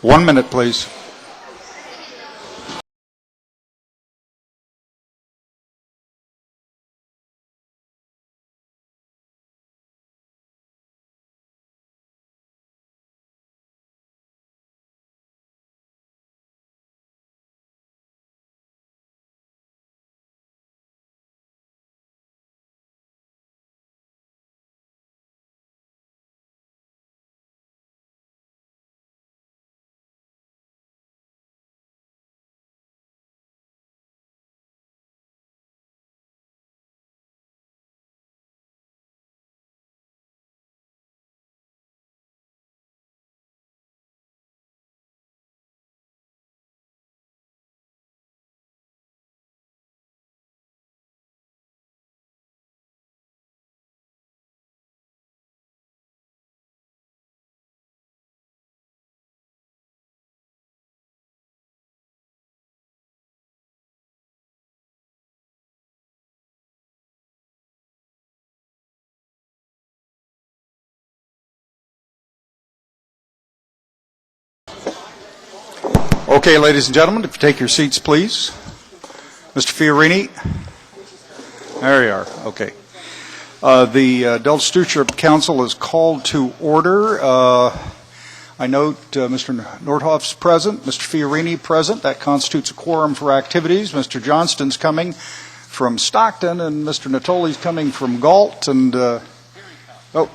1 minute, please. Okay, ladies and gentlemen, if you take your seats, please. Mr. Fiorini. There you are. Okay. The Delta Stewardship Council is called to order. I note Mr. Nordhoff's present, Mr. Fiorini present. That constitutes a quorum for activities. Mr. Johnston's coming from Stockton, and Mr. Natoli's coming from Galt. And so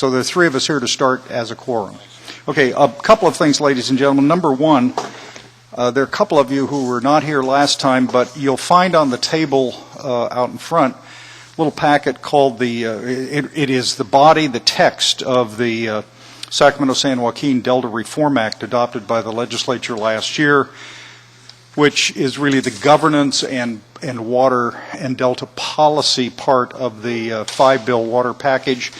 there are three of us here to start as a quorum. Okay, a couple of things, ladies and gentlemen. Number one, there are a couple of you who were not here last time, but you'll find on the table out in front a little packet called it is the body, the text of the Sacramento-San Joaquin Delta Reform Act adopted by the legislature last year, which is really the governance and water and Delta policy part of the five-bill water package.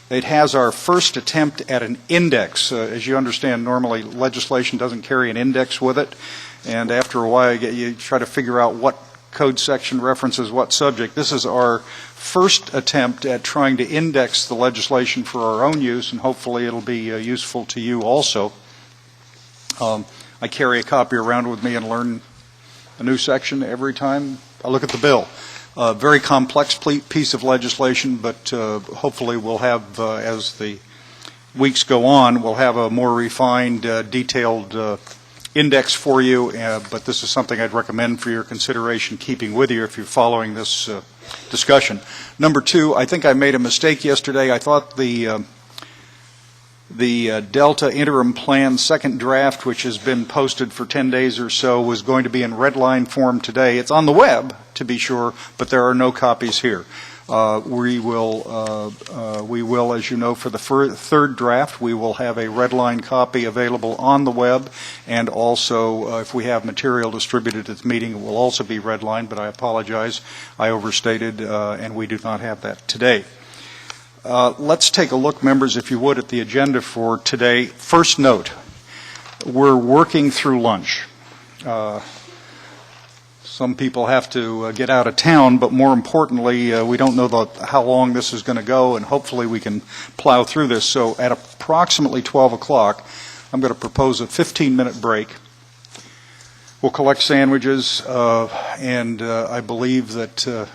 It has our first attempt at an index. As you understand, normally legislation doesn't carry an index with it, and after a while you try to figure out what code section references what subject. This is our first attempt at trying to index the legislation for our own use, and hopefully it'll be useful to you also. I carry a copy around with me and learn a new section every time I look at the bill. Very complex piece of legislation, but hopefully we'll have, as the weeks go on, we'll have a more refined, detailed index for you, but this is something I'd recommend for your consideration, keeping with you if you're following this discussion. Number two, I think I made a mistake yesterday. I thought the Delta Interim Plan second draft, which has been posted for 10 days or so, was going to be in red line form today. It's on the web, to be sure, but there are no copies here. We will, as you know, for the third draft, we will have a red line copy available on the web, and also if we have material distributed at the meeting, it will also be red line, but I apologize, I overstated, and we do not have that today. Let's take a look, members, if you would, at the agenda for today. First note, we're working through lunch. Some people have to get out of town, but more importantly, we don't know how long this is going to go, and hopefully we can plow through this. So at approximately 12 o'clock, I'm going to propose a 15-minute break. We'll collect sandwiches, and I believe that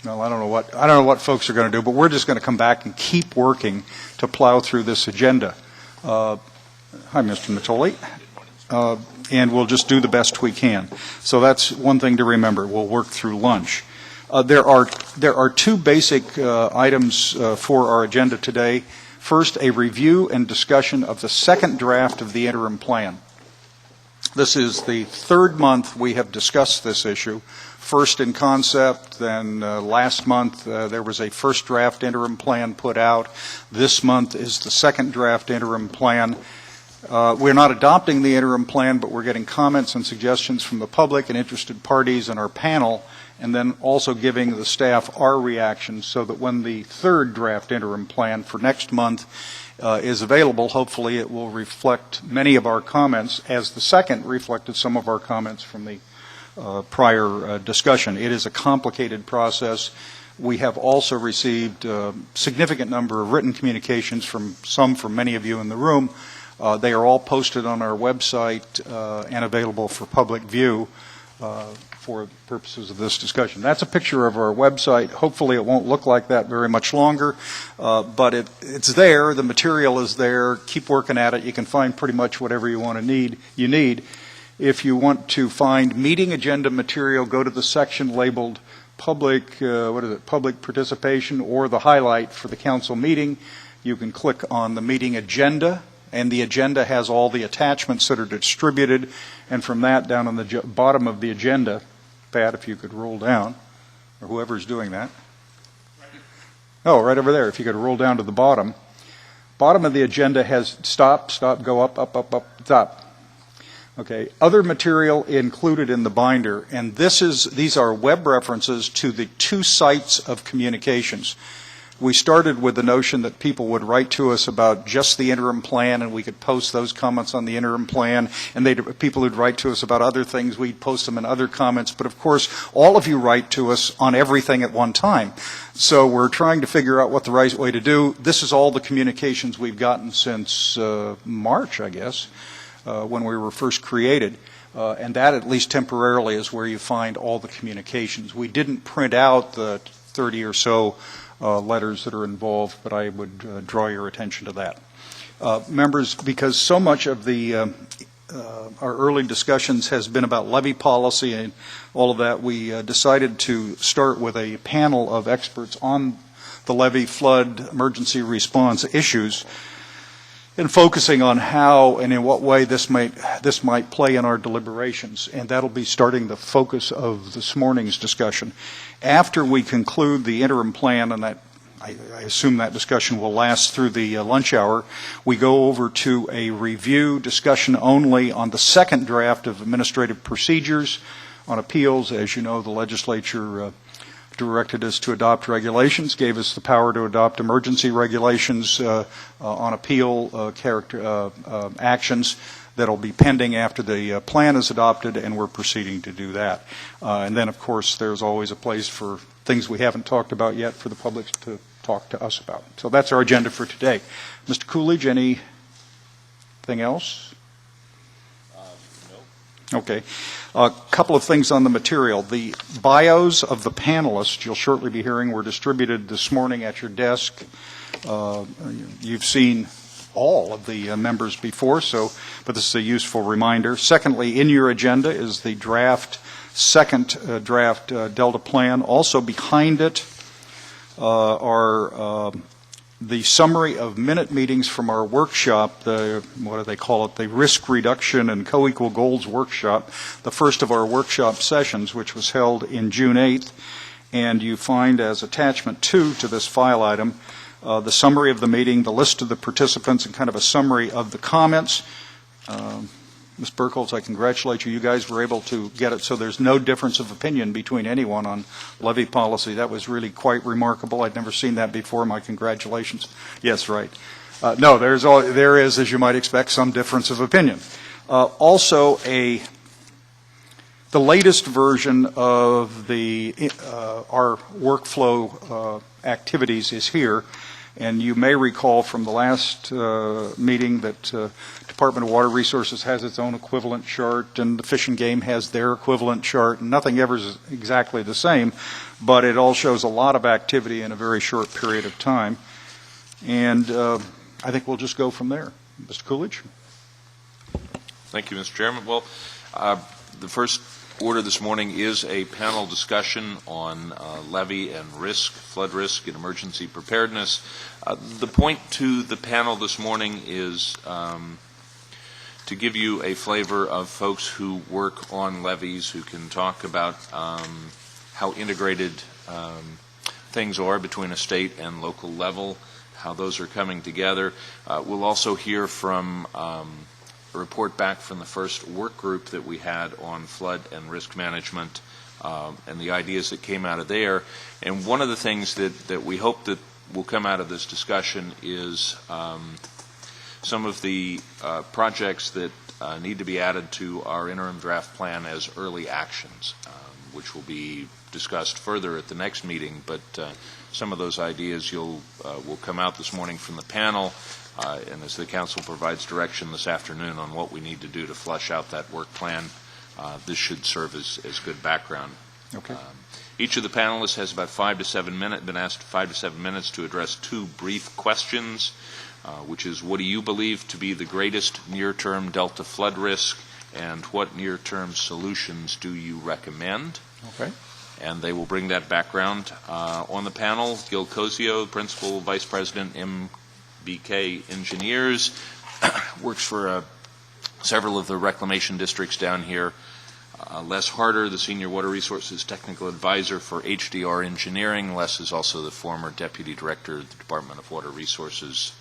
no, I don't know what folks are going to do, but we're just going to come back and keep working to plow through this agenda. Hi, Mr. Natoli. And we'll just do the best we can. So that's one thing to remember. We'll work through lunch. There are two basic items for our agenda today. First, a review and discussion of the second draft of the interim plan. This is the third month we have discussed this issue. First in concept, then last month there was a first draft interim plan put out. This month is the second draft interim plan. We're not adopting the interim plan, but we're getting comments and suggestions from the public and interested parties in our panel, and then also giving the staff our reactions so that when the third draft interim plan for next month is available, hopefully it will reflect many of our comments, as the second reflected some of our comments from the prior discussion. It is a complicated process. We have also received a significant number of written communications from many of you in the room They are all posted on our website and available for public view for purposes of this discussion. That's a picture of our website. Hopefully it won't look like that very much longer, but it's there. The material is there. Keep working at it. You can find pretty much whatever you need. If you want to find meeting agenda material, go to the section labeled public participation, or the highlight for the council meeting. You can click on the meeting agenda, and the agenda has all the attachments that are distributed, and from that down on the bottom of the agenda, Pat, if you could roll down, or whoever's doing that. Oh, right over there, if you could roll down to the bottom. Bottom of the agenda has stop, go up, stop. Okay, other material included in the binder, and these are web references to the 2 sites of communications. We started with the notion that people would write to us about just the interim plan, and we could post those comments on the interim plan, and people who'd write to us about other things, we'd post them in other comments. But of course, all of you write to us on everything at one time. So we're trying to figure out what the right way to do. This is all the communications we've gotten since March, I guess, when we were first created. And that, at least temporarily, is where you find all the communications. We didn't print out the 30 or so letters that are involved, but I would draw your attention to that. Members, because so much of our early discussions has been about levy policy and all of that, we decided to start with a panel of experts on the levy, flood, emergency response issues, and focusing on how and in what way this might play in our deliberations. And that'll be starting the focus of this morning's discussion. After we conclude the interim plan, and that I assume that discussion will last through the lunch hour, we go over to a review discussion only on the second draft of administrative procedures on appeals. As you know, the legislature directed us to adopt regulations, gave us the power to adopt emergency regulations on appeal actions that'll be pending after the plan is adopted, and we're proceeding to do that. And then, of course, there's always a place for things we haven't talked about yet for the public to talk to us about. So that's our agenda for today. Mr. Coolidge, anything else? No. Okay. A couple of things on the material. The bios of the panelists you'll shortly be hearing were distributed this morning at your desk. You've seen all of the members before, but this is a useful reminder. Secondly, in your agenda is the second draft Delta plan. Also behind it are the summary of minute meetings from our workshop, what do they call it, the Risk Reduction and Co-Equal Goals Workshop, the first of our workshop sessions, which was held in June 8th. And you find as attachment 2 to this file item the summary of the meeting, the list of the participants, and kind of a summary of the comments. Ms. Burkholz, I congratulate you. You guys were able to get it so there's no difference of opinion between anyone on levy policy. That was really quite remarkable. I'd never seen that before. My congratulations. Yes, right. No, there is, as you might expect, some difference of opinion. Also, the latest version of our workflow activities is here. And you may recall from the last meeting that Department of Water Resources has its own equivalent chart, and the Fish and Game has their equivalent chart. And nothing ever is exactly the same, but it all shows a lot of activity in a very short period of time. And I think we'll just go from there. Mr. Coolidge? Thank you, Mr. Chairman. Well, the first order this morning is a panel discussion on levee and risk, flood risk and emergency preparedness. The point to the panel this morning is to give you a flavor of folks who work on levees, who can talk about how integrated things are between a state and local level, how those are coming together. We'll also hear from a report back from the first work group that we had on flood and risk management and the ideas that came out of there. And one of the things that we hope that will come out of this discussion is some of the projects that need to be added to our interim draft plan as early actions, which will be discussed further at the next meeting, but some of those ideas will come out this morning from the panel, and as the council provides direction this afternoon on what we need to do to flush out that work plan, this should serve as good background. Okay. Each of the panelists has about 5 to 7 minutes, been asked 5 to 7 minutes to address 2 brief questions, which is, what do you believe to be the greatest near-term Delta flood risk, and what near-term solutions do you recommend? Okay. And they will bring that background. On the panel, Gil Cozio, Principal Vice President, MBK Engineers, works for several of the reclamation districts down here. Les Harder, the Senior Water Resources Technical Advisor for HDR Engineering. Les is also the former Deputy Director of the Department of Water Resources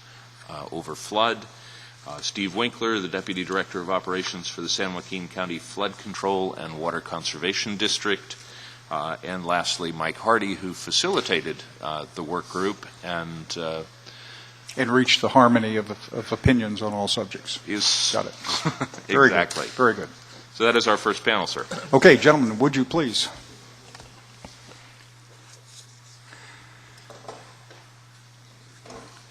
over flood. Steve Winkler, the Deputy Director of Operations for the San Joaquin County Flood Control and Water Conservation District. And lastly, Mike Hardy, who facilitated the work group and reached the harmony of opinions on all subjects. Got it. Very exactly. Good. Very good. So that is our first panel, sir. Okay, gentlemen, would you please?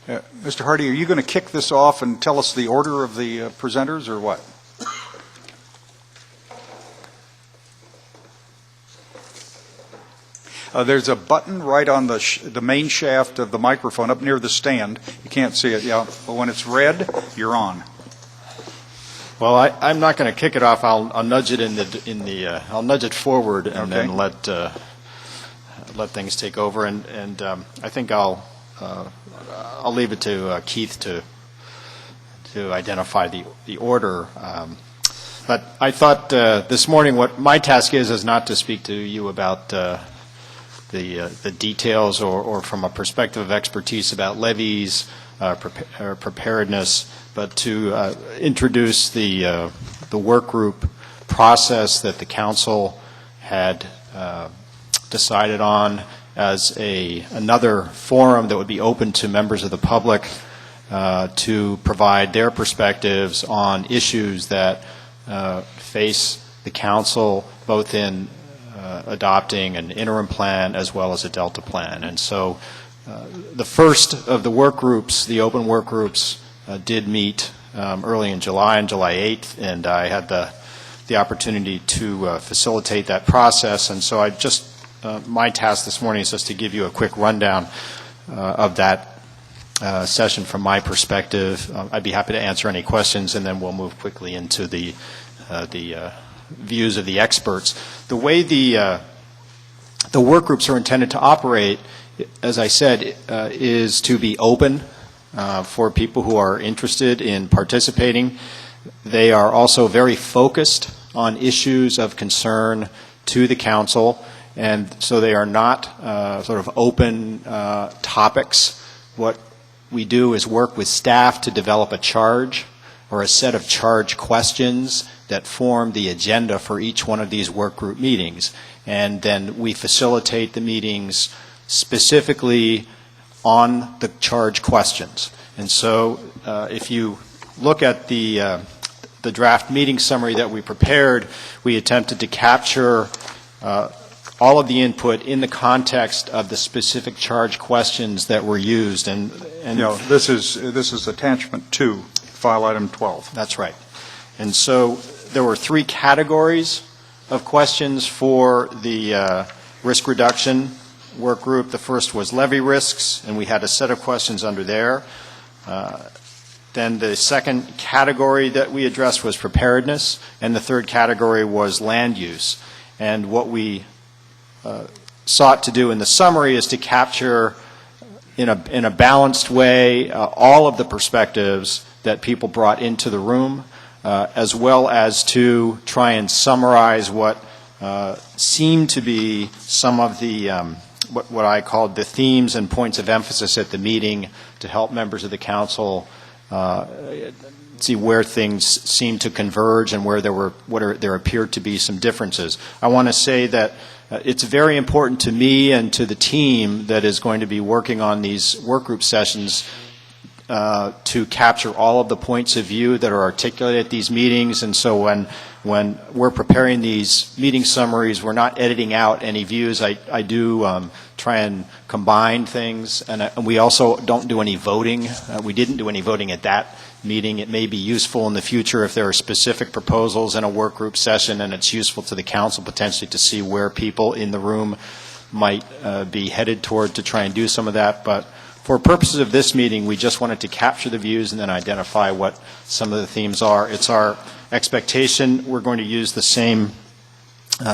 Mr. Hardy, are you going to kick this off and tell us the order of the presenters, or what? There's a button right on the main shaft of the microphone up near the stand. You can't see it, yeah, but when it's red, you're on. Well, I'm not going to kick it off. I'll nudge it I'll nudge it forward and then let things take over. And I think I'll leave it to Keith to identify the order. But I thought this morning what my task is not to speak to you about the details or from a perspective of expertise about levees, preparedness, but to introduce the work group process that the council had decided on as another forum that would be open to members of the public to provide their perspectives on issues that face the council, both in adopting an interim plan as well as a Delta plan. And so the first of the work groups, the open work groups, did meet early in July, on July 8th, and I had the opportunity to facilitate that process. And so my task this morning is just to give you a quick rundown of that session from my perspective. I'd be happy to answer any questions, and then we'll move quickly into the views of the experts. The way the work groups are intended to operate, as I said, is to be open for people who are interested in participating. They are also very focused on issues of concern to the council, and so they are not sort of open topics. What we do is work with staff to develop a charge or a set of charge questions that form the agenda for each one of these work group meetings. And then we facilitate the meetings specifically on the charge questions. And so if you look at the draft meeting summary that we prepared, we attempted to capture all of the input in the context of the specific charge questions that were used. And this is attachment 2, file item 12. That's right. And so there were 3 categories of questions for the risk reduction work group. The first was levee risks, and we had a set of questions under there. Then the second category that we addressed was preparedness, and the third category was land use. And what we sought to do in the summary is to capture in a balanced way all of the perspectives that people brought into the room, as well as to try and summarize what seemed to be some of the what I called the themes and points of emphasis at the meeting to help members of the council see where things seemed to converge and where there appeared to be some differences. I want to say that it's very important to me and to the team that is going to be working on these work group sessions to capture all of the points of view that are articulated at these meetings, and so when we're preparing these meeting summaries, we're not editing out any views. I do try and combine things, and we also don't do any voting. We didn't do any voting at that meeting. It may be useful in the future if there are specific proposals in a work group session, and it's useful to the council potentially to see where people in the room might be headed toward to try and do some of that. But for purposes of this meeting, we just wanted to capture the views and then identify what some of the themes are. It's our expectation we're going to use the same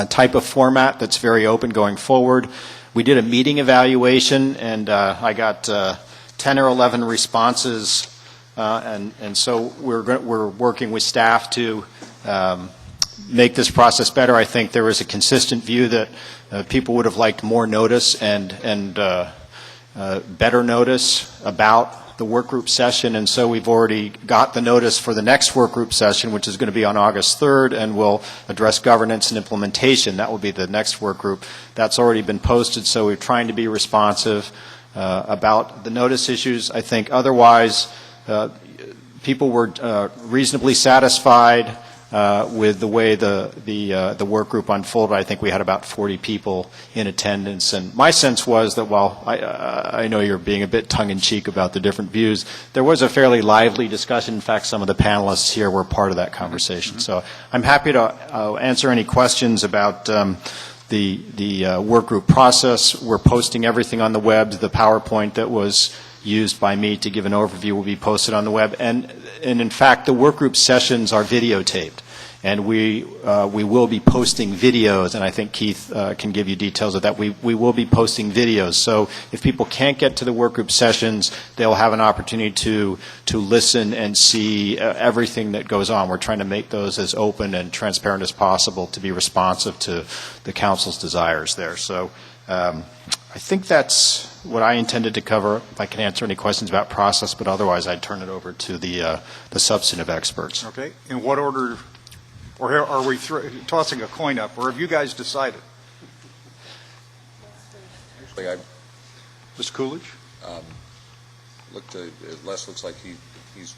type of format that's very open going forward. We did a meeting evaluation, and I got 10 or 11 responses, and so we're working with staff to make this process better. I think there was a consistent view that people would have liked more notice and better notice about the work group session, and so we've already got the notice for the next work group session, which is going to be on August 3rd, and will address governance and implementation. That will be the next work group. That's already been posted, so we're trying to be responsive about the notice issues. I think otherwise people were reasonably satisfied with the way the work group unfolded. I think we had about 40 people in attendance, and my sense was that while I know you're being a bit tongue-in-cheek about the different views, there was a fairly lively discussion. In fact, some of the panelists here were part of that conversation. So I'm happy to answer any questions about the work group process. We're posting everything on the web. The PowerPoint that was used by me to give an overview will be posted on the web, and in fact the work group sessions are videotaped, and we will be posting videos, and I think Keith can give you details of that. We will be posting videos, so if people can't get to the work group sessions, they'll have an opportunity to listen and see everything that goes on. We're trying to make those as open and transparent as possible to be responsive to the council's desires there. So I think that's what I intended to cover. If I can answer any questions about process, but otherwise I'd turn it over to the substantive experts. Okay. In what order, or are we tossing a coin up, or have you guys decided? Actually, Mr. Coolidge? Les looks like he's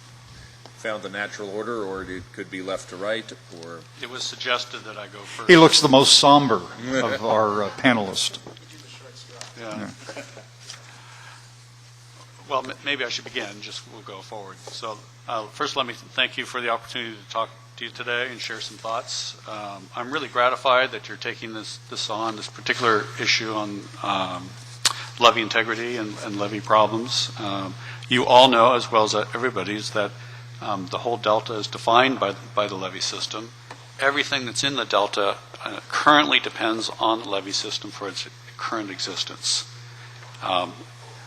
found the natural order, or it could be left to right, or... It was suggested that I go first. He looks the most somber of our panelists. Yeah. Well, maybe I should begin. We'll go forward. So first, let me thank you for the opportunity to talk to you today and share some thoughts. I'm really gratified that you're taking this particular issue on levee integrity and levee problems. You all know, as well as everybody, is that the whole delta is defined by the levee system. Everything that's in the delta currently depends on the levee system for its current existence.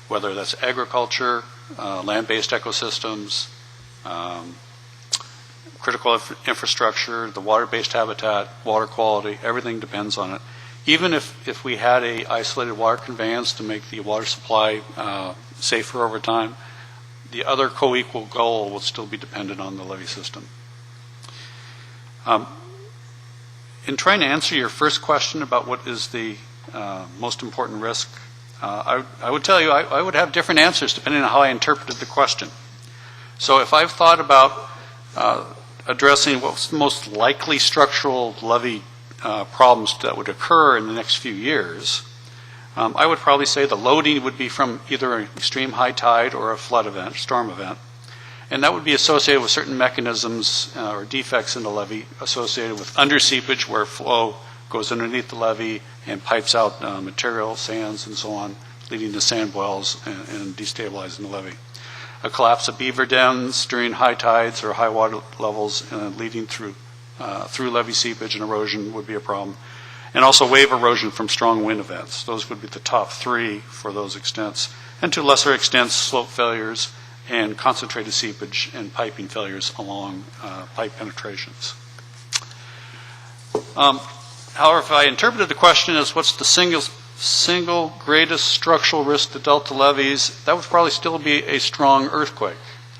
Whether that's agriculture, land-based ecosystems, critical infrastructure, the water-based habitat, water quality, everything depends on it. Even if we had a isolated water conveyance to make the water supply safer over time, the other co-equal goal will still be dependent on the levee system. In trying to answer your first question about what is the most important risk, I would tell you I would have different answers depending on how I interpreted the question. So if I've thought about addressing what's the most likely structural levee problems that would occur in the next few years, I would probably say the loading would be from either an extreme high tide or a flood event, storm event. And that would be associated with certain mechanisms or defects in the levee associated with underseepage, where flow goes underneath the levee and pipes out material, sands, and so on, leading to sand boils and destabilizing the levee. A collapse of beaver dens during high tides or high water levels leading through levee seepage and erosion would be a problem. And also wave erosion from strong wind events. Those would be the top three for those extents. And to lesser extents, slope failures and concentrated seepage and piping failures along pipe penetrations. However, if I interpreted the question as what's the single greatest structural risk to delta levees, that would probably still be a strong earthquake,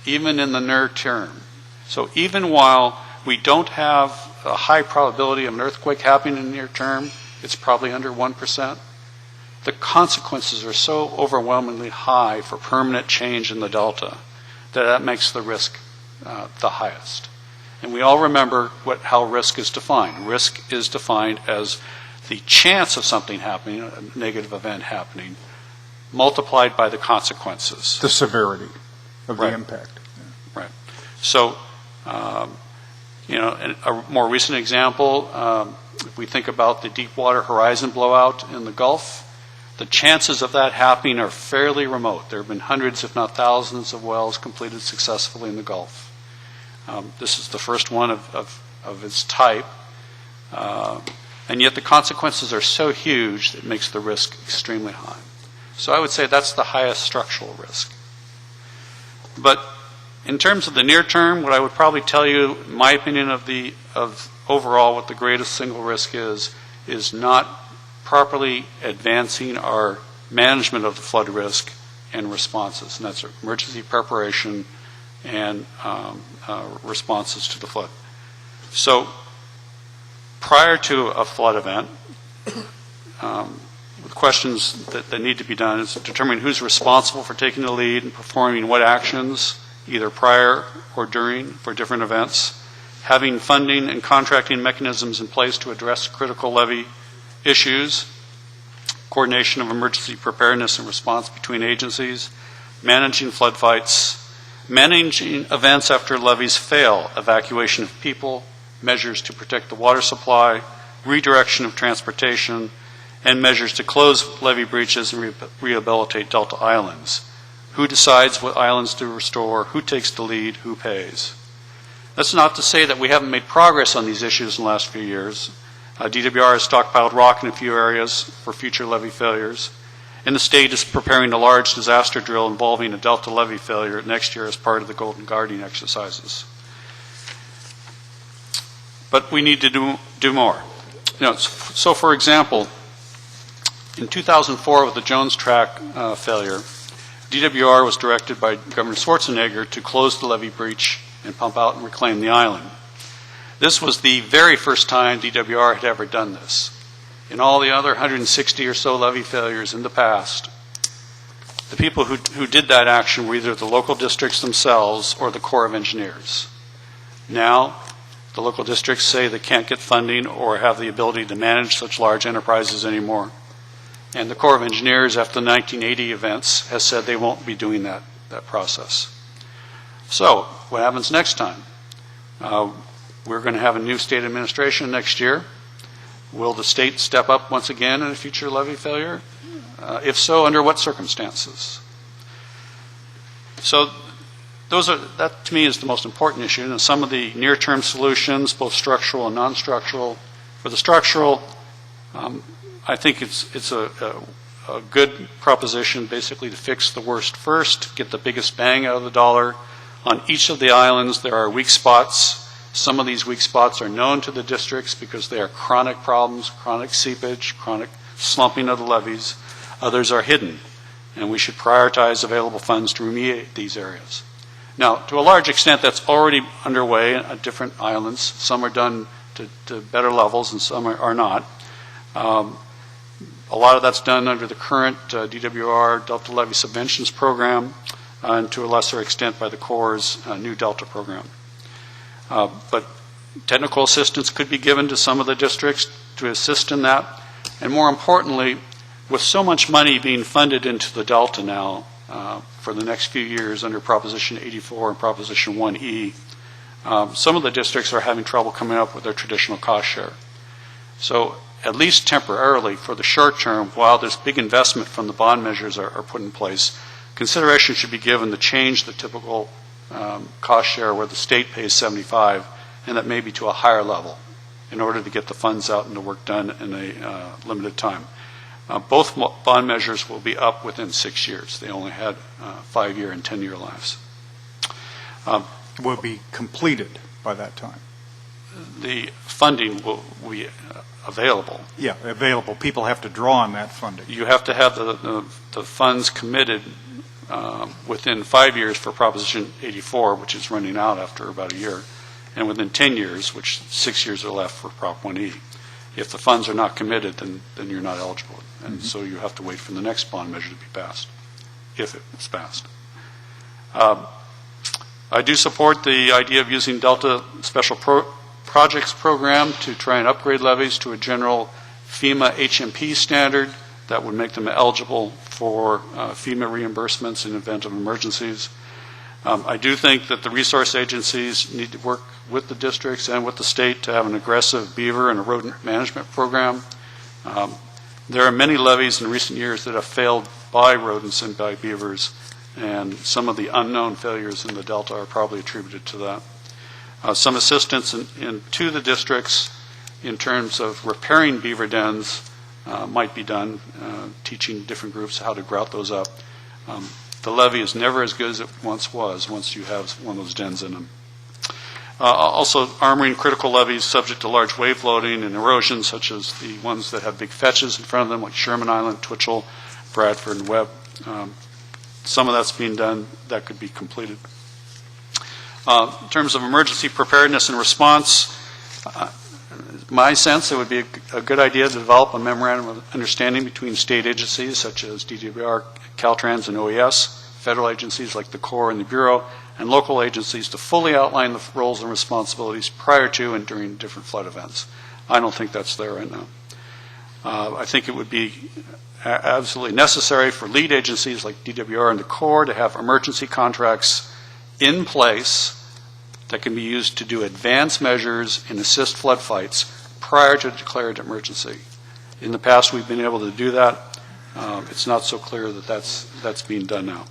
even in the near term. So even while we don't have a high probability of an earthquake happening in the near term, it's probably under 1%. The consequences are so overwhelmingly high for permanent change in the delta that makes the risk the highest. And we all remember how risk is defined. Risk is defined as the chance of something happening, a negative event happening, multiplied by the consequences. The severity of the Right. impact. Right. So, a more recent example, if we think about the Deepwater Horizon blowout in the Gulf, the chances of that happening are fairly remote. There have been hundreds, if not thousands, of wells completed successfully in the Gulf. This is the first one of its type, and yet the consequences are so huge that it makes the risk extremely high. So I would say that's the highest structural risk. But in terms of the near term, what I would probably tell you, my opinion of overall what the greatest single risk is not properly advancing our management of the flood risk and responses, and that's emergency preparation and responses to the flood. So prior to a flood event, the questions that need to be done is determining who's responsible for taking the lead and performing what actions, either prior or during, for different events, having funding and contracting mechanisms in place to address critical levee issues, coordination of emergency preparedness and response between agencies, managing flood fights, managing events after levees fail, evacuation of people, measures to protect the water supply, redirection of transportation, and measures to close levee breaches and rehabilitate Delta islands. Who decides what islands to restore, who takes the lead, who pays. That's not to say that we haven't made progress on these issues in the last few years. DWR has stockpiled rock in a few areas for future levee failures, and the state is preparing a large disaster drill involving a Delta levee failure next year as part of the Golden Guardian exercises. But we need to do more. So for example, in 2004 with the Jones Track failure, DWR was directed by Governor Schwarzenegger to close the levee breach and pump out and reclaim the island. This was the very first time DWR had ever done this. In all the other 160 or so levee failures in the past, the people who did that action were either the local districts themselves or the Corps of Engineers. Now, the local districts say they can't get funding or have the ability to manage such large enterprises anymore. And the Corps of Engineers, after the 1980 events, has said they won't be doing that process. So, what happens next time? We're going to have a new state administration next year. Will the state step up once again in a future levee failure? If so, under what circumstances? So, that to me is the most important issue. And some of the near-term solutions, both structural and non-structural. For the structural, I think it's a good proposition basically to fix the worst first, get the biggest bang out of the dollar. On each of the islands there are weak spots. Some of these weak spots are known to the districts because they are chronic problems, chronic seepage, chronic slumping of the levees. Others are hidden, and we should prioritize available funds to remediate these areas. Now, to a large extent, that's already underway at different islands. Some are done to better levels and some are not. A lot of that's done under the current DWR Delta Levee Subventions Program and to a lesser extent by the Corps' new Delta program. But technical assistance could be given to some of the districts to assist in that. And more importantly, with so much money being funded into the Delta now for the next few years under Proposition 84 and Proposition 1E, some of the districts are having trouble coming up with their traditional cost share. So at least temporarily for the short term, while this big investment from the bond measures are put in place, consideration should be given to change the typical cost share where the state pays 75 and that may be to a higher level in order to get the funds out and the work done in a limited time. Both bond measures will be up within 6 years. They only had 5-year and 10-year lives. Will be completed by that time. The funding will be available. Yeah, available. People have to draw on that funding. You have to have the funds committed within 5 years for Proposition 84, which is running out after about a year, and within 10 years, which 6 years are left for Prop 1E. If the funds are not committed, then you're not eligible. And so you have to wait for the next bond measure to be passed, if it is passed. I do support the idea of using Delta Special Projects Program to try and upgrade levees to a general FEMA HMP standard that would make them eligible for FEMA reimbursements in event of emergencies. I do think that the resource agencies need to work with the districts and with the state to have an aggressive beaver and rodent management program. There are many levees in recent years that have failed by rodents and by beavers, and some of the unknown failures in the Delta are probably attributed to that. Some assistance to the districts in terms of repairing beaver dens might be done, teaching different groups how to grout those up. The levee is never as good as it once was once you have one of those dens in them. Also, armoring critical levees subject to large wave loading and erosion, such as the ones that have big fetches in front of them, like Sherman Island, Twitchell, Bradford, and Webb. Some of that's being done. That could be completed. In terms of emergency preparedness and response, my sense it would be a good idea to develop a memorandum of understanding between state agencies such as DWR, Caltrans, and OES, federal agencies like the Corps and the Bureau, and local agencies to fully outline the roles and responsibilities prior to and during different flood events. I don't think that's there right now. I think it would be absolutely necessary for lead agencies like DWR and the Corps to have emergency contracts in place that can be used to do advance measures and assist flood fights prior to declared emergency. In the past, we've been able to do that. It's not so clear that that's being done now.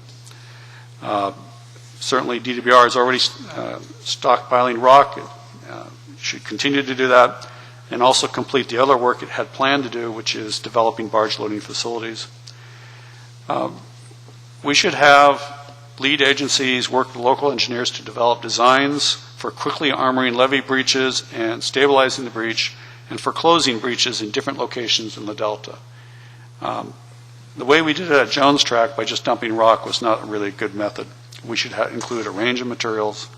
Certainly, DWR is already stockpiling rock. It should continue to do that, and also complete the other work it had planned to do, which is developing barge loading facilities. We should have lead agencies work with local engineers to develop designs for quickly armoring levee breaches and stabilizing the breach, and for closing breaches in different locations in the Delta. The way we did it at Jones Track by just dumping rock was not a really good method. We should include a range of materials,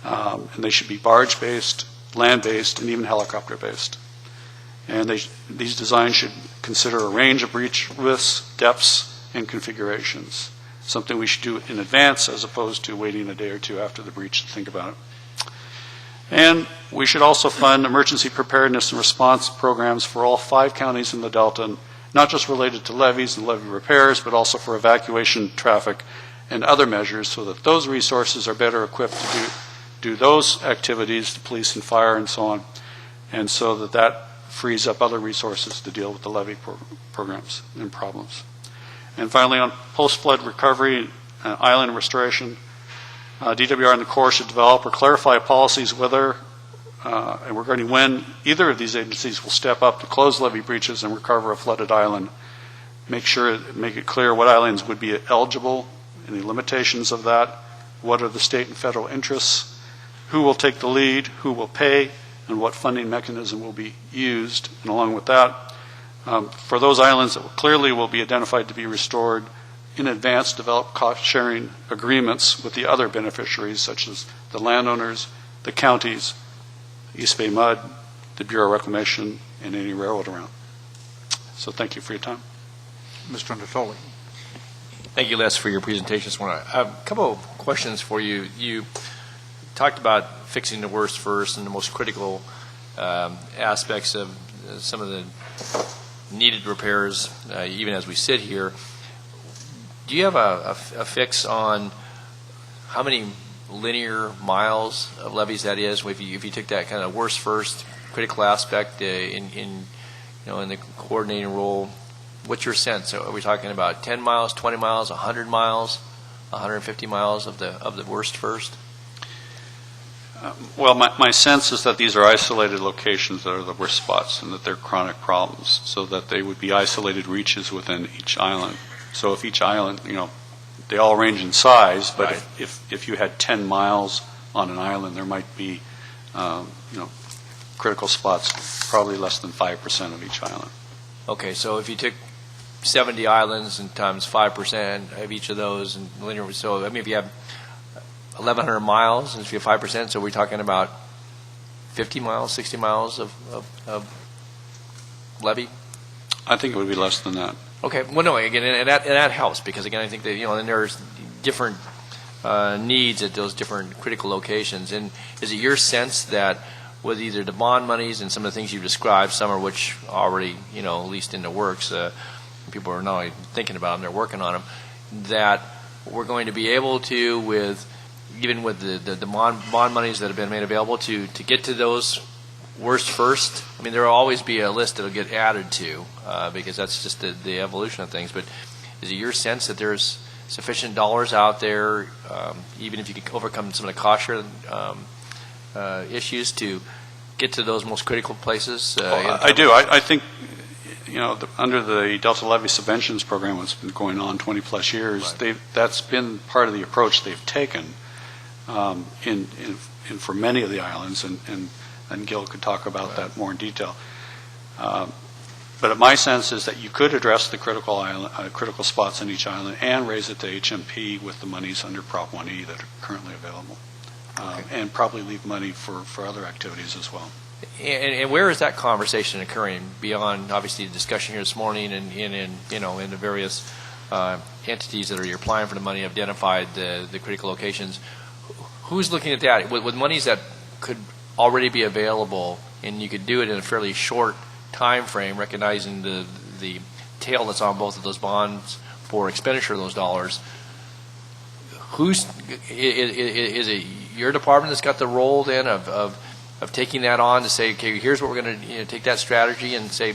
and they should be barge-based, land-based, and even helicopter-based. And these designs should consider a range of breach risks, depths, and configurations, something we should do in advance as opposed to waiting a day or two after the breach to think about it. And we should also fund emergency preparedness and response programs for all 5 counties in the Delta, not just related to levees and levee repairs, but also for evacuation, traffic, and other measures, so that those resources are better equipped to do those activities, the police and fire and so on, and so that frees up other resources to deal with the levee programs and problems. And finally, on post-flood recovery, island restoration, DWR and the Corps should develop or clarify policies whether and regarding when either of these agencies will step up to close levee breaches and recover a flooded island. Make it clear what islands would be eligible, any limitations of that, what are the state and federal interests, who will take the lead, who will pay, and what funding mechanism will be used. And along with that, for those islands that clearly will be identified to be restored, in advance develop cost-sharing agreements with the other beneficiaries, such as the landowners, the counties, East Bay Mud, the Bureau of Reclamation, and any railroad around. So thank you for your time. Mr. Natoli. Thank you, Les, for your presentation this morning. A couple of questions for you. You talked about fixing the worst first and the most critical aspects of some of the needed repairs, even as we sit here. Do you have a fix on how many linear miles of levees that is? If you took that kind of worst first critical aspect in the coordinating role, what's your sense? Are we talking about 10 miles, 20 miles, 100 miles, 150 miles of the worst first? Well, my sense is that these are isolated locations that are the worst spots and that they're chronic problems, so that they would be isolated reaches within each island. So if each island, they all range in size, but right. if you had 10 miles on an island, there might be, critical spots, probably less than 5% of each island. Okay, so if you took 70 islands and times 5% of each of those, and linear, so I mean, if you have 1,100 miles, and if you have 5%, so we're talking about 50 miles, 60 miles of levee? I think it would be less than that. Okay, well, no, again, and that helps, because again, I think that, and there's different needs at those different critical locations. And is it your sense that with either the bond monies and some of the things you've described, some of which already, at least in the works, people are not only thinking about them, they're working on them, that we're going to be able to, even with the bond monies that have been made available, to get to those worst first? I mean, there will always be a list that will get added to, because that's just the evolution of things. But is it your sense that there's sufficient dollars out there, even if you can overcome some of the cost share issues, to get to those most critical places? I do. I think, under the Delta Levy Subventions Program, that's been going on 20-plus years, Right. that's been part of the approach they've taken for many of the islands, and Gil could talk about that more in detail. But my sense is that you could address the critical spots on each island and raise it to HMP with the monies under Prop 1E that are currently available, and probably leave money for other activities as well. And where is that conversation occurring beyond, obviously, the discussion here this morning and in the various entities that are applying for the money, identified the critical locations? Who's looking at that? With monies that could already be available, and you could do it in a fairly short time frame, recognizing the tail that's on both of those bonds for expenditure of those dollars, is it your department that's got the role then of taking that on to say, okay, here's what we're going to take that strategy and say,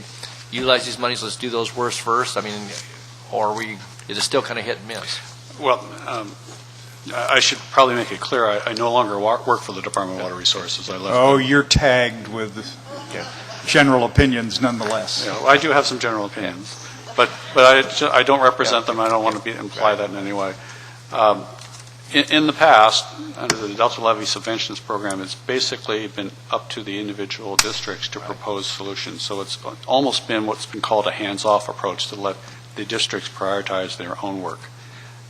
utilize these monies, let's do those worst first? I mean, or is it still kind of hit and miss? Well, I should probably make it clear, I no longer work for the Department of Water Resources. I left. Oh, you're tagged with general opinions nonetheless. Yeah, I do have some general opinions, but I don't represent them. I don't want to imply that in any way. In the past, under the Delta Levy Subventions Program, it's basically been up to the individual districts to propose solutions. So it's almost been what's been called a hands-off approach, to let the districts prioritize their own work.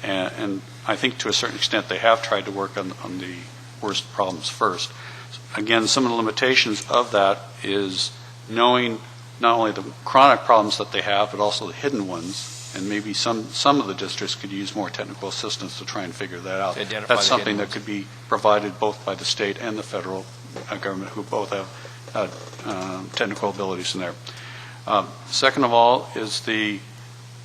And I think to a certain extent they have tried to work on the worst problems first. Again, some of the limitations of that is knowing not only the chronic problems that they have, but also the hidden ones. And maybe some of the districts could use more technical assistance to try and figure that out. That's something that could be provided both by the state and the federal government, who both have technical abilities in there. Second of all is the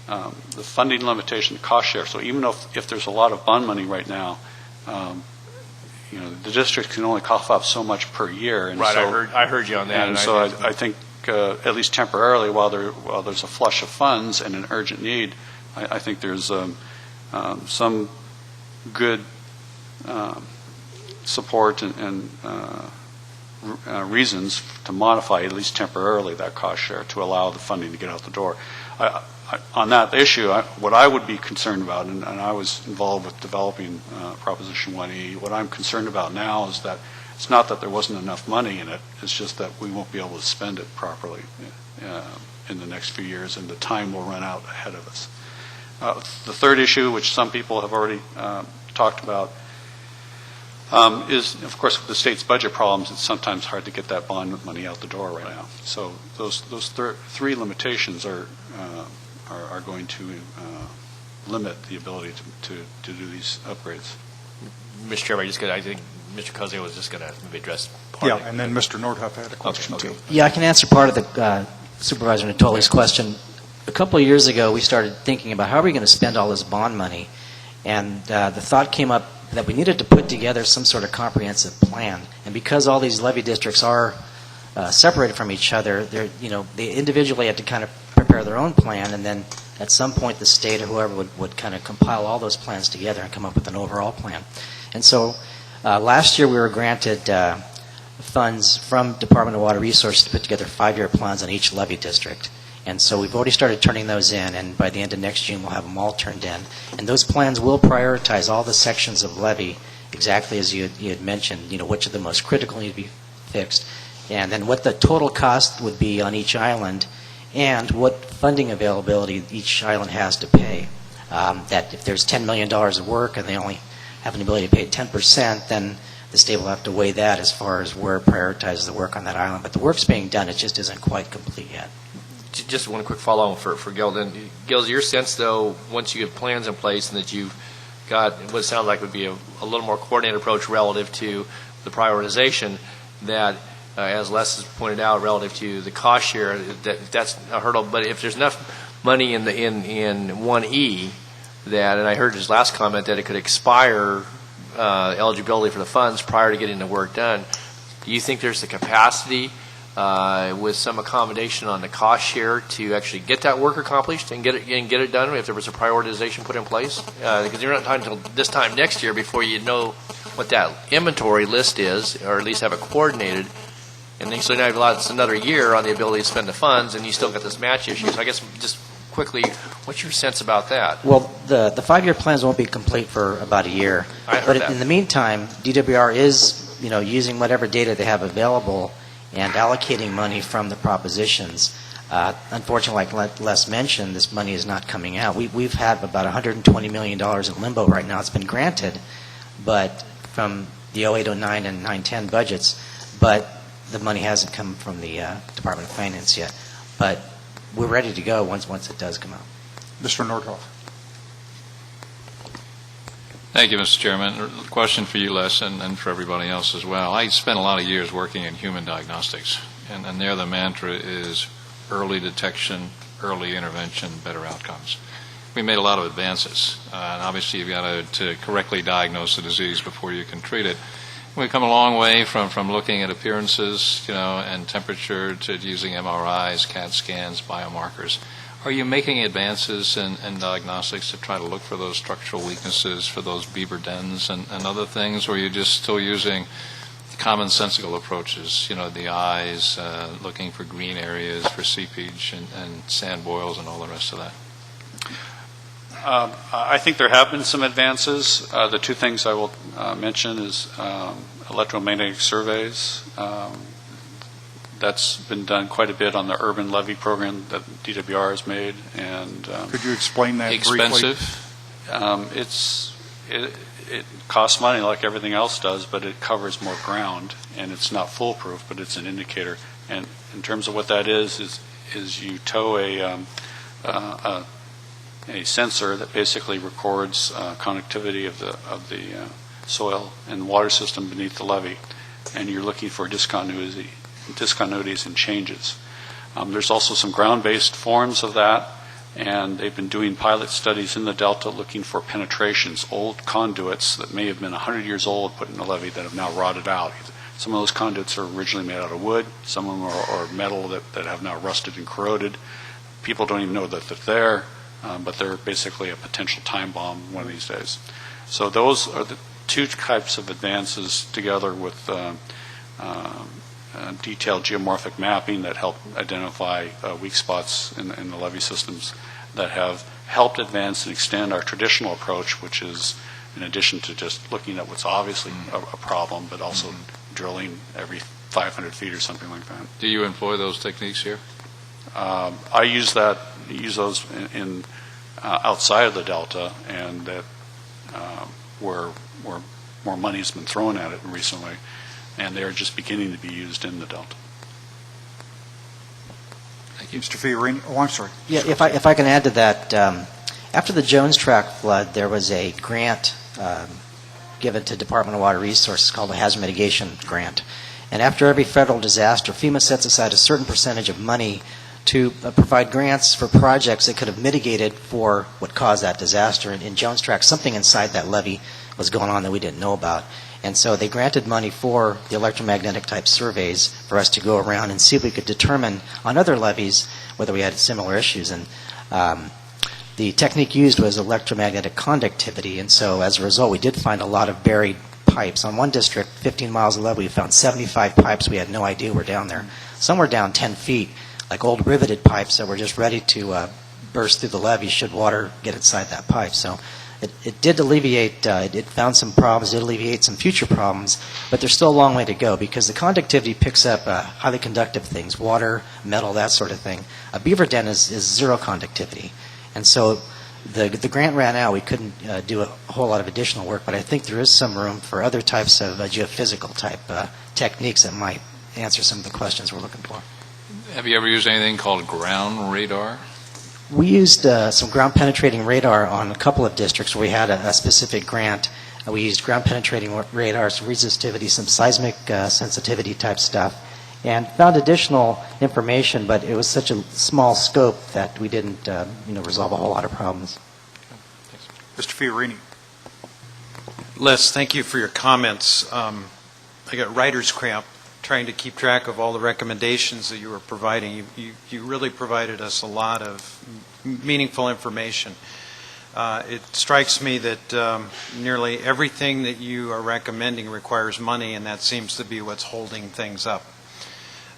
funding limitation, the cost share. So even if there's a lot of bond money right now, the district can only cough up so much per year. And Right, so, I heard you on that. And so I think at least temporarily, while there's a flush of funds and an urgent need, I think there's some good support and reasons to modify, at least temporarily, that cost share to allow the funding to get out the door. On that issue, what I would be concerned about, and I was involved with developing Proposition 1E, what I'm concerned about now is that it's not that there wasn't enough money in it, it's just that we won't be able to spend it properly in the next few years, and the time will run out ahead of us. The third issue, which some people have already talked about, is, of course, with the state's budget problems, it's sometimes hard to get that bond money out the door right now. So those three limitations are going to limit the ability to do these upgrades. Mr. Chairman, I think Mr. Cozio was just going to maybe address part of it. And then Mr. Nordhoff had a question Okay. too. Yeah, I can answer part of the Supervisor Natoli's question. A couple of years ago, we started thinking about how are we going to spend all this bond money, and the thought came up that we needed to put together some sort of comprehensive plan. And because all these levy districts are separated from each other, they individually had to kind of prepare their own plan, and then at some point the state or whoever would kind of compile all those plans together and come up with an overall plan. And so last year we were granted funds from Department of Water Resources to put together 5-year plans on each levy district. And so we've already started turning those in, and by the end of next June we'll have them all turned in. And those plans will prioritize all the sections of levy exactly as you had mentioned, which are the most critical need to be fixed, and then what the total cost would be on each island, and what funding availability each island has to pay. That if there's $10 million of work and they only have an ability to pay 10%, then the state will have to weigh that as far as where it prioritizes the work on that island. But the work's being done, it just isn't quite complete yet. Just one quick follow-on for Gil. Then, Gil, is your sense, though, once you have plans in place and that you've got what sounds like would be a little more coordinated approach relative to the prioritization, that, as Les has pointed out, relative to the cost share, that's a hurdle. But if there's enough money in 1E, that, and I heard his last comment that it could expire eligibility for the funds prior to getting the work done, do you think there's the capacity with some accommodation on the cost share to actually get that work accomplished and get it done if there was a prioritization put in place? Because you're not talking until this time next year before you know what that inventory list is, or at least have it coordinated. And then so now you've lost another year on the ability to spend the funds, and you still got this match issue. So I guess just quickly, what's your sense about that? Well, the 5-year plans won't be complete for about a year. I heard But that. in the meantime, DWR is, using whatever data they have available and allocating money from the propositions. Unfortunately, like Les mentioned, this money is not coming out. We've had about $120 million in limbo right now. It's been granted, but from the 08, 09, and 9-10 budgets, but the money hasn't come from the Department of Finance yet. But we're ready to go once it does come out. Mr. Nordhoff. Thank you, Mr. Chairman. A question for you, Les, and for everybody else as well. I spent a lot of years working in human diagnostics, and there the mantra is early detection, early intervention, better outcomes. We made a lot of advances, and obviously you've got to correctly diagnose the disease before you can treat it. We've come a long way from looking at appearances, and temperature to using MRIs, CAT scans, biomarkers. Are you making advances in diagnostics to try to look for those structural weaknesses, for those beaver dens and other things, or are you just still using commonsensical approaches, the eyes, looking for green areas for seepage and sand boils and all the rest of that? I think there have been some advances. The two things I will mention is electromagnetic surveys. That's been done quite a bit on the urban levee program that DWR has made. And Could you explain that Expensive? briefly? It costs money like everything else does, but it covers more ground, and it's not foolproof, but it's an indicator. And in terms of what that is you tow a sensor that basically records conductivity of the soil and water system beneath the levee, and you're looking for discontinuities and changes. There's also some ground-based forms of that, and they've been doing pilot studies in the Delta looking for penetrations, old conduits that may have been 100 years old put in the levee that have now rotted out. Some of those conduits are originally made out of wood, some of them are metal that have now rusted and corroded. People don't even know that they're there, but they're basically a potential time bomb one of these days. So those are the two types of advances, together with detailed geomorphic mapping that help identify weak spots in the levee systems, that have helped advance and extend our traditional approach, which is, in addition to just looking at what's obviously a problem, but also drilling every 500 feet or something like that. Do you employ those techniques here? I use those in outside of the Delta, and that where more money has been thrown at it recently, and they're just beginning to be used in the Delta. Thank you. Mr. Fiorini. Oh, I'm sorry. Yeah, if I can add to that, after the Jones Tract flood, there was a grant given to Department of Water Resources called the Hazard Mitigation Grant. And after every federal disaster, FEMA sets aside a certain percentage of money to provide grants for projects that could have mitigated for what caused that disaster. And in Jones Tract, something inside that levee was going on that we didn't know about. And so they granted money for the electromagnetic type surveys for us to go around and see if we could determine on other levees whether we had similar issues. And the technique used was electromagnetic conductivity. And so as a result, we did find a lot of buried pipes. On one district, 15 miles of levee, we found 75 pipes we had no idea were down there. Some were down 10 feet, like old riveted pipes that were just ready to burst through the levee should water get inside that pipe. So it did alleviate, it found some problems, it alleviated some future problems, but there's still a long way to go because the conductivity picks up highly conductive things, water, metal, that sort of thing. A beaver den is zero conductivity. And so the grant ran out. We couldn't do a whole lot of additional work, but I think there is some room for other types of geophysical type techniques that might answer some of the questions we're looking for. Have you ever used anything called ground radar? We used some ground-penetrating radar on a couple of districts where we had a specific grant. We used ground-penetrating radar, some resistivity, some seismic sensitivity type stuff, and found additional information, but it was such a small scope that we didn't resolve a whole lot of problems. Mr. Fiorini. Les, thank you for your comments. I got writer's cramp trying to keep track of all the recommendations that you were providing. You really provided us a lot of meaningful information. It strikes me that nearly everything that you are recommending requires money, and that seems to be what's holding things up.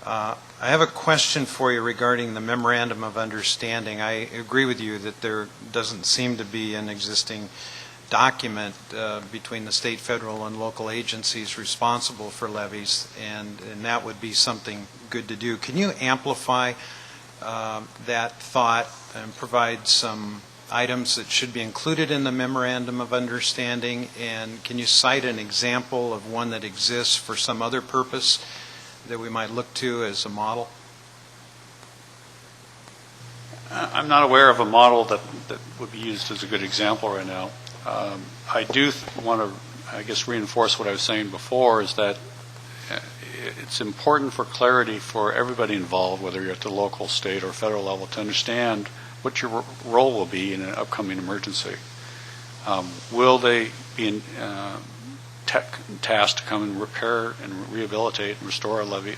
I have a question for you regarding the Memorandum of Understanding. I agree with you that there doesn't seem to be an existing document between the state, federal, and local agencies responsible for levies, and that would be something good to do. Can you amplify that thought and provide some items that should be included in the Memorandum of Understanding, and can you cite an example of one that exists for some other purpose that we might look to as a model? I'm not aware of a model that would be used as a good example right now. I do want to, I guess, reinforce what I was saying before, is that it's important for clarity for everybody involved, whether you're at the local, state, or federal level, to understand what your role will be in an upcoming emergency. Will they be tasked to come and repair and rehabilitate and restore a levee,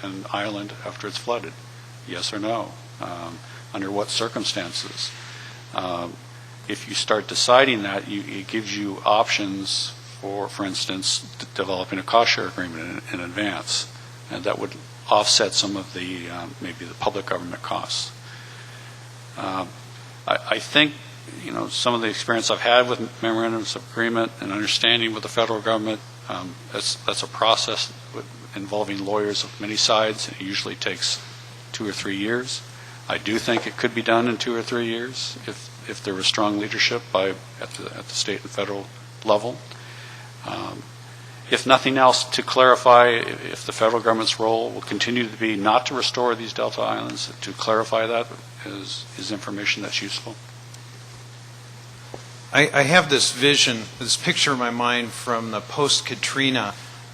an island after it's flooded? Yes or no? Under what circumstances? If you start deciding that, it gives you options for instance, developing a cost share agreement in advance, and that would offset some of the maybe the public government costs. I think some of the experience I've had with memorandums of agreement and understanding with the federal government, that's a process involving lawyers of many sides. It usually takes 2 or 3 years. I do think it could be done in 2 or 3 years if there was strong leadership at the state and federal level. If nothing else, to clarify, if the federal government's role will continue to be not to restore these Delta Islands, to clarify that is information that's useful. I have this vision, this picture in my mind from the post-Katrina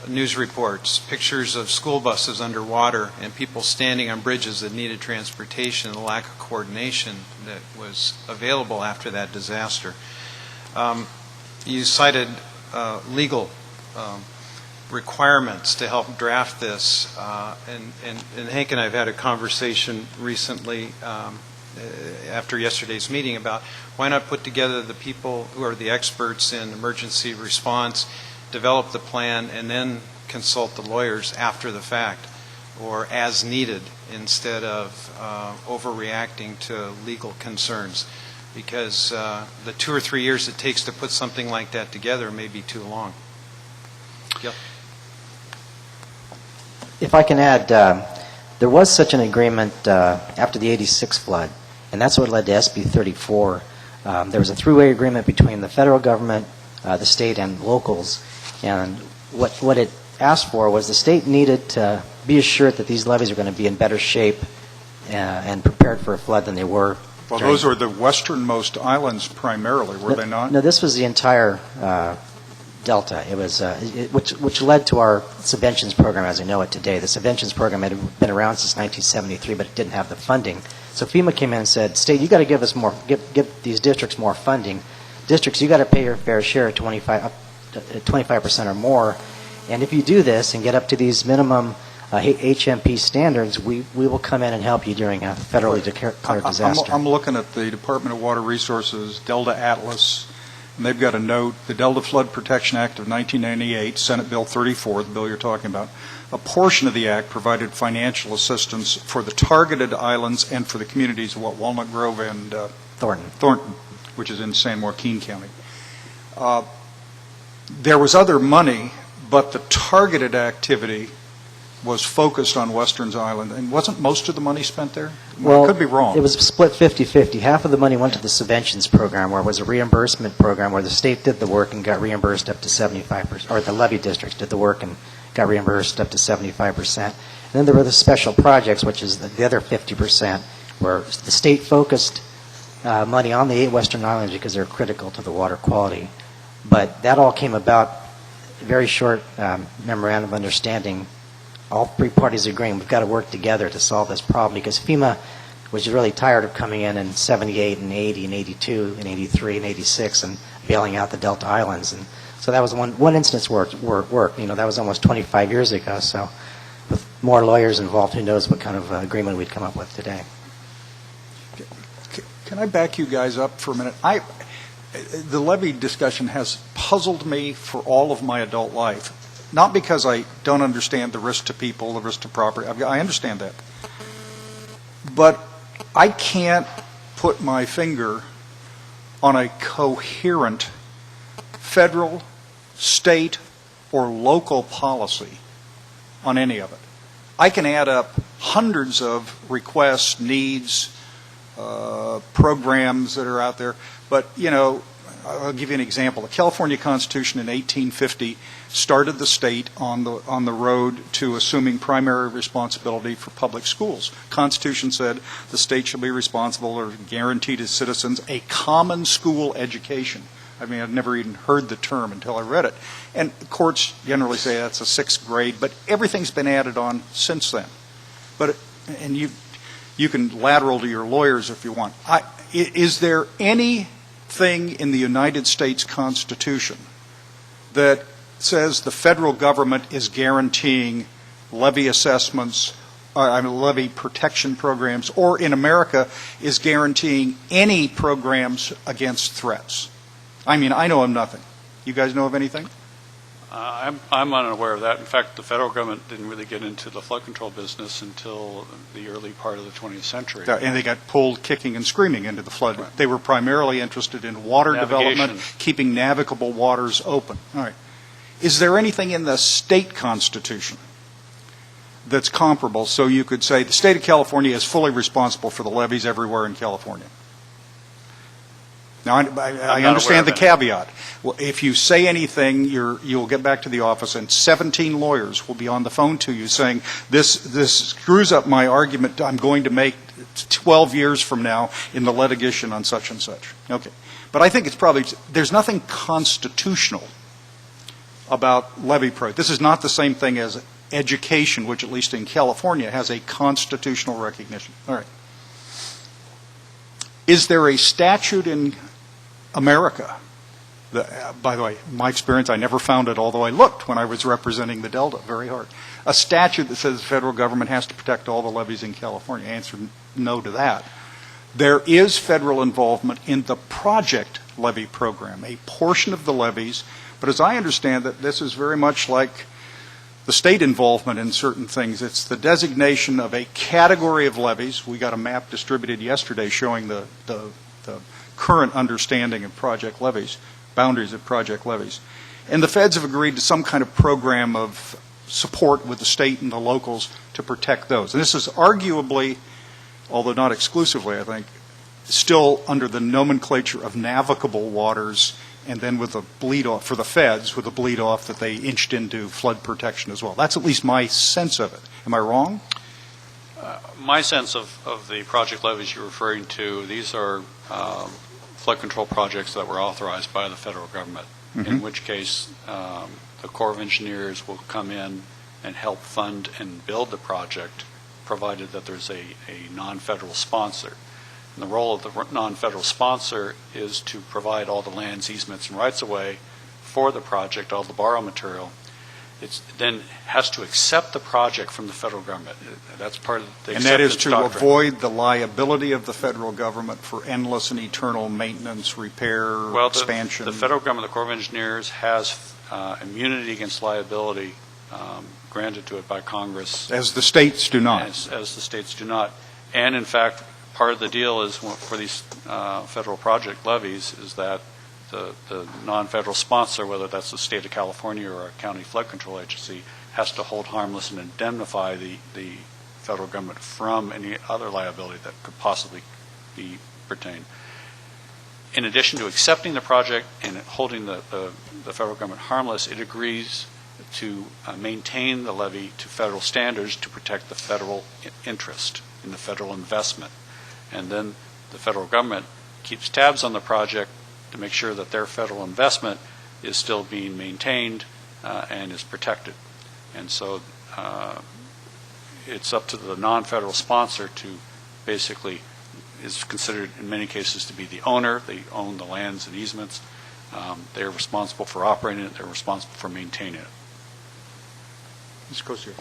news reports, pictures of school buses underwater and people standing on bridges that needed transportation, and the lack of coordination that was available after that disaster. You cited legal requirements to help draft this, and Hank and I have had a conversation recently after yesterday's meeting about why not put together the people who are the experts in emergency response, develop the plan, and then consult the lawyers after the fact or as needed, instead of overreacting to legal concerns, because the 2 or 3 years it takes to put something like that together may be too long. Yep. If I can add, there was such an agreement after the '86 flood, and that's what led to SB 34. There was a three-way agreement between the federal government, the state, and locals, and what it asked for was the state needed to be assured that these levees are going to be in better shape and prepared for a flood than they were. Well, those were the westernmost islands primarily, were they not? No, this was the entire delta. It was which led to our subventions program as we know it today. The subventions program had been around since 1973, but it didn't have the funding. So FEMA came in and said, "State, you got to give us more, give these districts more funding. Districts, you got to pay your fair share, 25% or more. And if you do this and get up to these minimum HMP standards, we will come in and help you during a federally declared disaster." I'm looking at the Department of Water Resources, Delta Atlas, and they've got a note, the Delta Flood Protection Act of 1998, Senate Bill 34, the bill you're talking about. A portion of the act provided financial assistance for the targeted islands and for the communities of Walnut Grove and Thornton, which is in San Joaquin County. There was other money, but the targeted activity was focused on Western's Island. And wasn't most of the money spent there? Well, I could be wrong. It was split 50-50. Half of the money went to the subventions program, where it was a reimbursement program where the state did the work and got reimbursed up to 75%, or the levee districts did the work and got reimbursed up to 75%. And then there were the special projects, which is the other 50%, where the state focused money on the 8 Western Islands because they're critical to the water quality. But that all came about a very short memorandum of understanding. All 3 parties agreeing we've got to work together to solve this problem because FEMA was really tired of coming in 78 and 80 and 82 and 83 and 86 and bailing out the Delta Islands. And so that was one instance where it worked. That was almost 25 years ago. So with more lawyers involved, who knows what kind of agreement we'd come up with today. Can I back you guys up for a minute? The levy discussion has puzzled me for all of my adult life. Not because I don't understand the risk to people, the risk to property. I understand that. But I can't put my finger on a coherent federal, state, or local policy on any of it. I can add up hundreds of requests, needs, programs that are out there, but I'll give you an example. The California Constitution in 1850 started the state on the road to assuming primary responsibility for public schools. Constitution said the state shall be responsible or guarantee to citizens a common school education. I mean, I'd never even heard the term until I read it. And courts generally say that's a 6th grade, but everything's been added on since then. And you can lateral to your lawyers if you want. Is there anything in the United States Constitution that says the federal government is guaranteeing levy assessments, levy protection programs, or in America is guaranteeing any programs against threats? I mean, I know of nothing. You guys know of anything? I'm unaware of that. In fact, the federal government didn't really get into the flood control business until the early part of the 20th century. And they got pulled kicking and screaming into the flood. Right. They were primarily interested in water development, keeping navigable waters open. All right. Is there anything in the state constitution that's comparable so you could say the state of California is fully responsible for the levees everywhere in California? Now, I understand the caveat. Well, if you say anything, you'll get back to the office, and 17 lawyers will be on the phone to you saying, this screws up my argument I'm going to make 12 years from now in the litigation on such and such. Okay. But I think there's nothing constitutional about levy pro. This is not the same thing as education, which at least in California has a constitutional recognition. All right. Is there a statute in America? By the way, my experience, I never found it, although I looked when I was representing the Delta very hard. A statute that says the federal government has to protect all the levees in California. Answer no to that. There is federal involvement in the project levy program, a portion of the levees, but as I understand it, this is very much like the state involvement in certain things. It's the designation of a category of levees. We got a map distributed yesterday showing the current understanding of project levees, boundaries of project levees. And the feds have agreed to some kind of program of support with the state and the locals to protect those. And this is arguably, although not exclusively, I think, still under the nomenclature of navigable waters, and then with a bleed off for the feds, with a bleed off that they inched into flood protection as well. That's at least my sense of it. Am I wrong? My sense of the project levies you're referring to, these are flood control projects that were authorized by the federal government, in which case the Corps of Engineers will come in and help fund and build the project, provided that there's a non-federal sponsor. And the role of the non-federal sponsor is to provide all the lands, easements, and rights-of-way for the project, all the borrow material. It then has to accept the project from the federal government. That's part of the acceptance doctrine. And that is to doctrine. avoid the liability of the federal government for endless and eternal maintenance, repair, expansion. The federal government, the Corps of Engineers, has immunity against liability granted to it by Congress. As the states do not. As the states do not. And in fact, part of the deal is for these federal project levies is that the non-federal sponsor, whether that's the state of California or a county flood control agency, has to hold harmless and indemnify the federal government from any other liability that could possibly be pertained. In addition to accepting the project and holding the federal government harmless, it agrees to maintain the levy to federal standards to protect the federal interest in the federal investment. And then the federal government keeps tabs on the project to make sure that their federal investment is still being maintained and is protected. And so it's up to the non-federal sponsor to basically, is considered in many cases to be the owner. They own the lands and easements. They're responsible for operating it. They're responsible for maintaining it. Ms. Kosier.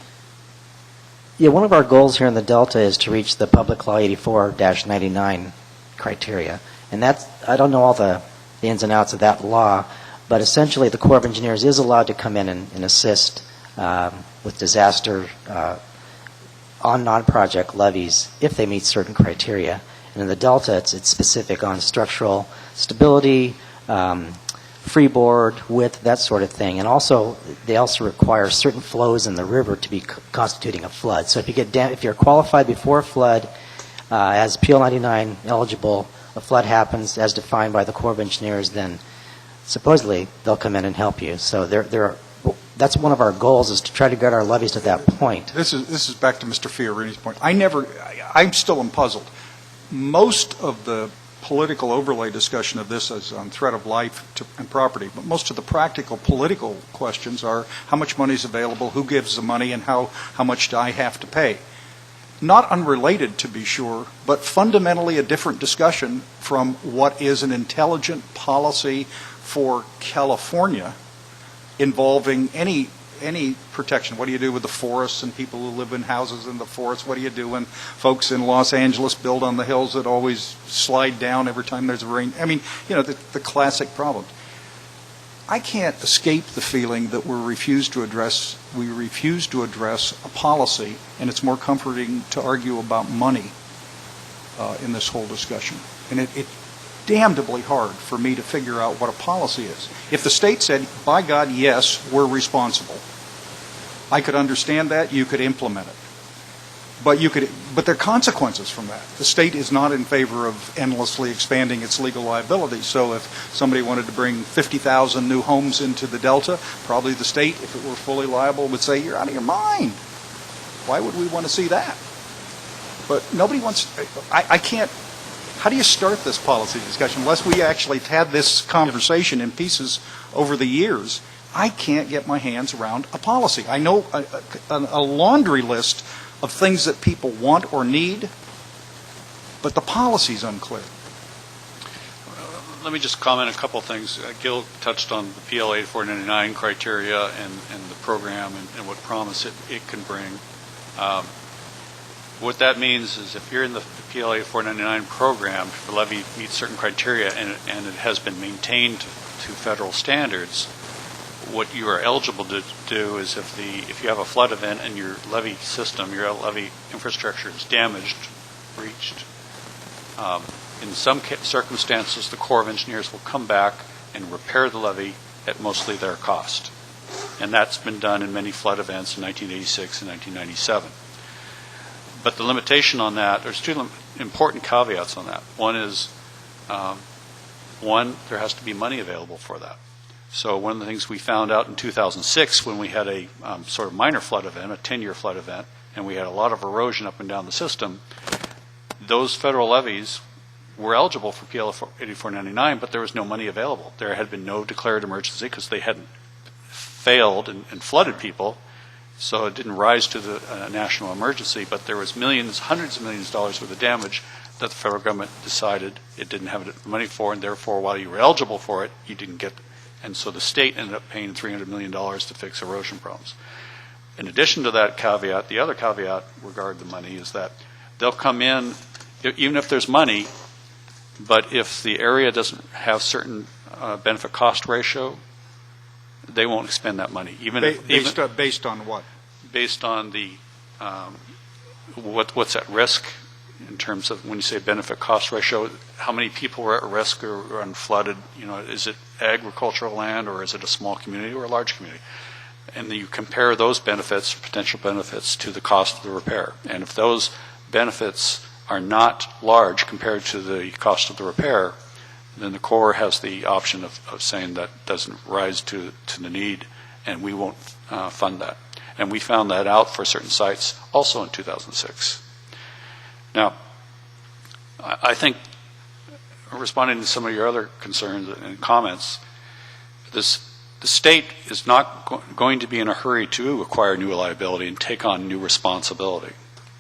Yeah, one of our goals here in the Delta is to reach the Public Law 84-99 criteria. And that's, I don't know all the ins and outs of that law, but essentially the Corps of Engineers is allowed to come in and assist with disaster on non-project levees if they meet certain criteria. And in the Delta, it's specific on structural stability, freeboard, width, that sort of thing. And also, they also require certain flows in the river to be constituting a flood. So if you're qualified before a flood, as PL 99 eligible, a flood happens as defined by the Corps of Engineers, then supposedly they'll come in and help you. So that's one of our goals, is to try to get our levees to that point. This is back to Mr. Fiorini's point. I'm still puzzled. Most of the political overlay discussion of this is on threat of life and property, but most of the practical political questions are how much money is available, who gives the money, and how much do I have to pay. Not unrelated, to be sure, but fundamentally a different discussion from what is an intelligent policy for California involving any protection. What do you do with the forests and people who live in houses in the forests? What do you do when folks in Los Angeles build on the hills that always slide down every time there's a rain? I mean, the classic problem. I can't escape the feeling that we refuse to address a policy, and it's more comforting to argue about money in this whole discussion. And it's damnably hard for me to figure out what a policy is. If the state said, by God, yes, we're responsible, I could understand that, you could implement it. But there are consequences from that. The state is not in favor of endlessly expanding its legal liability. So if somebody wanted to bring 50,000 new homes into the Delta, probably the state, if it were fully liable, would say, you're out of your mind. Why would we want to see that? But nobody wants, I can't, how do you start this policy discussion unless we actually had this conversation in pieces over the years? I can't get my hands around a policy. I know a laundry list of things that people want or need, but the policy's unclear. Let me just comment a couple things. Gil touched on the PL 8499 criteria and the program and what promise it can bring. What that means is if you're in the PL 8499 program, if the levee meets certain criteria and it has been maintained to federal standards, what you are eligible to do is if you have a flood event and your levee system, your levee infrastructure is damaged, breached, in some circumstances the Corps of Engineers will come back and repair the levee at mostly their cost. And that's been done in many flood events in 1986 and 1997. But the limitation on that, there's two important caveats on that. One is, there has to be money available for that. So one of the things we found out in 2006 when we had a sort of minor flood event, a 10-year flood event, and we had a lot of erosion up and down the system, those federal levees were eligible for PL 8499, but there was no money available. There had been no declared emergency because they hadn't failed and flooded people, so it didn't rise to the national emergency, but there was millions, hundreds of millions of dollars worth of damage that the federal government decided it didn't have the money for, and therefore while you were eligible for it, you didn't get it. And so the state ended up paying $300 million to fix erosion problems. In addition to that caveat, the other caveat regarding the money is that they'll come in, even if there's money, but if the area doesn't have certain benefit cost ratio, they won't expend that money. Based on what? Based on the what's at risk in terms of when you say benefit cost ratio, how many people are at risk or unflooded? Is it agricultural land or is it a small community or a large community? And then you compare those benefits, potential benefits, to the cost of the repair. And if those benefits are not large compared to the cost of the repair, then the Corps has the option of saying that doesn't rise to the need, and we won't fund that. And we found that out for certain sites also in 2006. Now, I think responding to some of your other concerns and comments, the state is not going to be in a hurry to acquire new liability and take on new responsibility.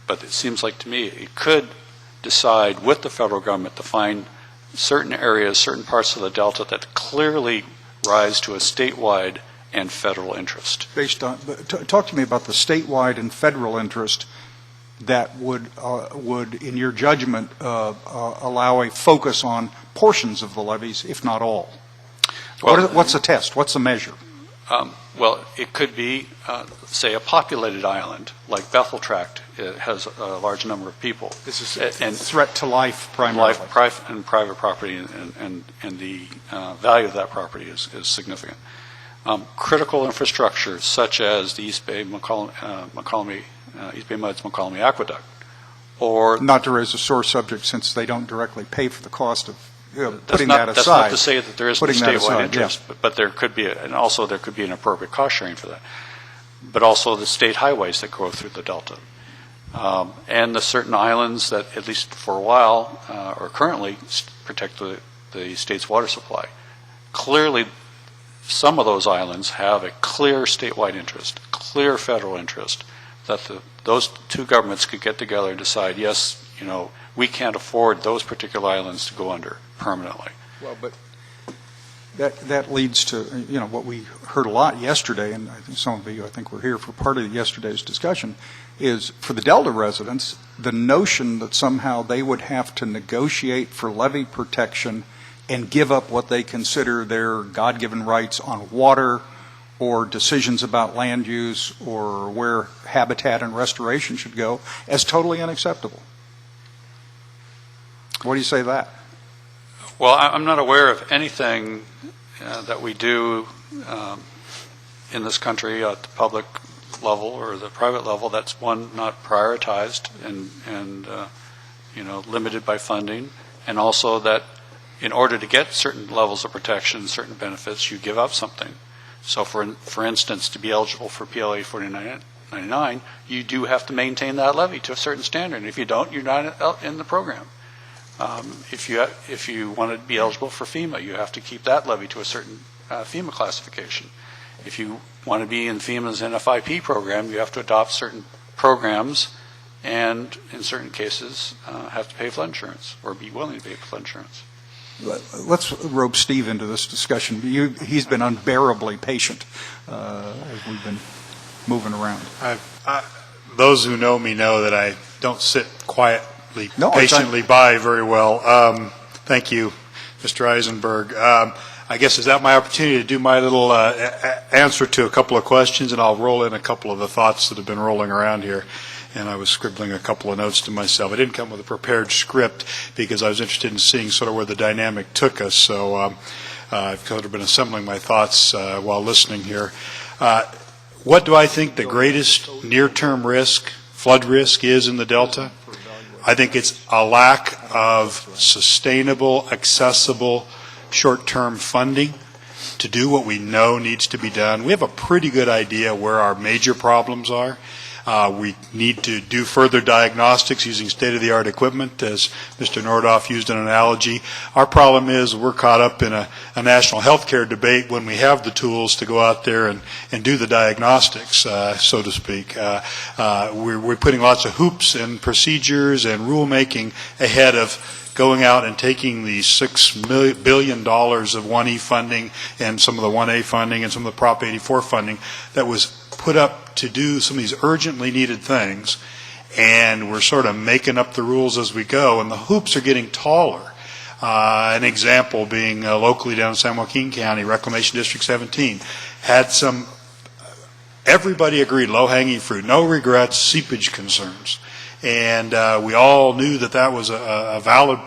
But it seems like to me it could decide with the federal government to find certain areas, certain parts of the Delta that clearly rise to a statewide and federal interest. Based on, talk to me about the statewide and federal interest that would, in your judgment, allow a focus on portions of the levees, if not all. What's the test? What's the measure? Well, it could be, say, a populated island like Bethel Tract. It has a large number of people. This is a threat to life primarily. Life and private property, and the value of that property is significant. Critical infrastructure such as the East Bay Muds Mokelumne Aqueduct, or not to raise a sore subject since they don't directly pay for the cost of putting that aside. That's not to say that there isn't a statewide aside, interest, but there could be, and also there could be an appropriate cost sharing for that. But also the state highways that go through the Delta, and the certain islands that, at least for a while, or currently protect the state's water supply. Clearly, some of those islands have a clear statewide interest, clear federal interest, that those two governments could get together and decide, yes, we can't afford those particular islands to go under permanently. Well, but that leads to what we heard a lot yesterday, and I think some of you, I think, were here for part of yesterday's discussion, is for the Delta residents, the notion that somehow they would have to negotiate for levee protection and give up what they consider their God-given rights on water or decisions about land use or where habitat and restoration should go as totally unacceptable. What do you say to that? Well, I'm not aware of anything that we do in this country at the public level or the private level that's, one, not prioritized and limited by funding, and also that in order to get certain levels of protection, certain benefits, you give up something. So for instance, to be eligible for PLA 4999, you do have to maintain that levy to a certain standard. And if you don't, you're not in the program. If you want to be eligible for FEMA, you have to keep that levy to a certain FEMA classification. If you want to be in FEMA's NFIP program, you have to adopt certain programs and, in certain cases, have to pay flood insurance or be willing to pay flood insurance. Let's rope Steve into this discussion. He's been unbearably patient as we've been moving around. Those who know me know that I don't sit patiently by very well. Thank you, Mr. Eisenberg. I guess is that my opportunity to do my little answer to a couple of questions, and I'll roll in a couple of the thoughts that have been rolling around here. And I was scribbling a couple of notes to myself. I didn't come with a prepared script because I was interested in seeing sort of where the dynamic took us. So I've sort of been assembling my thoughts while listening here. What do I think the greatest near-term risk, flood risk, is in the Delta? I think it's a lack of sustainable, accessible, short-term funding to do what we know needs to be done. We have a pretty good idea where our major problems are. We need to do further diagnostics using state-of-the-art equipment, as Mr. Nordoff used an analogy. Our problem is we're caught up in a national health care debate when we have the tools to go out there and do the diagnostics, so to speak. We're putting lots of hoops and procedures and rulemaking ahead of going out and taking the $6 billion of 1E funding and some of the 1A funding and some of the Prop 84 funding that was put up to do some of these urgently needed things, and we're sort of making up the rules as we go, and the hoops are getting taller. An example being locally down in San Joaquin County, Reclamation District 17, had some, everybody agreed, low-hanging fruit, no regrets, seepage concerns. And we all knew that was a valid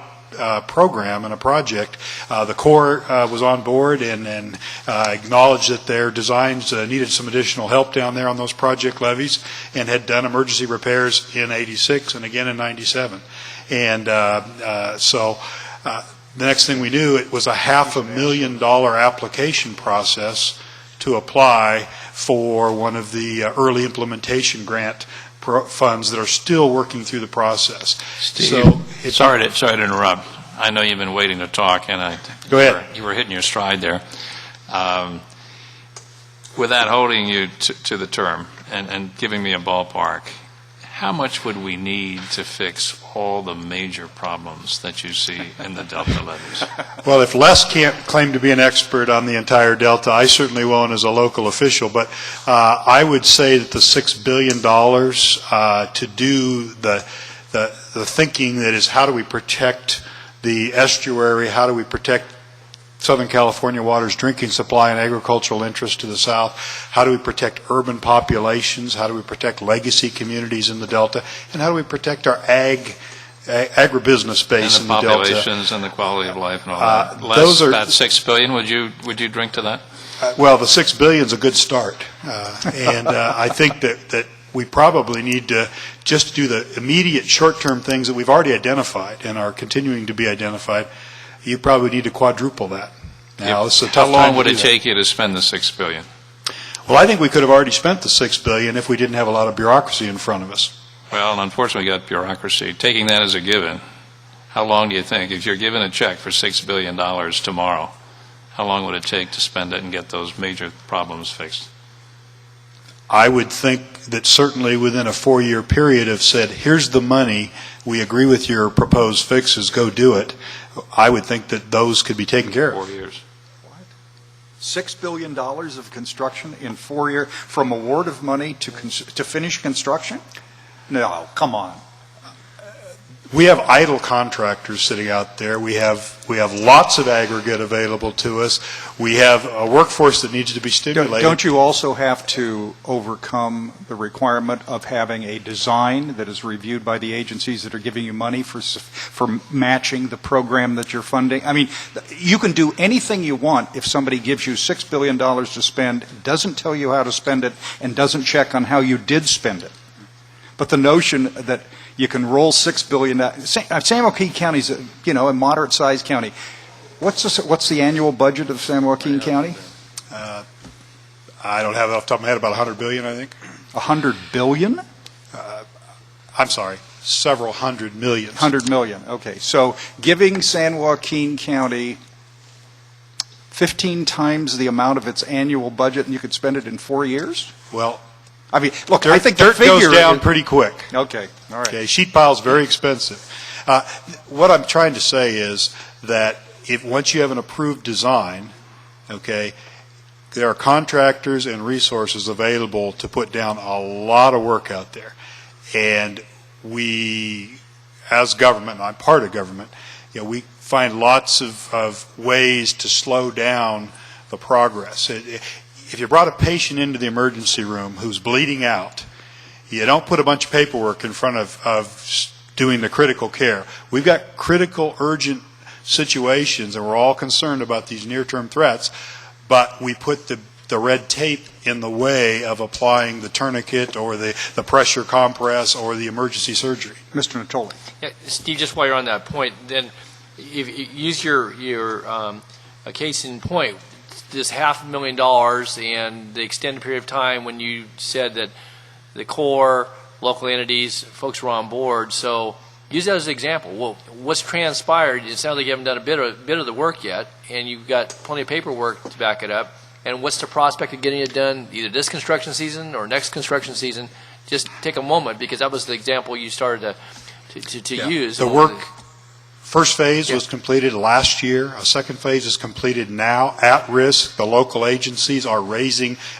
program and a project. The Corps was on board and acknowledged that their designs needed some additional help down there on those project levees, and had done emergency repairs in '86 and again in '97. And so the next thing we knew, it was a $500,000 application process to apply for one of the early implementation grant funds that are still working through the process. Steve, sorry to interrupt. I know you've been waiting to talk, and Go ahead. you were hitting your stride there. Without holding you to the term and giving me a ballpark, how much would we need to fix all the major problems that you see in the Delta levees? Well, if Les can't claim to be an expert on the entire Delta, I certainly won't as a local official, but I would say that the $6 billion to do the thinking that is how do we protect the estuary, how do we protect Southern California water's drinking supply and agricultural interest to the south, how do we protect urban populations, how do we protect legacy communities in the Delta, and how do we protect our agribusiness base in the Delta. And the populations and the quality of life and all that. That $6 billion, would you drink to that? Well, the $6 billion is a good start. And I think that we probably need to just do the immediate short-term things that we've already identified and are continuing to be identified. You probably need to quadruple that. Now, it's a tough How long time would to it do take you to spend the $6 billion? that. Well, I think we could have already spent the $6 billion if we didn't have a lot of bureaucracy in front of us. Well, unfortunately, we got bureaucracy. Taking that as a given, how long do you think, if you're given a check for $6 billion tomorrow, how long would it take to spend it and get those major problems fixed? I would think that certainly within a 4-year period have said, here's the money, we agree with your proposed fixes, go do it. I would think that those could be taken care of. 4 years. $6 billion of construction in 4 years, from award of money to finish construction? No, come on. We have idle contractors sitting out there. We have lots of aggregate available to us. We have a workforce that needs to be stimulated. Don't you also have to overcome the requirement of having a design that is reviewed by the agencies that are giving you money for matching the program that you're funding? I mean, you can do anything you want if somebody gives you $6 billion to spend, doesn't tell you how to spend it, and doesn't check on how you did spend it. But the notion that you can roll $6 billion. San Joaquin County is, a moderate-sized county. What's the annual budget of San Joaquin County? I don't have it off the top of my head, about $100 billion, I think. $100 billion? I'm sorry, several hundred millions. 100 million, okay. So giving San Joaquin County 15 times the amount of its annual budget, and you could spend it in 4 years? Well, I mean, look, dirt, I think dirt the figure goes down pretty quick. Okay, all right. Okay, sheet pile's very expensive. What I'm trying to say is that if once you have an approved design, okay, there are contractors and resources available to put down a lot of work out there. And we, as government, and I'm part of government, we find lots of ways to slow down the progress. If you brought a patient into the emergency room who's bleeding out, you don't put a bunch of paperwork in front of doing the critical care. We've got critical, urgent situations, and we're all concerned about these near-term threats, but we put the red tape in the way of applying the tourniquet or the pressure compress or the emergency surgery. Mr. Natoli. Yeah, Steve, just while you're on that point, then if you use your a case in point, this $500,000 and the extended period of time when you said that the Corps, local entities, folks were on board. So use that as an example. Well, what's transpired? It sounds like you haven't done a bit of the work yet, and you've got plenty of paperwork to back it up. And what's the prospect of getting it done either this construction season or next construction season? Just take a moment, because that was the example you started to use. The work, first phase was completed last year. A second phase is completed now, at risk. The local agencies are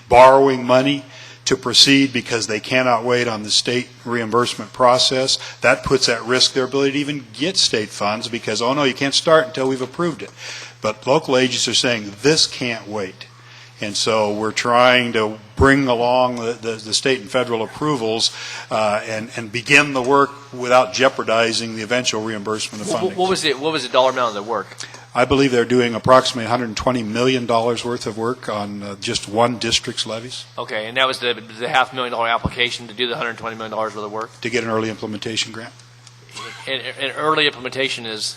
borrowing money to proceed because they cannot wait on the state reimbursement process. That puts at risk their ability to even get state funds because, oh no, you can't start until we've approved it. But local agencies are saying this can't wait. And so we're trying to bring along the state and federal approvals and begin the work without jeopardizing the eventual reimbursement of funding. What was the dollar amount of the work? I believe they're doing approximately $120 million worth of work on just one district's levies. Okay, and that was the $500,000 application to do the $120 million worth of work? To get an early implementation grant. And early implementation is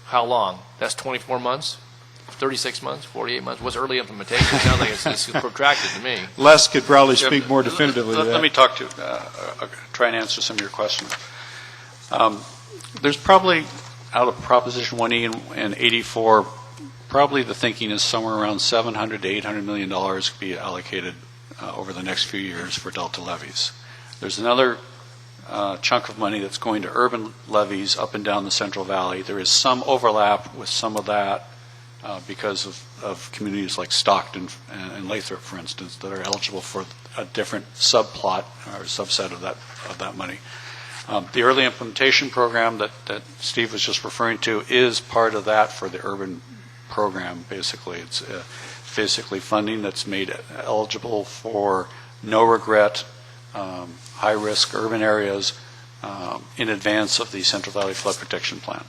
how long? That's 24 months? 36 months, 48 months? What's early implementation? It sounds like it's protracted to me. Les could probably speak more definitively to that. Let me try and answer some of your questions. There's probably out of Proposition 1E and 84, probably the thinking is somewhere around $700 to $800 million could be allocated over the next few years for delta levies. There's another chunk of money that's going to urban levies up and down the Central Valley. There is some overlap with some of that because of communities like Stockton and Lathrop, for instance, that are eligible for a different subplot or subset of that money. The early implementation program that Steve was just referring to is part of that for the urban program, basically. It's basically funding that's made eligible for no regret, high-risk urban areas in advance of the Central Valley Flood Protection Plan.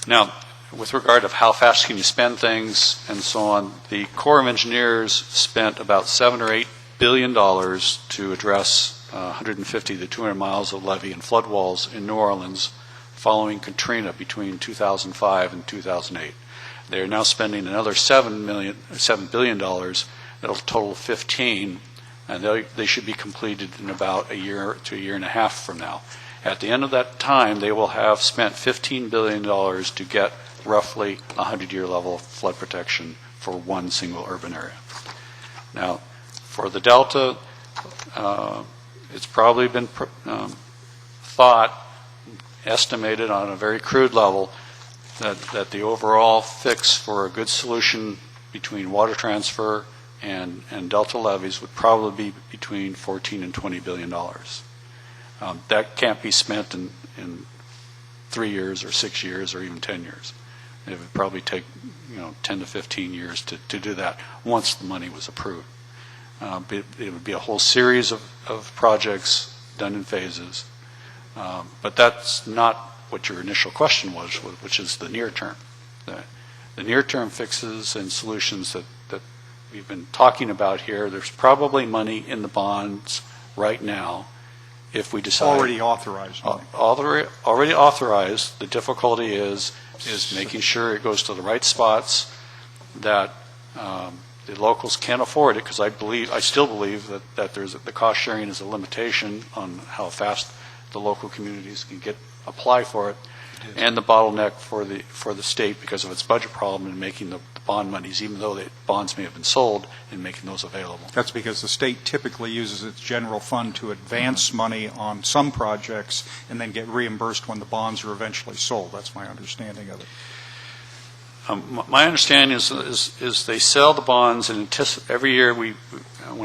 Now, with regard of how fast can you spend things and so on, the Corps of Engineers spent about $7 or $8 billion to address 150 to 200 miles of levee and flood walls in New Orleans following Katrina between 2005 and 2008. They are now spending another $7 billion. That'll total 15, and they should be completed in about a year to a year and a half from now. At the end of that time, they will have spent $15 billion to get roughly a 100-year level of flood protection for one single urban area. Now, for the Delta, it's probably been estimated on a very crude level, that the overall fix for a good solution between water transfer and delta levies would probably be between $14 and $20 billion. That can't be spent in 3 years or 6 years or even 10 years. It would probably take 10 to 15 years to do that once the money was approved. It would be a whole series of projects done in phases. But that's not what your initial question was, which is the near term. The near term fixes and solutions that we've been talking about here, there's probably money in the bonds right now if we decide. Already authorized money. Already authorized. The difficulty is making sure it goes to the right spots, that the locals can afford it, because I still believe that the cost sharing is a limitation on how fast the local communities can apply for it, and the bottleneck for the state because of its budget problem in making the bond monies, even though the bonds may have been sold, in making those available. That's because the state typically uses its general fund to advance money on some projects and then get reimbursed when the bonds are eventually sold. That's my understanding of it. My understanding is they sell the bonds, and every year when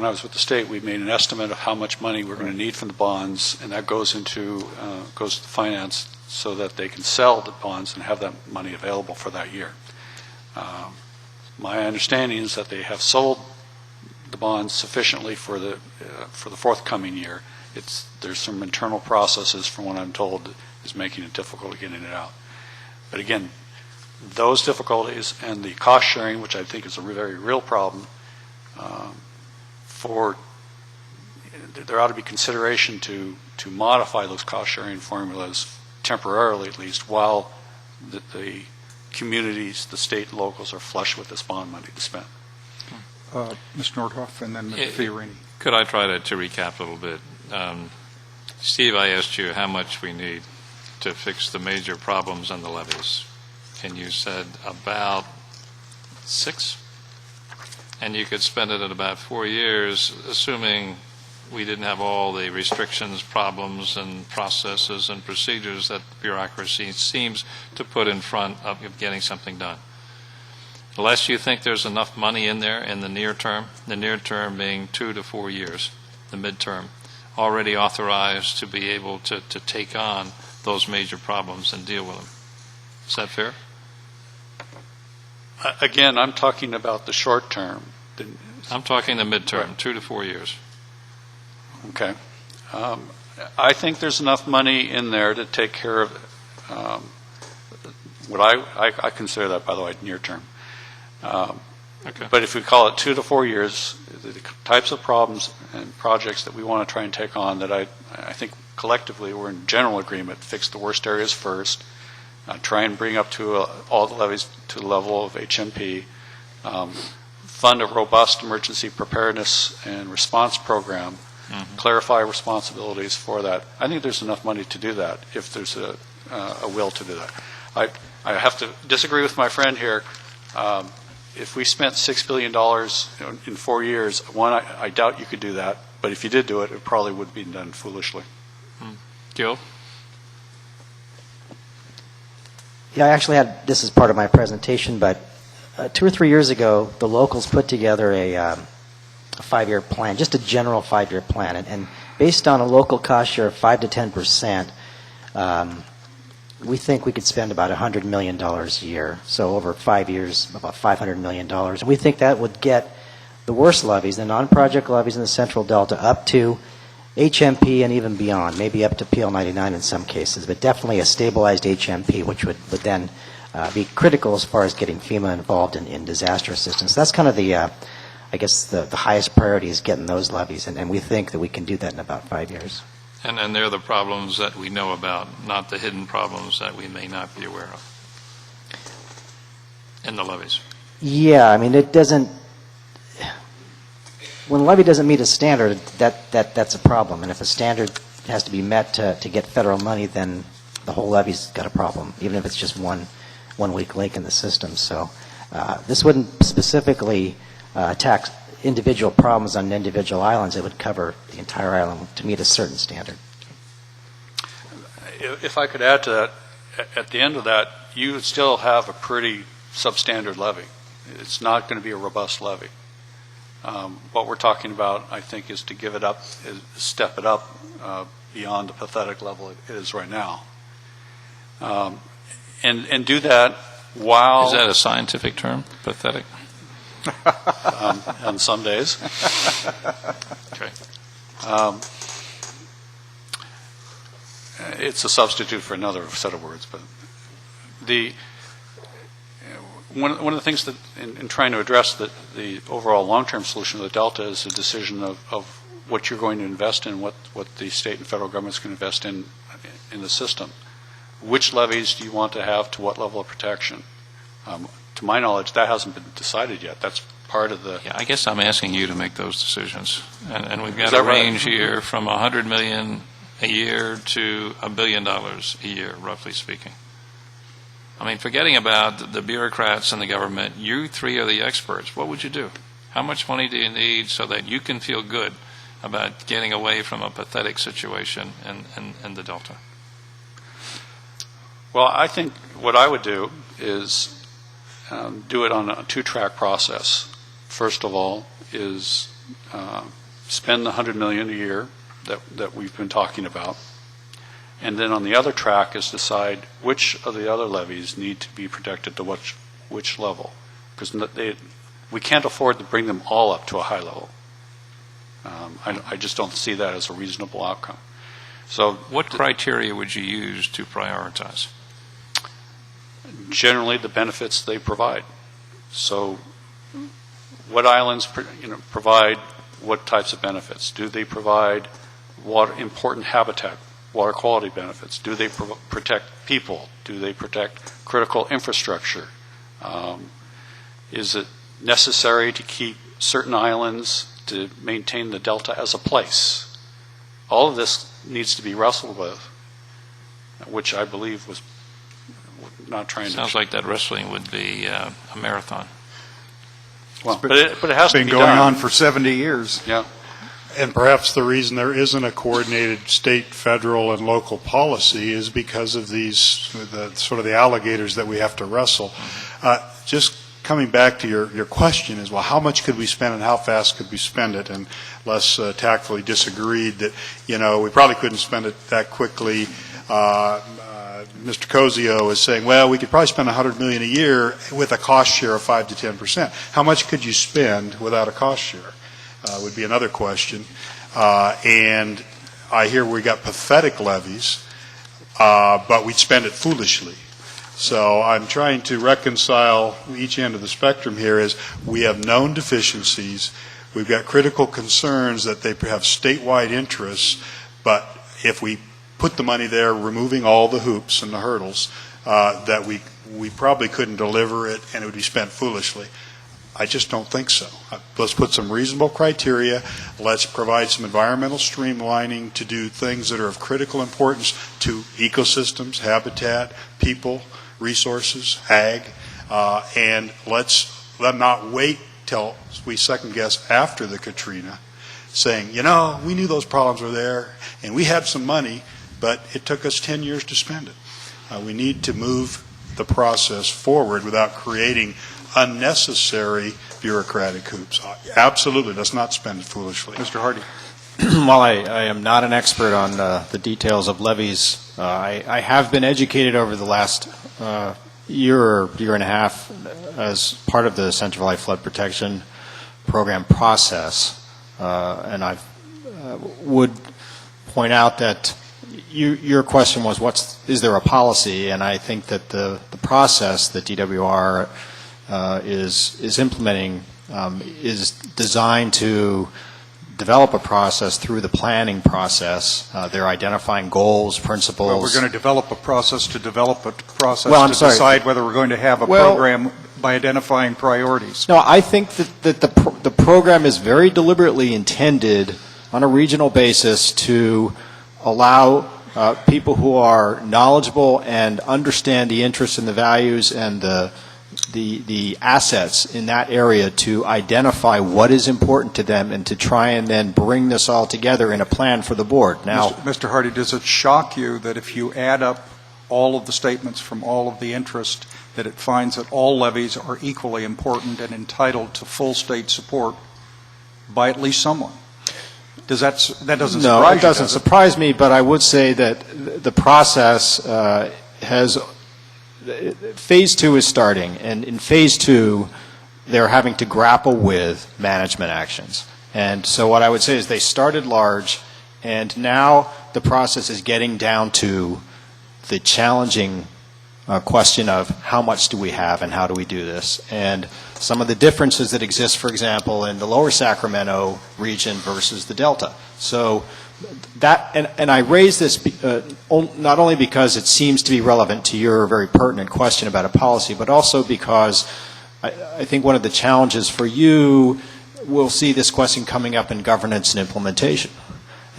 I was with the state, we made an estimate of how much money we're going to need from the bonds, and that goes to finance so that they can sell the bonds and have that money available for that year. My understanding is that they have sold the bonds sufficiently for the forthcoming year. There's some internal processes, from what I'm told, is making it difficult getting it out. But again, those difficulties and the cost sharing, which I think is a very real problem, there ought to be consideration to modify those cost sharing formulas temporarily, at least, while the communities, the state and locals, are flush with this bond money to spend. Mr. Nordhoff, and then Mr. Fiorini. Could I try to recap a little bit? Steve, I asked you how much we need to fix the major problems on the levees, and you said about 6, and you could spend it in about 4 years, assuming we didn't have all the restrictions, problems, and processes and procedures that bureaucracy seems to put in front of getting something done. Unless you think there's enough money in there in the near term being 2 to 4 years, the midterm, already authorized to be able to take on those major problems and deal with them. Is that fair? Again, I'm talking about the short term. I'm talking the midterm, Right. 2 to 4 years. Okay. I think there's enough money in there to take care of what I consider that, by the way, near term. Okay. But if we call it 2 to 4 years, the types of problems and projects that we want to try and take on, that I think collectively we're in general agreement: fix the worst areas first, try and bring up to all the levees to the level of HMP, fund a robust emergency preparedness and response program, clarify responsibilities for that. I think there's enough money to do that if there's a will to do that. I have to disagree with my friend here. If we spent $6 billion in 4 years, one, I doubt you could do that. But if you did do it, it probably would be done foolishly. Gil? Yeah, I actually had this as part of my presentation, but 2 or 3 years ago, the locals put together a 5-year plan, just a general 5-year plan. And based on a local cost share of 5 to 10%, we think we could spend about $100 million a year. So over 5 years, about $500 million. And we think that would get the worst levees, the non-project levees in the Central Delta, up to HMP and even beyond, maybe up to PL 99 in some cases, but definitely a stabilized HMP, which would then be critical as far as getting FEMA involved in disaster assistance. That's kind of the, I guess, the highest priority is getting those levees, and we think that we can do that in about 5 years. And they're the problems that we know about, not the hidden problems that we may not be aware of in the levees. Yeah, I mean, it doesn't. When a levee doesn't meet a standard, that's a problem. And if a standard has to be met to get federal money, then the whole levee's got a problem, even if it's just one weak link in the system. So this wouldn't specifically tax individual problems on individual islands. It would cover the entire island to meet a certain standard. If I could add to that, at the end of that, you would still have a pretty substandard levee. It's not going to be a robust levee. What we're talking about, I think, is to give it up, step it up beyond the pathetic level it is right now. And do that while... Is that a scientific term, pathetic? On some days. Okay. It's a substitute for another set of words, but one of the things that in trying to address the overall long-term solution of the Delta is a decision of what you're going to invest in, what the state and federal government's going to invest in the system. Which levees do you want to have to what level of protection? To my knowledge, that hasn't been decided yet. That's part of the... Yeah, I guess I'm asking you to make those decisions. And we've got Is a that right? range here from $100 million a year to $1 billion a year, roughly speaking. I mean, forgetting about the bureaucrats and the government, you three are the experts. What would you do? How much money do you need so that you can feel good about getting away from a pathetic situation in the Delta? Well, I think what I would do is do it on a two-track process. First of all is spend the $100 million a year that we've been talking about. And then on the other track is decide which of the other levees need to be protected to which level. Because we can't afford to bring them all up to a high level. I just don't see that as a reasonable outcome. So, what criteria would you use to prioritize? Generally, the benefits they provide. So, what islands provide what types of benefits? Do they provide important habitat, water quality benefits? Do they protect people? Do they protect critical infrastructure? Is it necessary to keep certain islands to maintain the Delta as a place? All of this needs to be wrestled with, which I believe was not trying to... Sounds like that wrestling would be a marathon. Well, but it has to be done. It's been going on for 70 years. Yeah. And perhaps the reason there isn't a coordinated state, federal, and local policy is because of these, sort of the alligators that we have to wrestle. Just coming back to your question is, well, how much could we spend and how fast could we spend it? And Les tactfully disagreed that, we probably couldn't spend it that quickly. Mr. Cozio is saying, well, we could probably spend $100 million a year with a cost share of 5 to 10%. How much could you spend without a cost share? Would be another question. And I hear we got pathetic levies, but we'd spend it foolishly. So I'm trying to reconcile each end of the spectrum here is we have known deficiencies. We've got critical concerns that they have statewide interests, but if we put the money there, removing all the hoops and the hurdles, that we probably couldn't deliver it and it would be spent foolishly. I just don't think so. Let's put some reasonable criteria. Let's provide some environmental streamlining to do things that are of critical importance to ecosystems, habitat, people, resources, ag, and let's not wait till we second guess after the Katrina, saying, we knew those problems were there, and we had some money, but it took us 10 years to spend it. We need to move the process forward without creating unnecessary bureaucratic hoops. Absolutely, let's not spend it foolishly. Mr. Hardy. While I am not an expert on the details of levees, I have been educated over the last year or year and a half as part of the Central Valley Flood Protection Program process, and I would point out that your question was, is there a policy? And I think that the process that DWR is implementing is designed to develop a process through the planning process. They're identifying goals, principles. Well, we're going to develop a process to decide whether we're going to have a program by identifying priorities. No, I think that the program is very deliberately intended on a regional basis to allow people who are knowledgeable and understand the interests and the values and the assets in that area to identify what is important to them and to try and then bring this all together in a plan for the board. Now, Mr. Hardy, does it shock you that if you add up all of the statements from all of the interest, that it finds that all levies are equally important and entitled to full state support by at least someone? That doesn't surprise you? No, it doesn't surprise me, but I would say that the process has Phase 2 is starting, and in Phase 2, they're having to grapple with management actions. And so what I would say is they started large, and now the process is getting down to the challenging question of how much do we have and how do we do this. And some of the differences that exist, for example, in the lower Sacramento region versus the Delta. So that, and I raise this not only because it seems to be relevant to your very pertinent question about a policy, but also because I think one of the challenges for you will see this question coming up in governance and implementation.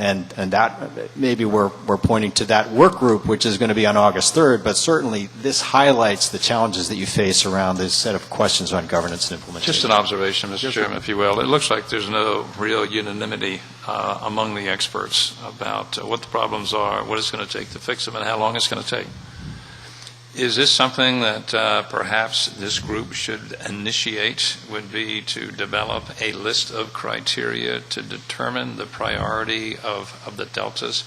And that maybe we're pointing to that work group, which is going to be on August 3rd, but certainly this highlights the challenges that you face around this set of questions on governance and implementation. Just an observation, Mr. Chairman, if you will. It looks like there's no real unanimity among the experts about what the problems are, what it's going to take to fix them, and how long it's going to take. Is this something that perhaps this group should initiate, would be to develop a list of criteria to determine the priority of the deltas,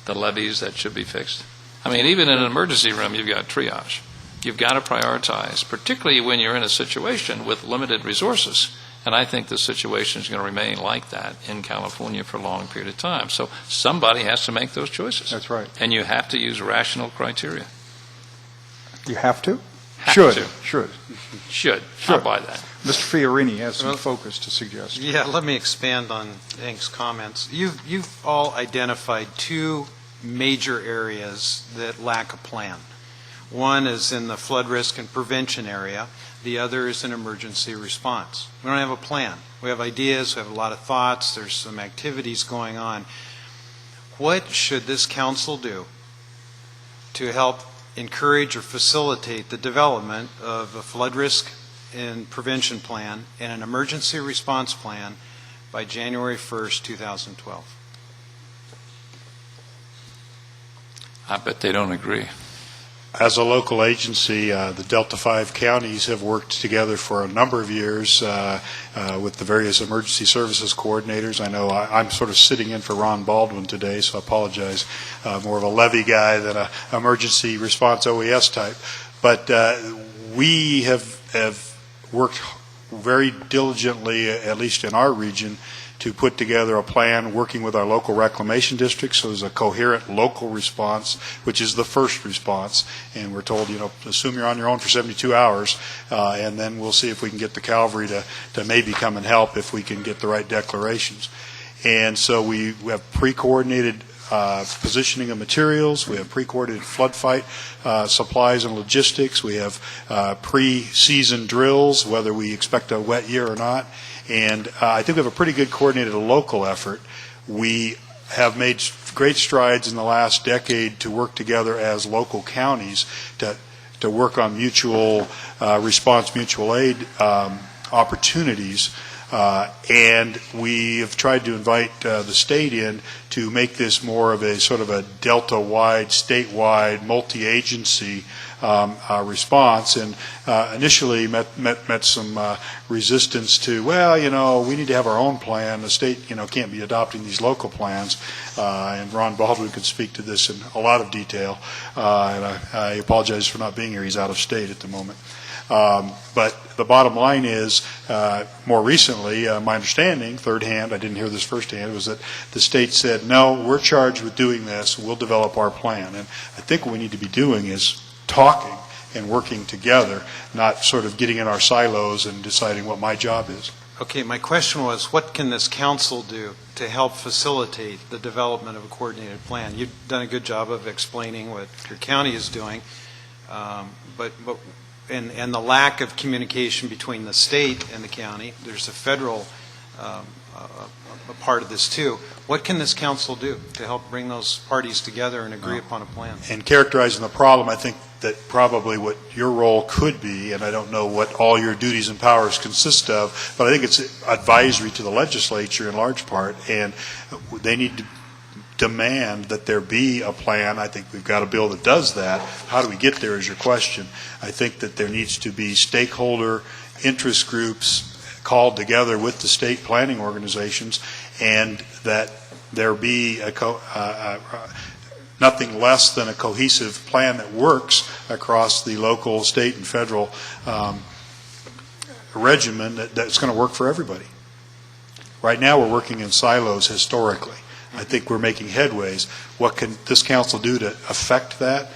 the levees that should be fixed? I mean, even in an emergency room, you've got triage. You've got to prioritize, particularly when you're in a situation with limited resources. And I think the situation is going to remain like that in California for a long period of time. So somebody has to make those choices. That's right. And you have to use rational criteria. You have to? Should. Should. I'll buy that. Mr. Fiorini has some focus to suggest. Yeah, let me expand on Hank's comments. You've all identified two major areas that lack a plan. One is in the flood risk and prevention area. The other is in emergency response. We don't have a plan. We have ideas, we have a lot of thoughts, there's some activities going on. What should this council do to help encourage or facilitate the development of a flood risk and prevention plan and an emergency response plan by January 1st, 2012? I bet they don't agree. As a local agency, the Delta 5 counties have worked together for a number of years with the various emergency services coordinators. I know I'm sort of sitting in for Ron Baldwin today, so I apologize. More of a levy guy than an emergency response OES type. But we have worked very diligently, at least in our region, to put together a plan working with our local reclamation districts so there's a coherent local response, which is the first response. And we're told, assume you're on your own for 72 hours, and then we'll see if we can get the cavalry to maybe come and help if we can get the right declarations. And so we have pre-coordinated positioning of materials, we have pre-coordinated flood fight supplies and logistics, we have pre-season drills, whether we expect a wet year or not, and I think we have a pretty good coordinated local effort. We have made great strides in the last decade to work together as local counties to work on mutual response, mutual aid opportunities. And we have tried to invite the state in to make this more of a sort of a Delta-wide, statewide, multi-agency response. And initially met some resistance to, well, we need to have our own plan. The state, can't be adopting these local plans. And Ron Baldwin could speak to this in a lot of detail. And I apologize for not being here. He's out of state at the moment. But the bottom line is, more recently, my understanding, third hand, I didn't hear this firsthand, was that the state said, no, we're charged with doing this, we'll develop our plan. And I think what we need to be doing is talking and working together, not sort of getting in our silos and deciding what my job is. Okay, my question was, what can this council do to help facilitate the development of a coordinated plan? You've done a good job of explaining what your county is doing, and the lack of communication between the state and the county. There's a federal a part of this too. What can this council do to help bring those parties together and agree upon a plan? And characterizing the problem, I think that probably what your role could be, and I don't know what all your duties and powers consist of, but I think it's advisory to the legislature in large part, and they need to demand that there be a plan. I think we've got a bill that does that. How do we get there is your question. I think that there needs to be stakeholder interest groups called together with the state planning organizations, and that there be nothing less than a cohesive plan that works across the local, state, and federal regimen that's going to work for everybody. Right now we're working in silos historically. I think we're making headways. What can this council do to affect that?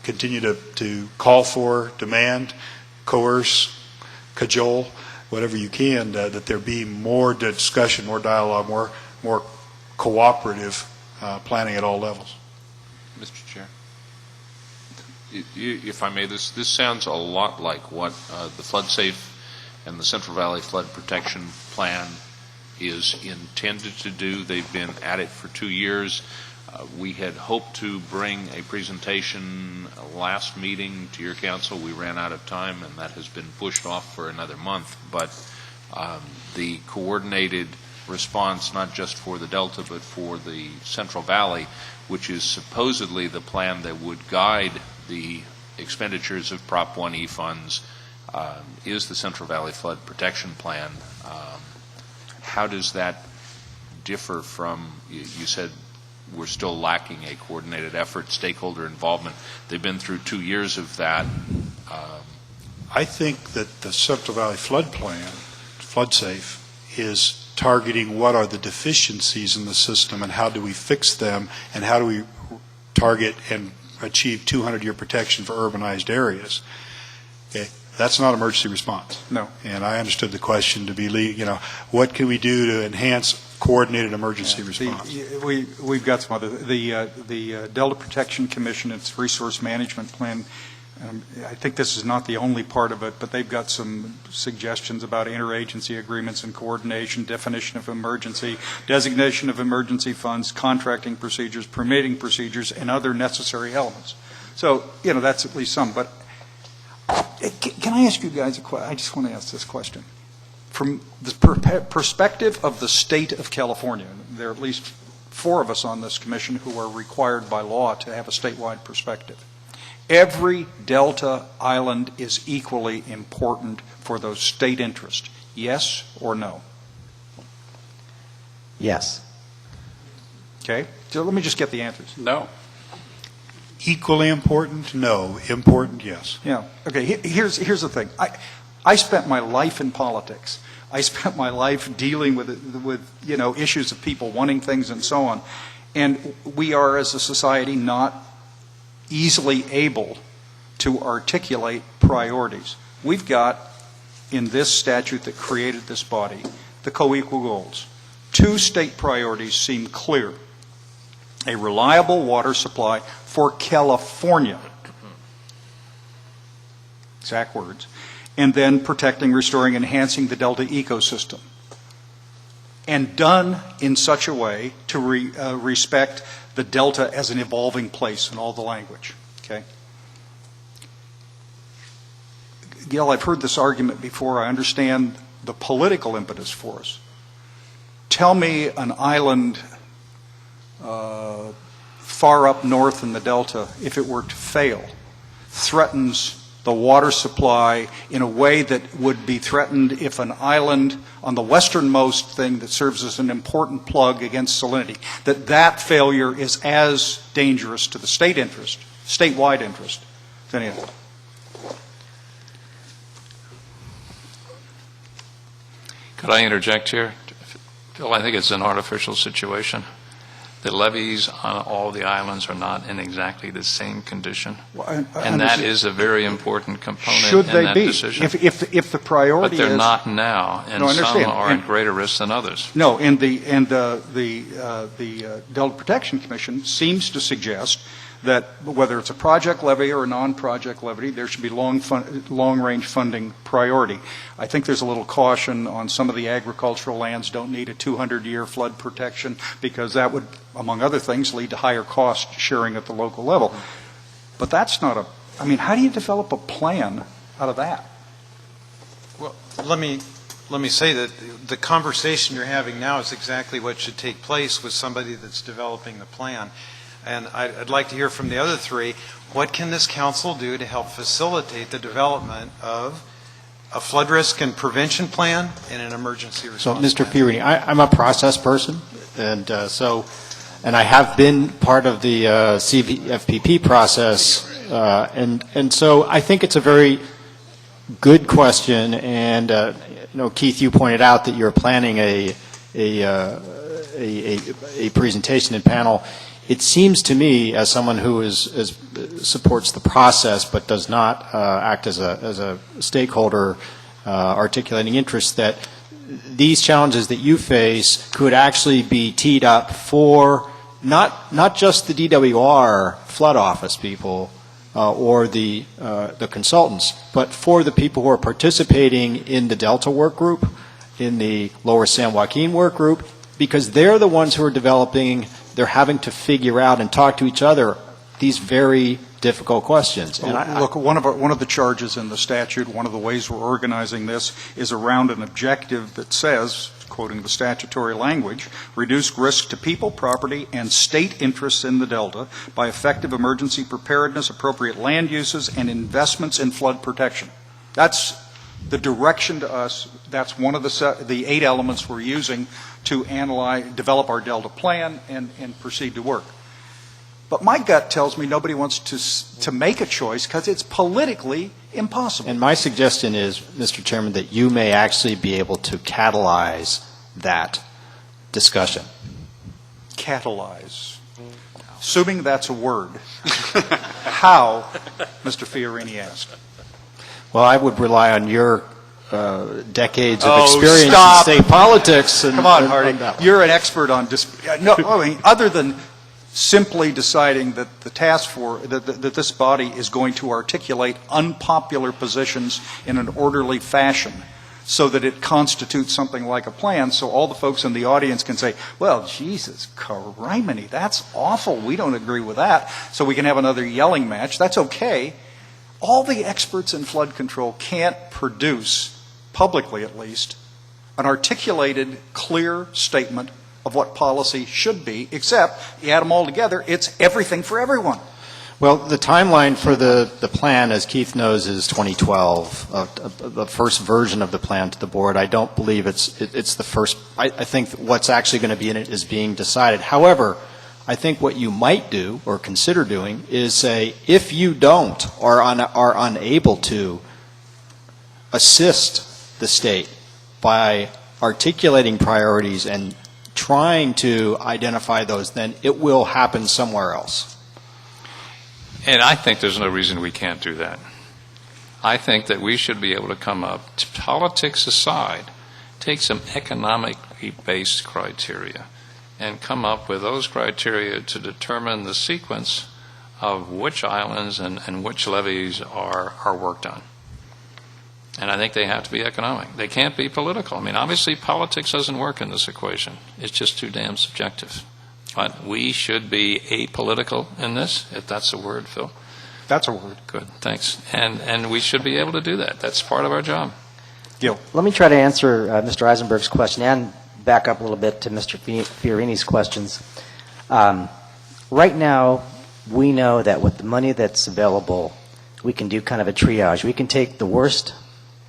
Continue to call for, demand, coerce, cajole, whatever you can, that there be more discussion, more dialogue, more cooperative planning at all levels. Mr. Chair, if I may, this sounds a lot like what the Flood Safe and the Central Valley Flood Protection Plan is intended to do. They've been at it for 2 years. We had hoped to bring a presentation last meeting to your council. We ran out of time, and that has been pushed off for another month. But the coordinated response, not just for the Delta, but for the Central Valley, which is supposedly the plan that would guide the expenditures of Prop 1E funds, is the Central Valley Flood Protection Plan. How does that differ from, you said we're still lacking a coordinated effort, stakeholder involvement. They've been through 2 years of that. I think that the Central Valley Flood Plan, Flood Safe, is targeting what are the deficiencies in the system and how do we fix them and how do we target and achieve 200-year protection for urbanized areas. Okay. That's not emergency response. No. And I understood the question to be, what can we do to enhance coordinated emergency response? We've got some other. The Delta Protection Commission, its resource management plan, I think this is not the only part of it, but they've got some suggestions about interagency agreements and coordination, definition of emergency, designation of emergency funds, contracting procedures, permitting procedures, and other necessary elements. So, that's at least some. But can I ask you guys a question? I just want to ask this question. From the perspective of the state of California, there are at least 4 of us on this commission who are required by law to have a statewide perspective. Every Delta island is equally important for those state interests. Yes or no? Yes. Okay. So let me just get the answers. No. Equally important? No. Important? Yes. Yeah. Okay. Here's the thing. I spent my life in politics. I spent my life dealing with issues of people wanting things and so on. And we are, as a society, not easily able to articulate priorities. We've got, in this statute that created this body, the co-equal goals. 2 state priorities seem clear. a reliable water supply for California. Exact words. And then protecting, restoring, enhancing the Delta ecosystem. And done in such a way to respect the Delta as an evolving place in all the language. Okay? Gil, I've heard this argument before. I understand the political impetus for us. Tell me an island far up north in the Delta, if it were to fail, threatens the water supply in a way that would be threatened if an island on the westernmost thing that serves as an important plug against salinity, that failure is as dangerous to the state interest, statewide interest, as any other. Could I interject here? Phil, I think it's an artificial situation. The levees on all the islands are not in exactly the same condition. Well, and that is a very important component Should in they that be? decision. If the priority but they're is, not now, and No, I some understand. are at greater risk than others. No, and the Delta Protection Commission seems to suggest that whether it's a project levy or a non-project levy, there should be long-range funding priority. I think there's a little caution on some of the agricultural lands don't need a 200-year flood protection because that would, among other things, lead to higher cost sharing at the local level. But that's not I mean, how do you develop a plan out of that? Well, let me say that the conversation you're having now is exactly what should take place with somebody that's developing the plan. And I'd like to hear from the other three, what can this council do to help facilitate the development of a flood risk and prevention plan and an emergency response So, Mr. plan? Fiorini, I'm a process person, and I have been part of the CFPP process, and so I think it's a very good question. And Keith, you pointed out that you're planning a presentation and panel. It seems to me, as someone who supports the process but does not act as a stakeholder articulating interests, that these challenges that you face could actually be teed up for not just the DWR flood office people or the consultants, but for the people who are participating in the Delta work group, in the Lower San Joaquin work group, because they're the ones who are developing. They're having to figure out and talk to each other these very difficult questions. And Look, one of the charges in the statute, one of the ways we're organizing this is around an objective that says, quoting the statutory language, reduce risk to people, property, and state interests in the Delta by effective emergency preparedness, appropriate land uses, and investments in flood protection. That's the direction to us. That's one of the 8 elements we're using to develop our Delta plan and proceed to work. But my gut tells me nobody wants to make a choice because it's politically impossible. my suggestion is, Mr. Chairman, that you may actually be able to catalyze that discussion. Catalyze. Assuming that's a word. How, Mr. Fiorini asked. Well, I would rely on your decades of experience stop. in state politics. Come on, Hardy. You're an expert on other than simply deciding that the task force, that this body is going to articulate unpopular positions in an orderly fashion so that it constitutes something like a plan, so all the folks in the audience can say, well, Jesus, criminy, that's awful. We don't agree with that. So we can have another yelling match. That's okay. All the experts in flood control can't produce, publicly at least, an articulated, clear statement of what policy should be, except you add them all together, it's everything for everyone. Well, the timeline for the plan, as Keith knows, is 2012, the first version of the plan to the board. I don't believe it's the first. I think what's actually going to be in it is being decided. However, I think what you might do or consider doing is say, if you don't or are unable to assist the state by articulating priorities and trying to identify those, then it will happen somewhere else. And I think there's no reason we can't do that. I think that we should be able to come up, politics aside, take some economically based criteria and come up with those criteria to determine the sequence of which islands and which levees are worked on. And I think they have to be economic. They can't be political. I mean, obviously politics doesn't work in this equation. It's just too damn subjective. But we should be apolitical in this, if that's a word, Phil. That's a word. Good, thanks. And we should be able to do that. That's part of our job. Gil. Let me try to answer Mr. Eisenberg's question and back up a little bit to Mr. Fiorini's questions. Right now, we know that with the money that's available, we can do kind of a triage. We can take the worst,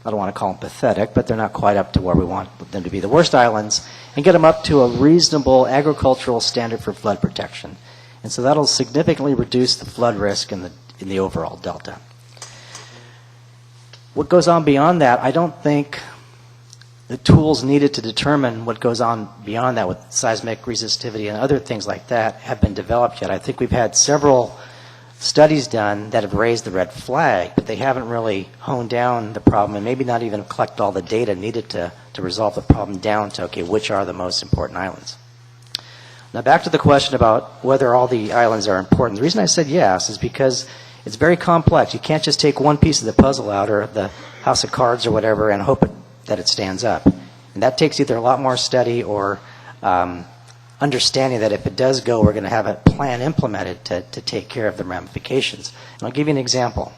I don't want to call them pathetic, but they're not quite up to where we want them to be, the worst islands, and get them up to a reasonable agricultural standard for flood protection. And so that'll significantly reduce the flood risk in the overall delta. What goes on beyond that, I don't think the tools needed to determine what goes on beyond that with seismic resistivity and other things like that have been developed yet. I think we've had several studies done that have raised the red flag, but they haven't really honed down the problem and maybe not even collect all the data needed to resolve the problem down to, okay, which are the most important islands. Now back to the question about whether all the islands are important. The reason I said yes is because it's very complex. You can't just take one piece of the puzzle out or the house of cards or whatever and hope that it stands up. And that takes either a lot more study or understanding that if it does go, we're going to have a plan implemented to take care of the ramifications. And I'll give you an example.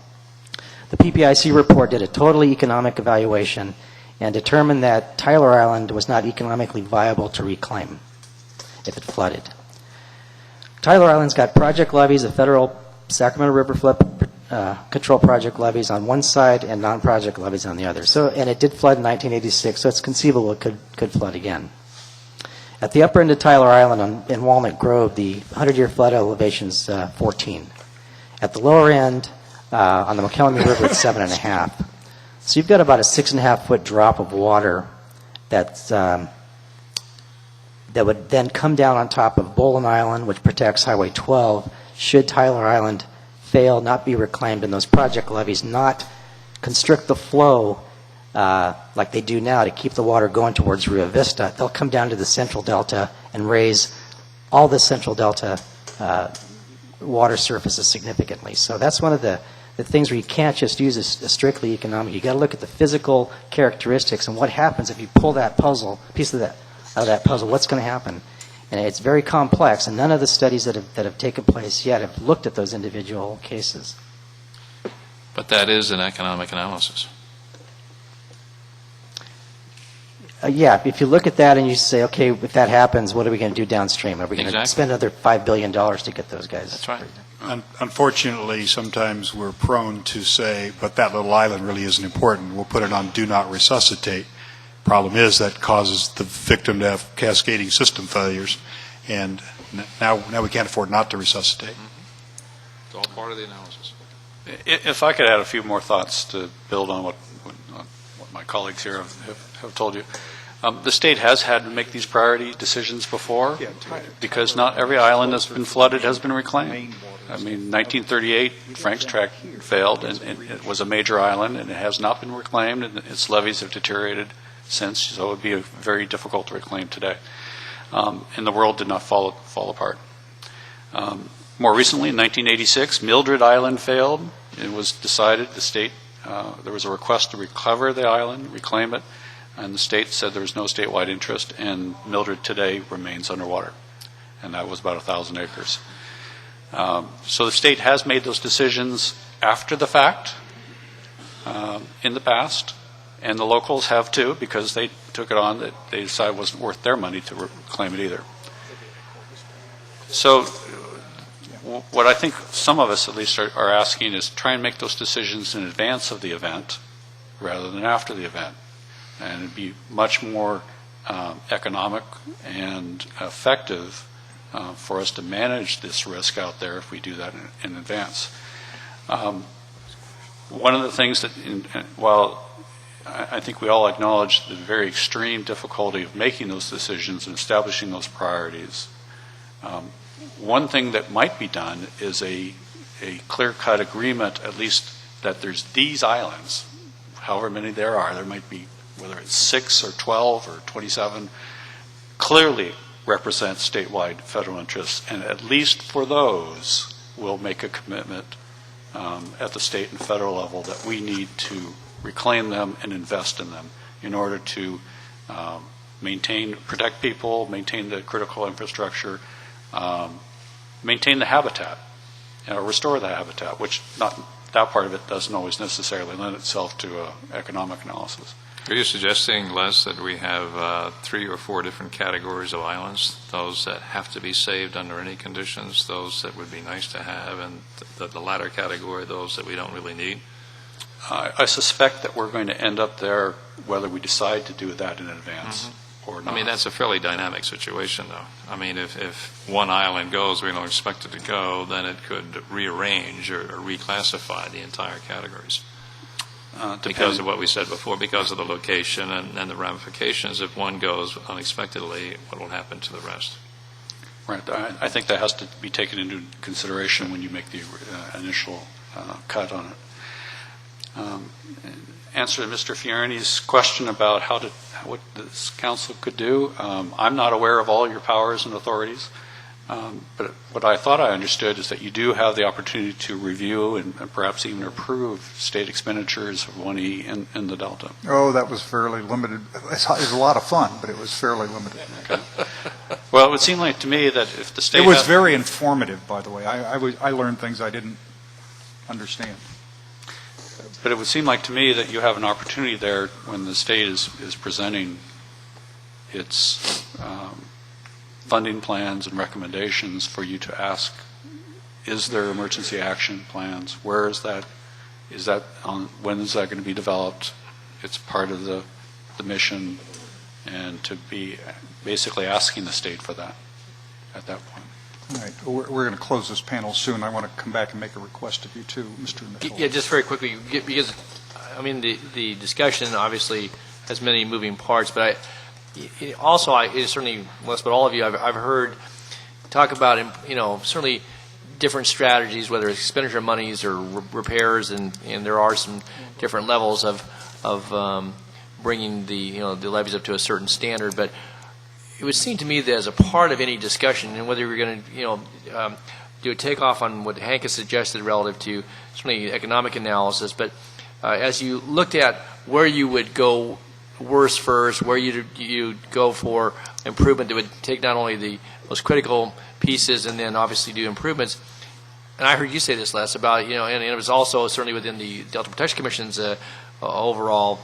The PPIC report did a totally economic evaluation and determined that Tyler Island was not economically viable to reclaim if it flooded. Tyler Island's got project levies, the federal Sacramento River Flood Control Project levies on one side and non-project levies on the other. So, and it did flood in 1986, so it's conceivable it could flood again. At the upper end of Tyler Island in Walnut Grove, the 100-year flood elevation is 14. At the lower end, on the McKelvey River, it's 7.5. So you've got about a 6.5-foot drop of water that would then come down on top of Bolin Island, which protects Highway 12, should Tyler Island fail, not be reclaimed, and those project levies not constrict the flow like they do now to keep the water going towards Rio Vista. They'll come down to the central delta and raise all the central delta water surfaces significantly. So that's one of the things where you can't just use a strictly economic. You've got to look at the physical characteristics and what happens if you pull that piece of that puzzle, what's going to happen? And it's very complex, and none of the studies that have taken place yet have looked at those individual cases. But that is an economic analysis. Yeah, if you look at that and you say, okay, if that happens, what are we going to do downstream? Are we going to spend another $5 billion to get those guys? That's right. Unfortunately, sometimes we're prone to say, but that little island really isn't important. We'll put it on do not resuscitate. Problem is that causes the victim to have cascading system failures, and now we can't afford not to resuscitate. It's all part of the analysis. If I could add a few more thoughts to build on what my colleagues here have told you. The state has had to make these priority decisions before because not every island that's been flooded has been reclaimed. I mean, 1938, Frank's Track failed, and it was a major island, and it has not been reclaimed, and its levees have deteriorated since, so it would be very difficult to reclaim today. And the world did not fall apart. More recently, in 1986, Mildred Island failed. It was decided, the state, there was a request to recover the island, reclaim it, and the state said there was no statewide interest, and Mildred today remains underwater. And that was about 1,000 acres. So the state has made those decisions after the fact, in the past, and the locals have too, because they took it on that they decided it wasn't worth their money to reclaim it either. So what I think some of us at least are asking is try and make those decisions in advance of the event rather than after the event. And it'd be much more economic and effective for us to manage this risk out there if we do that in advance. One of the things that, while I think we all acknowledge the very extreme difficulty of making those decisions and establishing those priorities, one thing that might be done is a clear-cut agreement, at least that there's these islands, however many there might be, whether it's 6 or 12 or 27, clearly represent statewide federal interests, and at least for those, we'll make a commitment at the state and federal level that we need to reclaim them and invest in them in order to protect people, maintain the critical infrastructure, maintain the habitat, restore the habitat, which that part of it doesn't always necessarily lend itself to economic analysis. Are you suggesting, Les, that we have 3 or 4 different categories of islands? Those that have to be saved under any conditions, those that would be nice to have, and the latter category, those that we don't really need? I suspect that we're going to end up there whether we decide to do that in advance or not. I mean, that's a fairly dynamic situation, though. I mean, if one island goes, we don't expect it to go, then it could rearrange or reclassify the entire categories. Because of what we said before, because of the location and the ramifications. If one goes unexpectedly, what will happen to the rest? Right. I think that has to be taken into consideration when you make the initial cut on it. Answer to Mr. Fiorini's question about what this council could do. I'm not aware of all your powers and authorities, but what I thought I understood is that you do have the opportunity to review and perhaps even approve state expenditures of 1E in the Delta. Oh, that was fairly limited. It was a lot of fun, but it was fairly limited. Okay. Well, it would seem like to me that if the state... It was very informative, by the way. I learned things I didn't understand. But it would seem like to me that you have an opportunity there when the state is presenting its funding plans and recommendations for you to ask, is there emergency action plans? Where is that? When is that going to be developed? It's part of the mission, and to be basically asking the state for that at that point. All right. We're going to close this panel soon. I want to come back and make a request of you too, Mr. Nichols. Yeah, just very quickly, because, I mean, the discussion obviously has many moving parts, but it certainly, Les, but all of you, I've heard talk about, certainly different strategies, whether it's expenditure of monies or repairs, and there are some different levels of bringing the levies up to a certain standard, but it would seem to me that as a part of any discussion, and whether you're going to, do a takeoff on what Hank has suggested relative to certainly economic analysis, but as you looked at where you would go worse first, where you'd go for improvement that would take not only the most critical pieces and then obviously do improvements. And I heard you say this, Les, about, and it was also certainly within the Delta Protection Commission's overall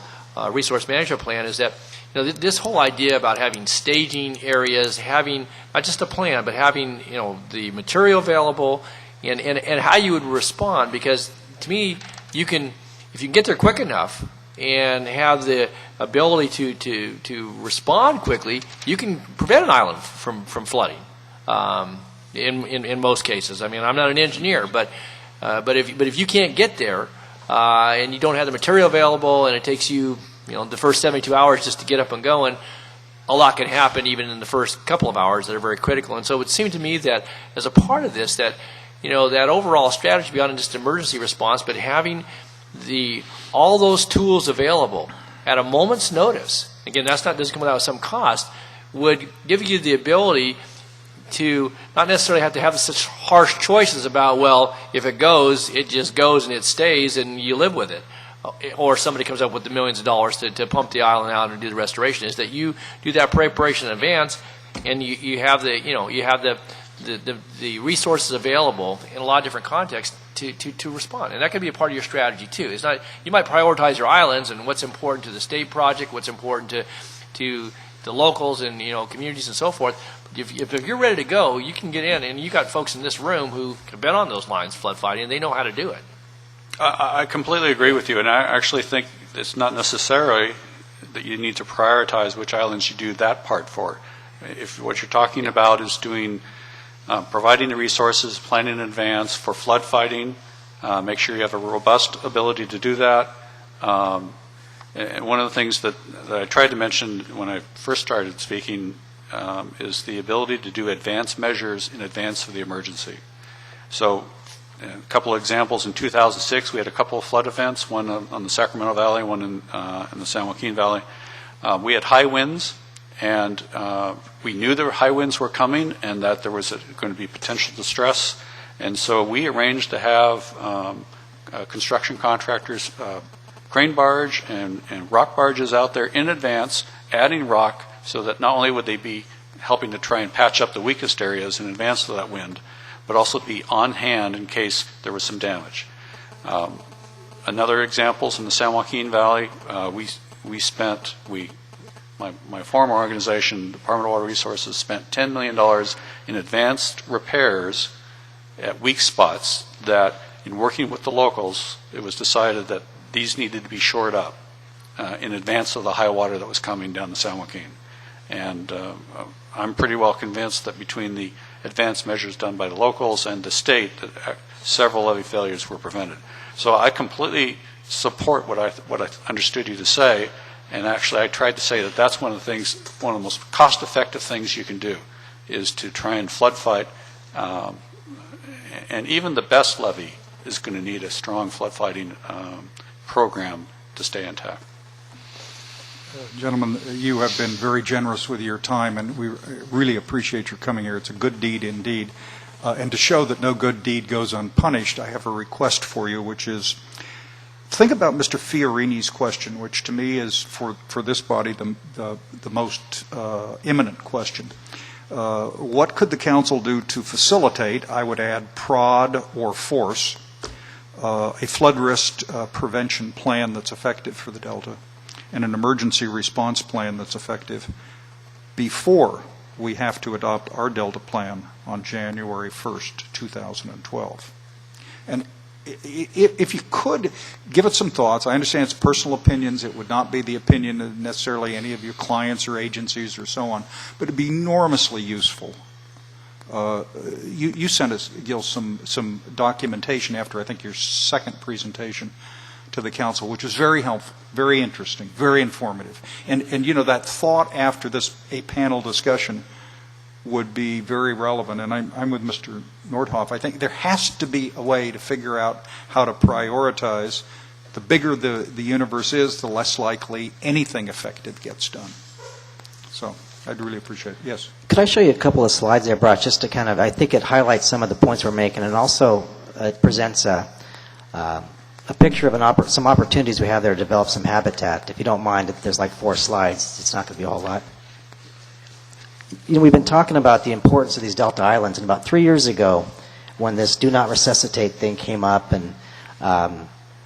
resource management plan, is that this whole idea about having staging areas, having not just a plan, but having the material available, and how you would respond. Because to me, if you can get there quick enough and have the ability to respond quickly, you can prevent an island from flooding. In most cases, I mean, I'm not an engineer, but if you can't get there and you don't have the material available, and it takes you the first 72 hours just to get up and going, a lot can happen even in the first couple of hours that are very critical. And so it would seem to me that as a part of this, that that overall strategy beyond just emergency response, but having all those tools available at a moment's notice, again, doesn't come without some cost, would give you the ability to not necessarily have to have such harsh choices about, well, if it goes, it just goes and it stays and you live with it. Or somebody comes up with the millions of dollars to pump the island out and do the restoration. Is that you do that preparation in advance, and you have the resources available in a lot of different contexts to respond, and that could be a part of your strategy too. It's not, you might prioritize your islands and what's important to the state project, what's important to the locals and communities and so forth. But if you're ready to go, you can get in, and you got folks in this room who have been on those lines flood fighting, and they know how to do it. I completely agree with you, and I actually think it's not necessary that you need to prioritize which islands you do that part for. If what you're talking about is providing the resources, planning in advance for flood fighting, make sure you have a robust ability to do that. And one of the things that I tried to mention when I first started speaking is the ability to do advanced measures in advance of the emergency. So a couple of examples. In 2006, we had a couple of flood events, one on the Sacramento Valley, one in the San Joaquin Valley. We had high winds, And we knew there were high winds were coming and that there was going to be potential distress. And so we arranged to have construction contractors, crane barge and rock barges out there in advance, adding rock so that not only would they be helping to try and patch up the weakest areas in advance of that wind, but also be on hand in case there was some damage. Another example is in the San Joaquin Valley. My former organization, Department of Water Resources, spent $10 million in advanced repairs at weak spots that, in working with the locals, it was decided that these needed to be shored up in advance of the high water that was coming down the San Joaquin. And I'm pretty well convinced that between the advanced measures done by the locals and the state, that several levee failures were prevented. So I completely support what I understood you to say, and actually I tried to say that that's one of the most cost-effective things you can do, is to try and flood fight, and even the best levee is going to need a strong flood fighting program to stay intact. Gentlemen, you have been very generous with your time, and we really appreciate your coming here. It's a good deed indeed. And to show that no good deed goes unpunished, I have a request for you, which is, think about Mr. Fiorini's question, which to me is, for this body, the most imminent question. What could the council do to facilitate, I would add, prod or force, a flood risk prevention plan that's effective for the Delta, and an emergency response plan that's effective before we have to adopt our Delta plan on January 1st, 2012. And if you could give it some thoughts, I understand it's personal opinions, it would not be the opinion of necessarily any of your clients or agencies or so on, but it'd be enormously useful. You sent us, Gil, some documentation after, I think, your second presentation to the council, which was very helpful, very interesting, very informative. And you know, that thought after a panel discussion would be very relevant. And I'm with Mr. Nordhoff. I think there has to be a way to figure out how to prioritize. The bigger the universe is, the less likely anything effective gets done. So I'd really appreciate it. Yes? Could I show you a couple of slides I brought just to kind of, I think it highlights some of the points we're making, and also it presents a picture of some opportunities we have there to develop some habitat. If you don't mind, if there's like 4 slides, it's not going to be a whole lot. You know, we've been talking about the importance of these Delta Islands, and about 3 years ago, when this Do Not Resuscitate thing came up and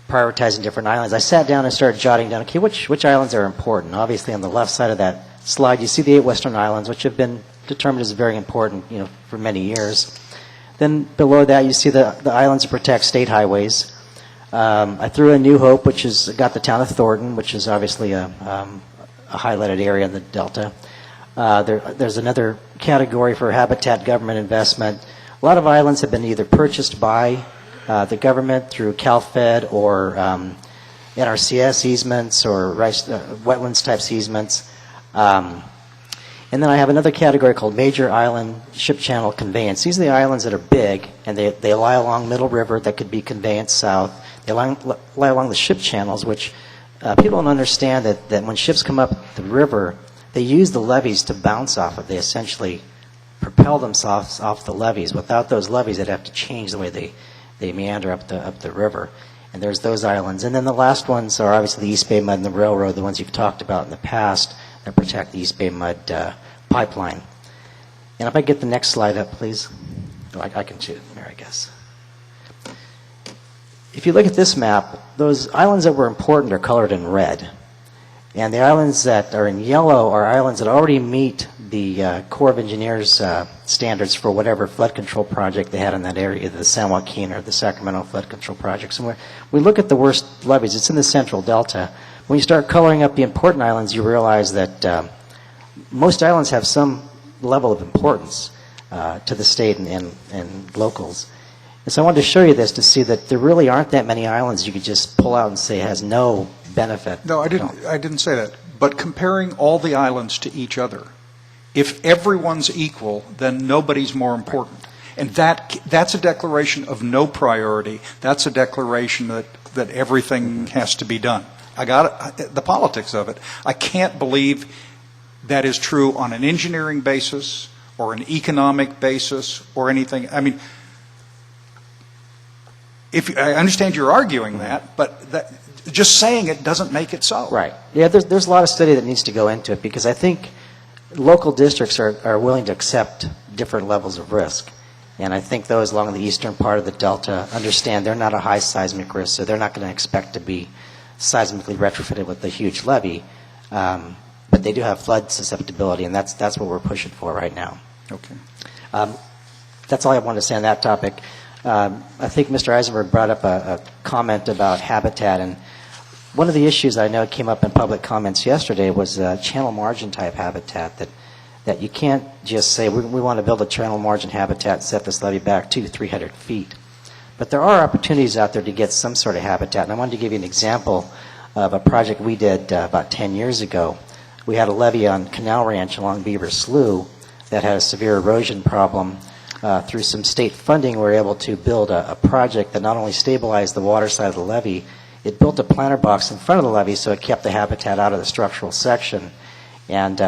prioritizing different islands, I sat down and started jotting down, okay, which islands are important? Obviously, on the left side of that slide, you see the 8 Western Islands, which have been determined as very important, you know, for many years. Then below that, you see the islands that protect state highways. I threw in New Hope, which has got the town of Thornton, which is obviously a highlighted area in the Delta. There's another category for habitat government investment. A lot of islands have been either purchased by the government through CalFed or NRCS easements or wetlands types easements. And then I have another category called major island ship channel conveyance. These are the islands that are big, and they lie along Middle River that could be conveyanced south. They lie along the ship channels, which people don't understand that when ships come up the river, they use the levees to bounce off of. They essentially propel themselves off the levees. Without those levees, they'd have to change the way they meander up the river. And there's those islands. And then the last ones are obviously the East Bay Mud and the railroad, the ones you've talked about in the past, that protect the East Bay Mud pipeline. And if I get the next slide up, please. Oh, I can shoot it there, I guess. If you look at this map, those islands that were important are colored in red. And the islands that are in yellow are islands that already meet the Corps of Engineers standards for whatever flood control project they had in that area, the San Joaquin or the Sacramento flood control projects. And we look at the worst levees. It's in the central delta. When you start coloring up the important islands, you realize that most islands have some level of importance to the state and locals. And so I wanted to show you this to see that there really aren't that many islands you could just pull out and say has no benefit. No, I didn't say that. But comparing all the islands to each other, if everyone's equal, then nobody's more important. And that's a declaration of no priority. That's a declaration that everything has to be done. I got it, the politics of it. I can't believe that is true on an engineering basis or an economic basis or anything. I mean, I understand you're arguing that, but just saying it doesn't make it so. Right. Yeah, there's a lot of study that needs to go into it, because I think local districts are willing to accept different levels of risk. And I think those along the eastern part of the Delta understand they're not a high seismic risk, so they're not going to expect to be seismically retrofitted with a huge levee. But they do have flood susceptibility, and that's what we're pushing for right now. Okay. That's all I wanted to say on that topic. I think Mr. Eisenberg brought up a comment about habitat, and one of the issues I know came up in public comments yesterday was channel margin type habitat, that you can't just say we want to build a channel margin habitat and set this levee back 200-300 feet. But there are opportunities out there to get some sort of habitat, and I wanted to give you an example of a project we did about 10 years ago. We had a levee on Canal Ranch along Beaver Slough that had a severe erosion problem. Through some state funding, we were able to build a project that not only stabilized the water side of the levee, it built a planter box in front of the levee so it kept the habitat out of the structural section. And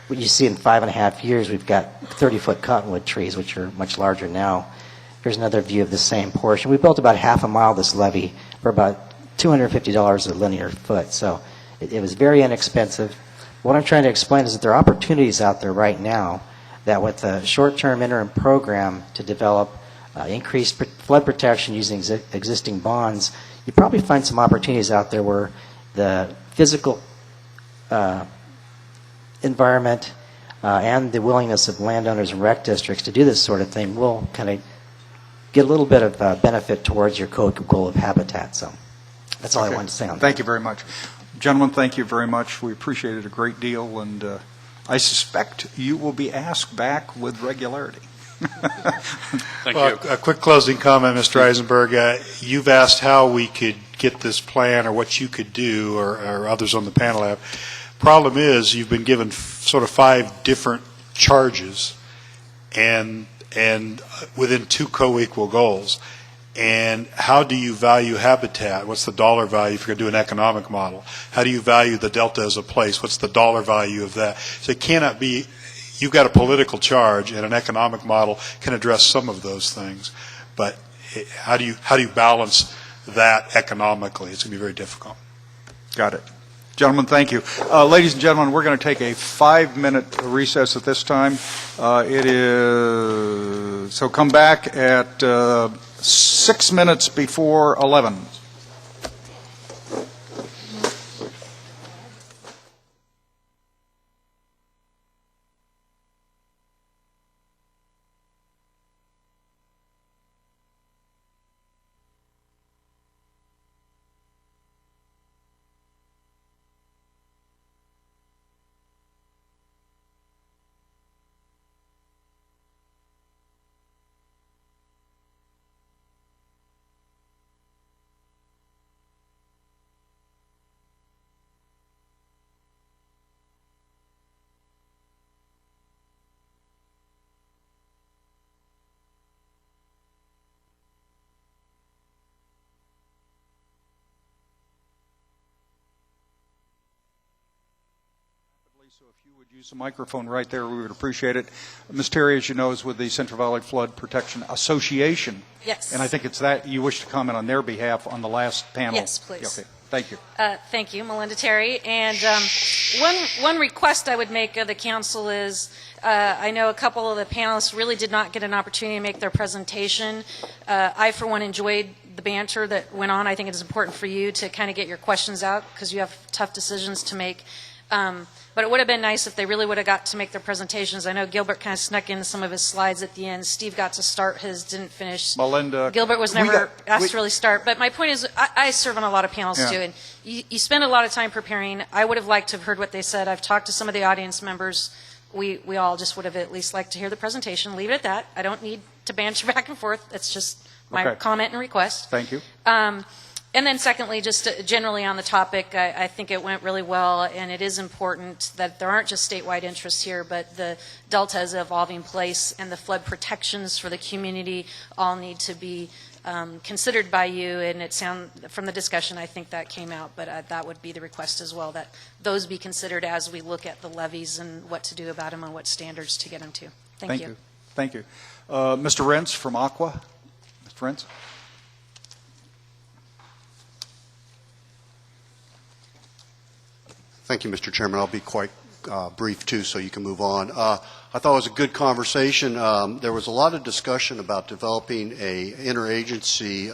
what you see in 5.5 years, we've got 30-foot cottonwood trees, which are much larger now. Here's another view of the same portion. We built about half a mile of this levee for about $250 a linear foot. So it was very inexpensive. What I'm trying to explain is that there are opportunities out there right now that with a short-term interim program to develop increased flood protection using existing bonds, you probably find some opportunities out there where the physical environment and the willingness of landowners and rec districts to do this sort of thing will kind of get a little bit of benefit towards your code goal of habitat. So that's all I wanted to say on that. Thank you very much. Gentlemen, thank you very much. We appreciate it a great deal, and I suspect you will be asked back with regularity. Thank Well, you. a quick closing comment, Mr. Eisenberg. You've asked how we could get this plan or what you could do, or others on the panel have. Problem is, you've been given sort of 5 different charges and within 2 co-equal goals. And how do you value habitat? What's the dollar value if you're going to do an economic model? How do you value the Delta as a place? What's the dollar value of that? So it cannot be, you've got a political charge, and an economic model can address some of those things. But how do you balance that economically? It's going to be very difficult. Got it. Gentlemen, thank you. Ladies and gentlemen, we're going to take a 5-minute recess at this time. So come back at 6 minutes before 11. So if you would use the microphone right there, we would appreciate it. Ms. Terry, as you know, is with the Central Valley Flood Protection Association. Yes. And I think it's that you wish to comment on their behalf on the last panel. Yes, please. Okay, thank you. Thank you, Melinda Terry. And one request I would make of the council is, I know a couple of the panelists really did not get an opportunity to make their presentation. I, for one, enjoyed the banter that went on. I think it is important for you to kind of get your questions out because you have tough decisions to make. But it would have been nice if they really would have got to make their presentations. I know Gilbert kind of snuck in some of his slides at the end. Steve got to start his, didn't finish. Melinda. Gilbert was never asked to really start. But my point is, I serve on a lot of panels too, and you spend a lot of time preparing. I would have liked to have heard what they said. I've talked to some of the audience members. We all just would have at least liked to hear the presentation. Leave it at that. I don't need to banter back and forth. That's just my comment and request. Thank you. And then secondly, just generally on the topic, I think it went really well, and it is important that there aren't just statewide interests here, but the Delta is an evolving place, and the flood protections for the community all need to be considered by you, and from the discussion, I think that came out, but that would be the request as well, that those be considered as we look at the levies and what to do about them and what standards to get them to. Thank you. Thank you. Mr. Rentz from Aqua. Mr. Rentz? Thank you, Mr. Chairman. I'll be quite brief, too, so you can move on. I thought it was a good conversation. There was a lot of discussion about developing a interagency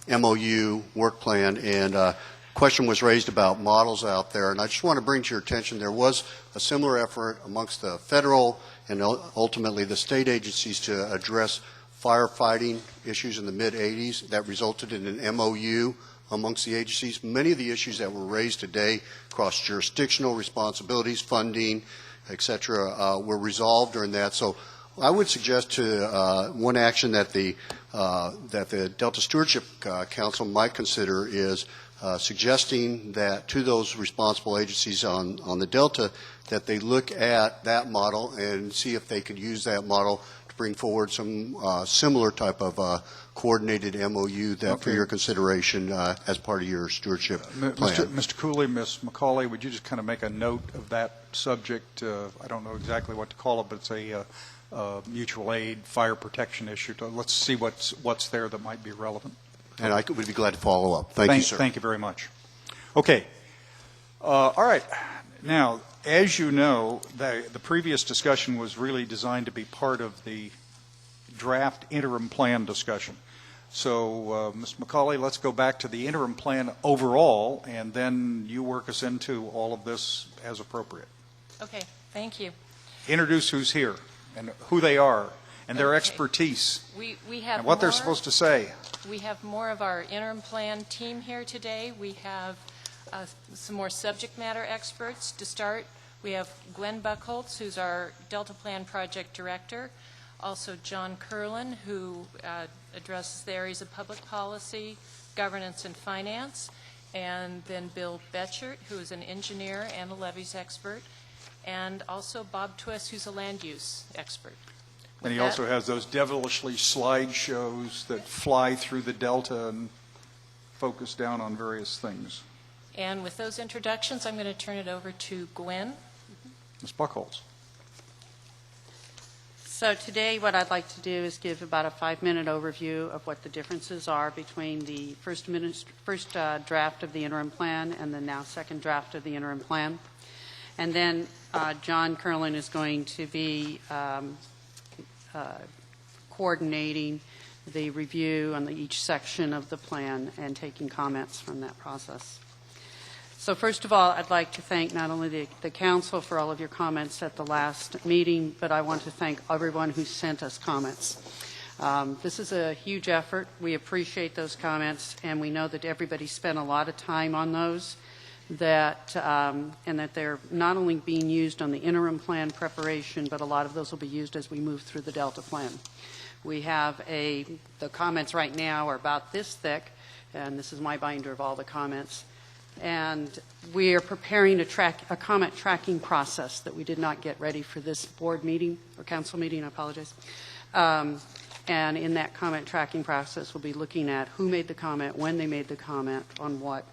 MOU work plan, and a question was raised about models out there. And I just want to bring to your attention there was a similar effort amongst the federal and ultimately the state agencies to address firefighting issues in the mid-'80s that resulted in an MOU amongst the agencies. Many of the issues that were raised today, cross-jurisdictional responsibilities, funding, et cetera, were resolved during that. So I would suggest to one action that the Delta Stewardship Council might consider is suggesting that to those responsible agencies on the Delta that they look at that model and see if they could use that model to bring forward some similar type of coordinated MOU that for your consideration as part of your stewardship plan. Mr. Cooley, Ms. McCauley, would you just kind of make a note of that subject? I don't know exactly what to call it, but it's a mutual aid fire protection issue. Let's see what's there that might be relevant. And I would be glad to follow up. Thank you, sir. Thank you very much. Okay. All right. Now, as you know, the previous discussion was really designed to be part of the draft interim plan discussion. So, Ms. McCauley, let's go back to the interim plan overall, and then you work us into all of this as appropriate. Okay. Thank you. Introduce who's here and who they are and their expertise we have and what they're supposed to say. We have more of our interim plan team here today. We have some more subject matter experts. To start, we have Glenn Buckholtz, who's our Delta Plan Project Director. Also John Curlin, who addresses the areas of public policy, governance, and finance. And then Bill Betchert, who is an engineer and a levies expert. And also Bob Twist, who's a land use expert. And he also has those devilishly slideshows that fly through the Delta and focus down on various things. And with those introductions, I'm going to turn it over to Gwen. Ms. Buckholtz. So today what I'd like to do is give about a 5-minute overview of what the differences are between the first draft of the interim plan and the now second draft of the interim plan. And then John Curlin is going to be coordinating the review on each section of the plan and taking comments from that process. So first of all, I'd like to thank not only the council for all of your comments at the last meeting, but I want to thank everyone who sent us comments. This is a huge effort. We appreciate those comments, and we know that everybody spent a lot of time on those, and that they're not only being used on the interim plan preparation, but a lot of those will be used as we move through the Delta plan. We have the comments right now are about this thick, and this is my binder of all the comments. And we are preparing a comment tracking process that we did not get ready for this board meeting, or council meeting, I apologize. And in that comment tracking process, we'll be looking at who made the comment, when they made the comment, on what,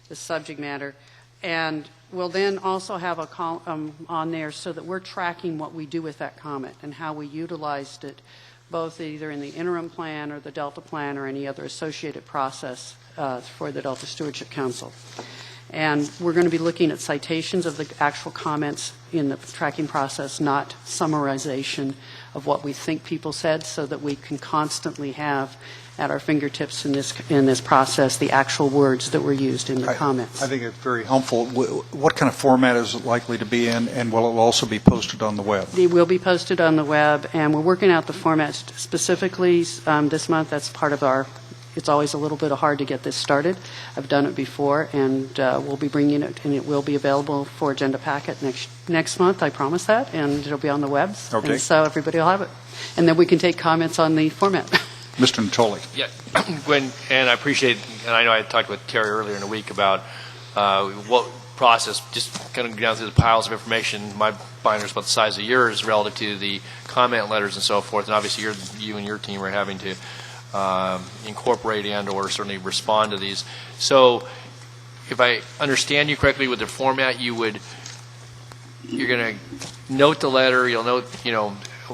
the subject matter. And we'll then also have a column on there so that we're tracking what we do with that comment and how we utilized it, both either in the interim plan or the Delta plan or any other associated process for the Delta Stewardship Council. And we're going to be looking at citations of the actual comments in the tracking process, not summarization of what we think people said, so that we can constantly have at our fingertips in this process the actual words that were used in the comments. I think it's very helpful. What kind of format is it likely to be in, and will it also be posted on the web? It will be posted on the web, and we're working out the format specifically this month. That's part of our it's always a little bit hard to get this started. I've done it before, and we'll be bringing it, and it will be available for agenda packet next month. I promise that, and it'll be on the webs. Okay. And so everybody will have it, and then we can take comments on the format. Mr. Natoli. Yeah, Gwen, and I appreciate, and I know I talked with Terry earlier in the week about what process, just kind of down through the piles of information. My binder's about the size of yours relative to the comment letters and so forth, and obviously you and your team are having to incorporate and/or certainly respond to these. So, if I understand you correctly, with the format, you're going to note the letter. You'll note,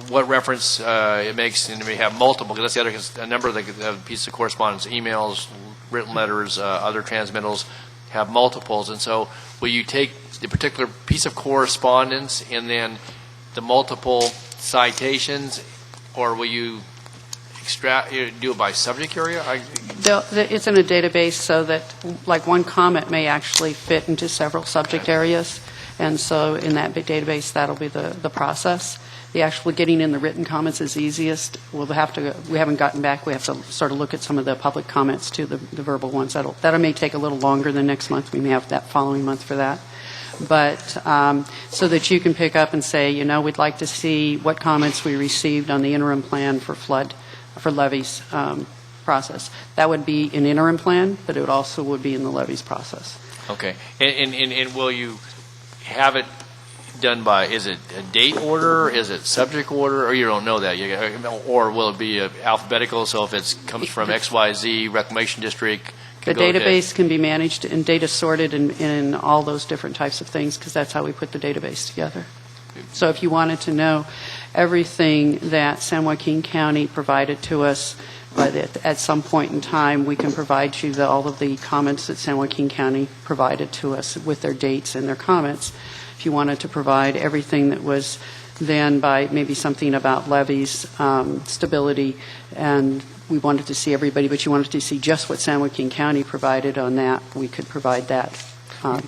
what reference it makes, and it may have multiple. Because that's the other. A number of the pieces of correspondence, emails, written letters, other transmittals, have multiples. And so, will you take the particular piece of correspondence and then the multiple citations, or will you do it by subject area? It's in a database so that, like, one comment may actually fit into several subject areas, and so in that database, that'll be the process. The actually getting in the written comments is easiest. We haven't gotten back. We have to sort of look at some of the public comments too, the verbal ones. That may take a little longer than next month. We may have that following month for that. But so that you can pick up and say, we'd like to see what comments we received on the interim plan for levies process. That would be an interim plan, but it also would be in the levies process. Okay. And will you have it done by, is it a date order, is it subject order, or you don't know that? Or will it be alphabetical, so if it comes from XYZ Reclamation District, the database can be managed and data sorted in all those different types of things, because that's how we put the database together. So if you wanted to know everything that San Joaquin County provided to us, but at some point in time, we can provide you all of the comments that San Joaquin County provided to us with their dates and their comments. If you wanted to provide everything that was then by maybe something about levies, stability, and we wanted to see everybody, but you wanted to see just what San Joaquin County provided on that, we could provide that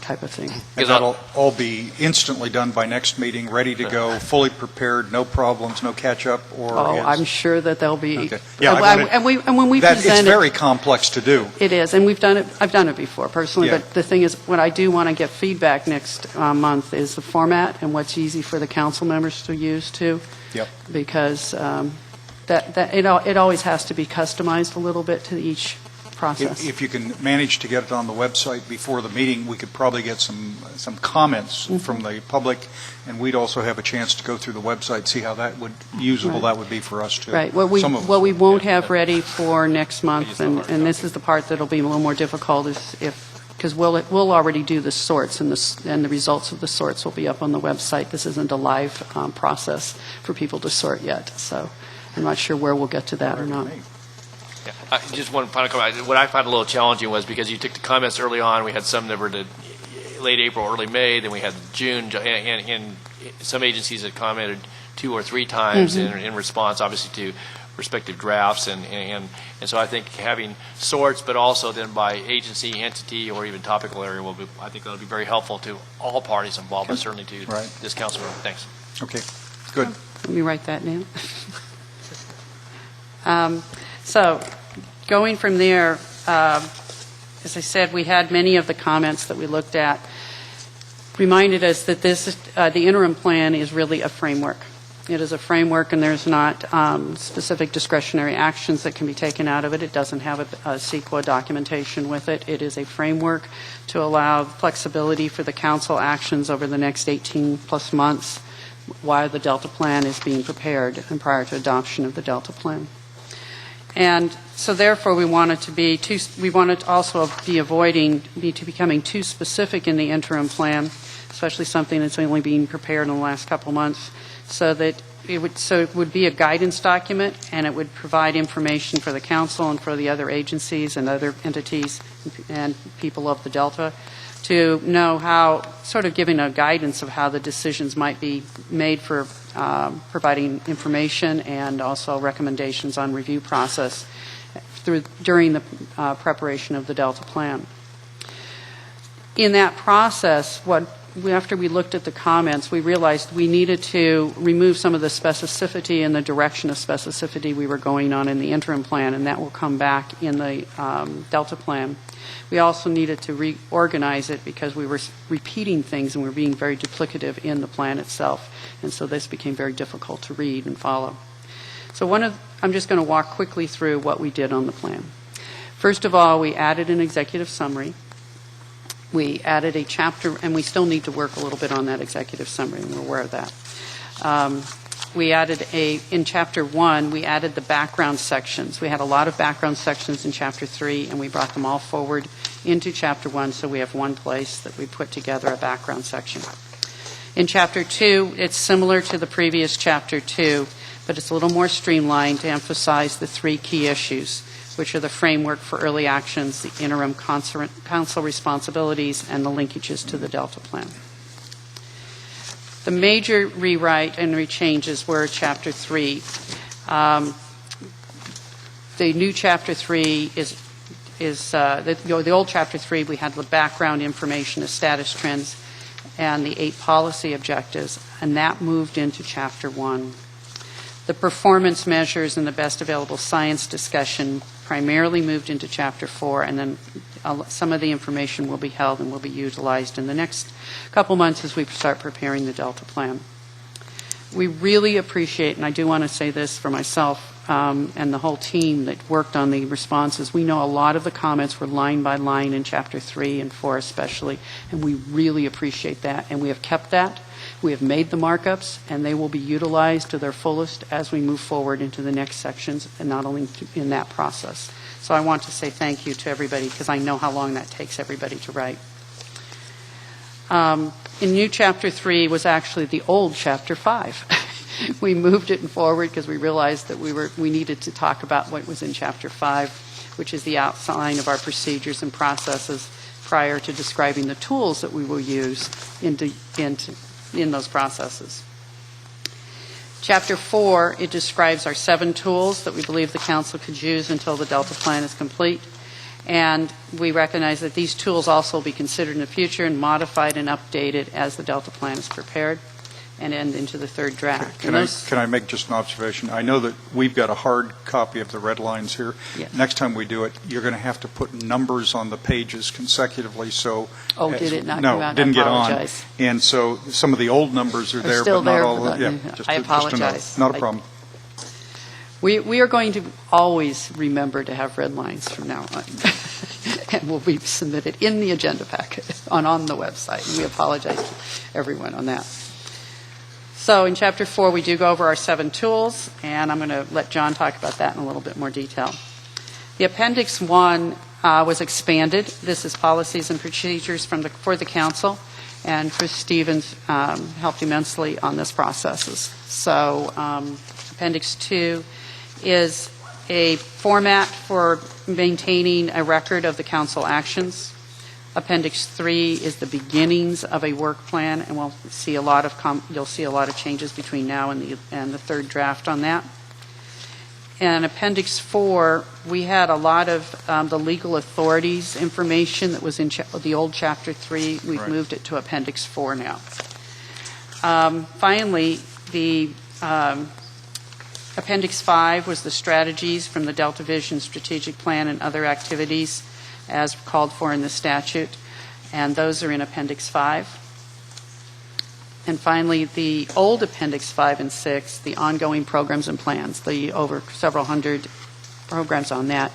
type of thing. And that'll all be instantly done by next meeting, ready to go, fully prepared, no problems, no catch-up, or... I'm sure that they'll be... Okay. Yeah, and when we present it's very complex to do. It is, and we've done it. I've done it before personally, Yeah. but the thing is, what I do want to get feedback next month is the format and what's easy for the council members to use too. Yep. Because it always has to be customized a little bit to each process. If you can manage to get it on the website before the meeting, we could probably get some comments from the public, and we'd also have a chance to go through the website, see how usable that would be for us too. Right. What we won't have ready for next month, and this is the part that'll be a little more difficult, is because we'll already do the sorts, and the results of the sorts will be up on the website. This isn't a live process for people to sort yet, so I'm not sure where we'll get to that or not. Just one final comment. What I found a little challenging was because you took the comments early on, we had some that were to late April, early May, then we had June, and some agencies had commented 2 or 3 times in response, obviously, to respective drafts, and so I think having sorts, but also then by agency, entity, or even topical area, I think that'll be very helpful to all parties involved, but certainly to this council member. Thanks. Okay, good. Let me write that down. So, going from there, as I said, we had many of the comments that we looked at reminded us that the interim plan is really a framework. It is a framework, and there's not specific discretionary actions that can be taken out of it. It doesn't have a CEQA documentation with it. It is a framework to allow flexibility for the council actions over the next 18-plus months while the Delta Plan is being prepared and prior to adoption of the Delta Plan. And so therefore we wanted to also be avoiding becoming too specific in the interim plan, especially something that's only being prepared in the last couple months, so that it would be a guidance document, and it would provide information for the council and for the other agencies and other entities and people of the Delta to know how, sort of giving a guidance of how the decisions might be made for providing information and also recommendations on review process during the preparation of the Delta Plan. In that process, after we looked at the comments, we realized we needed to remove some of the specificity and the direction of specificity we were going on in the interim plan, and that will come back in the Delta Plan. We also needed to reorganize it because we were repeating things and we were being very duplicative in the plan itself, and so this became very difficult to read and follow. So I'm just going to walk quickly through what we did on the plan. First of all, we added an executive summary. We added a chapter, and we still need to work a little bit on that executive summary, and we're aware of that. we added in Chapter 1, we added the background sections. We had a lot of background sections in Chapter 3, and we brought them all forward into Chapter 1, so we have one place that we put together a background section. In Chapter 2, it's similar to the previous Chapter 2, but it's a little more streamlined to emphasize the three key issues, which are the framework for early actions, the interim council responsibilities, and the linkages to the Delta Plan. The major rewrite and rechanges were Chapter 3. The new Chapter 3 is the old Chapter 3, we had the background information, the status trends, and the 8 policy objectives, and that moved into Chapter 1. The performance measures and the best available science discussion primarily moved into Chapter 4, and then some of the information will be held and will be utilized in the next couple months as we start preparing the Delta Plan. We really appreciate, and I do want to say this for myself and the whole team that worked on the responses, we know a lot of the comments were line by line in Chapter 3 and 4 especially, and we really appreciate that, and we have kept that. We have made the markups, and they will be utilized to their fullest as we move forward into the next sections, and not only in that process. So I want to say thank you to everybody, because I know how long that takes everybody to write. In new Chapter 3 was actually the old Chapter 5. We moved it forward because we realized that we needed to talk about what was in Chapter 5, which is the outline of our procedures and processes prior to describing the tools that we will use in those processes. Chapter 4, it describes our 7 tools that we believe the Council could use until the Delta Plan is complete. And we recognize that these tools also will be considered in the future and modified and updated as the Delta Plan is prepared and end into the third draft. Can I make just an observation? I know that we've got a hard copy of the red lines here. Yes. Next time we do it, you're going to have to put numbers on the pages consecutively, so... Oh, did it not no, come out? didn't I get on. apologize. And so some of the old numbers are there, still but not there, all... but I apologize. Not a problem. We are going to always remember to have red lines from now on. And will be submitted in the agenda packet on the website. And we apologize to everyone on that. So in Chapter 4, we do go over our 7 tools, and I'm going to let John talk about that in a little bit more detail. The Appendix 1 was expanded. This is policies and procedures for the Council, and Chris Stevens helped immensely on this processes. So Appendix 2 is a format for maintaining a record of the Council actions. Appendix 3 is the beginnings of a work plan, and you'll see a lot of changes between now and the third draft on that. And Appendix 4, we had a lot of the legal authorities information that was in the old Chapter 3. We've Right. moved it to Appendix 4 now. Finally, the Appendix 5 was the strategies from the Delta Vision Strategic Plan and other activities as called for in the statute, and those are in Appendix 5. And finally, the old Appendix 5 and 6, the ongoing programs and plans, the over several hundred programs on that.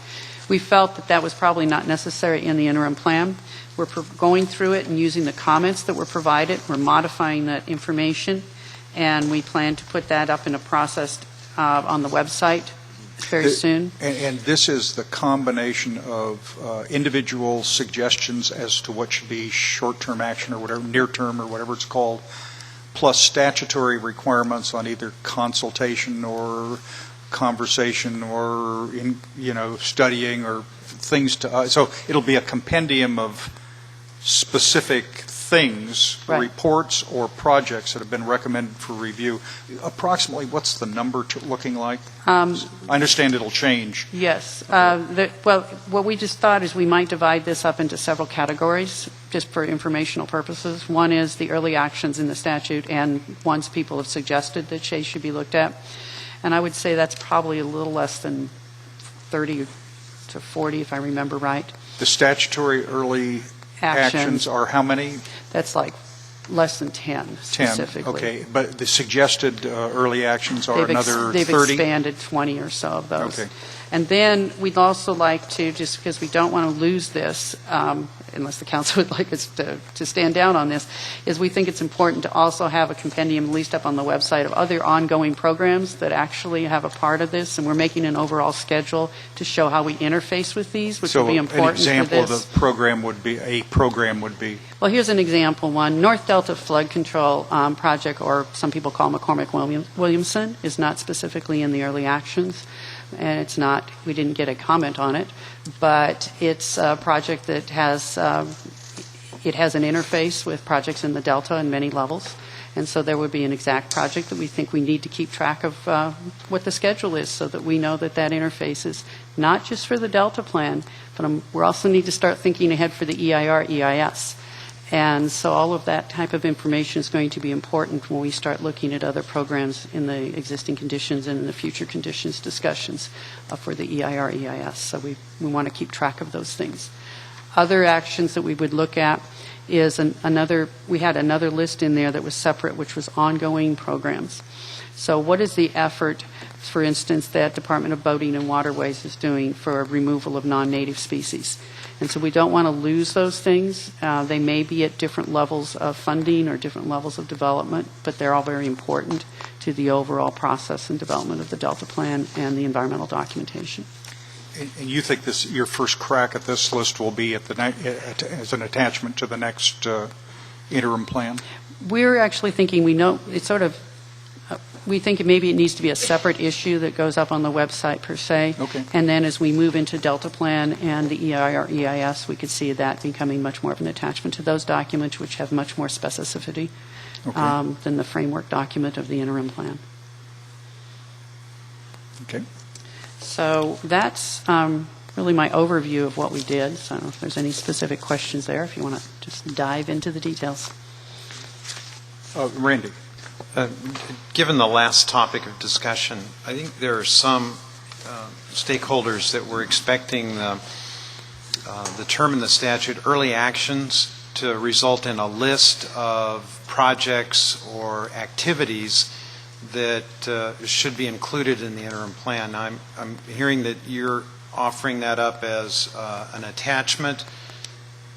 We felt that that was probably not necessary in the interim plan. We're going through it and using the comments that were provided. We're modifying that information, and we plan to put that up in a process on the website very soon. And this is the combination of individual suggestions as to what should be short-term action or whatever, near-term or whatever it's called, plus statutory requirements on either consultation or conversation or studying or things to so it'll be a compendium of specific things, Right. reports or projects that have been recommended for review. Approximately, what's the number looking like? I understand it'll change. Yes. Well, what we just thought is we might divide this up into several categories, just for informational purposes. One is the early actions in the statute, and ones people have suggested that they should be looked at. And I would say that's probably a little less than 30 to 40, if I remember right. The statutory early actions are how many? That's like less than 10 specifically. Okay, but the suggested early actions are another 30? They've expanded 20 or so of those. Okay. And then we'd also like to, just because we don't want to lose this, unless the council would like us to stand down on this, is we think it's important to also have a compendium, at least up on the website, of other ongoing programs that actually have a part of this, and we're making an overall schedule to show how we interface with these, which will be important for this. So an example of the program would be? Well, here's an example one. North Delta Flood Control Project, or some people call McCormick-Williamson, is not specifically in the early actions, and it's not, we didn't get a comment on it, but it's a project that has, it has an interface with projects in the Delta in many levels, and so there would be an exact project that we think we need to keep track of what the schedule is, so that we know that that interface is not just for the Delta plan, but we also need to start thinking ahead for the EIR, EIS. And so all of that type of information is going to be important when we start looking at other programs in the existing conditions and in the future conditions discussions for the EIR, EIS. So we want to keep track of those things. Other actions that we would look at is we had another list in there that was separate, which was ongoing programs. So what is the effort, for instance, that Department of Boating and Waterways is doing for removal of non-native species? And so we don't want to lose those things. They may be at different levels of funding or different levels of development, but they're all very important to the overall process and development of the Delta Plan and the environmental documentation. And you think your first crack at this list will be as an attachment to the next interim plan? We're actually thinking, we think maybe it needs to be a separate issue that goes up on the website per se. Okay. And then as we move into Delta Plan and the EIR, EIS, we could see that becoming much more of an attachment to those documents, which have much more specificity than the framework document of the interim plan. Okay. So that's really my overview of what we did. So if there's any specific questions there, if you want to just dive into the details. Randy. Given the last topic of discussion, I think there are some stakeholders that were expecting the term in the statute, early actions, to result in a list of projects or activities that should be included in the interim plan. I'm hearing that you're offering that up as an attachment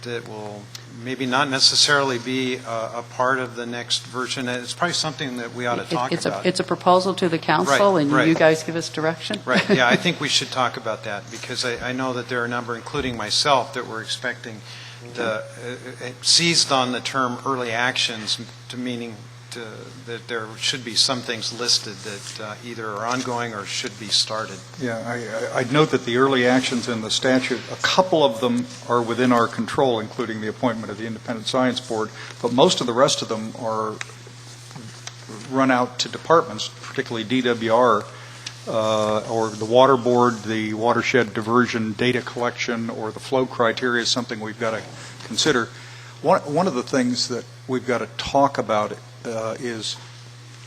that will maybe not necessarily be a part of the next version. It's probably something that we ought to talk about. It's a proposal to the council, and right. you guys give us direction. Right, yeah, I think we should talk about that, because I know that there are a number, including myself, that were expecting seized on the term early actions, to meaning that there should be some things listed that either are ongoing or should be started. Yeah, I'd note that the early actions in the statute, a couple of them are within our control, including the appointment of the Independent Science Board, but most of the rest of them are run out to departments, particularly DWR, or the Water Board, the watershed diversion data collection, or the flow criteria is something we've got to consider. One of the things that we've got to talk about is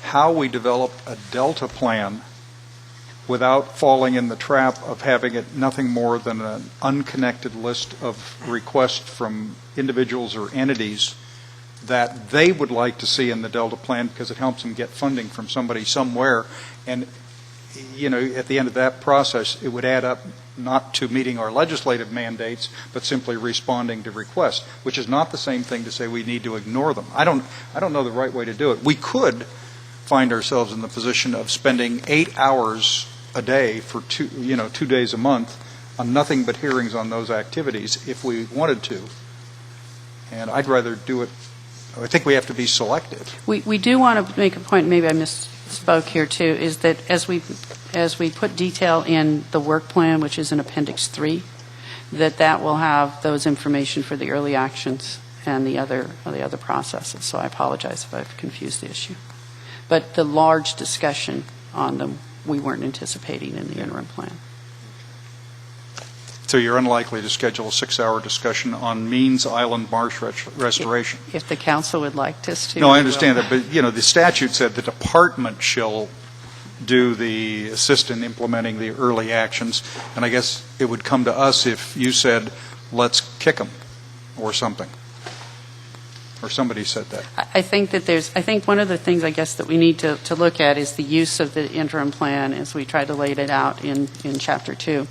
how we develop a Delta plan without falling in the trap of having it nothing more than an unconnected list of requests from individuals or entities that they would like to see in the Delta plan, because it helps them get funding from somebody somewhere. And, you know, at the end of that process, it would add up not to meeting our legislative mandates, but simply responding to requests, which is not the same thing to say we need to ignore them. I don't know the right way to do it. We could find ourselves in the position of spending 8 hours a day for 2 days a month on nothing but hearings on those activities if we wanted to. And I'd rather do it. I think we have to be selective. We do want to make a point, maybe I misspoke here too, is that as we put detail in the work plan, which is in Appendix 3, that will have those information for the early actions and the other processes. So I apologize if I've confused the issue. But the large discussion on them, we weren't anticipating in the interim plan. So you're unlikely to schedule a 6-hour discussion on Means Island marsh restoration? If the council would like us to. No, I understand that, but the statute said the department shall do the assist in implementing the early actions, and I guess it would come to us if you said, let's kick them, or something. Or somebody said that. I think one of the things I guess that we need to look at is the use of the interim plan as we try to lay it out in Chapter 2.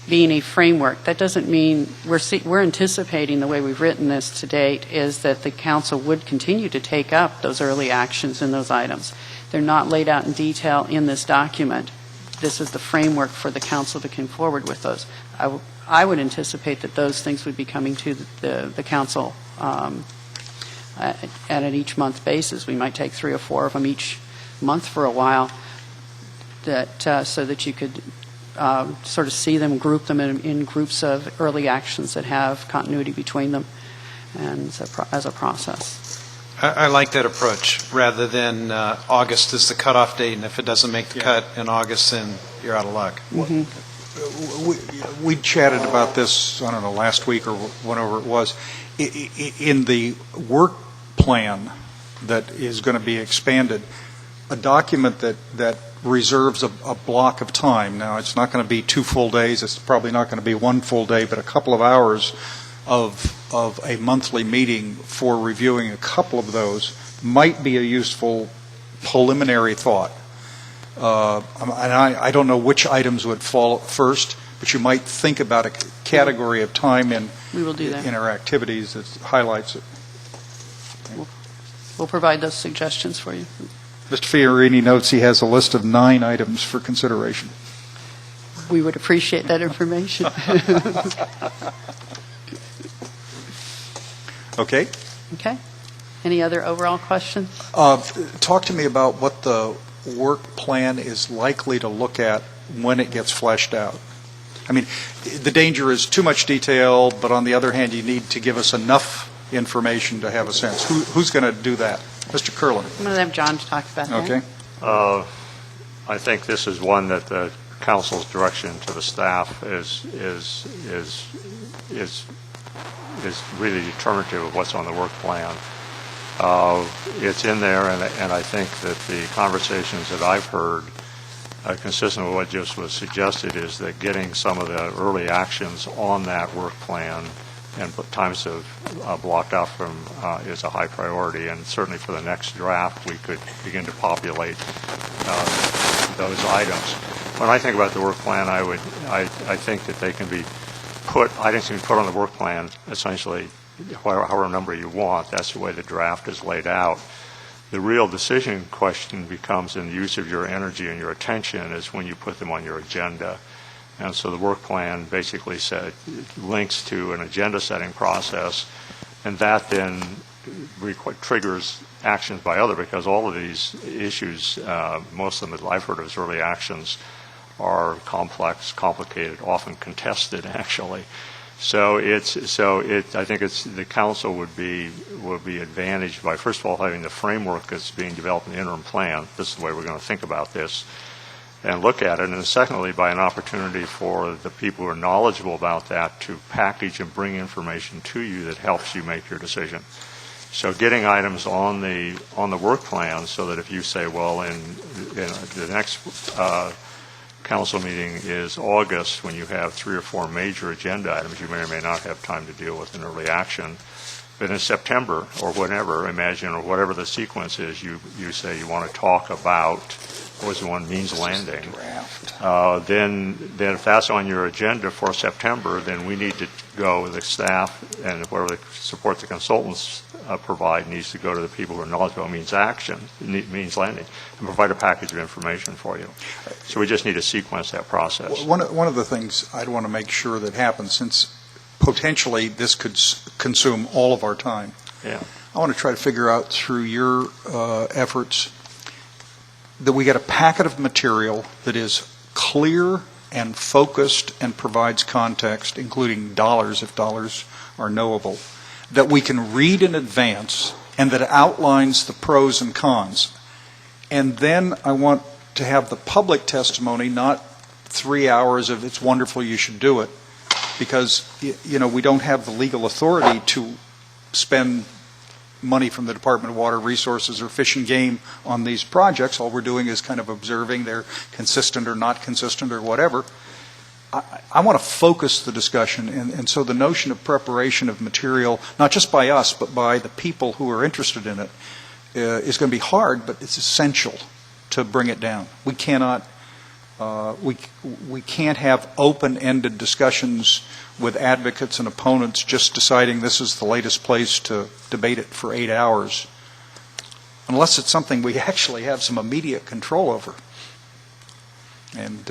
being a framework. That doesn't mean we're anticipating, the way we've written this to date, is that the council would continue to take up those early actions in those items. They're not laid out in detail in this document. This is the framework for the council to come forward with those. I would anticipate that those things would be coming to the council at an each month basis. We might take 3 or 4 of them each month for a while, so that you could sort of see them, group them in groups of early actions that have continuity between them, and as a process. I like that approach, rather than August is the cutoff date, and if it doesn't make the cut in August, then you're out of luck. Mm-hmm. We chatted about this, I don't know, last week or whenever it was. In the work plan that is going to be expanded, a document that reserves a block of time. Now, it's not going to be 2 full days. It's probably not going to be 1 full day, but a couple of hours of a monthly meeting for reviewing a couple of those might be a useful preliminary thought. And I don't know which items would fall first, but you might think about a category of time in our activities that highlights it. We'll provide those suggestions for you. Mr. Fiorini notes he has a list of 9 items for consideration. We would appreciate that information. Okay. Okay. Any other overall questions? Talk to me about what the work plan is likely to look at when it gets fleshed out. I mean, the danger is too much detail, but on the other hand, you need to give us enough information to have a sense. Who's going to do that? Mr. Curlin. I'm going to have John talk about that. Okay. I think this is one that the council's direction to the staff is really determinative of what's on the work plan. It's in there, and I think that the conversations that I've heard, consistent with what just was suggested, is that getting some of the early actions on that work plan and times have blocked out from is a high priority, and certainly for the next draft we could begin to populate those items. When I think about the work plan, I think that they can be items can be put on the work plan essentially however number you want. That's the way the draft is laid out. The real decision question becomes in the use of your energy and your attention is when you put them on your agenda. And so the work plan basically links to an agenda setting process, and that then triggers actions by because all of these issues, most of them that I've heard of as early actions, are complex, complicated, often contested actually. So I think the council would be advantaged by, first of all, having the framework that's being developed in the interim plan. This is the way we're going to think about this and look at it. And then secondly, by an opportunity for the people who are knowledgeable about that to package and bring information to you that helps you make your decision. So getting items on the work plan so that if you say, well, in the next council meeting is August, when you have 3 or 4 major agenda items you may or may not have time to deal with an early action. But in September or whatever, or whatever the sequence is, you say you want to talk about, what was the one, means landing. Then if that's on your agenda for September, then we need to go with the staff and whatever the support the consultants provide needs to go to the people who are knowledgeable about means landing, and provide a package of information for you. So we just need to sequence that process. One of the things I'd want to make sure that happens, since potentially this could consume all of our time, I want to try to figure out through your efforts that we get a packet of material that is clear and focused and provides context, including dollars if dollars are knowable, that we can read in advance and that outlines the pros and cons. And then I want to have the public testimony, not 3 hours of it's wonderful, you should do it, because we don't have the legal authority to spend money from the Department of Water Resources or Fish and Game on these projects. All we're doing is kind of observing they're consistent or not consistent or whatever. I want to focus the discussion, and so the notion of preparation of material, not just by us, but by the people who are interested in it, is going to be hard, but it's essential to bring it down. We cannot we can't have open-ended discussions with advocates and opponents just deciding this is the latest place to debate it for 8 hours, unless it's something we actually have some immediate control over. And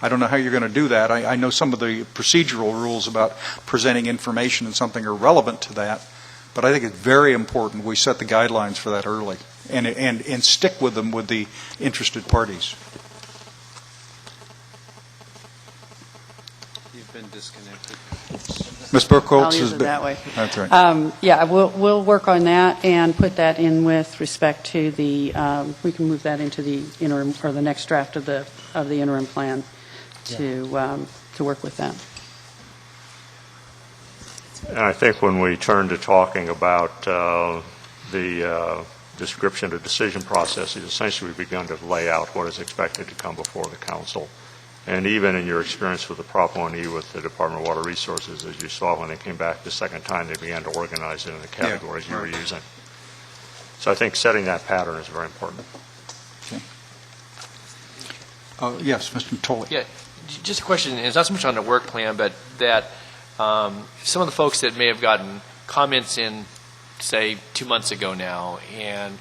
I don't know how you're going to do that. I know some of the procedural rules about presenting information and something are relevant to that, but I think it's very important we set the guidelines for that early and stick with them with the interested parties. You've been disconnected. Ms. Burkholz I'll use has it been. that way. That's right. Yeah, we'll work on that and put that in with respect to the, we can move that into the interim, or the next draft of the interim plan to work with that. And I think when we turn to talking about the description of decision processes, essentially we've begun to lay out what is expected to come before the council. And even in your experience with the Prop 1E with the Department of Water Resources, as you saw when they came back the second time, they began to organize it in the categories you were using. So I think setting that pattern is very important. Okay. Yes, Mr. Tolley. Yeah, just a question. It's not so much on the work plan, but that some of the folks that may have gotten comments in, say, 2 months ago now, and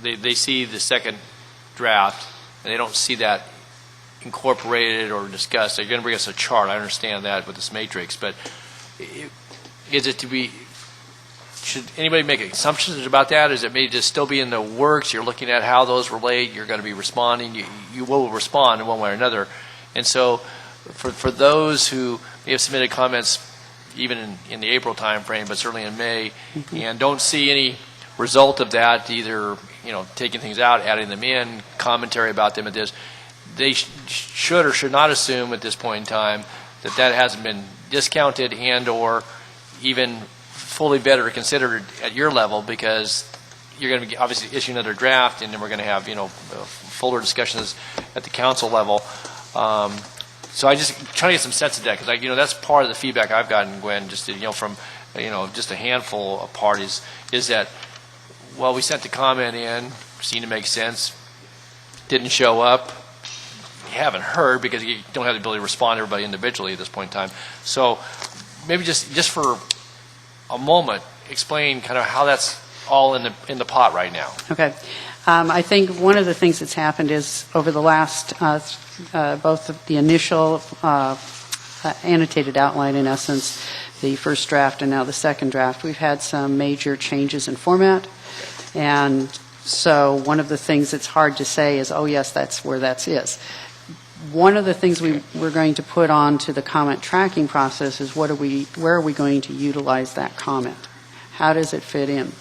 they see the second draft, and they don't see that incorporated or discussed. They're going to bring us a chart. I understand that with this matrix, but is it to be? Should anybody make assumptions about that? Is it may just still be in the works? You're looking at how those relate. You're going to be responding. You will respond in one way or another. And so, for those who may have submitted comments, even in the April timeframe, but certainly in May, and don't see any result of that, either taking things out, adding them in, commentary about them at this. They should or should not assume at this point in time that hasn't been discounted and or even fully vetted or considered at your level, because you're going to be obviously issue another draft, and then we're going to have fuller discussions at the council level. So I just trying to get some sense of that, because that's part of the feedback I've gotten, Gwen, just from just a handful of parties, is that we sent the comment in, seemed to make sense, didn't show up. You haven't heard because you don't have the ability to respond to everybody individually at this point in time. So maybe just for a moment, explain kind of how that's all in the pot right now. Okay. I think one of the things that's happened is over the last, both the initial annotated outline, in essence, the first draft and now the second draft, we've had some major changes in format. And so one of the things that's hard to say is, oh yes, that's where that is. One of the things we're going to put onto the comment tracking process is where are we going to utilize that comment? How does it fit in?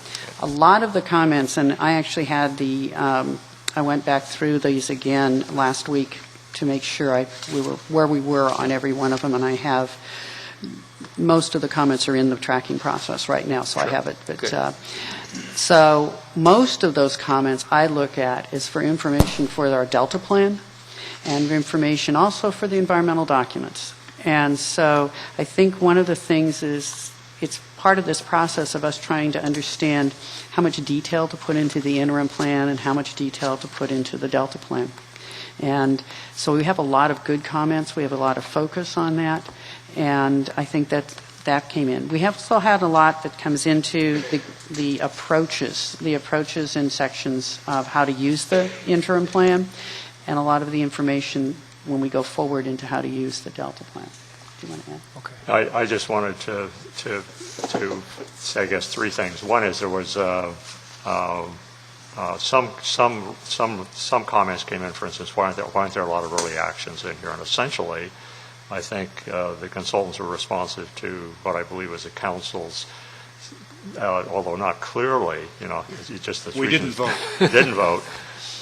A lot of the comments, and I actually had I went back through these again last week to make sure where we were on every one of them, and I have most of the comments are in the tracking process right now, so sure. I have it. But so most of those comments I look at is for information for our Delta plan, and information also for the environmental documents. And so I think one of the things is it's part of this process of us trying to understand how much detail to put into the interim plan and how much detail to put into the Delta plan. And so we have a lot of good comments. We have a lot of focus on that. And I think that came in. We have also had a lot that comes into the approaches in sections of how to use the interim plan, and a lot of the information when we go forward into how to use the Delta plan. Do you want to add? Okay. I just wanted to say, I guess, three things. One is there was some comments came in, for instance, why aren't there a lot of early actions in here? And essentially, I think the consultants were responsive to what I believe was the council's, although not clearly, just the we didn't vote. Didn't vote.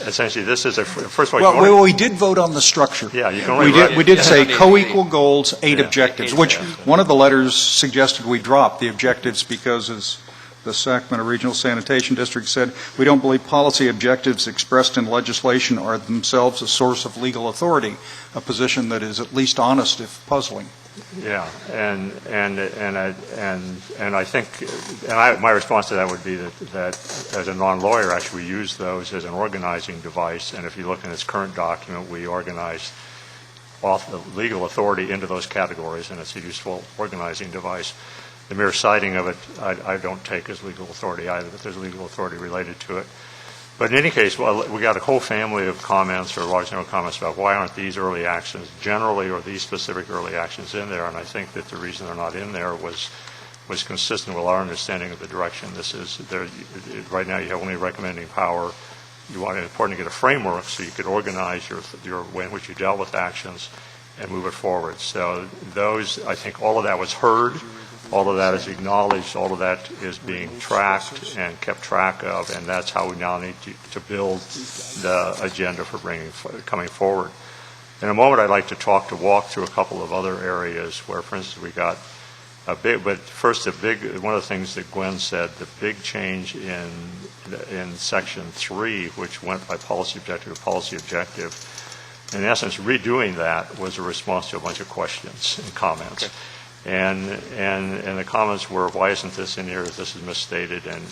Essentially, this is first of all. Well, we did vote on the structure. Yeah, you can we did say co-equal goals, 8 objectives, which one of the letters suggested we drop the objectives because, as the Sacramento Regional Sanitation District, said, "We don't believe policy objectives expressed in legislation are themselves a source of legal authority," a position that is at least honest, if puzzling. Yeah, and I think, my response to that would be that as a non-lawyer, actually, we use those as an organizing device, and if you look in its current document, we organize off the legal authority into those categories, and it's a useful organizing device. The mere citing of it, I don't take as legal authority either, but there's legal authority related to it. But in any case, well, we got a whole family of comments or large number of comments about why aren't these early actions generally or these specific early actions in there, and I think that the reason they're not in there was consistent with our understanding of the direction this is. Right now you have only recommending power. You want it important to get a framework so you could organize your way in which you dealt with actions and move it forward. So those, I think all of that was heard, all of that is acknowledged, all of that is being tracked and kept track of, and that's how we now need to build the agenda for coming forward. In a moment, I'd like to walk through a couple of other areas where, for instance, we got a big, but first one of the things that Gwen said, the big change in Section 3, which went by policy objective to policy objective, in essence, redoing that was a response to a bunch of questions and comments. Okay. And the comments were, why isn't this in here? This is misstated, and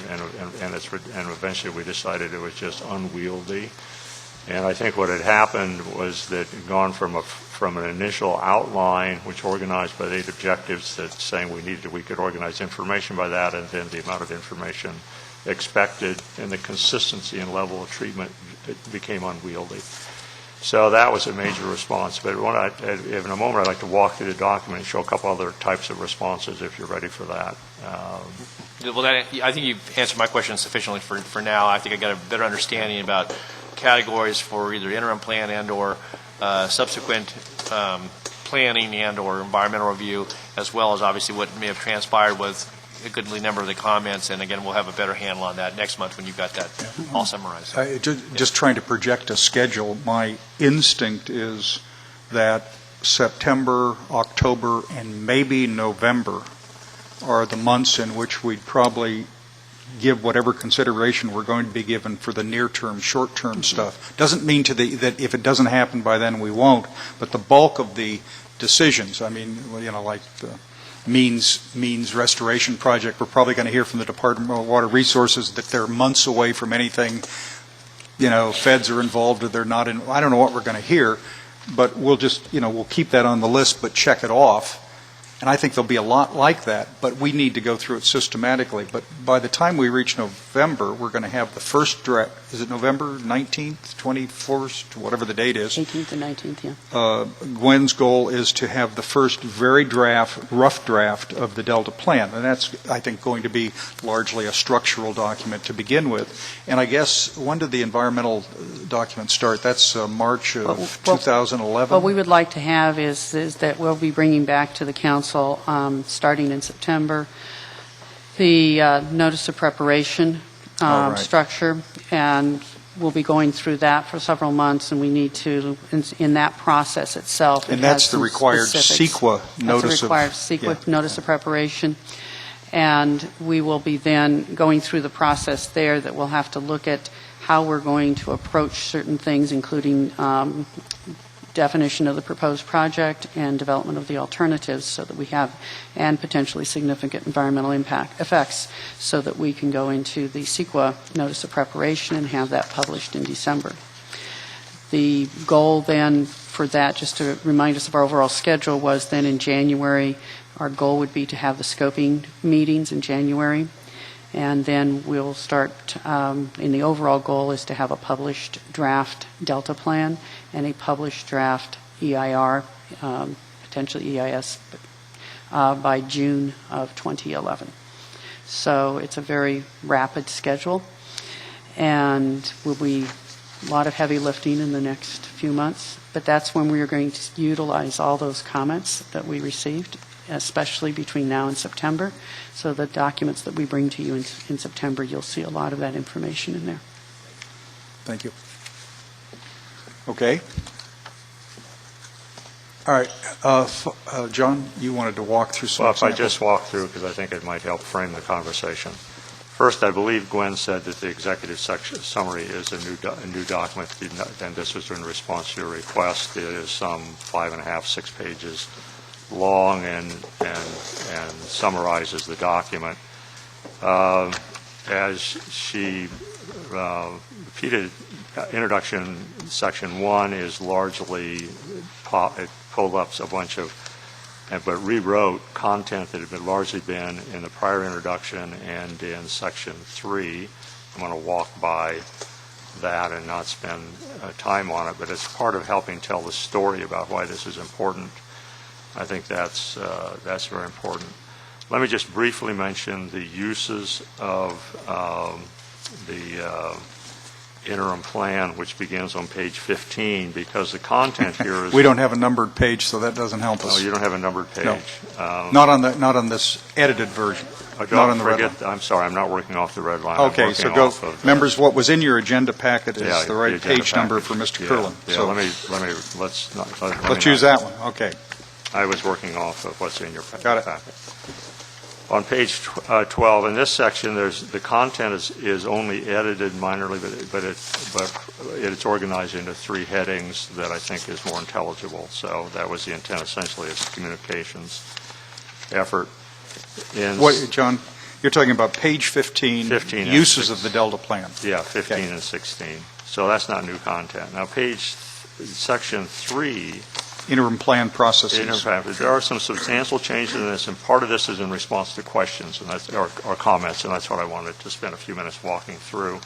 eventually we decided it was just unwieldy. And I think what had happened was that it had gone from an initial outline, which organized by the 8 objectives, that saying we could organize information by that, and then the amount of information expected and the consistency and level of treatment, it became unwieldy. So that was a major response. But in a moment, I'd like to walk through the document and show a couple other types of responses if you're ready for that. Well, I think you've answered my question sufficiently for now. I think I got a better understanding about categories for either interim plan and or subsequent planning and or environmental review, as well as obviously what may have transpired with a goodly number of the comments. And again, we'll have a better handle on that next month when you've got that all summarized. Just trying to project a schedule, my instinct is that September, October, and maybe November are the months in which we'd probably give whatever consideration we're going to be given for the near-term, short-term stuff. Doesn't mean that if it doesn't happen by then we won't, but the bulk of the decisions, I mean, like the means restoration project, we're probably going to hear from the Department of Water Resources that they're months away from anything, feds are involved or they're not in. I don't know what we're going to hear, but we'll just, we'll keep that on the list, but check it off. And I think there'll be a lot like that, but we need to go through it systematically. But by the time we reach November, we're going to have the first draft. Is it November 19th, 21st, whatever the date is? 18th and 19th, yeah. Gwen's goal is to have the first very rough draft of the Delta Plan. And that's, I think, going to be largely a structural document to begin with. And I guess, when did the environmental documents start? That's March of 2011? What we would like to have is that we'll be bringing back to the council starting in September, the notice of preparation structure, and we'll be going through that for several months, and we need to, in that process itself. And that's the required CEQA notice of... That's the required CEQA notice of preparation, and we will be then going through the process there that we'll have to look at how we're going to approach certain things, including definition of the proposed project and development of the alternatives so that we have, and potentially significant environmental effects, so that we can go into the CEQA notice of preparation and have that published in December. The goal then for that, just to remind us of our overall schedule, was then in January, our goal would be to have the scoping meetings in January, and then we'll start, in the overall goal is to have a published draft Delta Plan and a published draft EIR, potentially EIS, by June of 2011. So it's a very rapid schedule, and will be a lot of heavy lifting in the next few months, but that's when we are going to utilize all those comments that we received, especially between now and September. So the documents that we bring to you in September, you'll see a lot of that information in there. Thank you. Okay. All right. John, you wanted to walk through some examples. If I just walk through, because I think it might help frame the conversation. First, I believe Gwen said that the executive section summary is a new document, and this was in response to your request. It is some 5.5, 6 pages long and summarizes the document. As she repeated, introduction section 1 is largely, it pulled up a bunch of, but rewrote content that had largely been in the prior introduction and in section 3. I'm going to walk by that and not spend time on it, but it's part of helping tell the story about why this is important. I think that's very important. Let me just briefly mention the uses of the interim plan, which begins on page 15, because the content here is... We don't have a numbered page, so that doesn't help us. Oh, you don't have a numbered page? No. Not on this edited version. Not on the red line. I'm sorry, I'm not working off the red line. Okay, so go, members, what was in your agenda packet is the right page package. number for Mr. Curlin. Yeah, So let's use that one, okay. I was working off of what's in your packet. Got it. On page 12, in this section, the content is only edited minorly, but it's organized into 3 headings that I think is more intelligible. So that was the intent, essentially, of the communications effort. John, you're talking about page 15 uses of the Delta plan. Yeah, 15 and 16. So that's not new content. Now, section 3. Interim plan processes. There are some substantial changes in this, and part of this is in response to questions or comments, and that's what I wanted to spend a few minutes walking through.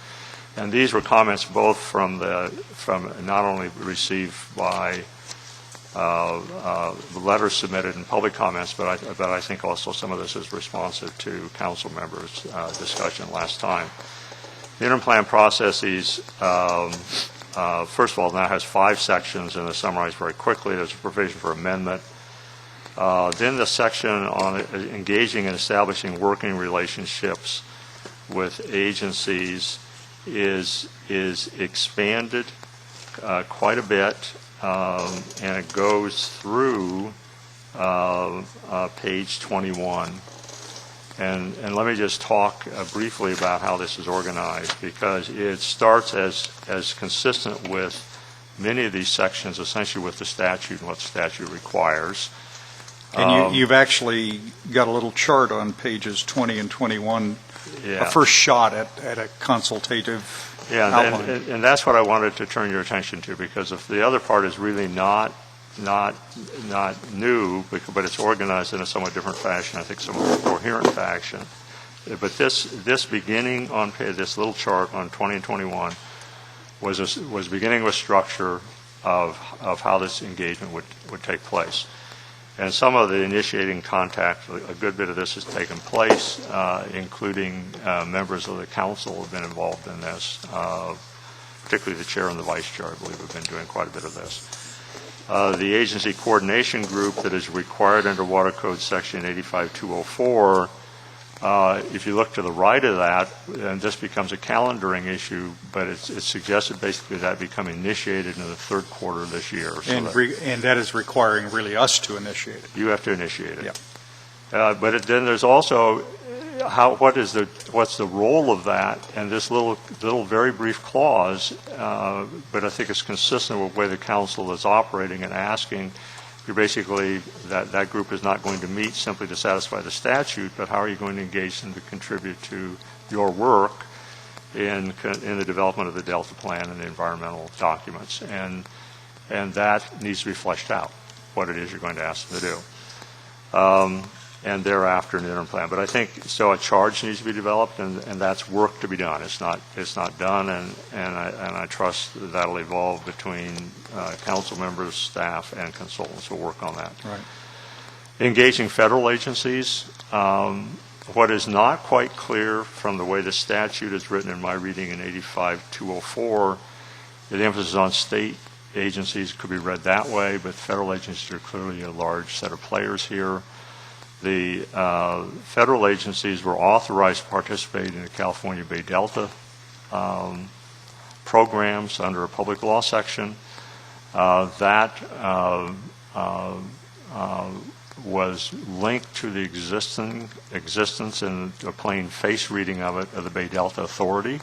And these were comments both from not only received by the letters submitted in public comments, but I think also some of this is responsive to council members' discussion last time. The interim plan processes. First of all, now has 5 sections, and to summarize very quickly, there's a provision for amendment. Then the section on engaging and establishing working relationships with agencies is expanded quite a bit, and it goes through page 21. And let me just talk briefly about how this is organized, because it starts as consistent with many of these sections, essentially with the statute and what the statute requires. And you've actually got a little chart on pages 20 and 21, yeah. A first shot at a consultative outline. And that's what I wanted to turn your attention to, because if the other part is really not new, but it's organized in a somewhat different fashion, I think somewhat more coherent fashion. But this beginning on this little chart on 20 and 21 was beginning with structure of how this engagement would take place. And some of the initiating contact, a good bit of this has taken place, including members of the council have been involved in this, particularly the chair and the vice chair, I believe, have been doing quite a bit of this. The agency coordination group that is required under Water Code Section 85204, if you look to the right of that, and this becomes a calendaring issue, but it's suggested basically that become initiated in the 3rd quarter of this year. So and that is requiring really us to initiate it. You have to initiate it. Yeah. But then there's also what's the role of that, and this little very brief clause, but I think it's consistent with the way the council is operating and asking. You're basically that group is not going to meet simply to satisfy the statute, but how are you going to engage them to contribute to your work in the development of the Delta Plan and the environmental documents, and that needs to be fleshed out, what it is you're going to ask them to do. And thereafter an interim plan. But I think so a charge needs to be developed, and that's work to be done. It's not done, and I trust that'll evolve between council members, staff, and consultants who will work on that. Right. Engaging federal agencies. What is not quite clear from the way the statute is written in my reading in 85204, the emphasis on state agencies could be read that way, but federal agencies are clearly a large set of players here. The federal agencies were authorized to participate in the California Bay Delta programs under a public law section. That was linked to the existence in a plain face reading of it of the Bay Delta Authority,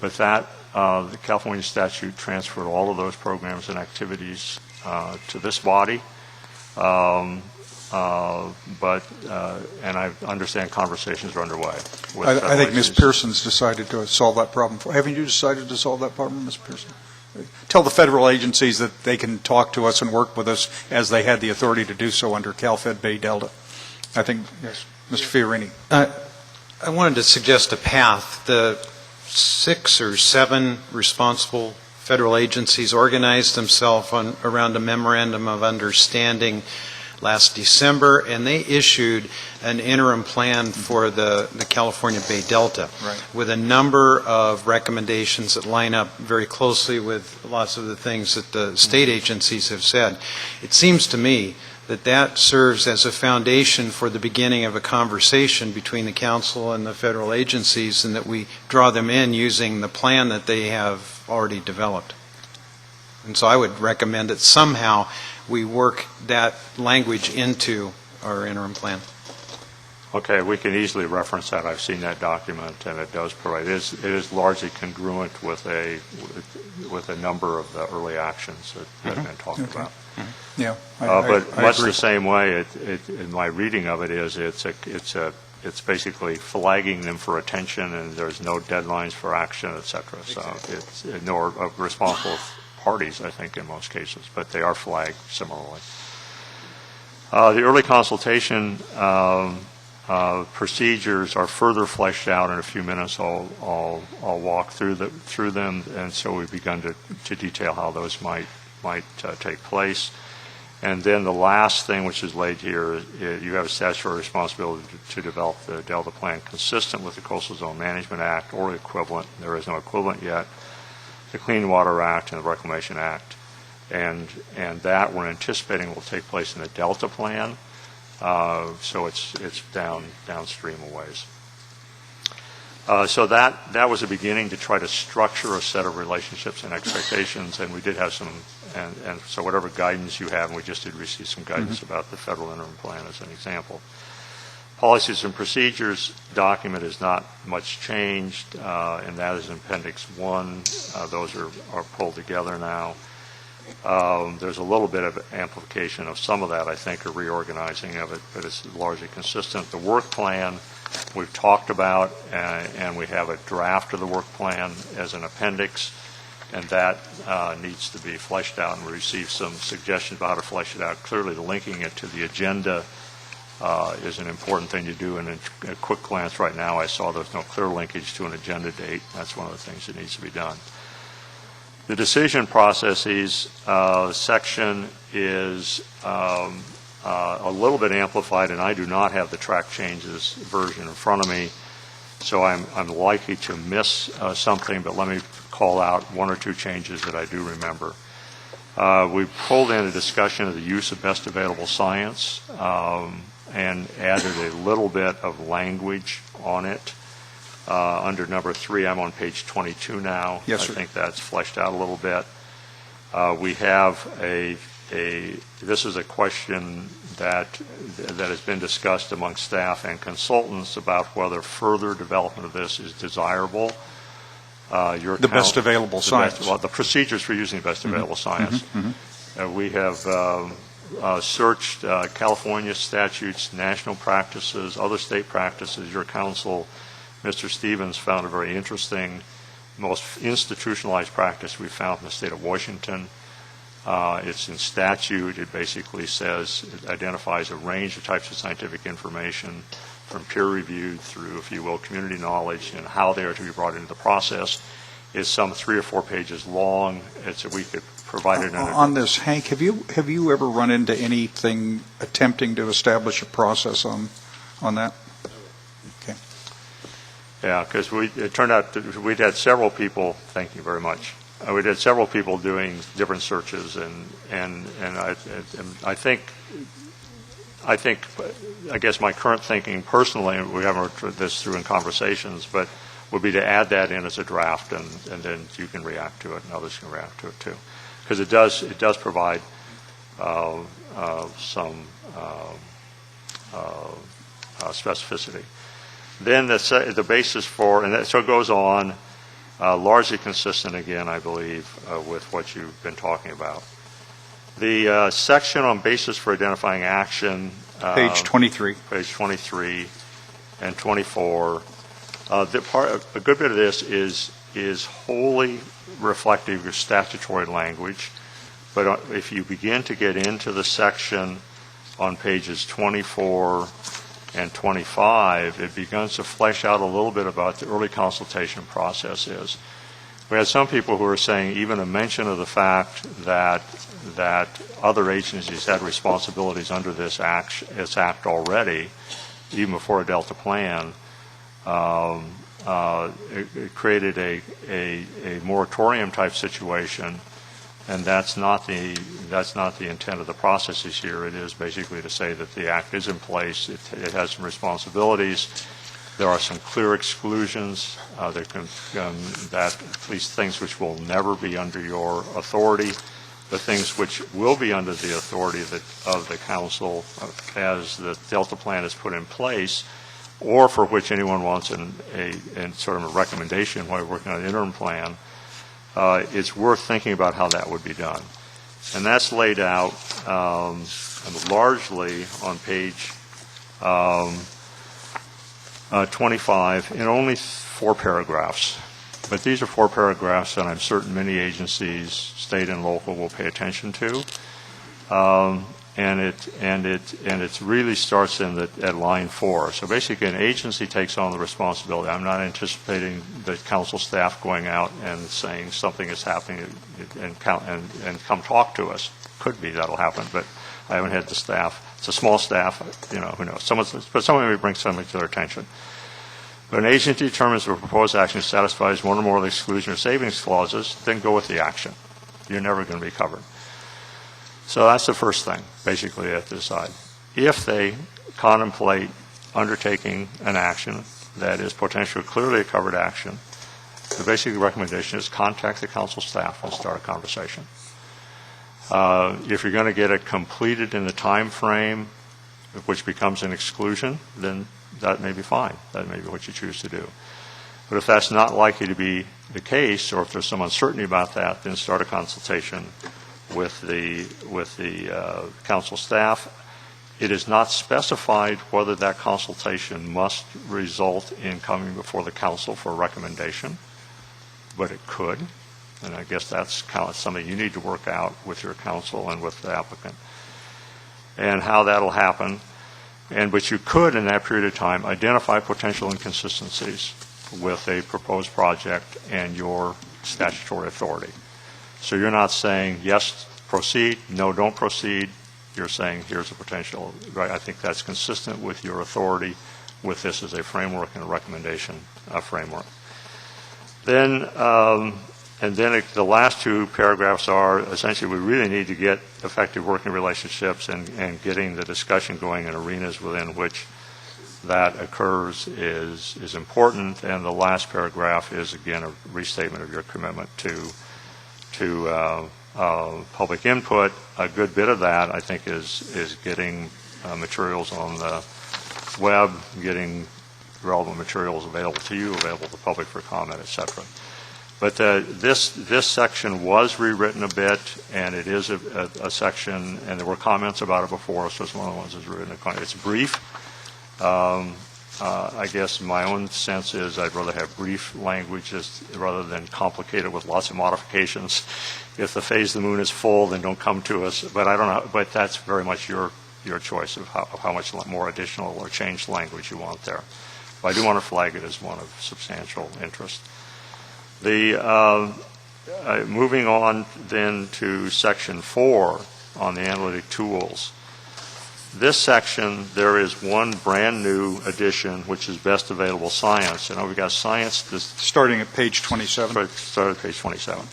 but that the California statute transferred all of those programs and activities to this body. And I understand conversations are underway. I think Ms. Pearson's decided to solve that problem. Haven't you decided to solve that problem, Ms. Pearson? Tell the federal agencies that they can talk to us and work with us as they had the authority to do so under CalFed Bay Delta. I think, yes, Mr. Fiorini. I wanted to suggest a path. The 6 or 7 responsible federal agencies organized themselves around a memorandum of understanding last December, and they issued an interim plan for the California Bay Delta with a number of recommendations that line up very closely with lots of the things that the state agencies have said. It seems to me that that serves as a foundation for the beginning of a conversation between the council and the federal agencies, and that we draw them in using the plan that they have already developed. And so I would recommend that somehow we work that language into our interim plan. Okay, we can easily reference that. I've seen that document, and it does provide. It is largely congruent with a number of the early actions that have been talked about. Yeah, but much agree. the same way, in my reading of it is it's basically flagging them for attention, and there's no deadlines for action, et cetera. So it's nor responsible parties, I think, in most cases, but they are flagged similarly. The early consultation procedures are further fleshed out. In a few minutes, I'll walk through them, and so we've begun to detail how those might take place. And then the last thing which is laid here, you have a statutory responsibility to develop the Delta Plan consistent with the Coastal Zone Management Act or equivalent. There is no equivalent yet. The Clean Water Act and the Reclamation Act, and that we're anticipating will take place in the Delta Plan, so it's downstream a ways. So that was a beginning to try to structure a set of relationships and expectations, and we did have some, and so whatever guidance you have, and we just did receive some guidance about the federal interim plan as an example. Policies and procedures document is not much changed, and that is in Appendix 1. Those are pulled together now. There's a little bit of amplification of some of that, I think, or reorganizing of it, but it's largely consistent. The work plan we've talked about, and we have a draft of the work plan as an appendix, and that needs to be fleshed out, and we received some suggestions about how to flesh it out. Clearly, linking it to the agenda is an important thing to do, and in a quick glance right now, I saw there's no clear linkage to an agenda date. That's one of the things that needs to be done. The decision processes section is a little bit amplified, and I do not have the track changes version in front of me, so I'm likely to miss something, but let me call out 1 or 2 changes that I do remember. We pulled in a discussion of the use of best available science and added a little bit of language on it. Under number 3, I'm on page 22 now. Yes, sir. I think that's fleshed out a little bit. We have this is a question that has been discussed among staff and consultants about whether further development of this is desirable. The best available science. The procedures for using the best available science. We have searched California statutes, national practices, other state practices. Your counsel, Mr. Stevens, found a very interesting, most institutionalized practice we found in the state of Washington. It's in statute. It basically says, it identifies a range of types of scientific information from peer-reviewed through, if you will, community knowledge, and how they are to be brought into the process. It's some 3 or 4 pages long. We could provide it on this. Hank, have you ever run into anything attempting to establish a process on that? Okay. Yeah, because it turned out that we'd had several people. Thank you very much. We did several people doing different searches, and I think I guess my current thinking personally, we haven't worked this through in conversations, but would be to add that in as a draft, and then you can react to it, and others can react to it too, because it does provide specificity. Then the basis for, and so it goes on, largely consistent again, I believe, with what you've been talking about. The section on basis for identifying action. Page 23. Page 23 and 24. A good bit of this is wholly reflective of statutory language, but if you begin to get into the section on pages 24 and 25, it begins to flesh out a little bit about the early consultation process is. We had some people who were saying even a mention of the fact that other agencies had responsibilities under this act already, even before a Delta plan, it created a moratorium type situation, and that's not the intent of the processes here. It is basically to say that the act is in place. It has some responsibilities. There are some clear exclusions that at least things which will never be under your authority, but things which will be under the authority of the council as the Delta plan is put in place, or for which anyone wants a sort of a recommendation while you're working on an interim plan. It's worth thinking about how that would be done. And that's laid out largely on page 25 in only 4 paragraphs. But these are 4 paragraphs that I'm certain many agencies, state and local, will pay attention to. And it really starts at line 4. So basically, an agency takes on the responsibility. I'm not anticipating the council staff going out and saying something is happening and come talk to us. Could be that'll happen, but I haven't had the staff. It's a small staff, who knows. But someone may bring something to their attention. But an agency determines the proposed action satisfies one or more of the exclusion or savings clauses, then go with the action. You're never going to be covered. So that's the first thing, basically, they have to decide. If they contemplate undertaking an action that is potentially clearly a covered action, the basic recommendation is contact the council staff and start a conversation. If you're going to get it completed in the time frame, which becomes an exclusion, then that may be fine. That may be what you choose to do. But if that's not likely to be the case, or if there's some uncertainty about that, then start a consultation with the council staff. It is not specified whether that consultation must result in coming before the council for a recommendation, but it could. And I guess that's kind of something you need to work out with your council and with the applicant, and how that'll happen. But you could, in that period of time, identify potential inconsistencies with a proposed project and your statutory authority. So you're not saying, yes, proceed, no, don't proceed. You're saying, here's a potential. Right? I think that's consistent with your authority with this as a framework and a recommendation framework. Then, the last 2 paragraphs are essentially we really need to get effective working relationships and getting the discussion going in arenas within which that occurs is important. And the last paragraph is, again, a restatement of your commitment to public input. A good bit of that, I think, is getting materials on the web, getting relevant materials available to you, available to the public for comment, et cetera. But this section was rewritten a bit, and it is a section, and there were comments about it before, so it's one of the ones that's written. It's brief. I guess my own sense is I'd rather have brief language rather than complicated with lots of modifications. If the phase of the moon is full, then don't come to us. But I don't know. But that's very much your choice of how much more additional or changed language you want there. But I do want to flag it as one of substantial interest. Moving on then to Section 4 on the analytic tools. This section, there is one brand new addition, which is best available science. And we've got science. Starting at page 27. Start at page 27.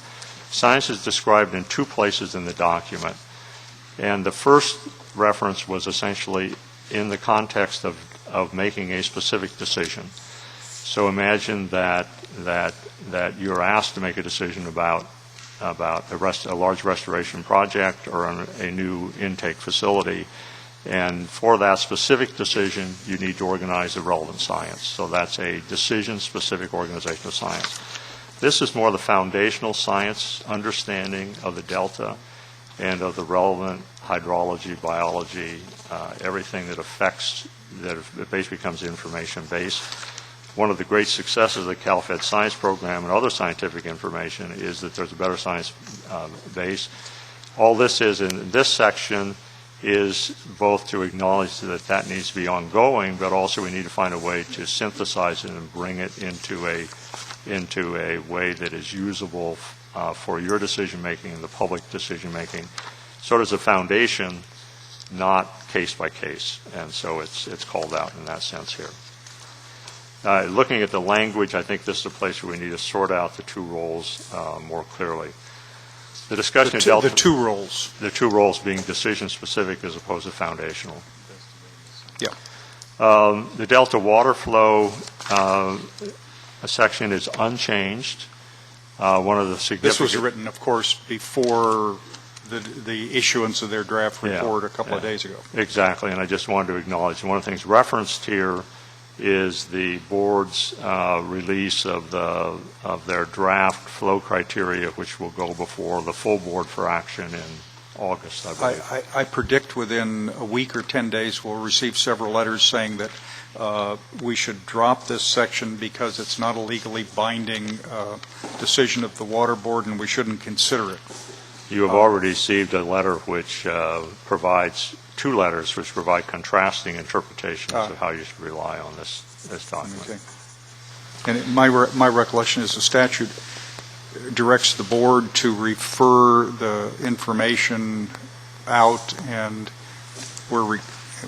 Science is described in 2 places in the document. And the first reference was essentially in the context of making a specific decision. So imagine that you're asked to make a decision about about a large restoration project or a new intake facility. And for that specific decision, you need to organize the relevant science. So that's a decision-specific organization of science. This is more the foundational science understanding of the delta and of the relevant hydrology, biology, everything that affects, that it basically becomes information-based. One of the great successes of the CalFed science program and other scientific information is that there's a better science base. All this is in this section is both to acknowledge that that needs to be ongoing, but also we need to find a way to synthesize it and bring it into a way that is usable for your decision-making and the public decision-making, sort of as a foundation, not case by case. And so it's called out in that sense here. Looking at the language, I think this is a place where we need to sort out the two roles more clearly. The discussion of delta, the two roles. The two roles being decision-specific as opposed to foundational. Yeah. The delta water flow section is unchanged. One of the significant... This was written, of course, before the issuance of their draft report a couple of days ago. Exactly, and I just wanted to acknowledge one of the things referenced here is the board's release of their draft flow criteria, which will go before the full board for action in August, I believe. I predict within a week or 10 days we'll receive several letters saying that we should drop this section because it's not a legally binding decision of the water board and we shouldn't consider it. You have already received a letter which provides two letters which provide contrasting interpretations of how you should rely on this document. Okay. And my recollection is the statute directs the board to refer the information out, and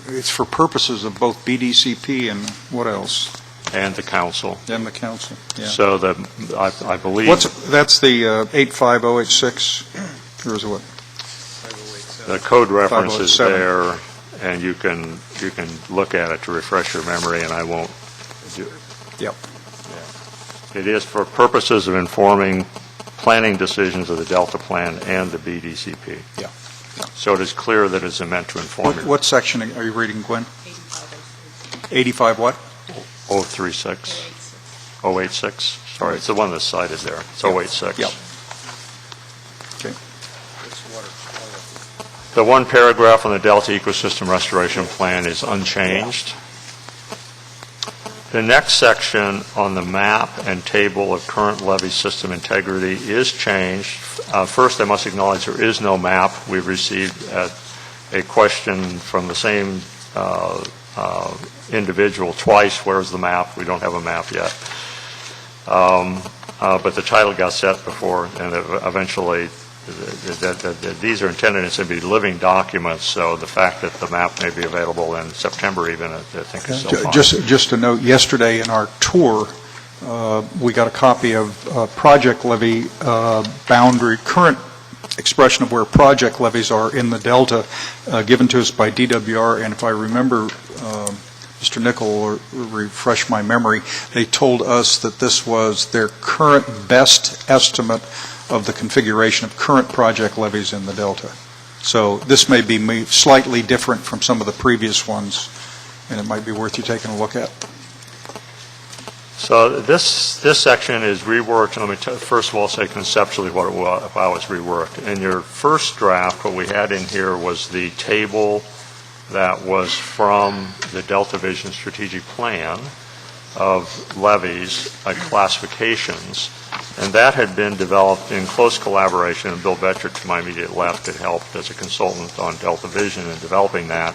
it's for purposes of both BDCP and what else? And the council. And the council, yeah. So I believe... That's the 85086, or is it what? The code reference is there, and you can look at it to refresh your memory, and I won't do it. Yep. Yeah. It is for purposes of informing planning decisions of the Delta Plan and the BDCP. Yeah. So it is clear that it's meant to inform you. What section are you reading, Gwen? 85 what? 036. 086. Sorry, it's the one that's cited there. It's 086. Yep. Okay. The one paragraph on the Delta Ecosystem Restoration Plan is unchanged. The next section on the map and table of current levee system integrity is changed. First, I must acknowledge there is no map. We've received a question from the same individual twice. Where's the map? We don't have a map yet. But the title got set before, and eventually these are intended to be living documents, so the fact that the map may be available in September even, I think is still fine. Just a note, yesterday in our tour, we got a copy of project levy boundary, current expression of where project levies are in the Delta, given to us by DWR, and if I remember, Mr. Nickel will refresh my memory, they told us that this was their current best estimate of the configuration of current project levies in the Delta. So this may be slightly different from some of the previous ones, and it might be worth you taking a look at. So this section is reworked, and let me first of all say conceptually how it's reworked. In your first draft, what we had in here was the table that was from the Delta Vision Strategic Plan of levies, classifications, and that had been developed in close collaboration, and Bill Betcher to my immediate left had helped as a consultant on Delta Vision in developing that,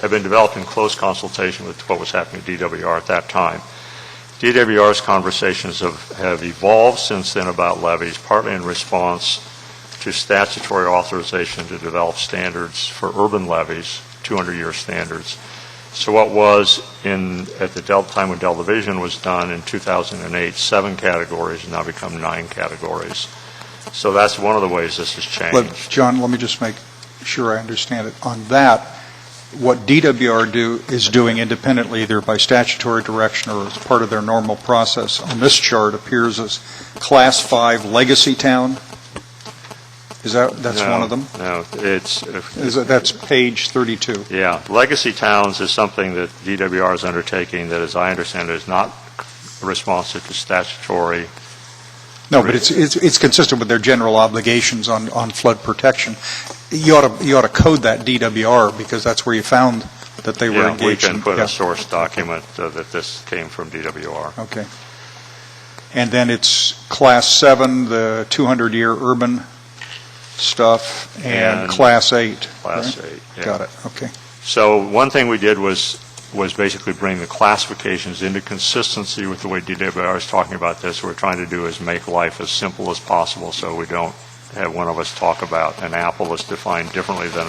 had been developed in close consultation with what was happening at DWR at that time. DWR's conversations have evolved since then about levies, partly in response to statutory authorization to develop standards for urban levies, 200-year standards. So what was at the time when Delta Vision was done in 2008, 7 categories has now become 9 categories. So that's one of the ways this has changed. But John, let me just make sure I understand it. On that, what DWR is doing independently, either by statutory direction or as part of their normal process, on this chart appears as Class 5 legacy town. That's one of them? No, That's page 32. Yeah, legacy towns is something that DWR is undertaking that, as I understand it, is not responsive to statutory. No, but it's consistent with their general obligations on flood protection. You ought to code that DWR, because that's where you found that they were engaged. We can put yeah. a source document that this came from DWR. Okay. And then it's Class 7, the 200-year urban stuff, and Class 8. Class right? 8, yeah. Got it, okay. So one thing we did was basically bring the classifications into consistency with the way DWR is talking about this. What we're trying to do is make life as simple as possible, so we don't have one of us talk about an apple is defined differently than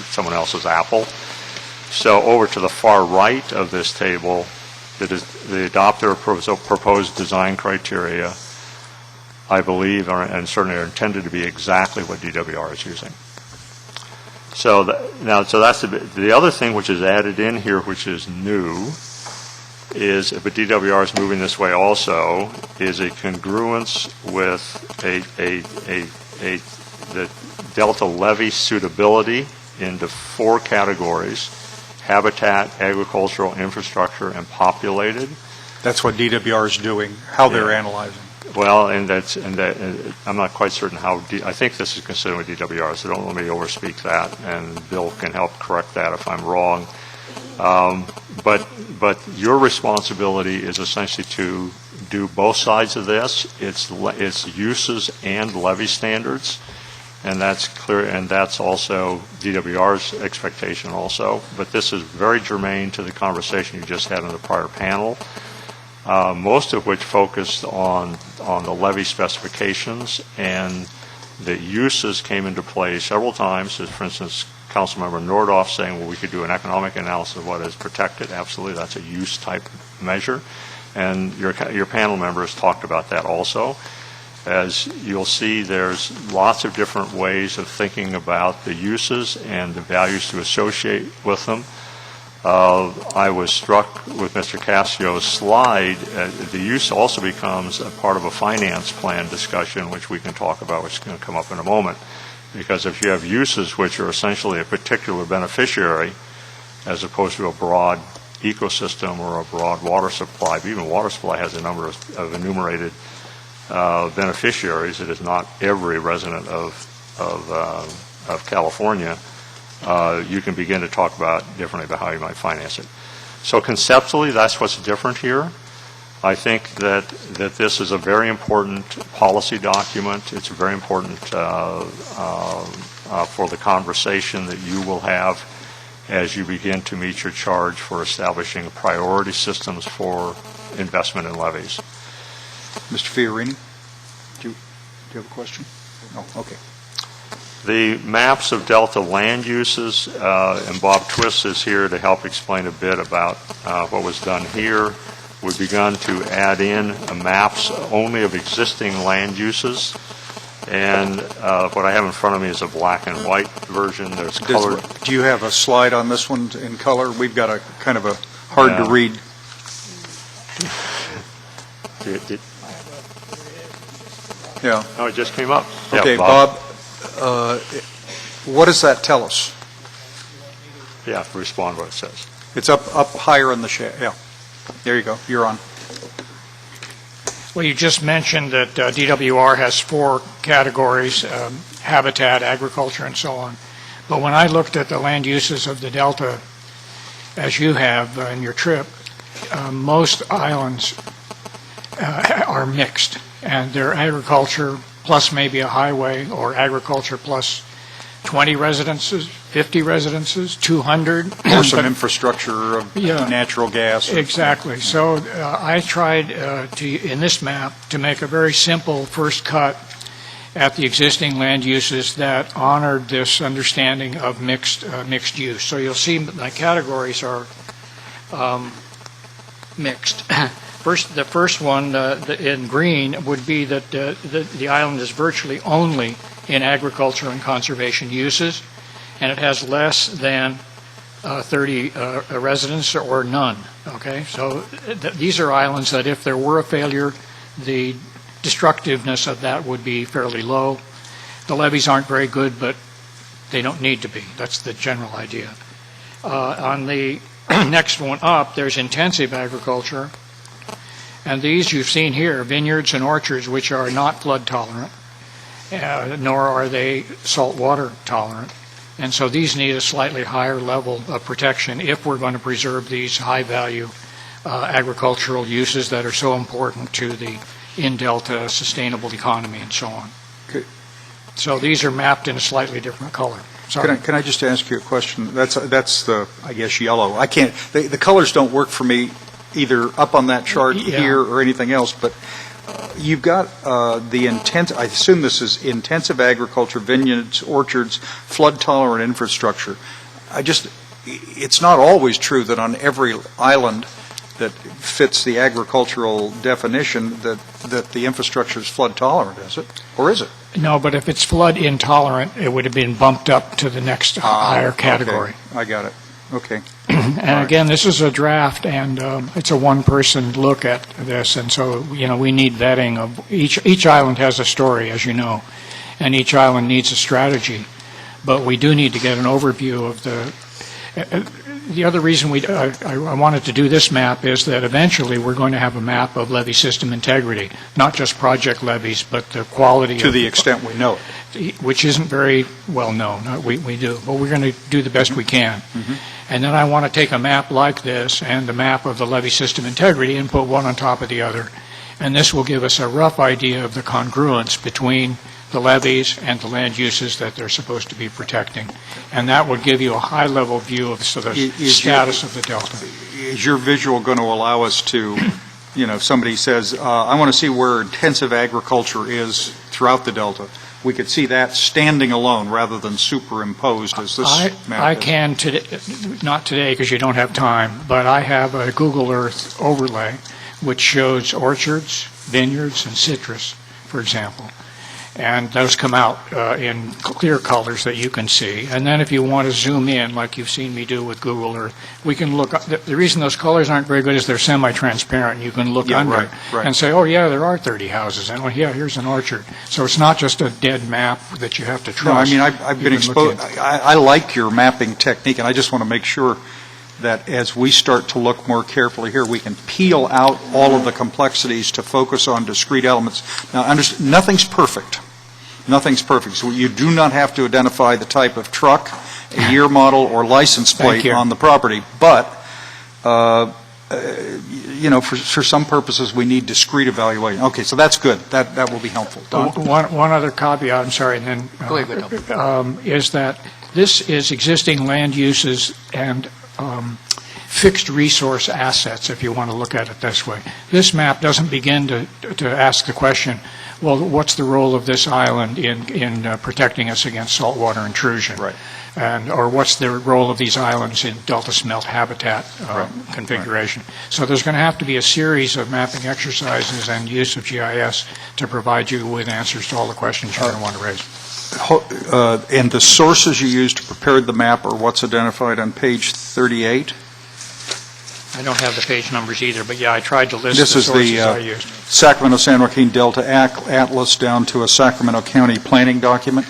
someone else's apple. So over to the far right of this table, the adopter proposed design criteria, I believe, and certainly are intended to be exactly what DWR is using. So that's the other thing which is added in here, which is new, but DWR is moving this way also, is a congruence with the delta levy suitability into 4 categories: habitat, agricultural, infrastructure, and populated. That's what DWR is doing, how they're analyzing. Well, and I'm not quite certain how. I think this is considered with DWR, so don't let me overspeak that, and Bill can help correct that if I'm wrong. But your responsibility is essentially to do both sides of this. It's uses and levy standards, and that's clear, and that's also DWR's expectation also. But this is very germane to the conversation you just had in the prior panel. Most of which focused on the levy specifications, and the uses came into play several times. As, for instance, Councilmember Nordhoff saying, well, we could do an economic analysis of what is protected. Absolutely, that's a use type measure. And your panel members talked about that also. As you'll see, there's lots of different ways of thinking about the uses and the values to associate with them. I was struck with Mr. Cassio's slide. The use also becomes a part of a finance plan discussion, which we can talk about, which is going to come up in a moment. Because if you have uses which are essentially a particular beneficiary, as opposed to a broad ecosystem or a broad water supply, but even water supply has a number of enumerated beneficiaries. It is not every resident of California. You can begin to talk about differently about how you might finance it. So conceptually, that's what's different here. I think that this is a very important policy document. It's very important for the conversation that you will have as you begin to meet your charge for establishing priority systems for investment in levies. Mr. Fiorini, do you have a question? No, okay. The maps of Delta land uses, and Bob Twist is here to help explain a bit about what was done here. We've begun to add in maps only of existing land uses, and what I have in front of me is a black and white version. There's color. Do you have a slide on this one in color? We've got a kind of a hard to read. Yeah. Oh, it just came up. Okay, yeah, Bob. What does that tell us? Yeah, respond what it says. It's up higher in the shade. Yeah. There you go. You're on. Well, you just mentioned that DWR has 4 categories, habitat, agriculture, and so on. But when I looked at the land uses of the Delta, as you have in your trip, most islands are mixed, and they're agriculture plus maybe a highway, or agriculture plus 20 residences, 50 residences, 200. Or some infrastructure of natural gas. Exactly. So I tried in this map to make a very simple first cut at the existing land uses that honored this understanding of mixed use. So you'll see my categories are mixed. The first one in green would be that the island is virtually only in agriculture and conservation uses, and it has less than 30 residents or none. Okay, so these are islands that if there were a failure, the destructiveness of that would be fairly low. the levees aren't very good, but they don't need to be. That's the general idea. On the next one up, there's intensive agriculture. And these you've seen here, vineyards and orchards, which are not flood tolerant, nor are they saltwater tolerant. And so these need a slightly higher level of protection if we're going to preserve these high-value agricultural uses that are so important to the in-delta sustainable economy and so on. Okay. So these are mapped in a slightly different color. Sorry. Can I just ask you a question? That's the, I guess, yellow. I can't, the colors don't work for me either up on that chart here or anything else, but you've got the intent, I assume this is intensive agriculture, vineyards, orchards, flood-tolerant infrastructure. It's not always true that on every island that fits the agricultural definition that the infrastructure is flood-tolerant, is it? Or is it? No, but if it's flood intolerant, it would have been bumped up to the next higher category. Okay. I got it. Okay. And again, this is a draft, and it's a one-person look at this, and so, we need vetting of each island has a story, as you know, and each island needs a strategy, but we do need to get an overview of the other reason I wanted to do this map is that eventually we're going to have a map of levee system integrity, not just project levees, but the quality to the extent we know it, which isn't very well known. We do, but we're going to do the best we can. Mm-hmm. And then I want to take a map like this and the map of the levee system integrity and put one on top of the other. And this will give us a rough idea of the congruence between the levees and the land uses that they're supposed to be protecting. And that will give you a high-level view of the status of the delta. Is your visual going to allow us to, if somebody says, I want to see where intensive agriculture is throughout the delta, we could see that standing alone rather than superimposed as this map I is. can today, not today because you don't have time, but I have a Google Earth overlay which shows orchards, vineyards, and citrus, for example. And those come out in clear colors that you can see. And then if you want to zoom in, like you've seen me do with Google Earth, we can look. The reason those colors aren't very good is they're semi-transparent. You can look under right. and say, oh, yeah, there are 30 houses. And, well, yeah, here's an orchard. So it's not just a dead map that you have to trust. No, I mean, I've been exposed. I like your mapping technique, and I just want to make sure that as we start to look more carefully here, we can peel out all of the complexities to focus on discrete elements. Now, nothing's perfect. Nothing's perfect. So you do not have to identify the type of truck, a year model, or license plate on the property. But, for some purposes, we need discrete evaluation. Okay, so that's good. That will be helpful. One other caveat, I'm sorry, and then is that this is existing land uses and fixed resource assets, if you want to look at it this way. This map doesn't begin to ask the question, well, what's the role of this island in protecting us against saltwater intrusion? Right. Or what's the role of these islands in delta smelt habitat configuration? Right. So there's going to have to be a series of mapping exercises and use of GIS to provide you with answers to all the questions you're going to want to raise. And the sources you used to prepare the map are what's identified on page 38? I don't have the page numbers either, but yeah, I tried to list the sources I used. This is the Sacramento-San Joaquin Delta Atlas down to a Sacramento County planning document?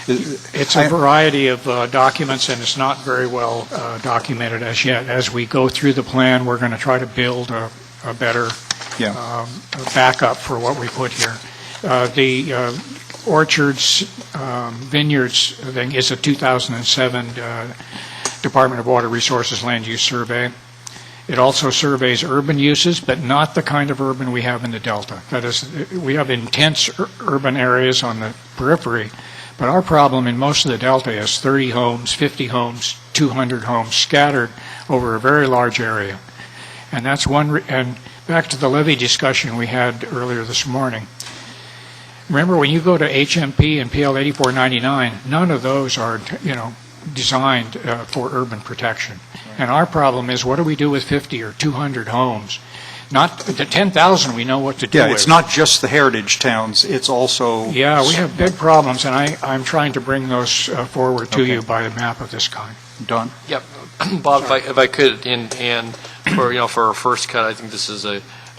It's a variety of documents, and it's not very well documented as yet. As we go through the plan, we're going to try to build a better backup for what we put here. The orchards, vineyards thing is a 2007 Department of Water Resources Land Use Survey. It also surveys urban uses, but not the kind of urban we have in the Delta. That is, we have intense urban areas on the periphery, but our problem in most of the Delta is 30 homes, 50 homes, 200 homes scattered over a very large area. And that's one, and back to the levee discussion we had earlier this morning. Remember, when you go to HMP and PL 8499, none of those are, designed for urban protection. And our problem is, what do we do with 50 or 200 homes? Not the 10,000, we know what to do with. Yeah, it's not just the heritage towns, it's also... Yeah, we have big problems, and I'm trying to bring those forward to you by a map of this kind. Don? Yep. Bob, if I could, and for our first cut, I think this is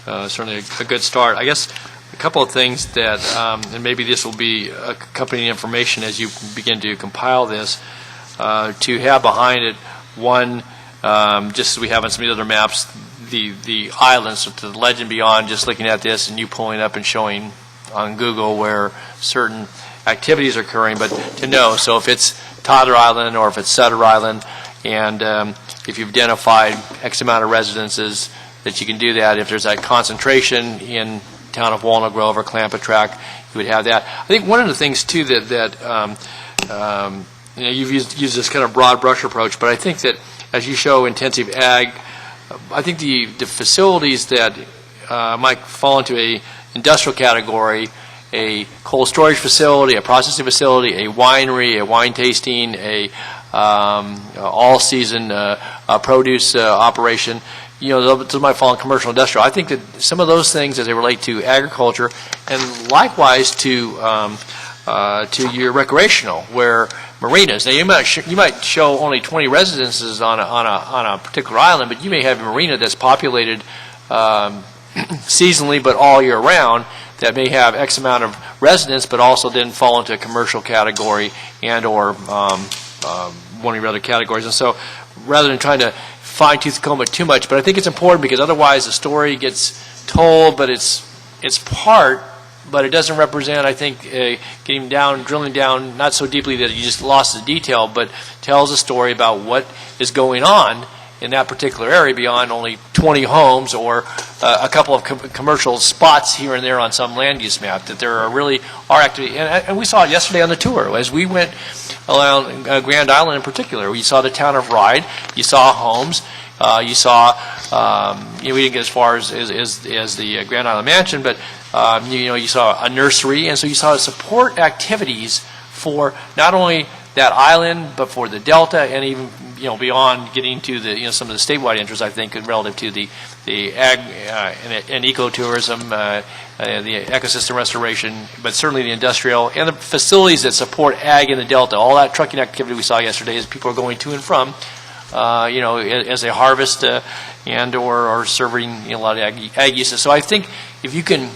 certainly a good start. I guess a couple of things that, and maybe this will be accompanying information as you begin to compile this, to have behind it one, just as we have on some of the other maps, the islands, so to the legend beyond just looking at this and you pulling up and showing on Google where certain activities are occurring, but to know. So if it's Toddler Island or if it's Sutter Island, and if you've identified X amount of residences, that you can do that. If there's that concentration in town of Walnut Grove or Clampetrack, you would have that. I think one of the things too that you've used this kind of broad brush approach, but I think that as you show intensive ag, I think the facilities that might fall into a industrial category, a cold storage facility, a processing facility, a winery, a wine tasting, a all-season produce operation, those might fall in commercial industrial. I think that some of those things as they relate to agriculture and likewise to your recreational, where marinas. Now you might show only 20 residences on a particular island, but you may have a marina that's populated seasonally but all year round that may have X amount of residents but also then fall into a commercial category and or one of your other categories. And so rather than trying to fine-tooth comb it too much, but I think it's important because otherwise the story gets told, but it's part, but it doesn't represent, I think, drilling down not so deeply that you just lost the detail, but tells a story about what is going on in that particular area beyond only 20 homes or a couple of commercial spots here and there on some land use map, that there are activity. And we saw it yesterday on the tour as we went around Grand Island in particular. You saw the town of Ryde, you saw homes, you saw, we didn't get as far as the Grand Island Mansion, but you saw a nursery, and so you saw support activities for not only that island, but for the Delta, and even beyond getting to the some of the statewide interests, I think, relative to the ag and ecotourism, the ecosystem restoration, but certainly the industrial and the facilities that support ag in the Delta. All that trucking activity we saw yesterday as people are going to and from, as they harvest and or serving a lot of ag uses. So I think if you can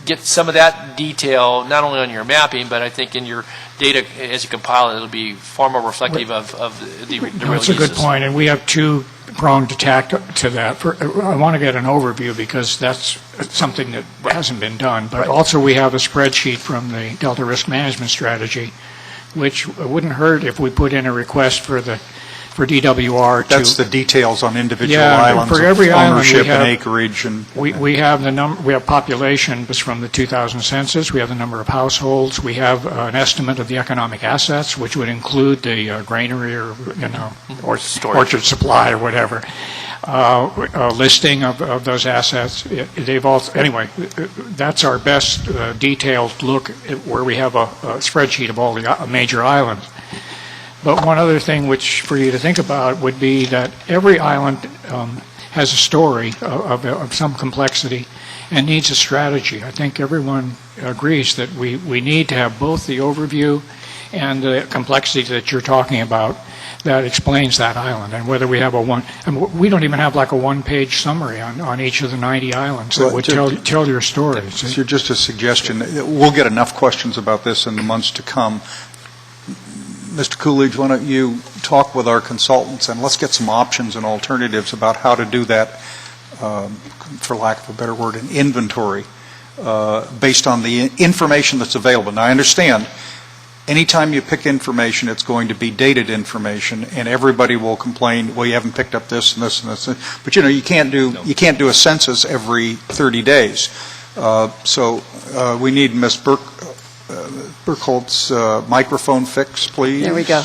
get some of that detail, not only on your mapping, but I think in your data as you compile it, it'll be far more reflective of the real uses. That's a good point, and we have two-pronged attack to that. I want to get an overview because that's something that hasn't been done, but also we have a spreadsheet from the Delta Risk Management Strategy, which wouldn't hurt if we put in a request for DWR to... That's the details on individual islands, for every ownership island and acreage. And we have we have population from the 2000 census. We have the number of households. We have an estimate of the economic assets, which would include the granary or or orchard supply or whatever. A listing of those assets. Anyway, that's our best detailed look at where we have a spreadsheet of all the major islands. But one other thing which for you to think about would be that every island has a story of some complexity and needs a strategy. I think everyone agrees that we need to have both the overview and the complexity that you're talking about that explains that island. And whether we have we don't even have like a one-page summary on each of the 90 islands that would tell your story. So just a suggestion, we'll get enough questions about this in the months to come. Mr. Coolidge, why don't you talk with our consultants and let's get some options and alternatives about how to do that, for lack of a better word, an inventory based on the information that's available. Now, I understand anytime you pick information, it's going to be dated information, and everybody will complain, well, you haven't picked up this and this and this. But you can't do a census every 30 days. So we need Ms. Burkholt's microphone fix, please. There we go.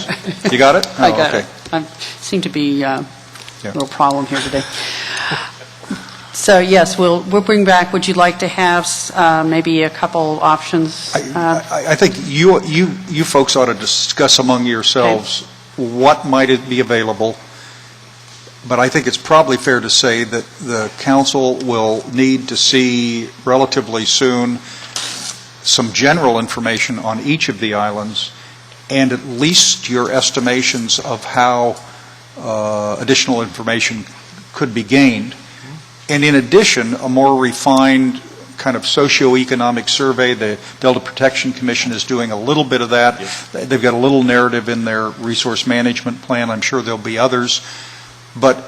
You got it? I got it. I seem to be a little problem here today. So yes, we'll bring back. Would you like to have maybe a couple options? I think you folks ought to discuss among yourselves what might be available. But I think it's probably fair to say that the council will need to see relatively soon some general information on each of the islands and at least your estimations of how additional information could be gained. And in addition, a more refined kind of socioeconomic survey. The Delta Protection Commission is doing a little bit of that. They've got a little narrative in their resource management plan. I'm sure there'll be others. But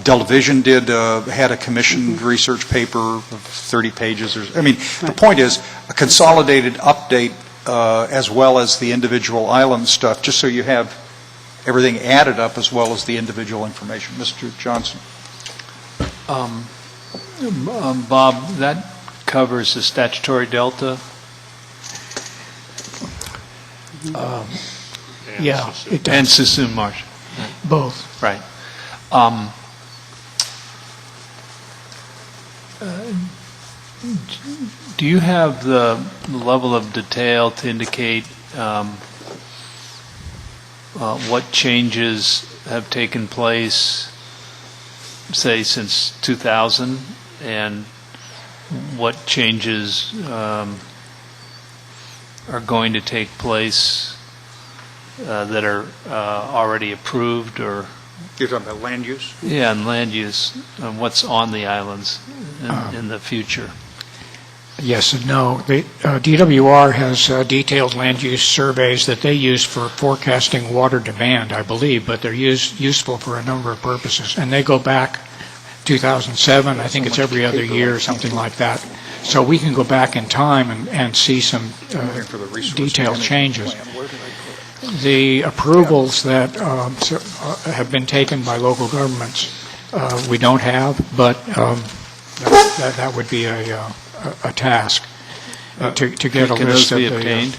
Delta Vision had a commissioned research paper of 30 pages. The point is a consolidated update as well as the individual island stuff, just so you have everything added up as well as the individual information. Mr. Johnson. Bob, that covers the statutory delta? Yeah, it does. And Sassoon Marsh? Both. Right. Do you have the level of detail to indicate what changes have taken place, say, since 2000, and what changes are going to take place that are already approved? Or you're talking about land use? Yeah, and land use, and what's on the islands in the future. Yes and no. DWR has detailed land use surveys that they use for forecasting water demand, I believe, but they're useful for a number of purposes. And they go back 2007, I think it's every other year or something like that. So we can go back in time and see some detailed changes. The approvals that have been taken by local governments, we don't have, but that would be a task to get a list of the...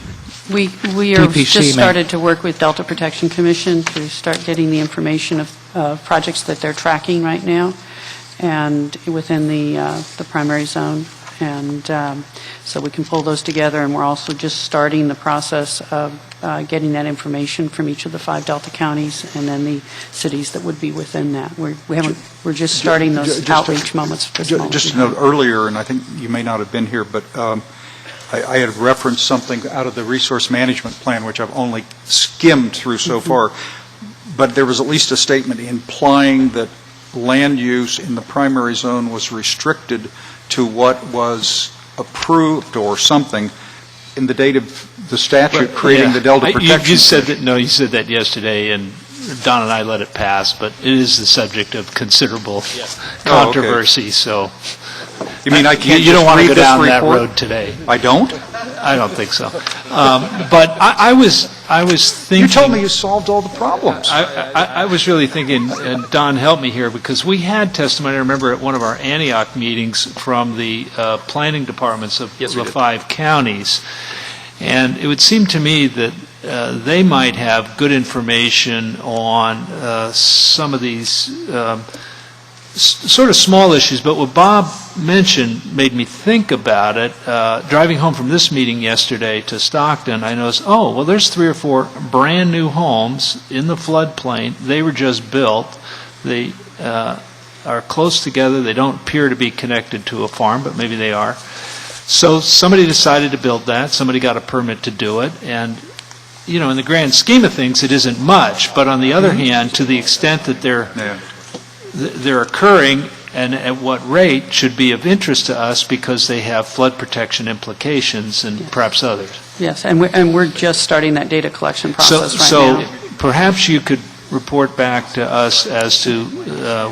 We have DPC just started to work with Delta Protection Commission to start getting the information of projects that they're tracking right now and within the primary zone. And so we can pull those together, and we're also just starting the process of getting that information from each of the 5 Delta counties and then the cities that would be within that. We're just starting those outreach moments. Just to note earlier, and I think you may not have been here, but I had referenced something out of the resource management plan, which I've only skimmed through so far, but there was at least a statement implying that land use in the primary zone was restricted to what was approved or something in the date of the statute creating the Delta Protection. You said that. No, you said that yesterday, and Don and I let it pass. But it is the subject of consiberable controversy. So you mean I can't? You don't want to go down that report? road today. I don't. I don't think so. But I was thinking. You told me you solved all the problems. I was really thinking, and Don helped me here, because we had testimony, I remember, at one of our Antioch meetings from the planning departments of the 5 counties. And it would seem to me that they might have good information on some of these sort of small issues, but what Bob mentioned made me think about it. Driving home from this meeting yesterday to Stockton, I noticed, there's 3 or 4 brand new homes in the floodplain. They were just built. They are close together. They don't appear to be connected to a farm, but maybe they are. So somebody decided to build that. Somebody got a permit to do it. And, in the grand scheme of things, it isn't much. But on the other hand, to the extent that they're occurring and at what rate should be of interest to us, because they have flood protection implications and perhaps others. Yes, and we're just starting that data collection process right now. So perhaps you could report back to us as to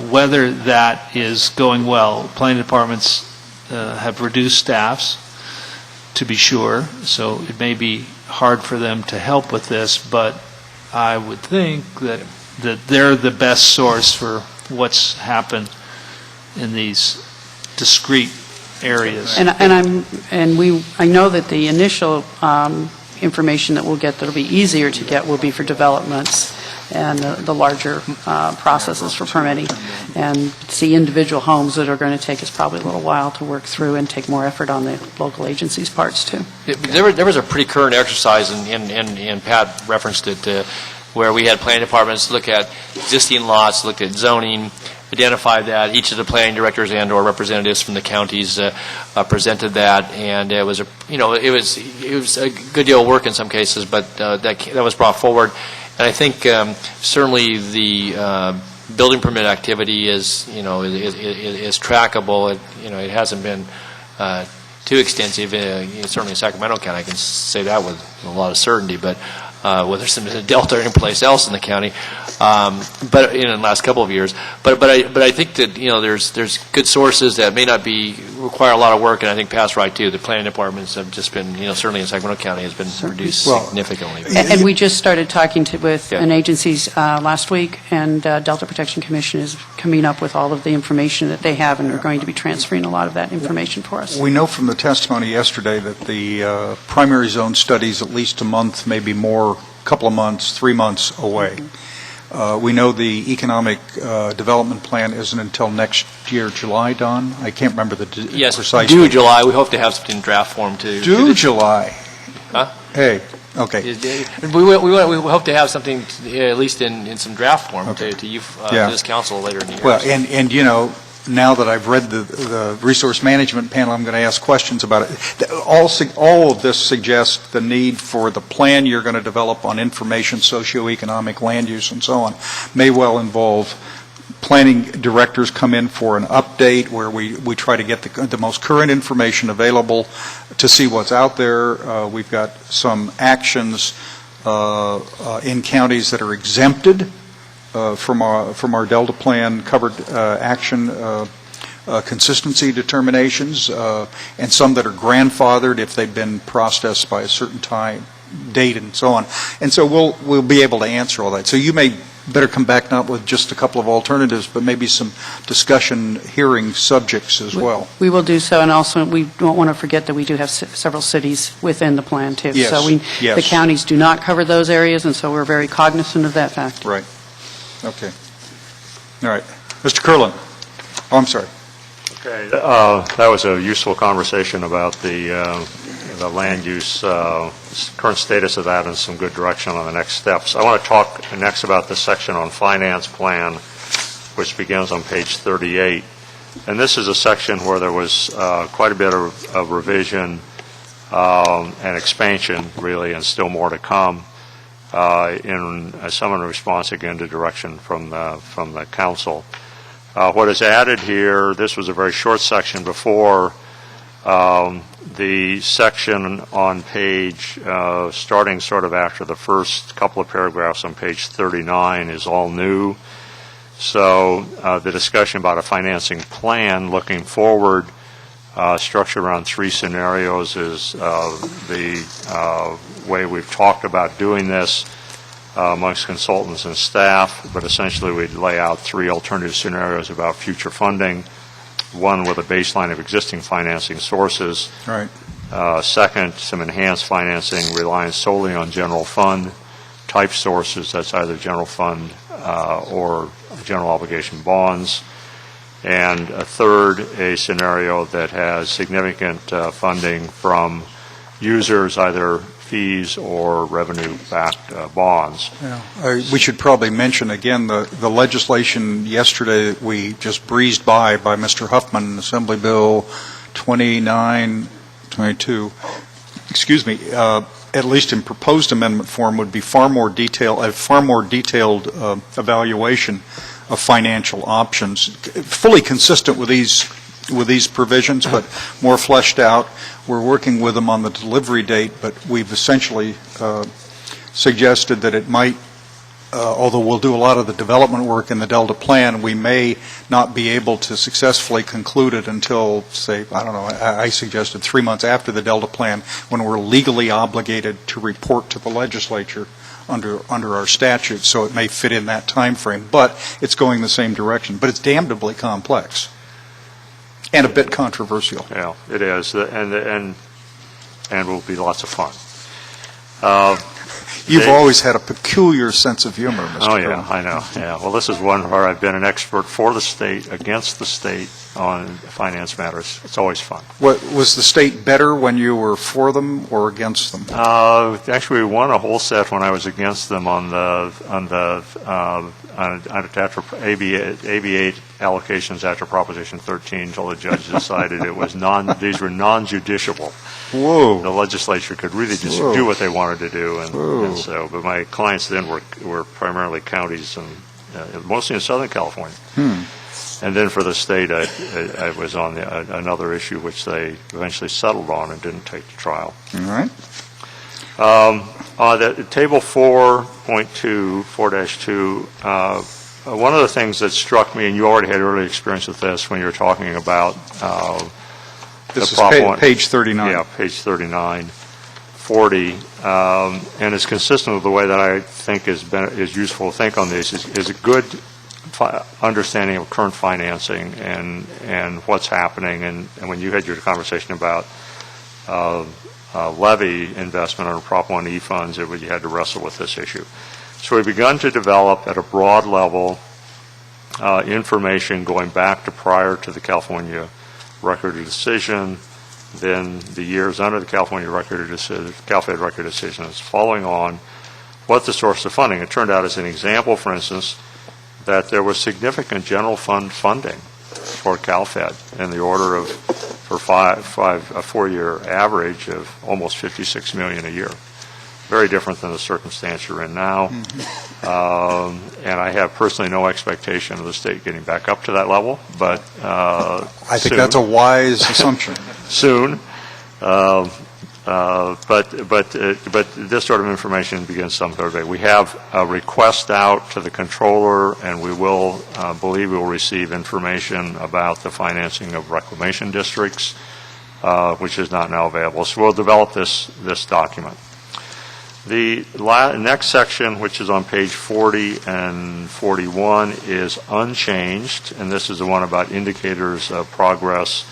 whether that is going well. Planning departments have reduced staffs, to be sure, so it may be hard for them to help with this, but I would think that they're the best source for what's happened in these discrete areas. I know that the initial information that we'll get that'll be easier to get will be for developments and the larger processes for permitting, and see individual homes that are going to take us probably a little while to work through and take more effort on the local agencies' parts too. There was a pretty current exercise, and Pat referenced it, where we had planning departments look at existing lots, looked at zoning, identify that. Each of the planning directors and/or representatives from the counties presented that, and it was a good deal of work in some cases, but that was brought forward. And I think certainly the building permit activity is trackable. It hasn't been too extensive. Certainly in Sacramento County, I can say that with a lot of certainty, but whether it's in the Delta or anyplace else in the county, but in the last couple of years. But I think that there's good sources that may not require a lot of work, and I think Pat's right too. The planning departments have just been, certainly in Sacramento County, has been reduced significantly. And we just started talking with an agencies last week, and Delta Protection Commission is coming up with all of the information that they have, and are going to be transferring a lot of that information for us. We know from the testimony yesterday that the primary zone studies at least a month, maybe more, couple of months, 3 months away. We know the economic development plan isn't until next year, July, Don? I can't remember the precise due date. July. We hope to have something in draft form to July. Huh? Hey, okay. We hope to have something at least in some draft form to you, to this council later in the year. Well, and now that I've read the resource management panel, I'm going to ask questions about it. All of this suggests the need for the plan you're going to develop on information, socioeconomic, land use, and so on, may well involve planning directors come in for an update where we try to get the most current information available to see what's out there. We've got some actions in counties that are exempted from our Delta Plan covered action consistency determinations, and some that are grandfathered if they've been processed by a certain date, and so on. And so we'll be able to answer all that. So you may better come back not with just a couple of alternatives, but maybe some discussion hearing subjects as well. We will do so, and also we don't want to forget that we do have several cities within the plan too. Yes, So yes. The counties do not cover those areas, and so we're very cognizant of that fact. Right. Okay. All right. Mr. Curlin. Oh, I'm sorry. Okay. That was a useful conversation about the land use, current status of that, and some good direction on the next steps. I want to talk next about the section on finance plan, which begins on page 38. And this is a section where there was quite a bit of revision and expansion, really, and still more to come. In some response again to direction from the council. What is added here, this was a very short section before. The section on page, starting sort of after the first couple of paragraphs on page 39 is all new. So the discussion about a financing plan looking forward, structured around 3 scenarios, is the way we've talked about doing this amongst consultants and staff, but essentially we'd lay out 3 alternative scenarios about future funding, one with a baseline of existing financing sources. Right. Second, some enhanced financing relying solely on general fund type sources, that's either general fund or general obligation bonds. And a third, a scenario that has significant funding from users, either fees or revenue-backed bonds. Yeah. We should probably mention again the legislation yesterday that we just breezed by Mr. Huffman, Assembly Bill 2922. Excuse me. At least in proposed amendment form, would be a far more detailed evaluation of financial options, fully consistent with these provisions, but more fleshed out. We're working with them on the delivery date, but we've essentially suggested that it might, although we'll do a lot of the development work in the Delta Plan, we may not be able to successfully conclude it until, say, I don't know, I suggested 3 months after the Delta Plan, when we're legally obligated to report to the legislature under our statute, so it may fit in that time frame. But it's going the same direction. But it's damnably complex and a bit controversial. Yeah, it is, and will be lots of fun. You've always had a peculiar sense of humor, Mr. Oh, yeah, I know. Yeah. Well, this is one where I've been an expert for the state, against the state on finance matters. It's always fun. Was the state better when you were for them or against them? Actually, we won a whole set when I was against them on the AB8 allocations after Proposition 13 until the judge decided it was these were non-judiciable. Whoa. The legislature could really just do what they wanted to do, and so. But my clients then were primarily counties and mostly in Southern California. And then for the state, I was on another issue which they eventually settled on and didn't take to trial. All right. Table 4.2, 4-2, one of the things that struck me, and you already had early experience with this when you were talking about this the is page 39. Yeah, page 39, 40, and it's consistent with the way that I think is useful to think on this, is a good understanding of current financing and what's happening. And when you had your conversation about levy investment on Prop 1E funds, you had to wrestle with this issue. So we've begun to develop at a broad level information going back to prior to the California Record of Decision, then the years under the California Record of Decision, CalFed Record of Decision is following on what the source of funding. It turned out, as an example, for instance, that there was significant general fund funding for CalFed in the order of, for a 4-year average of almost $56 million a year. Very different than the circumstance you're in now. And I have personally no expectation of the state getting back up to that level, but I think that's a wise assumption. Soon. But this sort of information begins some Thursday. We have a request out to the controller, and we will believe we will receive information about the financing of reclamation districts, which is not now available. So we'll develop this document. The next section, which is on page 40 and 41, is unchanged, and this is the one about indicators of progress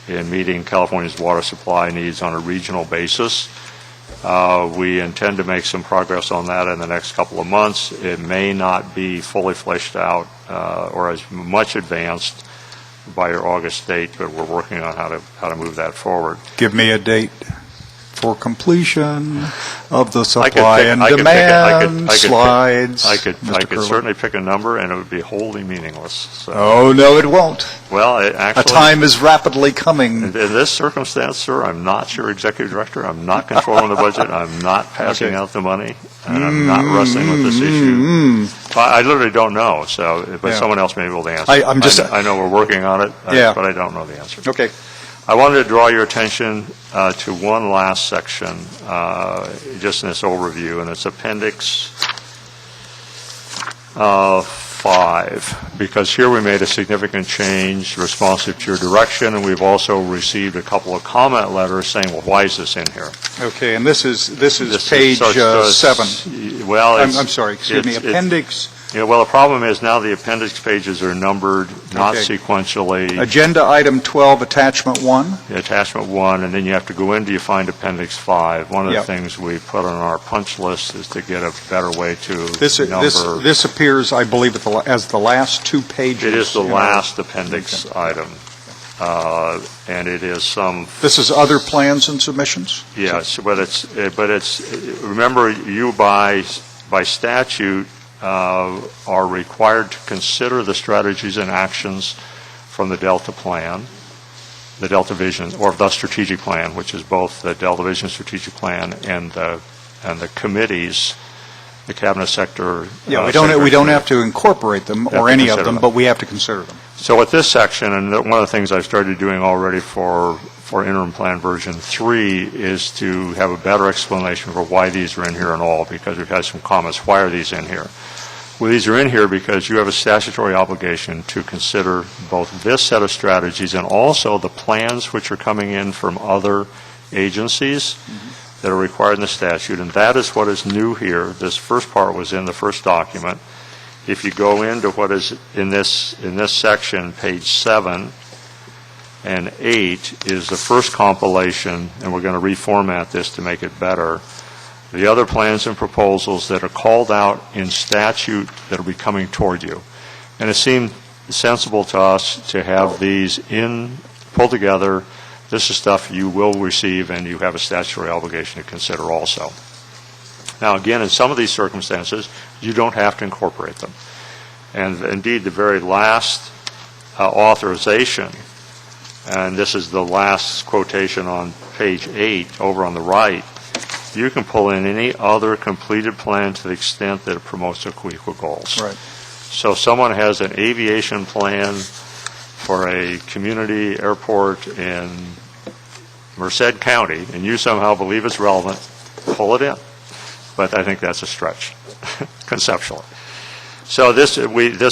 in meeting California's water supply needs on a regional basis. We intend to make some progress on that in the next couple of months. It may not be fully fleshed out or as much advanced by your August date, but we're working on how to move that forward. Give me a date for completion of the supply and demand slides. I could certainly pick a number, and it would be wholly meaningless. So. Oh, no, it won't. Well, actually, a time is rapidly coming. In this circumstance, sir, I'm not your executive director. I'm not controlling the budget. I'm not passing out the money. And I'm not wrestling with this issue. I literally don't know. But someone else may be able to answer. I know we're working on it, but I don't know the answer. Okay. I wanted to draw your attention to one last section, just in this overview, and it's Appendix 5, because here we made a significant change responsive to your direction, and we've also received a couple of comment letters saying, well, why is this in here? Okay, and this is page 7. Well, I'm sorry, excuse me, Appendix. Yeah, well, the problem is now the appendix pages are numbered, not sequentially. Agenda item 12, attachment 1. Attachment 1, and then you have to go into, you find appendix 5. One of the things we put on our punch list is to get a better way to number. This appears, I believe, as the last 2 pages. It is the last appendix item, and it is some. This is other plans and submissions? Yes, but it's remember, you by statute are required to consider the strategies and actions from the Delta Plan, the Delta Vision, or the strategic plan, which is both the Delta Vision strategic plan and the committees, the cabinet sector. Yeah, we don't have to incorporate them or any of them, but we have to consider them. So with this section, and one of the things I've started doing already for interim plan version 3 is to have a better explanation for why these are in here and all, because we've had some comments, why are these in here? Well, these are in here because you have a statutory obligation to consider both this set of strategies and also the plans which are coming in from other agencies that are required in the statute, and that is what is new here. This first part was in the first document. If you go into what is in this section, page 7 and 8 is the first compilation, and we're going to reformat this to make it better. The other plans and proposals that are called out in statute that will be coming toward you. And it seemed sensible to us to have these pulled together. This is stuff you will receive and you have a statutory obligation to consider also. Now, again, in some of these circumstances, you don't have to incorporate them. And indeed, the very last authorization, and this is the last quotation on page 8 over on the right, you can pull in any other completed plan to the extent that it promotes the co-equal goals. Right. So someone has an aviation plan for a community airport in Merced County, and you somehow believe it's relevant, pull it in. But I think that's a stretch, conceptually. So this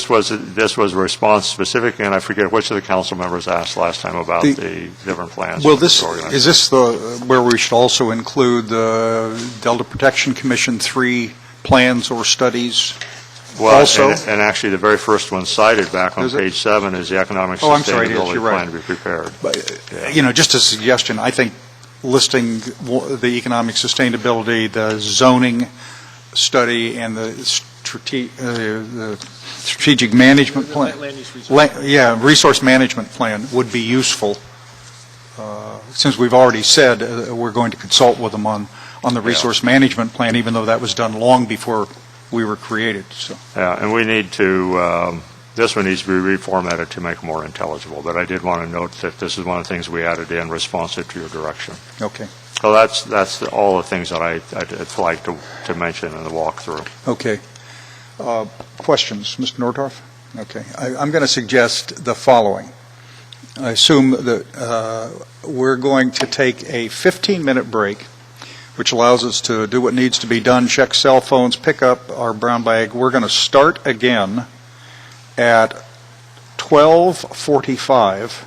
was a response specific, and I forget which of the council members asked last time about the different plans. Well, is this where we should also include the Delta Protection Commission 3 plans or studies? Well, also, and actually, the very first one cited back on page 7 is the economic sustainability plan to be prepared. But, just a suggestion, I think listing the economic sustainability, the zoning study, and the strategic management plan, resource management plan would be useful. Since we've already said we're going to consult with them on the resource management plan, even though that was done long before we were created. So. Yeah, and we need to, this one needs to be reformatted to make it more intelligible, but I did want to note that this is one of the things we added in responsive to your direction. Okay. So that's all the things that I'd like to mention in the walkthrough. Okay. Questions, Mr. Nordhoff? Okay. I'm going to suggest the following. I assume that we're going to take a 15-minute break, which allows us to do what needs to be done, check cell phones, pick up our brown bag. We're going to start again at 12:45,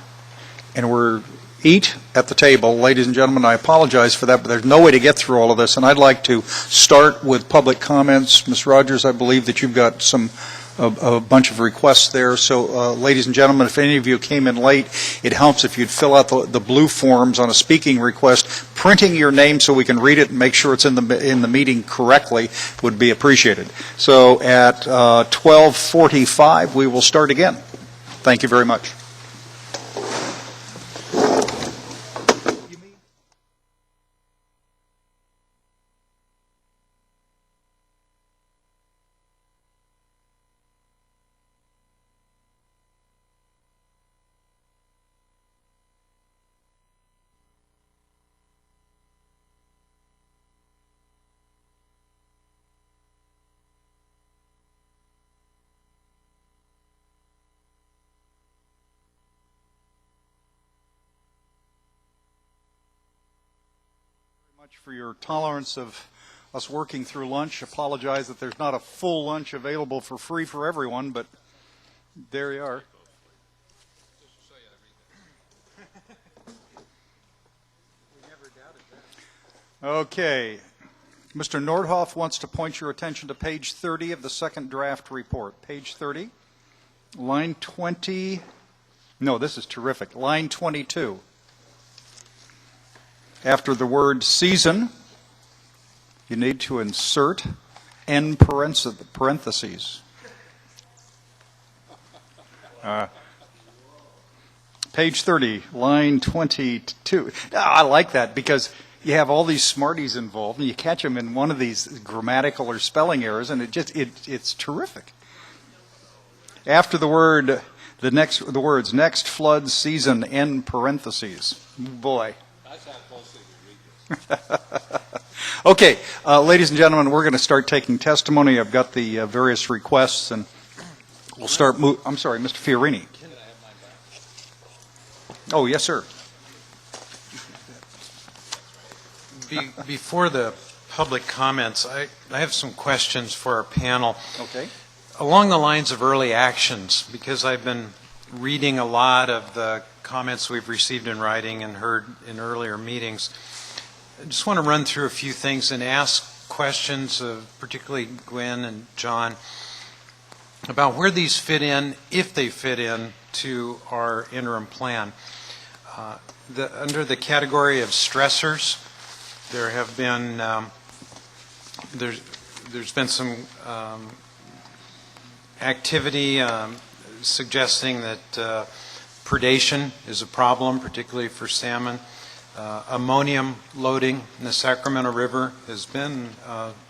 and we're eat at the table. Ladies and gentlemen, I apologize for that, but there's no way to get through all of this, and I'd like to start with public comments. Ms. Rogers, I believe that you've got a bunch of requests there. So, ladies and gentlemen, if any of you came in late, it helps if you'd fill out the blue forms on a speaking request. Printing your name so we can read it and make sure it's in the meeting correctly would be appreciated. So, at 12:45, we will start again. Thank you very much. For your tolerance of us working through lunch. Apologize that there's not a full lunch available for free for everyone, but there you are. Okay. Mr. Nordhoff wants to point your attention to page 30 of the second draft report. Page 30, line 20. No, this is terrific. Line 22. After the word season, you need to insert N parentheses. Page 30, line 22. I like that because you have all these smarties involved, and you catch them in one of these grammatical or spelling errors, and it's terrific. After the word, the words next flood season N parentheses. Boy. Okay, ladies and gentlemen, we're going to start taking testimony. I've got the various requests, and we'll start. I'm sorry, Mr. Fiorini. Oh, yes, sir. Before the public comments, I have some questions for our panel. Okay. Along the lines of early actions, because I've been reading a lot of the comments we've received in writing and heard in earlier meetings. I just want to run through a few things and ask questions of particularly Gwen and John about where these fit in, if they fit in, to our interim plan. Under the category of stressors, there have been there's been some activity suggesting that predation is a problem, particularly for salmon. Ammonium loading in the Sacramento River has been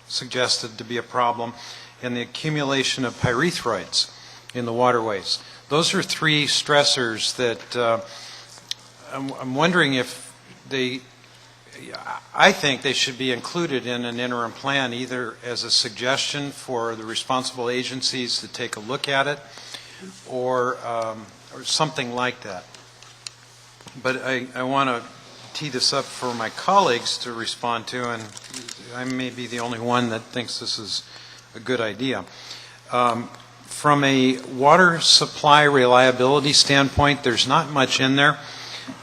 suggested to be a problem, and the accumulation of pyrethroids in the waterways. Those are three stressors that I'm wondering if they I think they should be included in an interim plan, either as a suggestion for the responsible agencies to take a look at it, or something like that. But I want to tee this up for my colleagues to respond to, and I may be the only one that thinks this is a good idea. From a water supply reliability standpoint, there's not much in there,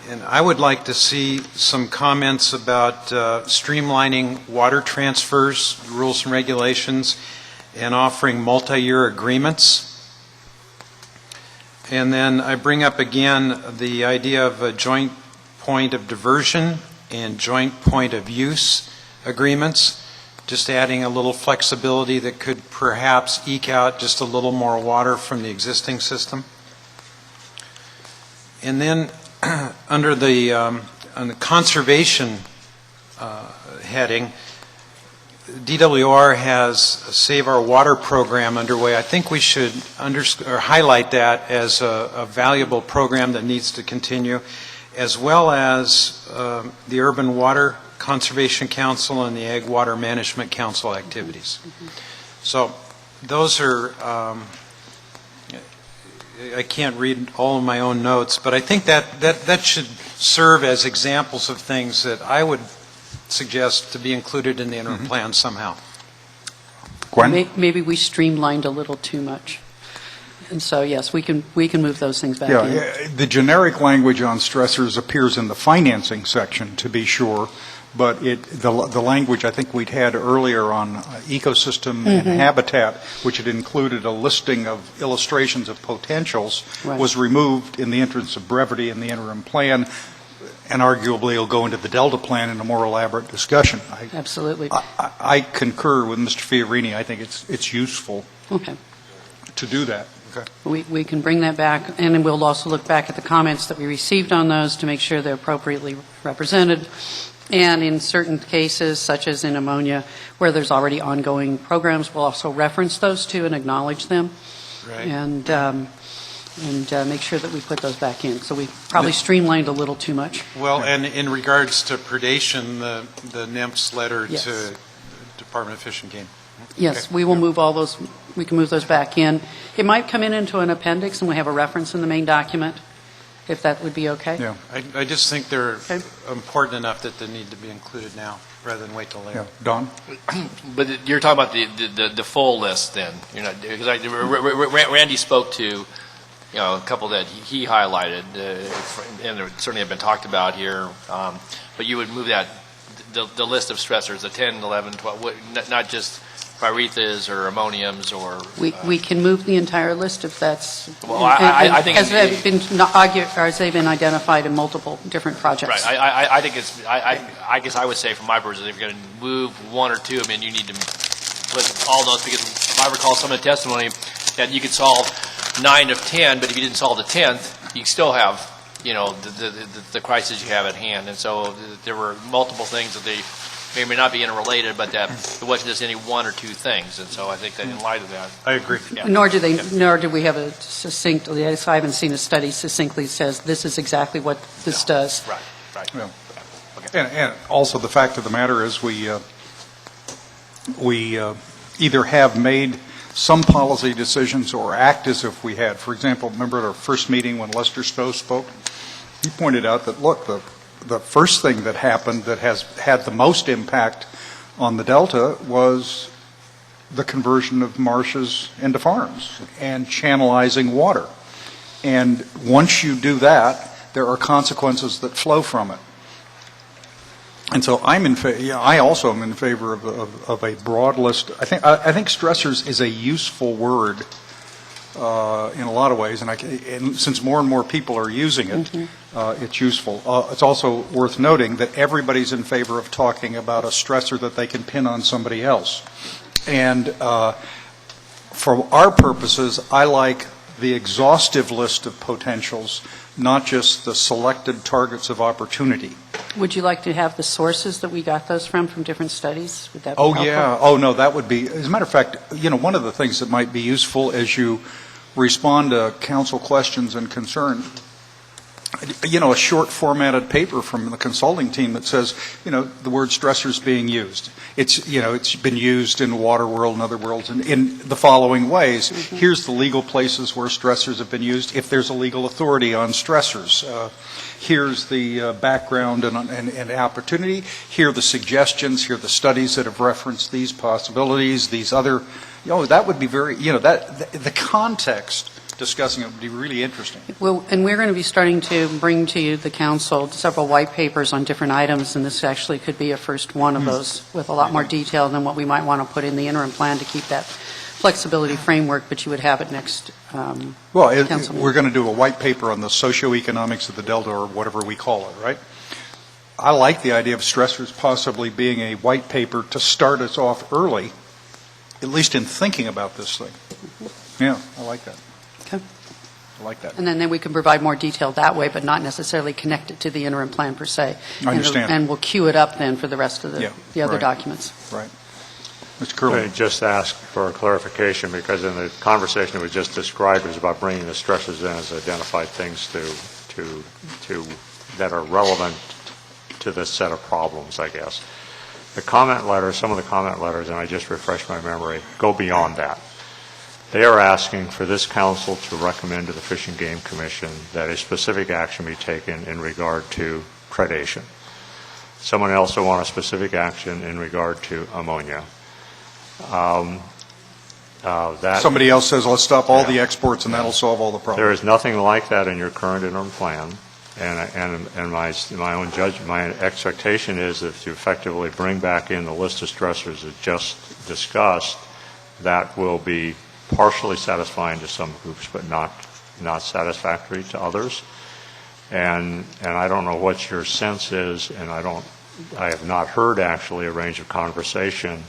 and I would like to see some comments about streamlining water transfers, rules and regulations, and offering multi-year agreements. And then I bring up again the idea of a joint point of diversion and joint point of use agreements, just adding a little flexibility that could perhaps eke out just a little more water from the existing system. And then under the on the conservation heading, DWR has a Save Our Water program underway. I think we should highlight that as a valuable program that needs to continue, as well as the Urban Water Conservation Council and the Ag Water Management Council activities. So those are, I can't read all of my own notes, but I think that should serve as examples of things that I would suggest to be included in the interim plan somehow. Gwen? Maybe we streamlined a little too much. And so, yes, we can move those things back in. The generic language on stressors appears in the financing section, to be sure, but the language I think we'd had earlier on ecosystem and habitat, which had included a listing of illustrations of potentials, was removed in the interest of brevity in the interim plan, and arguably it'll go into the Delta plan in a more elaborate discussion. Absolutely. I concur with Mr. Fiorini. I think it's useful to do that. We can bring that back, and then we'll also look back at the comments that we received on those to make sure they're appropriately represented. And in certain cases, such as in ammonia, where there's already ongoing programs, we'll also reference those too and acknowledge them. Right. And make sure that we put those back in. So we probably streamlined a little too much. Well, and in regards to predation, the NIMPS letter Yes. to Department of Fish and Game. Yes, we will move all those, we can move those back in. It might come in into an appendix and we have a reference in the main document, if that would be okay. Yeah. I just think they're important enough that they need to be included now, rather than wait till later. Yeah. Don? But you're talking about the full list then. You're not, because Randy spoke to a couple that he highlighted, and certainly have been talked about here. But you would move that the list of stressors, the 10, 11, 12, not just pyrethas or ammoniums or... We can move the entire list if that's... Well, I think... Has they been identified in multiple different projects? Right. I think it's... I guess I would say from my perspective, if you're going to move one or two, I mean, you need to put all those, because if I recall some of the testimony that you could solve 9 of 10, but if you didn't solve the 10th, you still have, the crisis you have at hand. And so there were multiple things that they may or may not be interrelated, but that it wasn't just any one or two things. And so I think that in light of that... I agree. Yeah. Nor do we have a succinct, I haven't seen a study succinctly says this is exactly what this does. Right. Yeah. Okay. And also the fact of the matter is we either have made some policy decisions or act as if we had. For example, remember at our first meeting when Lester Stowe spoke? He pointed out that, look, the first thing that happened that has had the most impact on the Delta was the conversion of marshes into farms and channelizing water. And once you do that, there are consequences that flow from it. And so I also am in favor of a broad list. I think stressors is a useful word in a lot of ways, and since more and more people are using it, it's useful. It's also worth noting that everybody's in favor of talking about a stressor that they can pin on somebody else. And for our purposes, I like the exhaustive list of potentials, not just the selected targets of opportunity. Would you like to have the sources that we got those from different studies? Would that be helpful? Yeah. Oh, no, that would be, as a matter of fact, one of the things that might be useful as you respond to council questions and concern, a short formatted paper from the consulting team that says, the word stressors being used. It's been used in water world and other worlds in the following ways. Here's the legal places where stressors have been used, if there's a legal authority on stressors. Here's the background and opportunity. Here are the suggestions. Here are the studies that have referenced these possibilities, these other, that would be very, the context discussing it would be really interesting. Well, and we're going to be starting to bring to you, the council, several white papers on different items, and this actually could be a first one of those with a lot more detail than what we might want to put in the interim plan to keep that flexibility framework, but you would have it next council meeting. We're going to do a white paper on the socioeconomics of the Delta, or whatever we call it, right? I like the idea of stressors possibly being a white paper to start us off early, at least in thinking about this thing. Yeah, I like that. Okay. I like that. And then we can provide more detail that way, but not necessarily connect it to the interim plan per se. I understand. And we'll queue it up then for the rest of the other documents. Right. Mr. Curley. I just ask for a clarification, because in the conversation that was just described, it was about bringing the stresses in as identified things that are relevant to this set of problems, I guess. The comment letters, some of the comment letters, and I just refreshed my memory, go beyond that. They are asking for this council to recommend to the Fish and Game Commission that a specific action be taken in regard to predation. Someone else will want a specific action in regard to ammonia. Somebody else says, let's stop all the exports and that'll solve all the problems. There is nothing like that in your current interim plan, and my own judgment, my expectation is that if you effectively bring back in the list of stressors that just discussed, that will be partially satisfying to some groups, but not satisfactory to others. And I don't know what your sense is, and I have not heard actually a range of conversation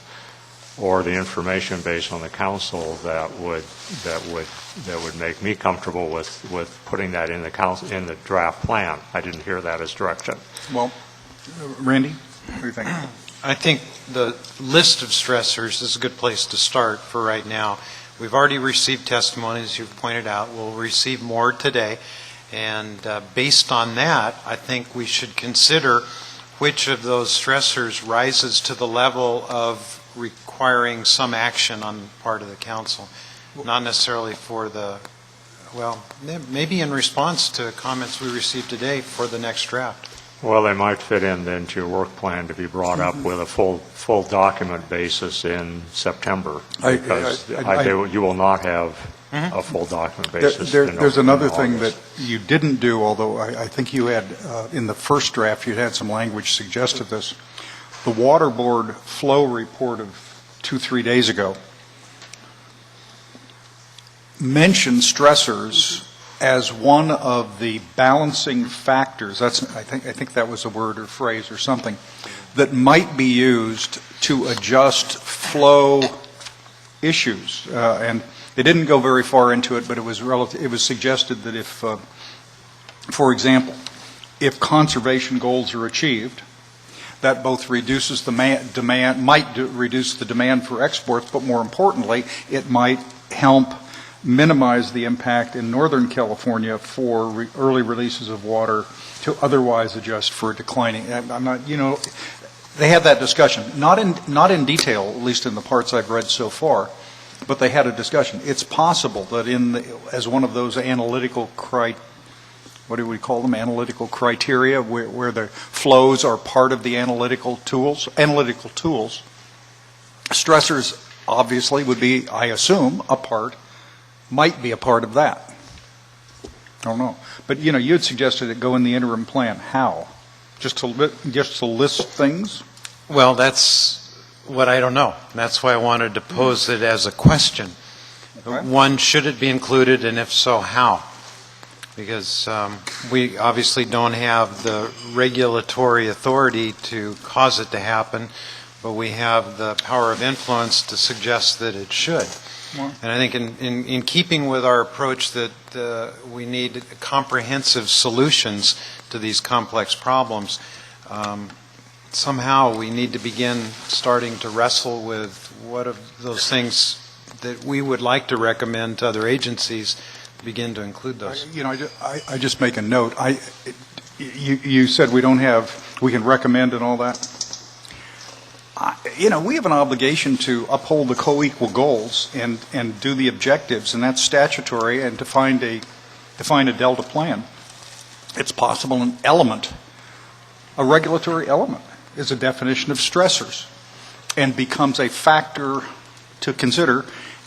or the information based on the council that would make me comfortable with putting that in the draft plan. I didn't hear that as direction. Well, Randy, what do you think? I think the list of stressors is a good place to start for right now. We've already received testimony, as you've pointed out. We'll receive more today. And based on that, I think we should consider which of those stressors rises to the level of requiring some action on the part of the council. Not necessarily for maybe in response to comments we received today for the next draft. Well, they might fit in then to your work plan to be brought up with a full document basis in September, because you will not have a full document basis. There's another thing that you didn't do, although I think you had, in the first draft, you had some language suggested this. The Water Board flow report of 2-3 days ago mentioned stressors as one of the balancing factors. I think that was a word or phrase or something that might be used to adjust flow issues. And they didn't go very far into it, but it was suggested that if, for example, if conservation goals are achieved, that both reduces demand, might reduce the demand for exports, but more importantly, it might help minimize the impact in Northern California for early releases of water to otherwise adjust for declining. I'm not, they had that discussion, not in detail, at least in the parts I've read so far, but they had a discussion. It's possible that as one of those analytical what do we call them? Analytical criteria, where the flows are part of the analytical tools. Stressors obviously would be, I assume, might be a part of that. I don't know. But, you had suggested it go in the interim plan. How? Just to list things? Well, that's what I don't know. That's why I wanted to pose it as a question. Okay. One, should it be included, and if so, how? Because we obviously don't have the regulatory authority to cause it to happen, but we have the power of influence to suggest that it should. Well, and I think in keeping with our approach that we need comprehensive solutions to these complex problems, somehow we need to begin starting to wrestle with what of those things that we would like to recommend to other agencies begin to include those. I just make a note. You said we can recommend and all that. We have an obligation to uphold the co-equal goals and do the objectives, and that's statutory, and to find a Delta plan. It's possible an element, a regulatory element, is a definition of stressors and becomes a factor to consider.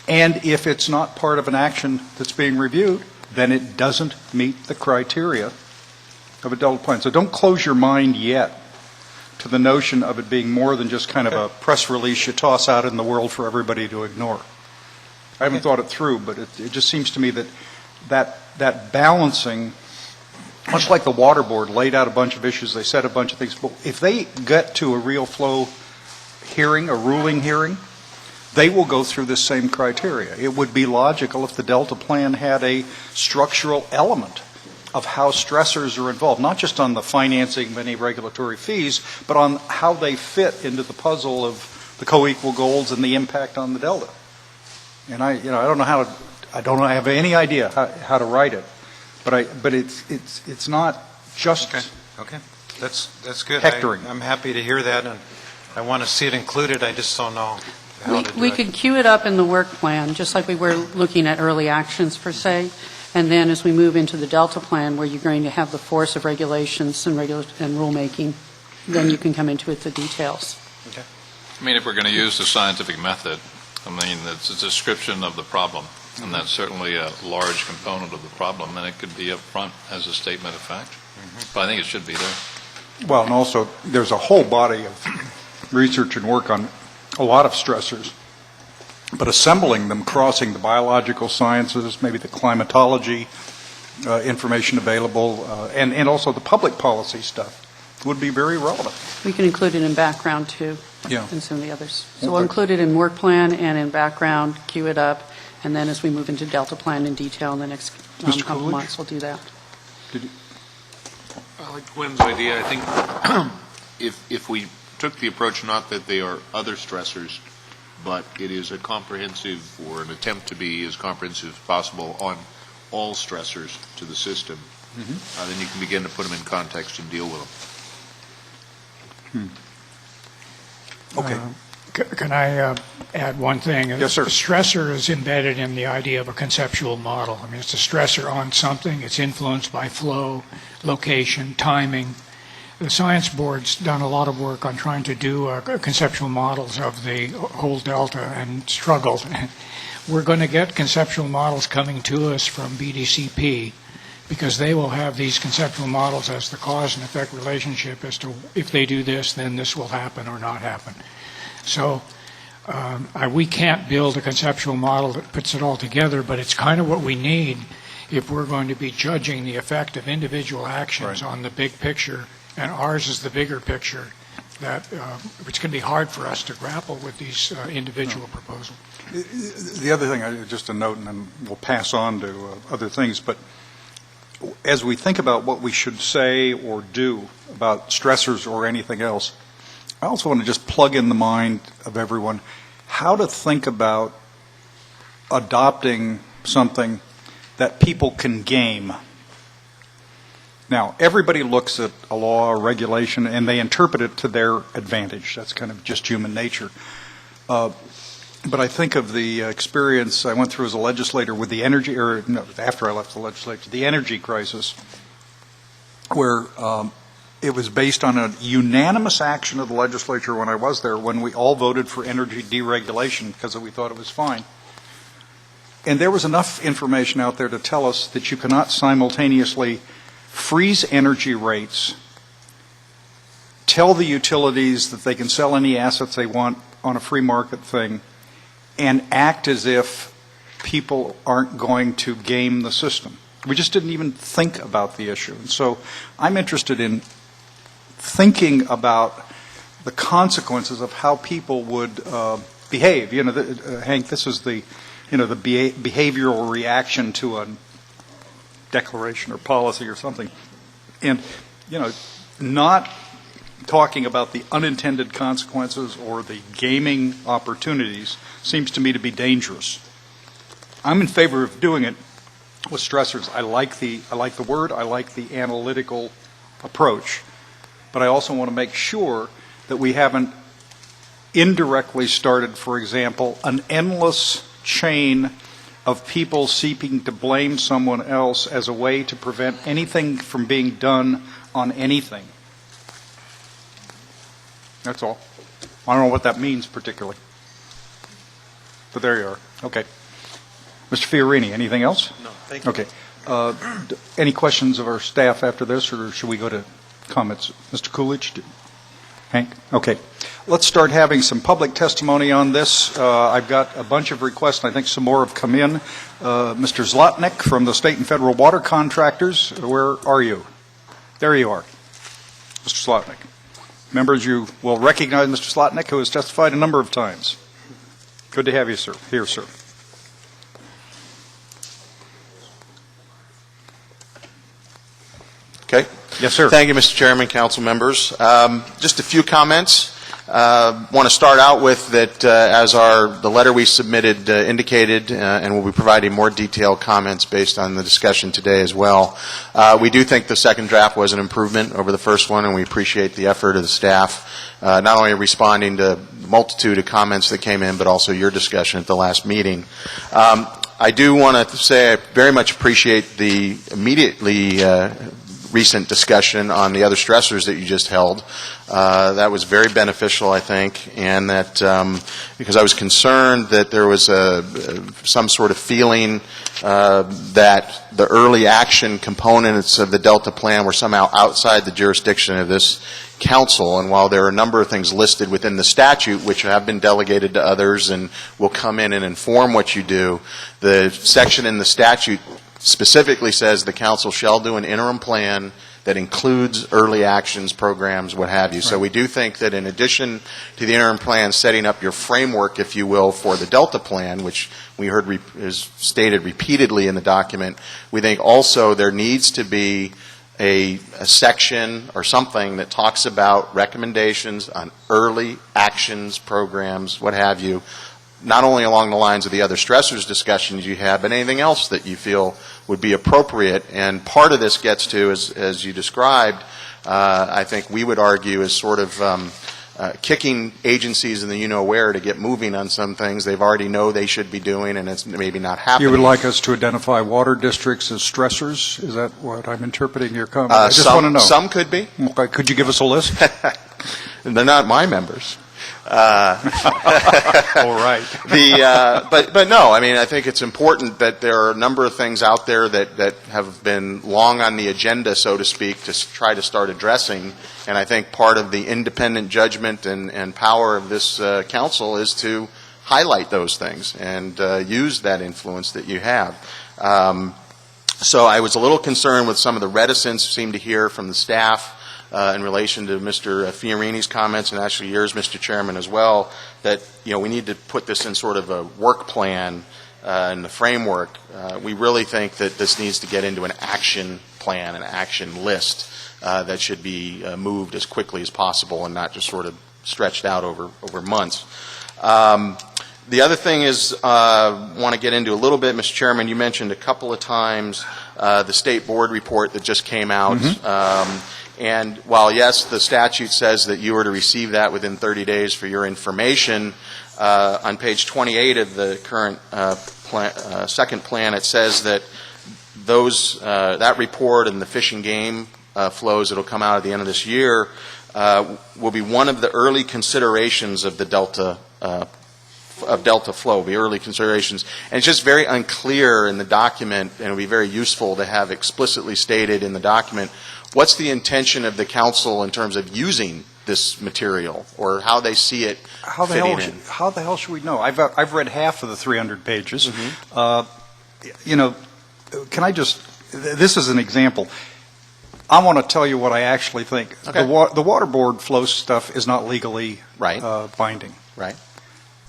And if it's not part of an action that's being reviewed, then it doesn't meet the criteria of a Delta plan. So don't close your mind yet to the notion of it being more than just kind of a press release you toss out in the world for everybody to ignore. I haven't thought it through, but it just seems to me that balancing, much like the Water Board laid out a bunch of issues, they said a bunch of things, but if they get to a real flow hearing, a ruling hearing, they will go through this same criteria. It would be logical if the Delta plan had a structural element of how stressors are involved, not just on the financing of any regulatory fees, but on how they fit into the puzzle of the co-equal goals and the impact on the Delta. And I don't know I don't have any idea how to write it, but it's not just okay. That's good. hectoring. I'm happy to hear that, and I want to see it included. I just don't know how to do We it. could queue it up in the work plan, just like we were looking at early actions per se. And then as we move into the Delta plan, where you're going to have the force of regulations and rulemaking, then you can come into it the details. Okay. I mean, if we're going to use the scientific method, it's a description of the problem, and that's certainly a large component of the problem, and it could be up front as a statement of fact. But I think it should be there. Well, and also there's a whole body of research and work on a lot of stressors, but assembling them, crossing the biological sciences, maybe the climatology information available, and also the public policy stuff would be very relevant. We can include it in background too, Yeah. and some of the others. So we'll include it in work plan and in background, queue it up, and then as we move into Delta plan in detail in the next couple Coolidge? months, we'll do that. I like Gwen's idea. I think if we took the approach not that they are other stressors, but it is a comprehensive, or an attempt to be as comprehensive as possible on all stressors to the system, then you can begin to put them in context and deal with them. Okay. Can I add one thing? Yes, sir. The stressor is embedded in the idea of a conceptual model. I mean, it's a stressor on something. It's influenced by flow, location, timing. The Science Board's done a lot of work on trying to do conceptual models of the whole Delta and struggled. We're going to get conceptual models coming to us from BDCP because they will have these conceptual models as the cause and effect relationship as to if they do this, then this will happen or not happen. So we can't build a conceptual model that puts it all together, but it's kind of what we need if we're going to be judging the effect of individual actions on the big picture, and ours is the bigger picture, that it's going to be hard for us to grapple with these individual proposals. The other thing, just a note, and then we'll pass on to other things, but as we think about what we should say or do about stressors or anything else, I also want to just plug in the mind of everyone how to think about adopting something that people can game. Now, everybody looks at a law or regulation and they interpret it to their advantage. That's kind of just human nature. But I think of the experience I went through as a legislator with the energy, or no, after I left the legislature, the energy crisis, where it was based on a unanimous action of the legislature when I was there, when we all voted for energy deregulation because we thought it was fine. And there was enough information out there to tell us that you cannot simultaneously freeze energy rates, tell the utilities that they can sell any assets they want on a free market thing, and act as if people aren't going to game the system. We just didn't even think about the issue. And so I'm interested in thinking about the consequences of how people would behave. You know, Hank, this is the behavioral reaction to a declaration or policy or something. And, not talking about the unintended consequences or the gaming opportunities seems to me to be dangerous. I'm in favor of doing it with stressors. I like the word, I like the analytical approach, but I also want to make sure that we haven't indirectly started, for example, an endless chain of people seeking to blame someone else as a way to prevent anything from being done on anything. That's all. I don't know what that means particularly. But there you are. Okay. Mr. Fiorini, anything else? No, thank you. Okay. Any questions of our staff after this, or should we go to comments? Mr. Coolidge? Hank? Okay. Let's start having some public testimony on this. I've got a bunch of requests, and I think some more have come in. Mr. Zlotnick from the State and Federal Water Contractors, where are you? There you are. Mr. Zlotnick. Members, you will recognize Mr. Zlotnick, who has testified a number of times. Good to have you, sir. Here, sir. Okay. Yes, sir. Thank you, Mr. Chairman, council members. Just a few comments. Want to start out with that as the letter we submitted indicated, and we'll be providing more detailed comments based on the discussion today as well. We do think the second draft was an improvement over the first one, and we appreciate the effort of the staff, not only responding to the multitude of comments that came in, but also your discussion at the last meeting. I do want to say I very much appreciate the immediately recent discussion on the other stressors that you just held. That was very beneficial, I think, and that because I was concerned that there was some sort of feeling that the early action components of the Delta Plan were somehow outside the jurisdiction of this council, and while there are a number of things listed within the statute which have been delegated to others and will come in and inform what you do, the section in the statute specifically says the council shall do an interim plan that includes early actions, programs, what have you. Right. So we do think that in addition to the interim plan setting up your framework, if you will, for the Delta Plan, which we heard is stated repeatedly in the document, we think also there needs to be a section or something that talks about recommendations on early actions, programs, what have you, not only along the lines of the other stressors discussions you had, but anything else that you feel would be appropriate. And part of this gets to, as you described, I think we would argue is sort of kicking agencies in the you-know-where to get moving on some things they've already know they should be doing, and it's maybe not happening. You would like us to identify water districts as stressors? Is that what I'm interpreting your comment? I just want to know. Some could be. Okay. Could you give us a list? They're not my members. All right. But no, I mean, I think it's important that there are a number of things out there that have been long on the agenda, so to speak, to try to start addressing. And I think part of the independent judgment and power of this council is to highlight those things and use that influence that you have. So I was a little concerned with some of the reticence seemed to hear from the staff in relation to Mr. Fiorini's comments, and actually yours, Mr. Chairman, as well, that we need to put this in sort of a work plan in the framework. We really think that this needs to get into an action plan, an action list that should be moved as quickly as possible and not just sort of stretched out over months. The other thing is, want to get into a little bit, Mr. Chairman, you mentioned a couple of times the state board report that just came out. Mm-hmm. And while, yes, the statute says that you are to receive that within 30 days for your information, on page 28 of the current second plan, it says that that report and the fish and game flows that will come out at the end of this year will be one of the early considerations of the Delta flow, the early considerations. And it's just very unclear in the document, and it would be very useful to have explicitly stated in the document what's the intention of the council in terms of using this material, or how they see it fitting in. How the hell should we know? I've read half of the 300 pages. Mm-hmm. Can I just, this is an example. I want to tell you what I actually think. Okay. The water board flow stuff is not legally binding. Right.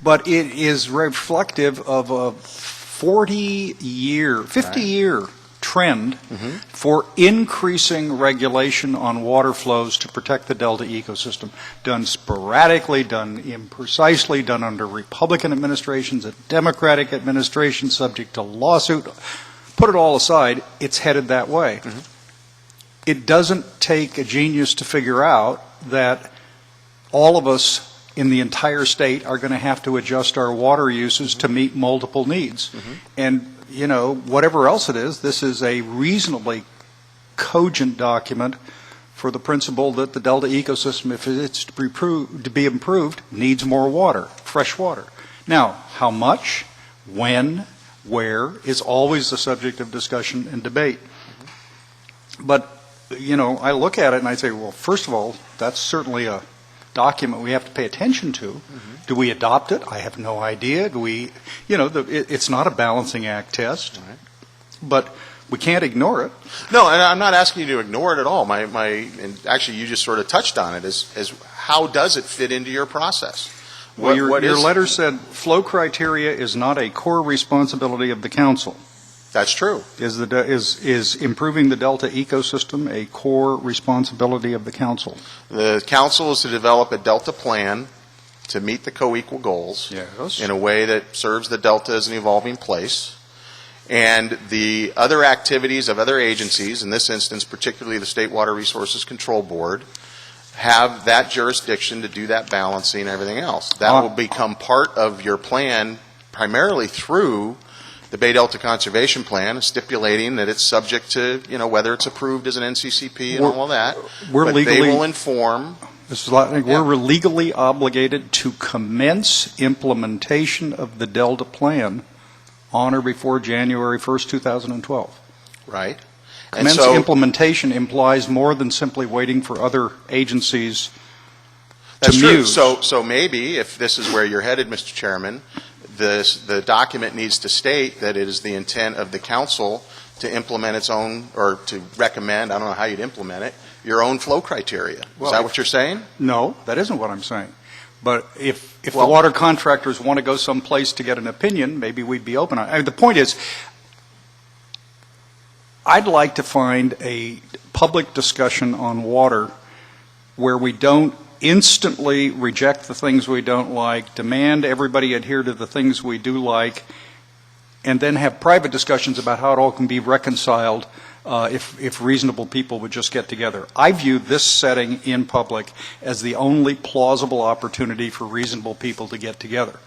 But it is reflective of a 50-year trend for increasing regulation on water flows to protect the Delta ecosystem. Done sporadically, done imprecisely, done under Republican administrations, a Democratic administration, subject to lawsuit. put it all aside, it's headed that way. It doesn't take a genius to figure out that all of us in the entire state are going to have to adjust our water uses to meet multiple needs. And, you know, whatever else it is, this is a reasonably cogent document for the principle that the Delta ecosystem, if it's to be improved, needs more water, fresh water. Now, how much, when, where is always the subject of discussion and debate. But, you know, I look at it and I say, well, first of all, that's certainly a document we have to pay attention to. Do we adopt it? I have no idea. Do we, you know, it's not a balancing act test, but we can't ignore it. No, and I'm not asking you to ignore it at all. And actually, you just sort of touched on it, is how does it fit into your process? Well, your letter said flow criteria is not a core responsibility of the council. That's true. Is improving the Delta ecosystem a core responsibility of the council? The council is to develop a Delta plan to meet the co-equal goals in a way that serves the Delta as an evolving place. And the other activities of other agencies, in this instance particularly the State Water Resources Control Board, have that jurisdiction to do that balancing and everything else. That will become part of your plan primarily through the Bay Delta Conservation Plan, stipulating that it's subject to, you know, whether it's approved as an NCCP and all of that. But they will inform. We're legally obligated to commence implementation of the Delta Plan on or before January 1st, 2012. Right. Commence implementation implies more than simply waiting for other agencies That's to true. muse. So maybe, if this is where you're headed, Mr. Chairman, the document needs to state that it is the intent of the council to implement its own, or to recommend, I don't know how you'd implement it, your own flow criteria. Is that what you're saying? No, that isn't what I'm saying. But if the water contractors want to go someplace to get an opinion, maybe we'd be open. The point is, I'd like to find a public discussion on water where we don't instantly reject the things we don't like, demand everybody adhere to the things we do like, and then have private discussions about how it all can be reconciled if reasonable people would just get together. I view this setting in public as the only plausible opportunity for reasonable people to get together.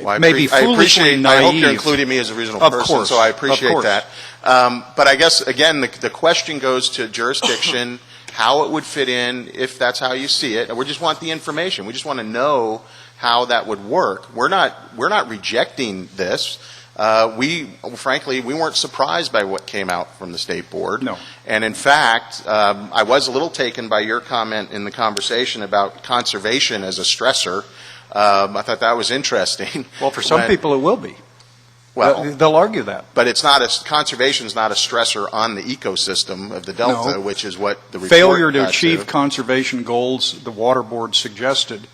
Well, I foolishly naive. I hope you're including me as a reasonable person, so I appreciate that. But I guess, again, the question goes to jurisdiction, how it would fit in, if that's how you see it. We just want the information. We just want to know how that would work. We're not rejecting this. Frankly, we weren't surprised by what came out from the State Board. No. And in fact, I was a little taken by your comment in the conversation about conservation as a stressor. I thought that was interesting. Well, for some people it will be. Well, they'll argue that. But it's not conservation is not a stressor on the ecosystem of the Delta, which is what the report failure to achieve conservation goals, the Water Board suggested,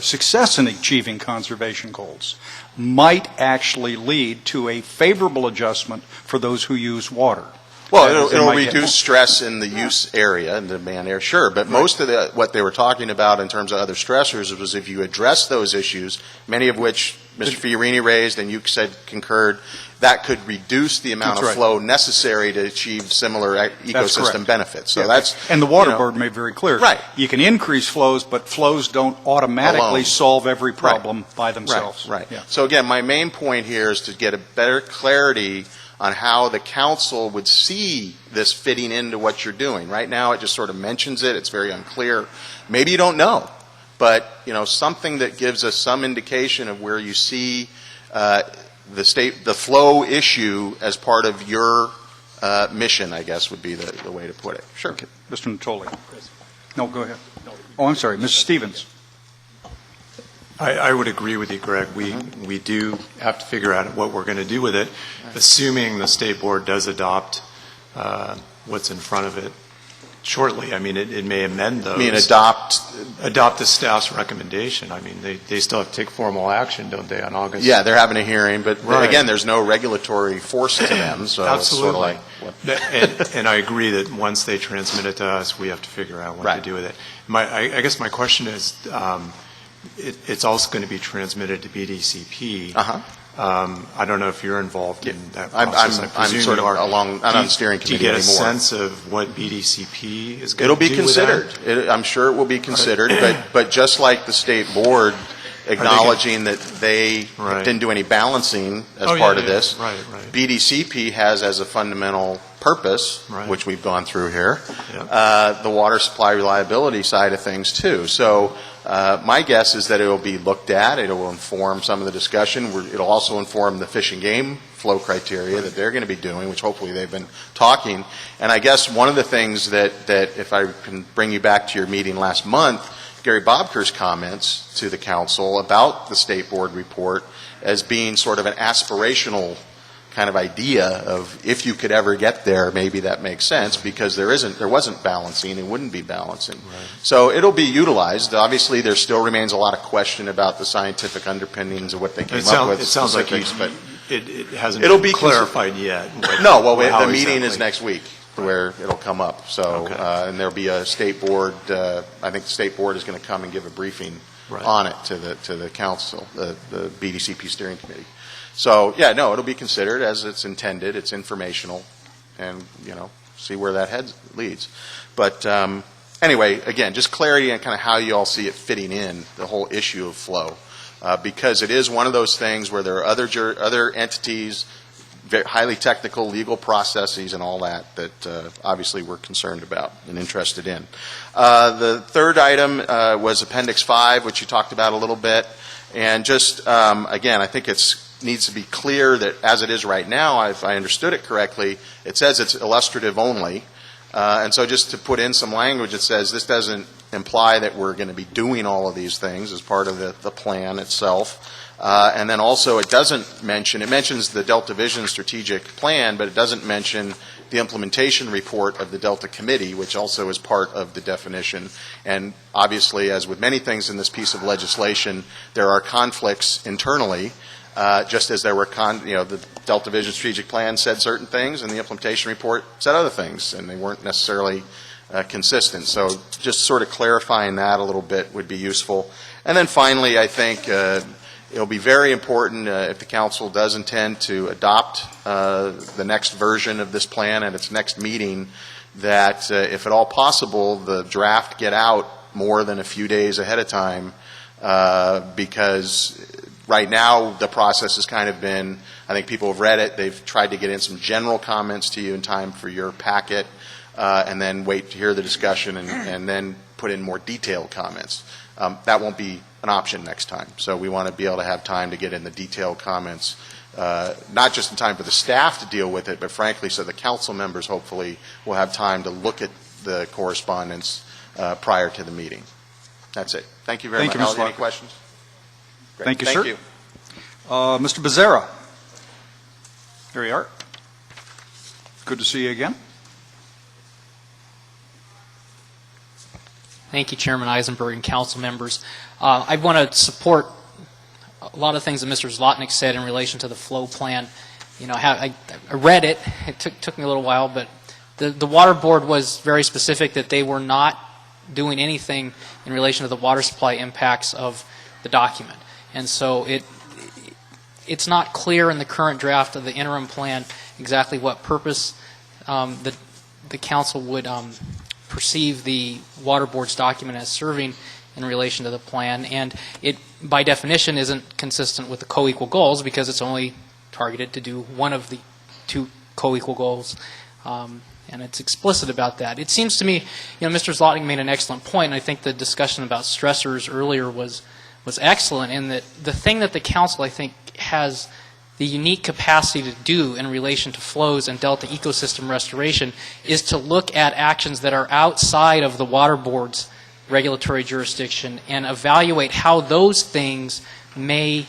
success in achieving conservation goals might actually lead to a favorable adjustment for those who use water. Well, it'll reduce stress in the use area and the demand area, sure. But most of what they were talking about in terms of other stressors was if you address those issues, many of which Mr. Fiorini raised and you said concurred, that could reduce the amount of flow necessary to achieve similar ecosystem benefits. So and the Water Board made very clear. Right. You can increase flows, but flows don't automatically solve every problem by themselves. Right. So again, my main point here is to get a better clarity on how the council would see this fitting into what you're doing. Right now, it just sort of mentions it. It's very unclear. Maybe you don't know, but something that gives us some indication of where you see the flow issue as part of your mission, I guess, would be the way to put it. Sure. Okay. Mr. Natoli. No, go ahead. Oh, I'm sorry. Mr. Stevens. I would agree with you, Greg. We do have to figure out what we're going to do with it, assuming the State Board does adopt what's in front of it shortly. I mean, it may amend those. I mean, adopt the staff's recommendation. I mean, they still have to take formal action, don't they, on August? Yeah, they're having a hearing, but again, there's no regulatory force to them. So absolutely. It's sort of and I agree that once they transmit it to us, we have to figure out what to do with it. I guess my question is, it's also going to be transmitted to BDCP. I don't know if you're involved in that I'm process. I I'm presume sort you of are. along, I'm on the steering Do you committee get a anymore. sense of what BDCP is going It'll to be do with that? considered. I'm sure it will be considered, but just like the state board acknowledging that they didn't do any balancing as part of this, Right. BDCP has as a fundamental purpose, which we've gone through here, Yep. the water supply reliability side of things too. So my guess is that it will be looked at. It will inform some of the discussion. It'll also inform the fish and game flow criteria that they're going to be doing, which hopefully they've been talking. And I guess one of the things that if I can bring you back to your meeting last month, Gary Bobker's comments to the council about the state board report as being sort of an aspirational kind of idea of if you could ever get there, maybe that makes sense, because there wasn't balancing, it wouldn't be balancing. So it'll be utilized. Obviously, there still remains a lot of question about the scientific underpinnings of what they came up with. It sounds like but it hasn't it'll been be clarified yet. No, well, how the meeting exactly. is next week where it'll come up. So, and there'll be a state board, I think the state board is going to come and give a briefing on it to the council, the BDCP steering committee. So, yeah, no, it'll be considered as it's intended. It's informational, and, see where that leads. But anyway, again, just clarity on kind of how you all see it fitting in, the whole issue of flow. Because it is one of those things where there are other entities, very highly technical legal processes and all that obviously we're concerned about and interested in. The third item was Appendix 5, which you talked about a little bit. And just, again, I think it needs to be clear that as it is right now, if I understood it correctly, it says it's illustrative only. And so just to put in some language, it says this doesn't imply that we're going to be doing all of these things as part of the plan itself. And then also it mentions the Delta Vision strategic plan, but it doesn't mention the implementation report of the Delta Committee, which also is part of the definition. And obviously, as with many things in this piece of legislation, there are conflicts internally, just as there were, the Delta Vision strategic plan said certain things, and the implementation report said other things, and they weren't necessarily consistent. So just sort of clarifying that a little bit would be useful. And then finally, I think it'll be very important if the council does intend to adopt the next version of this plan at its next meeting, that if at all possible, the draft get out more than a few days ahead of time, because right now the process has kind of been, I think people have read it, they've tried to get in some general comments to you in time for your packet, and then wait to hear the discussion and then put in more detailed comments. That won't be an option next time. So we want to be able to have time to get in the detailed comments, not just in time for the staff to deal with it, but frankly so the council members hopefully will have time to look at the correspondence prior to the meeting. That's it. Thank you very much. Thank you, Mr. Any questions? Great. Thank you, sir. Thank you. Mr. Becerra. Here you are. Good to see you again. Thank you, Chairman Eisenberg and council members. I want to support a lot of things that Mr. Zlotnick said in relation to the flow plan. I read it. It took me a little while, but the water board was very specific that they were not doing anything in relation to the water supply impacts of the document. And so it's not clear in the current draft of the interim plan exactly what purpose the council would perceive the water board's document as serving in relation to the plan, and it by definition isn't consistent with the co-equal goals because it's only targeted to do one of the two co-equal goals, and it's explicit about that. It seems to me, Mr. Zlotnick made an excellent point, and I think the discussion about stressors earlier was excellent in that the thing that the council, I think, has the unique capacity to do in relation to flows and delta ecosystem restoration is to look at actions that are outside of the water board's regulatory jurisdiction and evaluate how those things may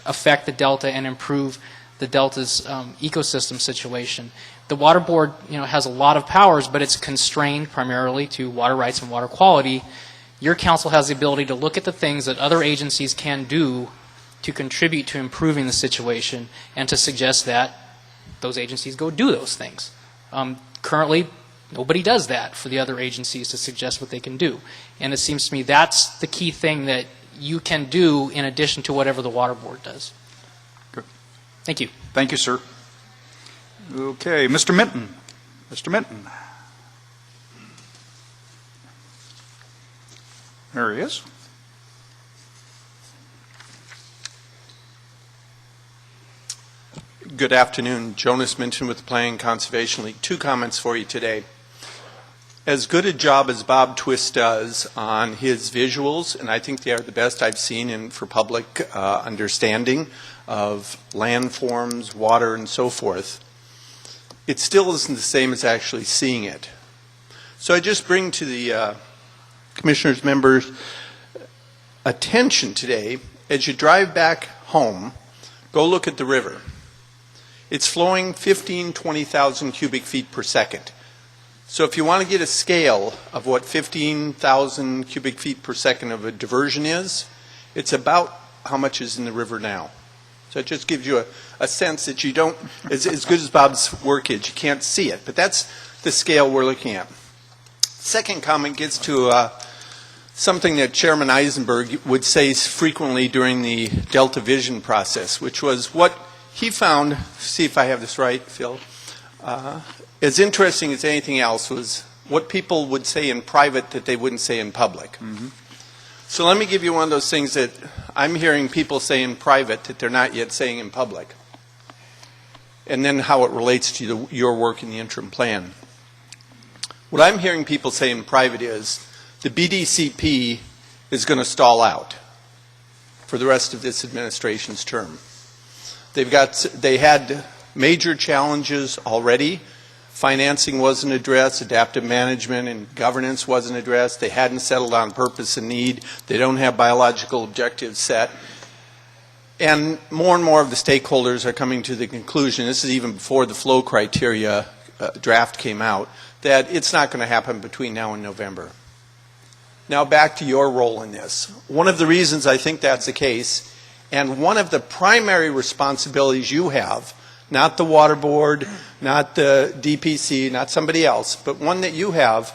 affect the delta and improve the delta's ecosystem situation. The water board, has a lot of powers, but it's constrained primarily to water rights and water quality. Your council has the ability to look at the things that other agencies can do to contribute to improving the situation and to suggest that those agencies go do those things. Currently, nobody does that for the other agencies to suggest what they can do. And it seems to me that's the key thing that you can do in addition to whatever the water board does. Good. Thank you. Thank you, sir. Okay, Mr. Minton. Mr. Minton. There he is. Good afternoon. Jonas Minton with the Planning and Conservation League. 2 comments for you today. As good a job as Bob Twist does on his visuals, and I think they are the best I've seen for public understanding of landforms, water, and so forth, it still isn't the same as actually seeing it. So I just bring to the Commissioners' members' attention today, as you drive back home, go look at the river. It's flowing 20,000 cubic feet per second. So if you want to get a scale of what 15,000 cubic feet per second of a diversion is, it's about how much is in the river now. So it just gives you a sense that you don't, as good as Bob's work is, you can't see it. But that's the scale we're looking at. Second comment gets to something that Chairman Eisenberg would say frequently during the Delta Vision process, which was what he found, see if I have this right, Phil, as interesting as anything else was what people would say in private that they wouldn't say in public. Mm-hmm. So let me give you one of those things that I'm hearing people say in private that they're not yet saying in public, and then how it relates to your work in the interim plan. What I'm hearing people say in private is the BDCP is going to stall out for the rest of this administration's term. They had major challenges already. Financing wasn't addressed, adaptive management and governance wasn't addressed. They hadn't settled on purpose and need. They don't have biological objectives set. And more of the stakeholders are coming to the conclusion, this is even before the flow criteria draft came out, that it's not going to happen between now and November. Now back to your role in this. One of the reasons I think that's the case, and one of the primary responsibilities you have, not the water board, not the DPC, not somebody else, but one that you have,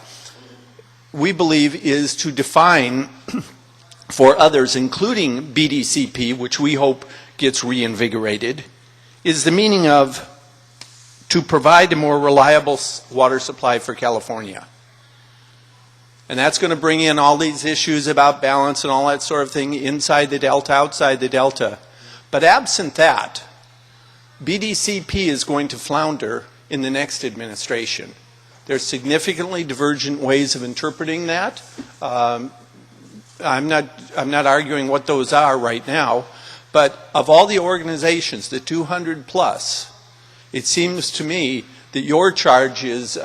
we believe, is to define for others, including BDCP, which we hope gets reinvigorated, is the meaning of to provide a more reliable water supply for California. And that's going to bring in all these issues about balance and all that sort of thing inside the Delta, outside the Delta. But absent that, BDCP is going to flounder in the next administration. There's significantly divergent ways of interpreting that. I'm not arguing what those are right now, but of all the organizations, the 200 plus, it seems to me that your charge is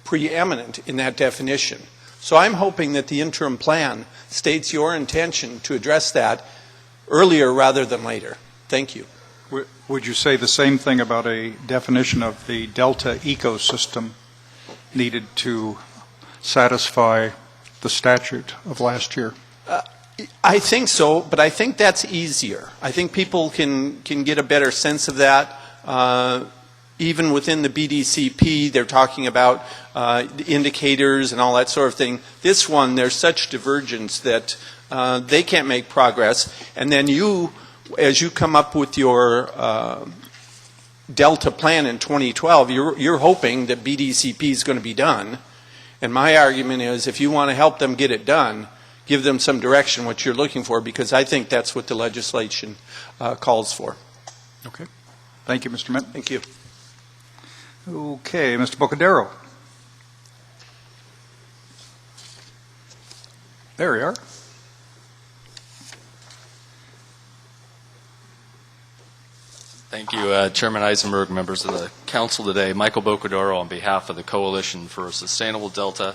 preeminent in that definition. So I'm hoping that the interim plan states your intention to address that earlier rather than later. Thank you. Would you say the same thing about a definition of the Delta ecosystem needed to satisfy the statute of last year? I think so, but I think that's easier. I think people can get a better sense of that. Even within the BDCP, they're talking about indicators and all that sort of thing. This one, there's such divergence that they can't make progress. And then you, as you come up with your Delta plan in 2012, you're hoping that BDCP is going to be done. And my argument is, if you want to help them get it done, give them some direction, what you're looking for, because I think that's what the legislation calls for. Okay. Thank you, Mr. Minton. Thank you. Okay, Mr. Bocadero. There we are. Thank you, Chairman Eisenberg, members of the council today. Michael Bocadoro on behalf of the Coalition for a Sustainable Delta.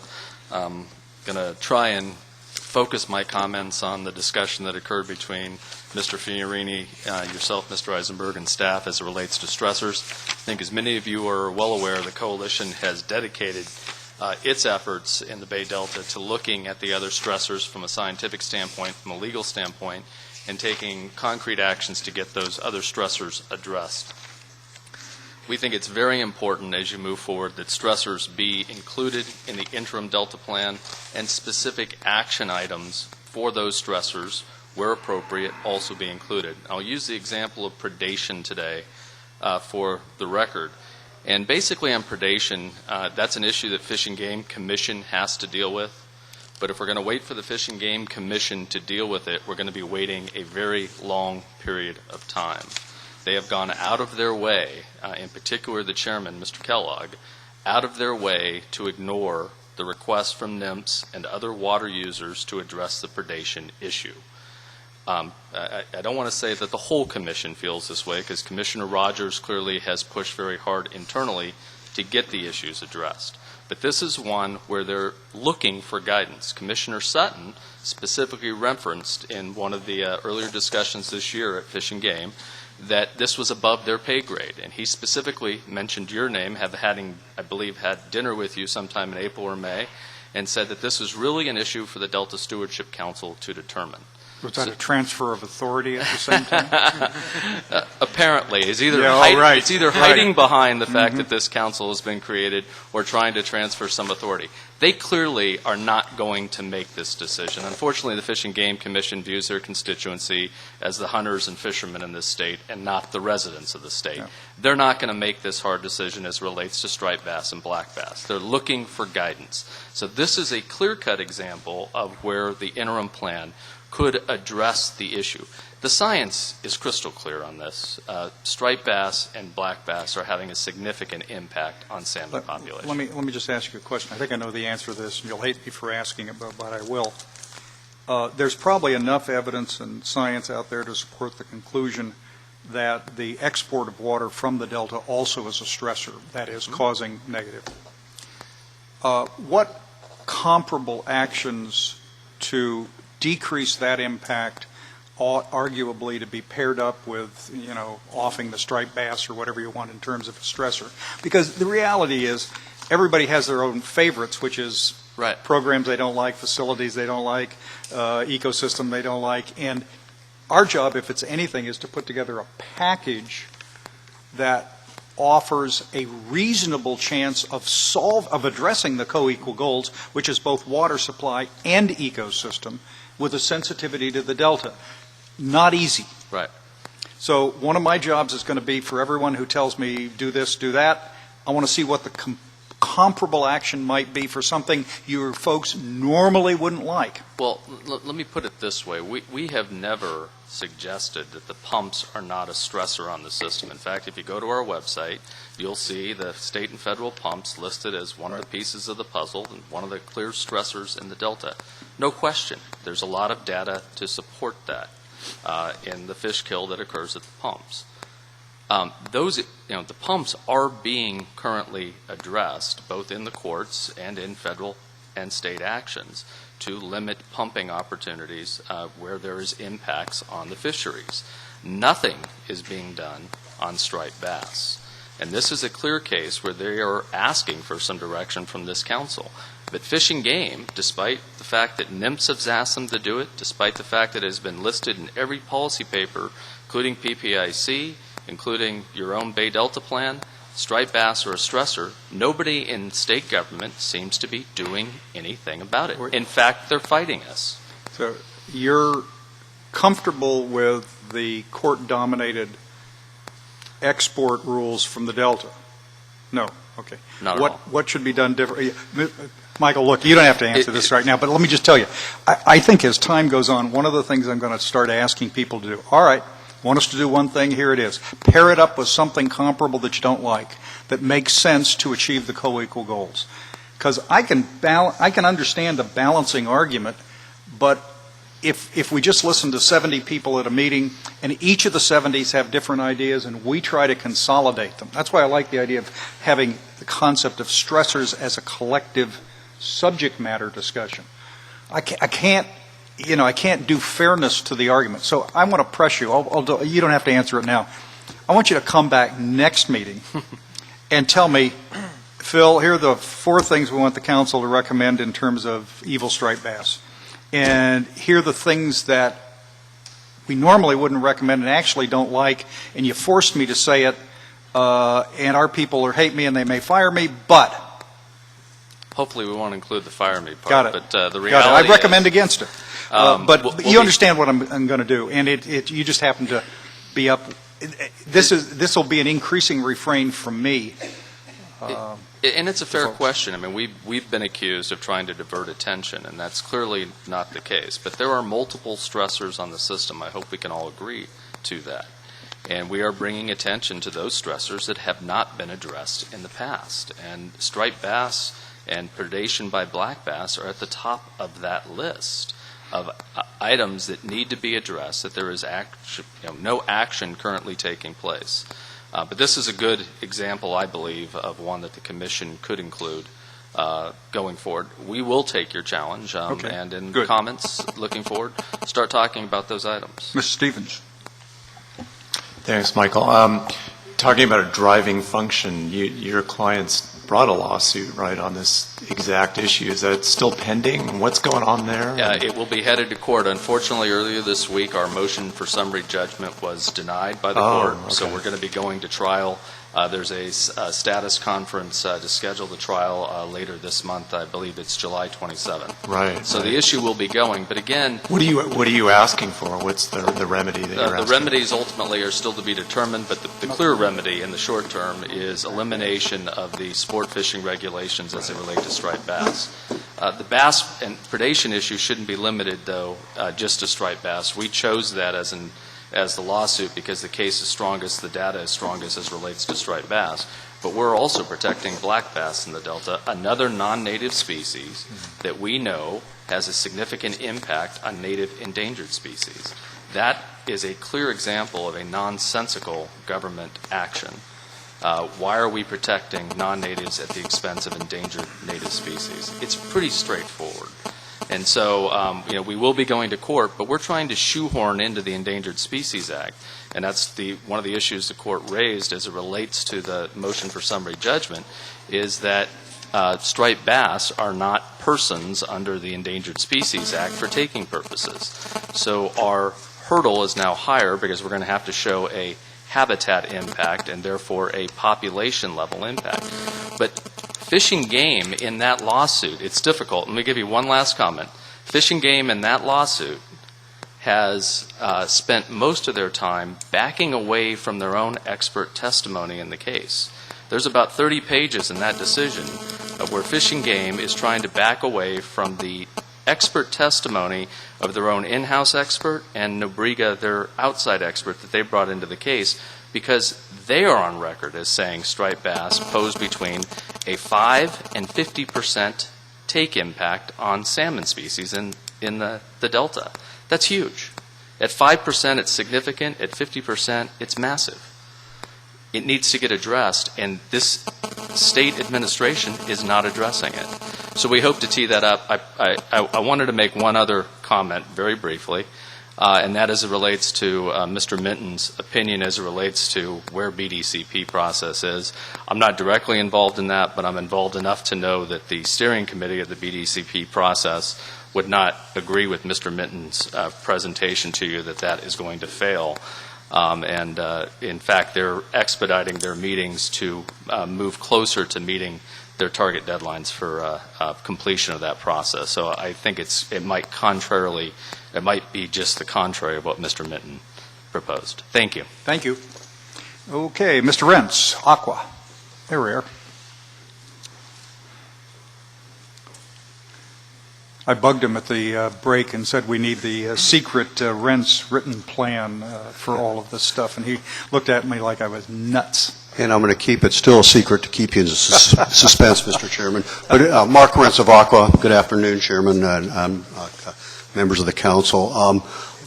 I'm going to try and focus my comments on the discussion that occurred between Mr. Fiorini, yourself, Mr. Eisenberg, and staff as it relates to stressors. I think as many of you are well aware, the Coalition has dedicated its efforts in the Bay Delta to looking at the other stressors from a scientific standpoint, from a legal standpoint, and taking concrete actions to get those other stressors addressed. We think it's very important as you move forward that stressors be included in the interim Delta plan and specific action items for those stressors where appropriate, also be included. I'll use the example of predation today for the record. And basically on predation, that's an issue that Fish and Game Commission has to deal with. But if we're going to wait for the Fish and Game Commission to deal with it, we're going to be waiting a very long period of time. They have gone out of their way, in particular the chairman, Mr. Kellogg, out of their way to ignore the request from NIMS and other water users to address the predation issue. I don't want to say that the whole commission feels this way, because Commissioner Rogers clearly has pushed very hard internally to get the issues addressed. But this is one where they're looking for guidance. Commissioner Sutton specifically referenced in one of the earlier discussions this year at Fish and Game that this was above their pay grade. And he specifically mentioned your name, having, I believe, had dinner with you sometime in April or May, and said that this was really an issue for the Delta Stewardship Council to determine. Was that a transfer of authority at the same time? Apparently. It's either, Right. hiding behind the fact that this council has been created or trying to transfer some authority. They clearly are not going to make this decision. Unfortunately, the Fish and Game Commission views their constituency as the hunters and fishermen in this state and not the residents of the state. Yeah. They're not going to make this hard decision as it relates to striped bass and black bass. They're looking for guidance. So this is a clear-cut example of where the interim plan could address the issue. The science is crystal clear on this. Striped bass and black bass are having a significant impact on salmon population. Let me just ask you a question. I think I know the answer to this, and you'll hate me for asking it, but I will. There's probably enough evidence and science out there to support the conclusion that the export of water from the Delta also is a stressor, that is, causing negative. What comparable actions to decrease that impact ought arguably to be paired up with, offing the striped bass or whatever you want in terms of a stressor? Because the reality is everybody has their own favorites, which is programs they don't like, facilities they don't like, ecosystem they don't like. And our job, if it's anything, is to put together a package that offers a reasonable chance of addressing the co-equal goals, which is both water supply and ecosystem, with a sensitivity to the Delta. Not easy. Right. So one of my jobs is going to be, for everyone who tells me do this, do that, I want to see what the comparable action might be for something your folks normally wouldn't like. Well, let me put it this way. We have never suggested that the pumps are not a stressor on the system. In fact, if you go to our website, you'll see the state and federal pumps listed as one of the pieces of the puzzle and one of the clear stressors in the Delta. No question. There's a lot of data to support that in the fish kill that occurs at the pumps. The pumps are being currently addressed both in the courts and in federal and state actions to limit pumping opportunities where there is impacts on the fisheries. Nothing is being done on striped bass. And this is a clear case where they are asking for some direction from this council. But Fish and Game, despite the fact that NIMS has asked them to do it, despite the fact that it has been listed in every policy paper, including PPIC, including your own Bay Delta plan, striped bass are a stressor, nobody in state government seems to be doing anything about it. In fact, they're fighting us. So you're comfortable with the court-dominated export rules from the Delta? No. Okay. Not at all. What should be done differently? Michael, look, you don't have to answer this right now, but let me just tell you, I think as time goes on, one of the things I'm going to start asking people to do, all right, want us to do one thing, here it is. Pair it up with something comparable that you don't like, that makes sense to achieve the co-equal goals. Because I can understand a balancing argument, but if we just listen to 70 people at a meeting, and each of the 70s have different ideas, and we try to consolidate them. That's why I like the idea of having the concept of stressors as a collective subject matter discussion. I can't do fairness to the argument. So I want to press you. You don't have to answer it now. I want you to come back next meeting and tell me, Phil, here are the 4 things we want the council to recommend in terms of evil striped bass. And here are the things that we normally wouldn't recommend and actually don't like, and you forced me to say it, and our people hate me and they may fire me, but hopefully we won't include the fire me part. Got it. But the Got reality it. I recommend against it. But we'll you understand what I'm going to do, and you just happen to be up. This will be an increasing refrain from me. And it's a fair question. I mean, we've been accused of trying to divert attention, and that's clearly not the case. But there are multiple stressors on the system. I hope we can all agree to that. And we are bringing attention to those stressors that have not been addressed in the past. And striped bass and predation by black bass are at the top of that list of items that need to be addressed, that there is no action currently taking place. But this is a good example, I believe, of one that the Commission could include going forward. We will take your challenge, and in comments looking forward, start talking about those items. Mr. Stevens. Thanks, Michael. Talking about a driving function, your clients brought a lawsuit, right, on this exact issue. Is that still pending? What's going on there? Yeah, it will be headed to court. Unfortunately, earlier this week, our motion for summary judgment was denied by the court, so we're going to be going to trial. There's a status conference to schedule the trial later this month. I believe it's July 27th. Right. So the issue will be going. But again, what are you asking for? What's the remedy that you're asking? The remedies ultimately are still to be determined, but the clear remedy in the short term is elimination of the sport fishing regulations as they relate to striped bass. The bass and predation issue shouldn't be limited, though, just to striped bass. We chose that as the lawsuit because the case is strongest, the data is strongest as relates to striped bass. But we're also protecting black bass in the Delta, another non-native species that we know has a significant impact on native endangered species. That is a clear example of a nonsensical government action. Why are we protecting non-natives at the expense of endangered native species? It's pretty straightforward. And so, we will be going to court, but we're trying to shoehorn into the Endangered Species Act, and that's one of the issues the court raised as it relates to the motion for summary judgment, is that striped bass are not persons under the Endangered Species Act for taking purposes. So our hurdle is now higher because we're going to have to show a habitat impact and therefore a population level impact. But Fish and Game in that lawsuit, it's difficult. Let me give you one last comment. Fish and Game in that lawsuit has spent most of their time backing away from their own expert testimony in the case. There's about 30 pages in that decision where Fish and Game is trying to back away from the expert testimony of their own in-house expert and Nobrega, their outside expert that they brought into the case, because they are on record as saying striped bass pose between a 5 and 50% take impact on salmon species in the Delta. That's huge. At 5%, it's significant. At 50%, it's massive. It needs to get addressed, and this state administration is not addressing it. So we hope to tee that up. I wanted to make one other comment very briefly, and that as it relates to Mr. Minton's opinion as it relates to where BDCP process is. I'm not directly involved in that, but I'm involved enough to know that the steering committee of the BDCP process would not agree with Mr. Minton's presentation to you that is going to fail. In fact, they're expediting their meetings to move closer to meeting their target deadlines for completion of that process. So I think it might be just the contrary of what Mr. Minton proposed. Thank you. Thank you. Okay, Mr. Rentz, Aqua. There we are. I bugged him at the break and said we need the secret Rentz written plan for all of this stuff, and he looked at me like I was nuts. And I'm going to keep it still a secret to keep you in suspense, Mr. Chairman. But Mark Rentz of Aqua, good afternoon, Chairman, and members of the Council.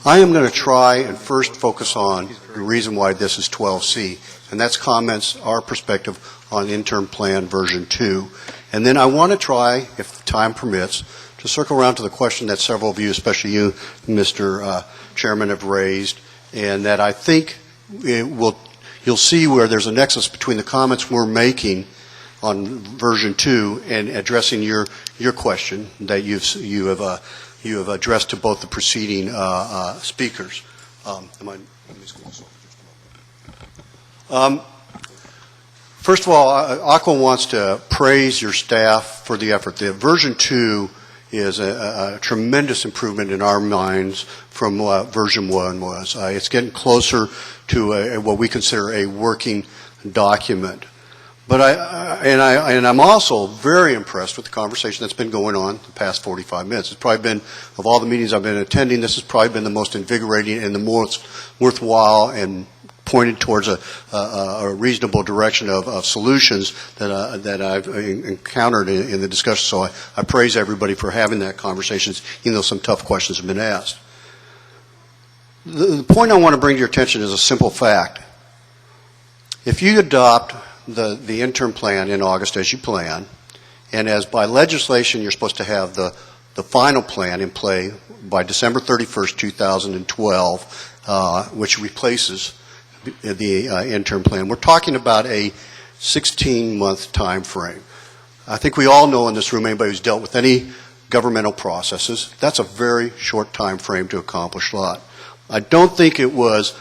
I am going to try and first focus on the reason why this is 12C, and that's comments, our perspective on interim plan version 2. And then I want to try, if time permits, to circle around to the question that several of you, especially you, Mr. Chairman, have raised, and that I think you'll see where there's a nexus between the comments we're making on version 2 and addressing your question that you have addressed to both the preceding speakers. First of all, Aqua wants to praise your staff for the effort. The version 2 is a tremendous improvement in our minds from what version 1 was. It's getting closer to what we consider a working document. But I'm also very impressed with the conversation that's been going on the past 45 minutes. It's probably been, of all the meetings I've been attending, this has probably been the most invigorating and the most worthwhile and pointed towards a reasonable direction of solutions that I've encountered in the discussion. So I praise everybody for having that conversation, even though some tough questions have been asked. The point I want to bring to your attention is a simple fact. If you adopt the interim plan in August as you plan, and as by legislation you're supposed to have the final plan in play by December 31st, 2012, which replaces the interim plan, we're talking about a 16-month time frame. I think we all know in this room, anybody who's dealt with any governmental processes, that's a very short time frame to accomplish a lot. I don't think it was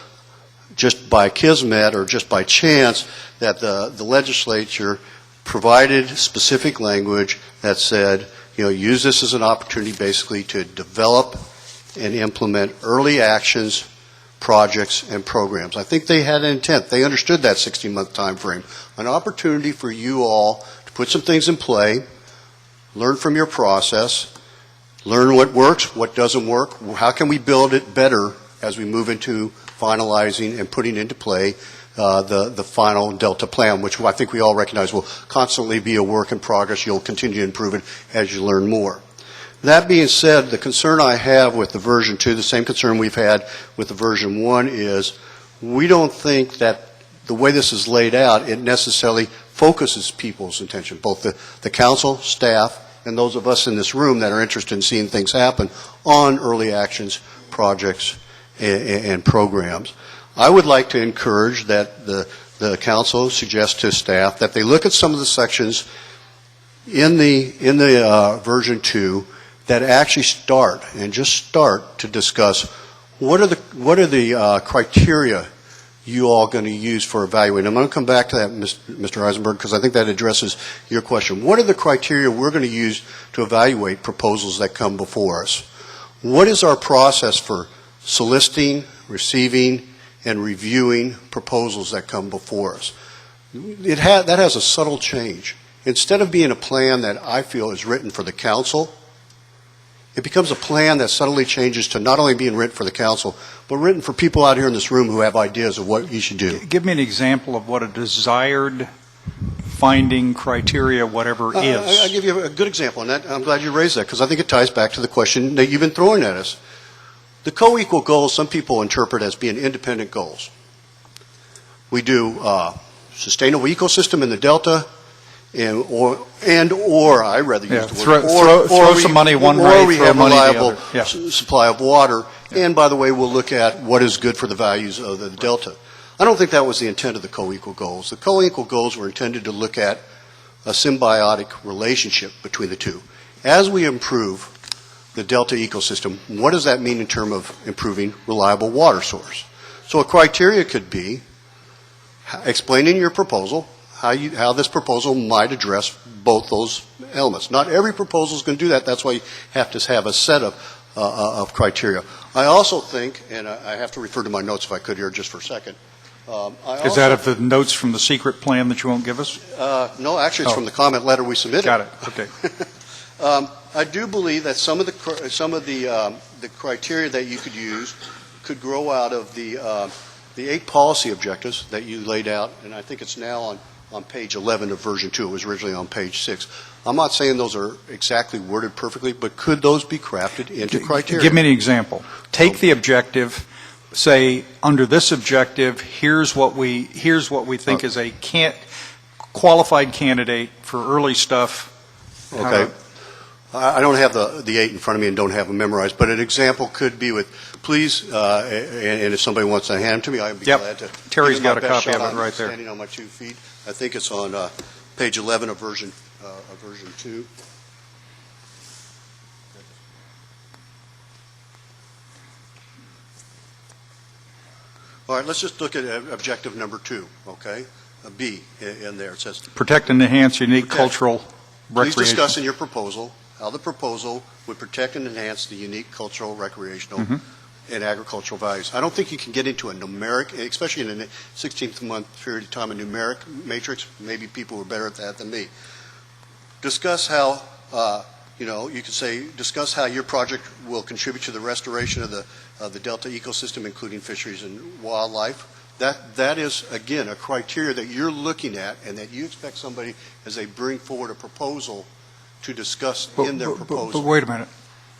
just by kismet or just by chance that the legislature provided specific language that said, use this as an opportunity basically to develop and implement early actions, projects, and programs. I think they had an intent. They understood that 16-month time frame. An opportunity for you all to put some things in play, learn from your process, learn what works, what doesn't work, how can we build it better as we move into finalizing and putting into play the final Delta plan, which I think we all recognize will constantly be a work in progress. You'll continue to improve it as you learn more. That being said, the concern I have with the version 2, the same concern we've had with the version 1, is we don't think that the way this is laid out, it necessarily focuses people's attention, both the council, staff, and those of us in this room that are interested in seeing things happen on early actions, projects, and programs. I would like to encourage that the council suggest to staff that they look at some of the sections in the version 2 that actually start to discuss what are the criteria you all going to use for evaluating. I'm going to come back to that, Mr. Eisenberg, because I think that addresses your question. What are the criteria we're going to use to evaluate proposals that come before us? What is our process for soliciting, receiving, and reviewing proposals that come before us? That has a subtle change. Instead of being a plan that I feel is written for the council, it becomes a plan that subtly changes to not only being written for the council, but written for people out here in this room who have ideas of what you should do. Give me an example of what a desired finding criteria, whatever is. I'll give you a good example, and I'm glad you raised that, because I think it ties back to the question that you've been throwing at us. The co-equal goals, some people interpret as being independent goals. We do sustainable ecosystem in the Delta, or I rather use the word, throw some money one way, or we throw have money the reliable other. Yeah. supply of water. Yeah. And by the way, we'll look at what is good for the values of the Delta. I don't think that was the intent of the co-equal goals. The co-equal goals were intended to look at a symbiotic relationship between the two. As we improve the Delta ecosystem, what does that mean in terms of improving reliable water source? So a criteria could be explaining your proposal, how this proposal might address both those elements. Not every proposal is going to do that. That's why you have to have a set of criteria. I also think, and I have to refer to my notes if I could here just for a second. Is that of the notes from the secret plan that you won't give us? No, actually it's from the comment letter we submitted. Got it. Okay. I do believe that some of the criteria that you could use could grow out of the 8 policy objectives that you laid out, and I think it's now on page 11 of version 2. It was originally on page 6. I'm not saying those are exactly worded perfectly, but could those be crafted into criteria? Give me an example. Take the objective, say under this objective, here's what we think is a qualified candidate for early stuff. Okay. I don't have the 8 in front of me and don't have them memorized, but an example could be with, please, and if somebody wants to hand them to me, I'd be glad to. Terry's got a copy of it right there. Standing on my 2 feet. I think it's on page 11 of version 2. All right, let's just look at objective number 2, okay? B in there. It says, Protect and enhance unique cultural please recreation. discuss in your proposal how the proposal would protect and enhance the unique cultural, recreational, and agricultural values. I don't think you can get into a numeric, especially in a 16-month period of time, a numeric matrix. Maybe people were better at that than me. Discuss how, you could say, discuss how your project will contribute to the restoration of the Delta ecosystem, including fisheries and wildlife. That is, again, a criteria that you're looking at and that you expect somebody, as they bring forward a proposal, to discuss in their proposal. But wait a minute.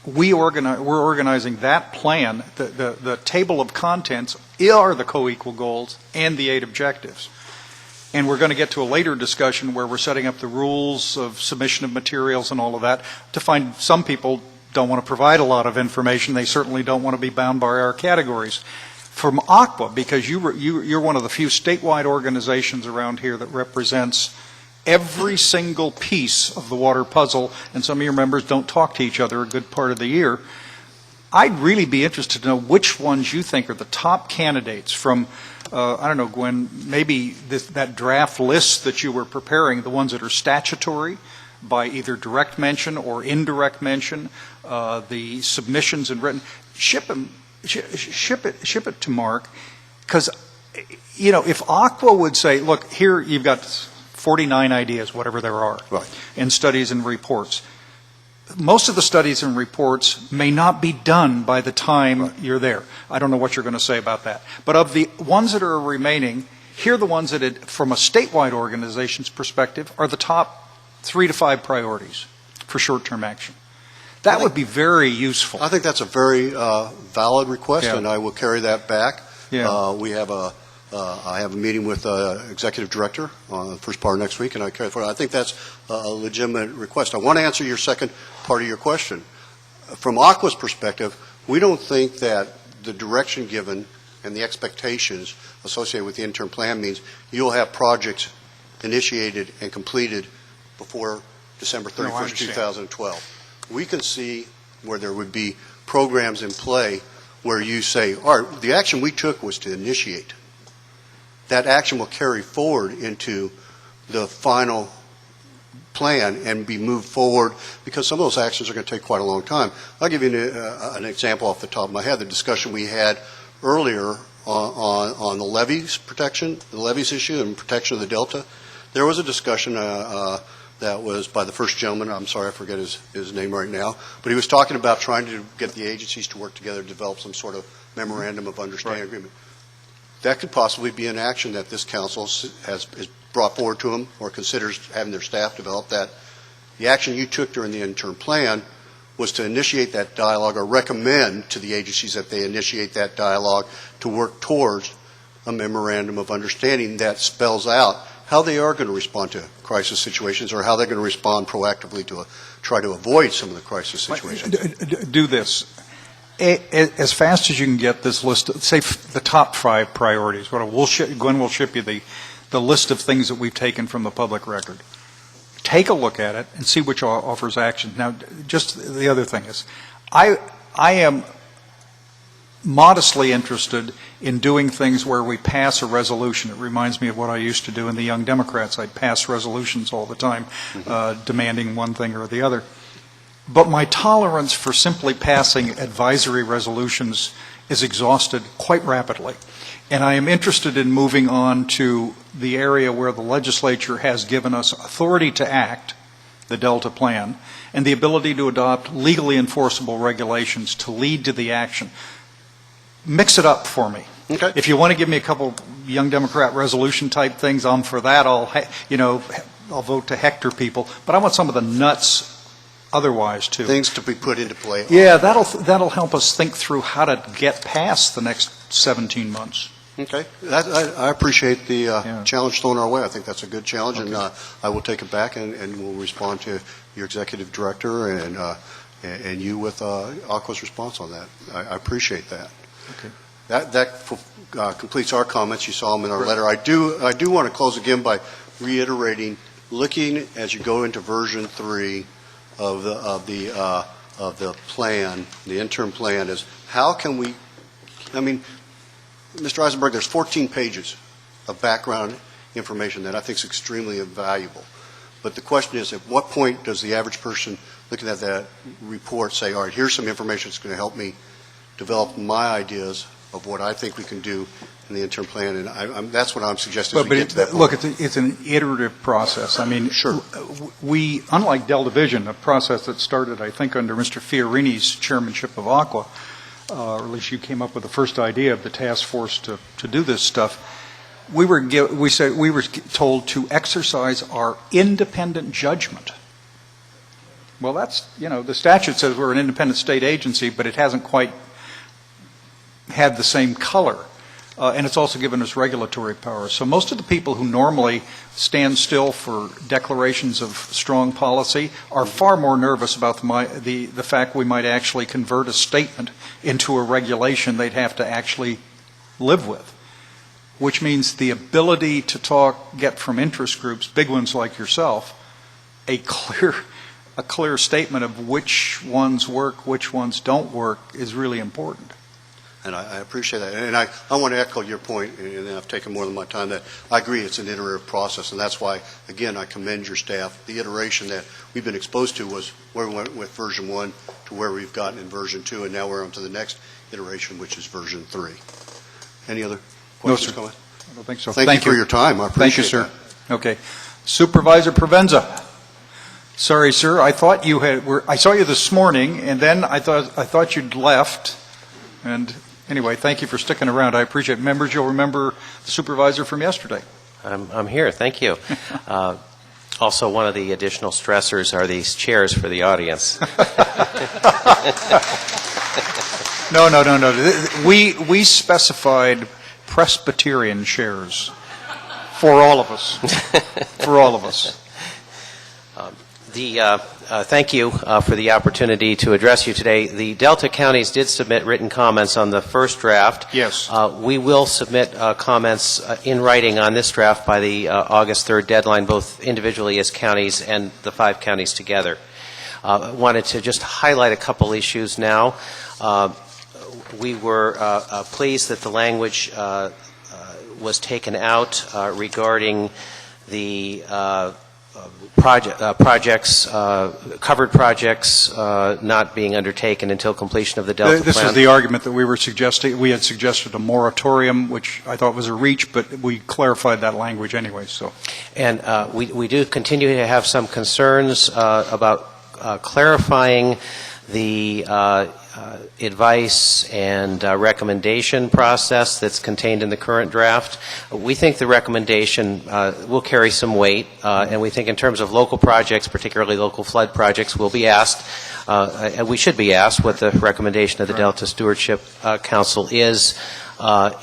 We're organizing that plan. The table of contents are the co-equal goals and the 8 objectives. And we're going to get to a later discussion where we're setting up the rules of submission of materials and all of that to find some people don't want to provide a lot of information. They certainly don't want to be bound by our categories. From AQUA, because you're one of the few statewide organizations around here that represents every single piece of the water puzzle, and some of your members don't talk to each other a good part of the year, I'd really be interested to know which ones you think are the top candidates from, I don't know, Gwen, maybe that draft list that you were preparing, the ones that are statutory by either direct mention or indirect mention, the submissions and written, ship it to Mark, because, if AQUA would say, look, here you've got 49 ideas, whatever there are, in studies and reports. Most of the studies and reports may not be done by the time you're there. I don't know what you're going to say about that. But of the ones that are remaining, here are the ones that, from a statewide organization's perspective, are the top 3 to 5 priorities for short-term action. That would be very useful. I think that's a very valid request, and I will carry that back. I have a meeting with executive director on the first part of next week, and I carry it forward. I think that's a legitimate request. I want to answer your second part of your question. From AQUA's perspective, we don't think that the direction given and the expectations associated with the interim plan means you'll have projects initiated and completed before December 31st, 2012. We can see where there would be programs in play where you say, all right, the action we took was to initiate. That action will carry forward into the final plan and be moved forward, because some of those actions are going to take quite a long time. I'll give you an example off the top of my head. The discussion we had earlier on the levees protection, the levees issue and protection of the Delta. There was a discussion that was by the first gentleman. I'm sorry, I forget his name right now, but he was talking about trying to get the agencies to work together to develop some sort of memorandum of understanding agreement. That could possibly be an action that this council has brought forward to them or considers having their staff develop that. The action you took during the interim plan was to initiate that dialogue or recommend to the agencies that they initiate that dialogue to work towards a memorandum of understanding that spells out how they are going to respond to crisis situations or how they're going to respond proactively to try to avoid some of the crisis situations. Do this. As fast as you can get this list, say the top 5 priorities. Gwen will ship you the list of things that we've taken from the public record. Take a look at it and see which offers action. Now, just the other thing is, I am modestly interested in doing things where we pass a resolution. It reminds me of what I used to do in the Young Democrats. I'd pass resolutions all the time, demanding one thing or the other. But my tolerance for simply passing advisory resolutions is exhausted quite rapidly. And I am interested in moving on to the area where the legislature has given us authority to act, the Delta Plan, and the ability to adopt legally enforceable regulations to lead to the action. Mix it up for me. Okay. If you want to give me a couple Young Democrat resolution type things, I'm for that. I'll vote to hector people. But I want some of the nuts otherwise too. Things to be put into play. Yeah, that'll help us think through how to get past the next 17 months. Okay. I appreciate the challenge thrown our way. I think that's a good challenge, and I will take it back and we'll respond to your executive director and you with AQUA's response on that. I appreciate that. Okay. That completes our comments. You saw them in our letter. I do want to close again by reiterating, looking as you go into version 3 of the plan, the interim plan, is how can we, Mr. Eisenberg, there's 14 pages of background information that I think is extremely invaluable. But the question is, at what point does the average person looking at that report say, all right, here's some information that's going to help me develop my ideas of what I think we can do in the interim plan, and that's what I'm suggesting as we get to that point. Look, it's an iterative process. I mean, sure. We, unlike Delta Vision, a process that started, I think, under Mr. Fiorini's chairmanship of Aqua, or at least you came up with the first idea of the task force to do this stuff. We were told to exercise our independent judgment. Well, that's, the statute says we're an independent state agency, but it hasn't quite had the same color. And it's also given us regulatory power. So most of the people who normally stand still for declarations of strong policy are far more nervous about the fact we might actually convert a statement into a regulation they'd have to actually live with, which means the ability to get from interest groups, big ones like yourself, a clear statement of which ones work, which ones don't work is really important. And I appreciate that. And I want to echo your point, and I've taken more than my time, that I agree it's an iterative process, and that's why, again, I commend your staff. The iteration that we've been exposed to was where we went with version 1 to where we've gotten in version 2, and now we're on to the next iteration, which is version 3. Any other questions? No, sir. I don't think so. Thank you for your time. I appreciate it. Thank you, sir. Okay. Supervisor Provenza. Sorry, sir. I thought you I saw you this morning, and then I thought you'd left. And anyway, thank you for sticking around. I appreciate it. Members, you'll remember the supervisor from yesterday. I'm here. Thank you. Also, one of the additional stressors are these chairs for the audience. No. We specified Presbyterian chairs for all of us. For all of us. Thank you for the opportunity to address you today. The Delta counties did submit written comments on the first draft. Yes. We will submit comments in writing on this draft by the August 3rd deadline, both individually as counties and the 5 counties together. I wanted to just highlight a couple issues now. We were pleased that the language was taken out regarding the covered projects not being undertaken until completion of the Delta plan. This is the argument that we were suggesting. We had suggested a moratorium, which I thought was a reach, but we clarified that language anyway. So, and we do continue to have some concerns about clarifying the advice and recommendation process that's contained in the current draft. We think the recommendation will carry some weight, and we think in terms of local projects, particularly local flood projects, we'll be asked, and we should be asked, what the recommendation of the Delta Stewardship Council is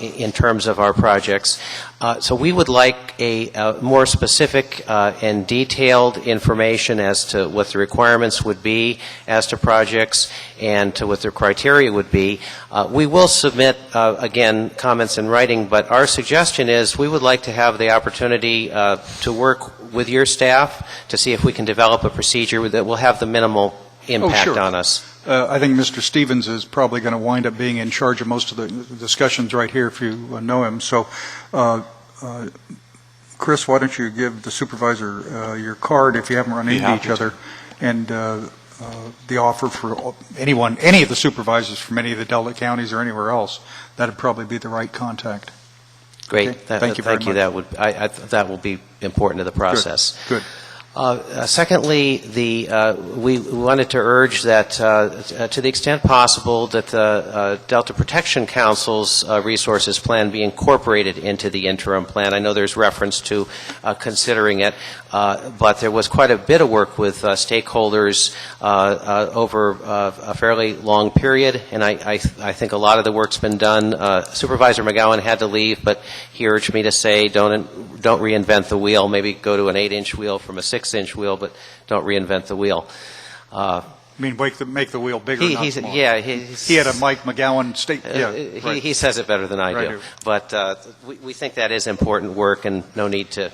in terms of our projects. So we would like a more specific and detailed information as to what the requirements would be as to projects and to what their criteria would be. We will submit, again, comments in writing, but our suggestion is we would like to have the opportunity to work with your staff to see if we can develop a procedure that will have the minimal impact on us. I think Mr. Stevens is probably going to wind up being in charge of most of the discussions right here if you know him. So, Chris, why don't you give the supervisor your card if you haven't run into each other, and the offer for anyone, any of the supervisors from any of the Delta counties or anywhere else. That would probably be the right contact. Great. Okay? Thank you very much. That will be important to the process. Good. Secondly, we wanted to urge that to the extent possible that the Delta Protection Council's resources plan be incorporated into the interim plan. I know there's reference to considering it, but there was quite a bit of work with stakeholders over a fairly long period, and I think a lot of the work's been done. Supervisor McGowan had to leave, but he urged me to say don't reinvent the wheel. Maybe go to an 8-inch wheel from a 6-inch wheel, but don't reinvent the wheel. Make the wheel bigger, not smaller. Yeah, he had a Mike McGowan state. Right. He says it better than I do. But we think that is important work and no need to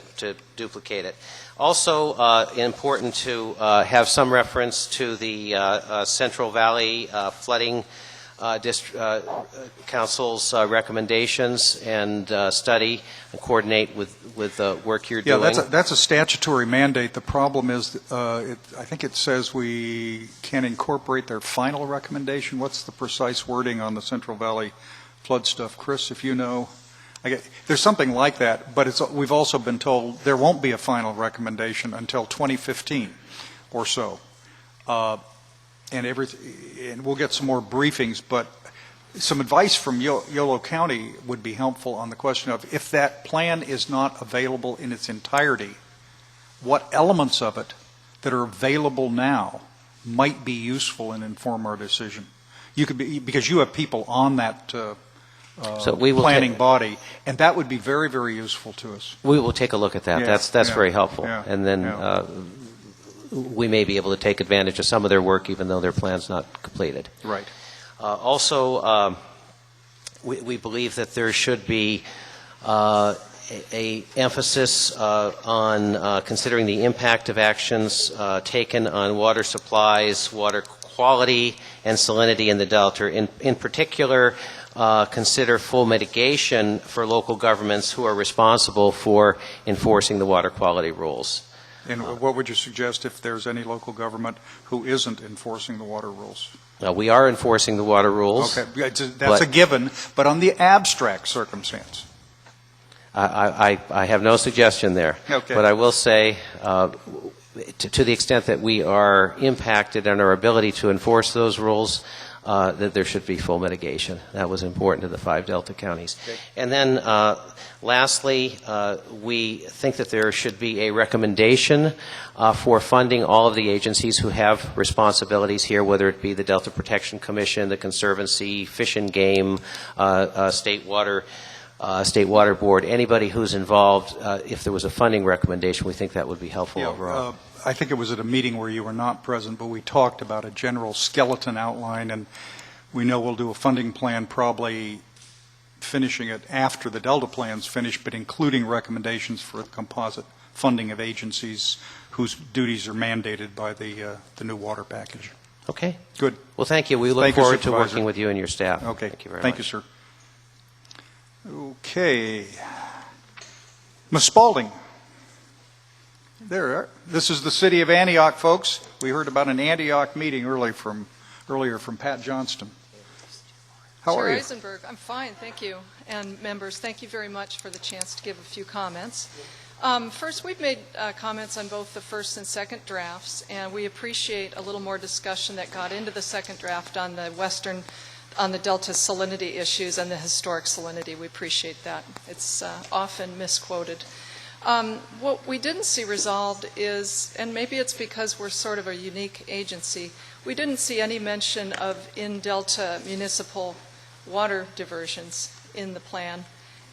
duplicate it. Also important to have some reference to the Central Valley flooding council's recommendations and study and coordinate with the work you're doing. Yeah, that's a statutory mandate. The problem is, I think it says we can incorporate their final recommendation. What's the precise wording on the Central Valley flood stuff? Chris, if you know. There's something like that, but we've also been told there won't be a final recommendation until 2015 or so. And we'll get some more briefings, but some advice from Yolo County would be helpful on the question of if that plan is not available in its entirety, what elements of it that are available now might be useful and inform our decision. You could be, because you have people on that so we will planning body, and that would be very, very useful to us. We will take a look at that. Yeah, that's very helpful. Yeah, and then we may be able to take advantage of some of their work even though their plan's not completed. Right. Also, we believe that there should be a emphasis on considering the impact of actions taken on water supplies, water quality, and salinity in the Delta. In particular, consider full mitigation for local governments who are responsible for enforcing the water quality rules. And what would you suggest if there's any local government who isn't enforcing the water rules? We are enforcing the water rules. Okay, that's a given, but on the abstract circumstance. I have no suggestion there. Okay. But I will say, to the extent that we are impacted on our ability to enforce those rules, that there should be full mitigation. That was important to the 5 Delta counties. Okay. And then lastly, we think that there should be a recommendation for funding all of the agencies who have responsibilities here, whether it be the Delta Protection Commission, the Conservancy, Fish and Game, State Water Board, anybody who's involved. If there was a funding recommendation, we think that would be helpful overall. I think it was at a meeting where you were not present, but we talked about a general skeleton outline, and we know we'll do a funding plan probably finishing it after the Delta plan's finished, but including recommendations for composite funding of agencies whose duties are mandated by the new water package. Okay. Good. Well, thank you. We look forward to working with you and your staff. Okay. Thank you very much. Thank you, sir. Okay. Ms. Spaulding. This is the city of Antioch, folks. We heard about an Antioch meeting earlier from Pat Johnston. How are you? Eisenberg, I'm fine, thank you. And members, thank you very much for the chance to give a few comments. First, we've made comments on both the first and second drafts, and we appreciate a little more discussion that got into the second draft on the Delta salinity issues and the historic salinity. We appreciate that. It's often misquoted. What we didn't see resolved is, and maybe it's because we're sort of a unique agency, we didn't see any mention of in-Delta municipal water diversions in the plan.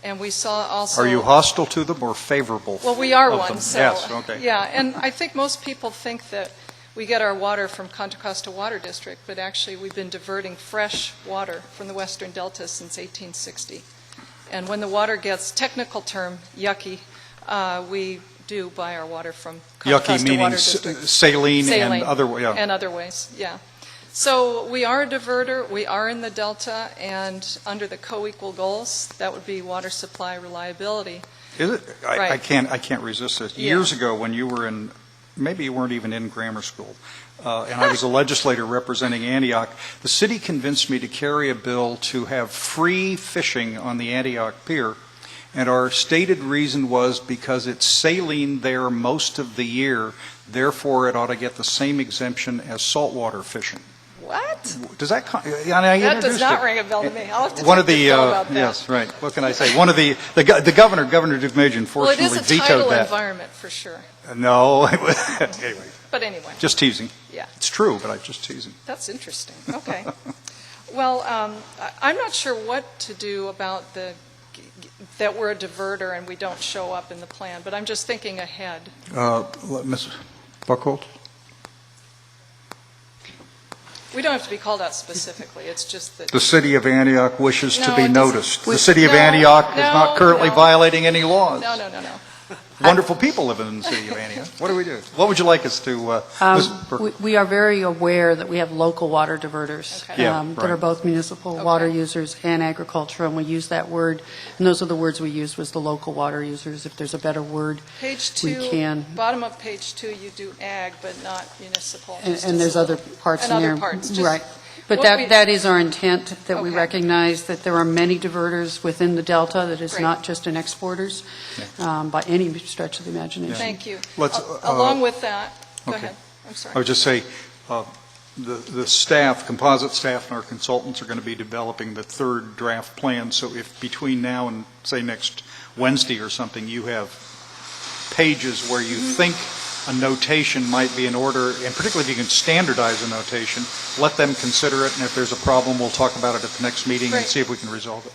And we saw also... Are you hostile to them or favorable? Well, we are one. So, yes, okay. Yeah, and I think most people think that we get our water from Contra Costa Water District, but actually we've been diverting fresh water from the Western Delta since 1860. And when the water gets, technical term, yucky, we do buy our water from Contra Costa Water District. Saline and other ways. Yeah. And other ways, yeah. So we are a diverter, we are in the Delta, and under the co-equal goals, that would be water supply reliability. Is it? Right. I can't resist this. Yeah. Years ago when you were in, maybe you weren't even in grammar school, and I was a legislator representing Antioch, the city convinced me to carry a bill to have free fishing on the Antioch Pier. And our stated reason was because it's saline there most of the year, therefore it ought to get the same exemption as saltwater fishing. What? Does that? That does not ring a bell to me. I'll have to one talk of the to Phil about that. yes, right. What can I say? One of the Governor Duke Major, unfortunately well, it is a vetoed tidal that. environment for sure. No, anyway. But anyway. Just teasing. Yeah. It's true, but I'm just teasing. That's interesting. Okay. Well, I'm not sure what to do about that we're a diverter and we don't show up in the plan, but I'm just thinking ahead. Ms. Buckholt? We don't have to be called out specifically. It's just that... The city of Antioch wishes to be it noticed. doesn't- The city of Antioch is not currently violating any laws. No. wonderful people living in the city of Antioch. What do we do? What would you like us to... We are very aware that we have local water diverters that are both municipal water users and agricultural, and we use that word, and those are the words we used, was the local water users. If there's a better word, Page we 2, can. bottom of page 2, you do ag, but not municipal. And there's other parts in there. And other parts. Right. But that is our intent, that we recognize that there are many diverters within the Delta, that is not just in exporters by any stretch of the imagination. Thank you. Let's, Along with that, go okay. ahead. I'm sorry. I would just say, the staff, composite staff and our consultants are going to be developing the third draft plan, so if between now and, say, next Wednesday or something, you have pages where you think a notation might be in order, and particularly if you can standardize a notation, let them consider it, and if there's a problem, we'll talk about it at the next meeting and see if we can resolve it.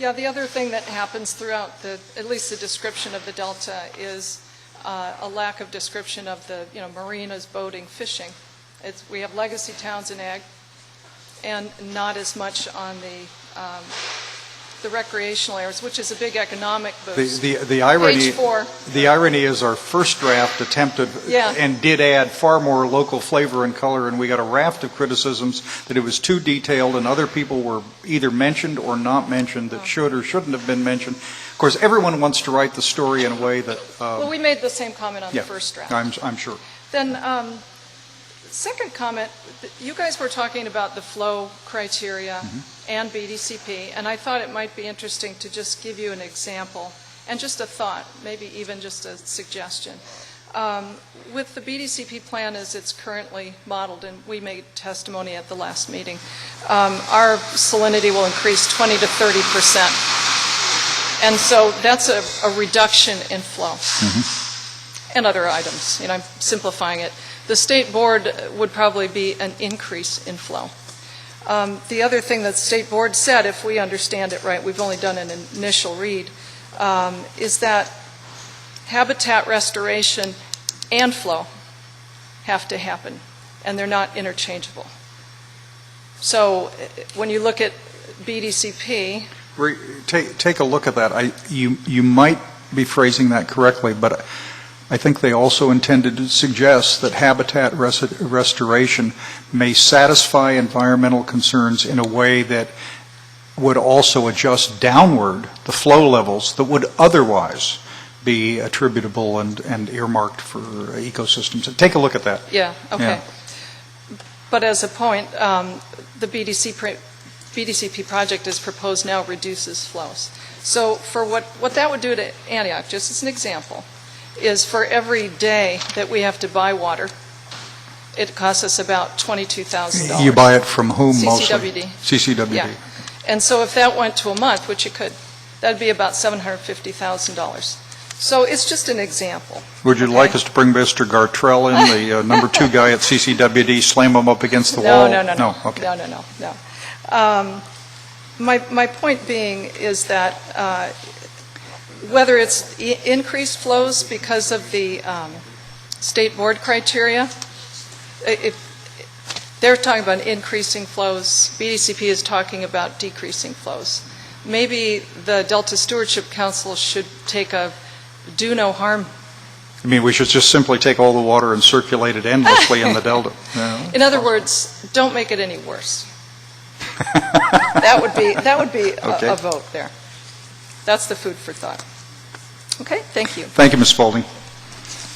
Yeah, the other thing that happens throughout at least the description of the Delta is a lack of description of the, marinas, boating, fishing. We have legacy towns in ag, and not as much on the recreational areas, which is a big economic boost. The irony, Page 4. The irony is our first draft attempted and did add far more local flavor and color, and we got a raft of criticisms that it was too detailed, and other people were either mentioned or not mentioned that should or shouldn't have been mentioned. Of course, everyone wants to write the story in a way that... well, we made the same comment on the first draft. I'm sure. Then, second comment, you guys were talking about the flow criteria and BDCP, and I thought it might be interesting to just give you an example and just a thought, maybe even just a suggestion. With the BDCP plan as it's currently modeled, and we made testimony at the last meeting, our salinity will increase 20 to 30%. And so that's a reduction in flow and other items. I'm simplifying it. The state board would probably be an increase in flow. The other thing that the state board said, if we understand it right, we've only done an initial read, is that habitat restoration and flow have to happen, and they're not interchangeable. So when you look at BDCP... Take a look at that. You might be phrasing that correctly, but I think they also intended to suggest that habitat restoration may satisfy environmental concerns in a way that would also adjust downward the flow levels that would otherwise be attributable and earmarked for ecosystems. Take a look at that. Yeah, okay. Yeah. But as a point, the BDCP project as proposed now reduces flows. So for what that would do to Antioch, just as an example, is for every day that we have to buy water, it costs us about $22,000. You buy it from whom mostly? CCWD. CCWD. Yeah. And so if that went to a month, which it could, that'd be about $750,000. So it's just an example. Would you like us to bring Mr. Gartrell in, the number 2 guy at CCWD, slam him up against the wall? No. Okay. No. My point being is that whether it's increased flows because of the state board criteria, they're talking about increasing flows. BDCP is talking about decreasing flows. Maybe the Delta Stewardship Council should take a do no harm. I mean, we should just simply take all the water and circulate it endlessly in the Delta. No. In other words, don't make it any worse. That would be a vote there. That's the food for thought. Okay, thank you. Thank you, Ms. Spaulding.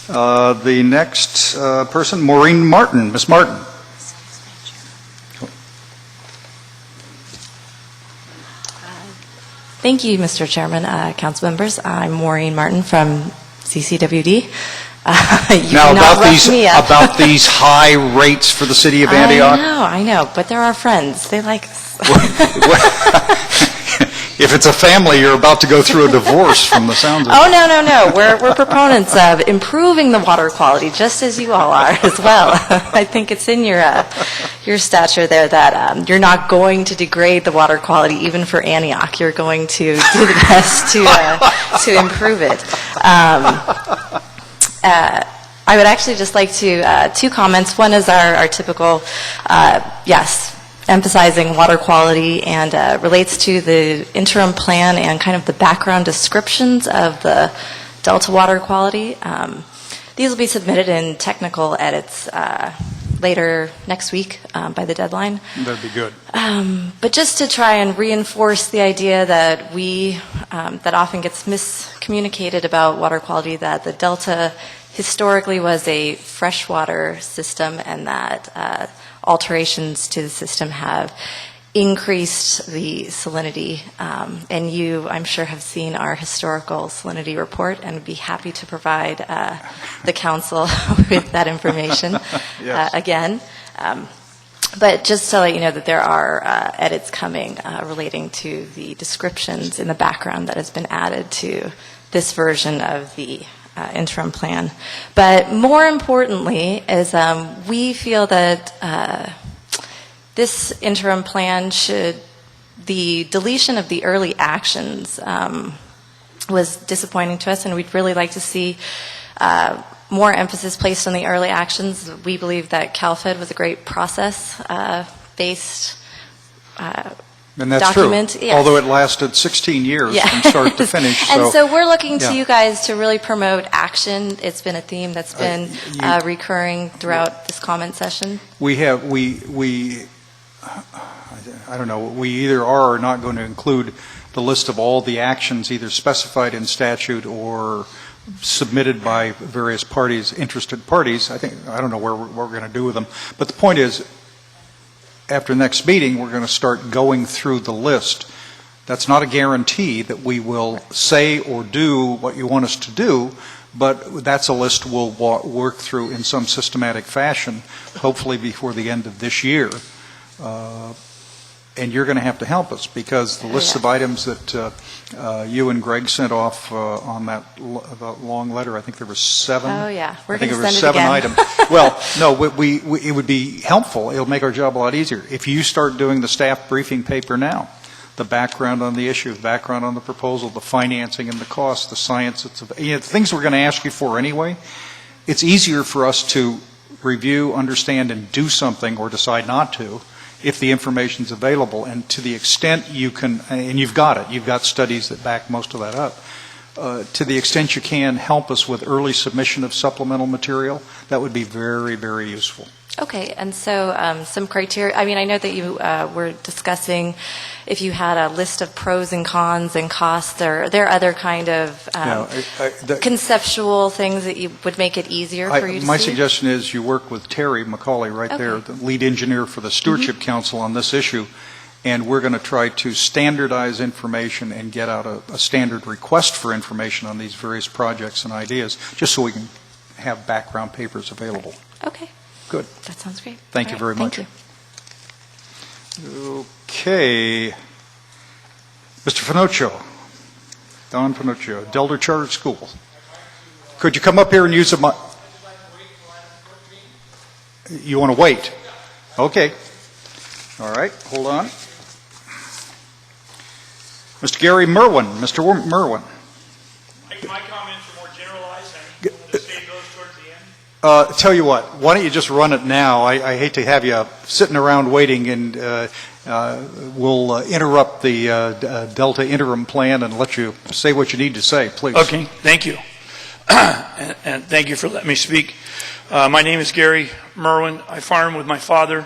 The next person, Maureen Martin. Ms. Martin. Thank you, Mr. Chairman, council members. I'm Maureen Martin from CCWD. Now, about these high rates for the city of Antioch? I know, but they're our friends. They like us. If it's a family, you're about to go through a divorce from the sounds of it. Oh, no. We're proponents of improving the water quality, just as you all are as well. I think it's in your stature there that you're not going to degrade the water quality even for Antioch. You're going to do the best to improve it. I would actually just like to, 2 comments. One is our typical, emphasizing water quality and relates to the interim plan and kind of the background descriptions of the Delta water quality. These will be submitted in technical edits later next week by the deadline. That'd be good. But just to try and reinforce the idea that that often gets miscommunicated about water quality, that the Delta historically was a freshwater system, and that alterations to the system have increased the salinity. And you, I'm sure, have seen our historical salinity report, and would be happy to provide the council with that information again. But just to let you know that there are edits coming relating to the descriptions in the background that has been added to this version of the interim plan. But more importantly is we feel that this interim plan the deletion of the early actions was disappointing to us, and we'd really like to see more emphasis placed on the early actions. We believe that CalFed was a great process-based And that's document. true, Yes. although it lasted 16 years from start to finish. And so we're looking to yeah. you guys to really promote action. It's been a theme that's been recurring throughout this comment session. I don't know, we either are or not going to include the list of all the actions either specified in statute or submitted by various parties, interested parties. I don't know what we're going to do with them. But the point is, after next meeting, we're going to start going through the list. That's not a guarantee that we will say or do what you want us to do, but that's a list we'll work through in some systematic fashion, hopefully before the end of this year. And you're going to have to help us, because the list of items that you and Greg sent off on that long letter, I think there were 7. Oh, yeah. I think there were 7 items. Well, no, it would be helpful. It'll make our job a lot easier. If you start doing the staff briefing paper now, the background on the issue, the background on the proposal, the financing and the cost, the science, the things we're going to ask you for anyway, it's easier for us to review, understand, and do something or decide not to if the information's available. And to the extent you can, and you've got studies that back most of that up, to the extent you can help us with early submission of supplemental material, that would be very, very useful. Okay, and so some criteria, I mean, I know that you were discussing if you had a list of pros and cons and costs, or there are other kind of conceptual things that you would make it easier for you to My see? suggestion is you work with Terry McCauley there, the lead engineer for the Stewardship Council on this issue, and we're going to try to standardize information and get out a standard request for information on these various projects and ideas, just so we can have background papers available. Okay. Good. That sounds great. Thank you very much. Thank you. Okay. Mr. Finocchio, Don Finocchio, Delta Charter School. Could you come up here and use a mic? You want to wait? Okay. All right, hold on. Mr. Gary Merwin. Mr. Merwin. My comments are more generalized. I'm going to save those towards the end. Tell you what, why don't you just run it now? I hate to have you sitting around waiting, and we'll interrupt the Delta interim plan and let you say what you need to say, please. Okay, thank you. And thank you for letting me speak. My name is Gary Merwin. I farm with my father.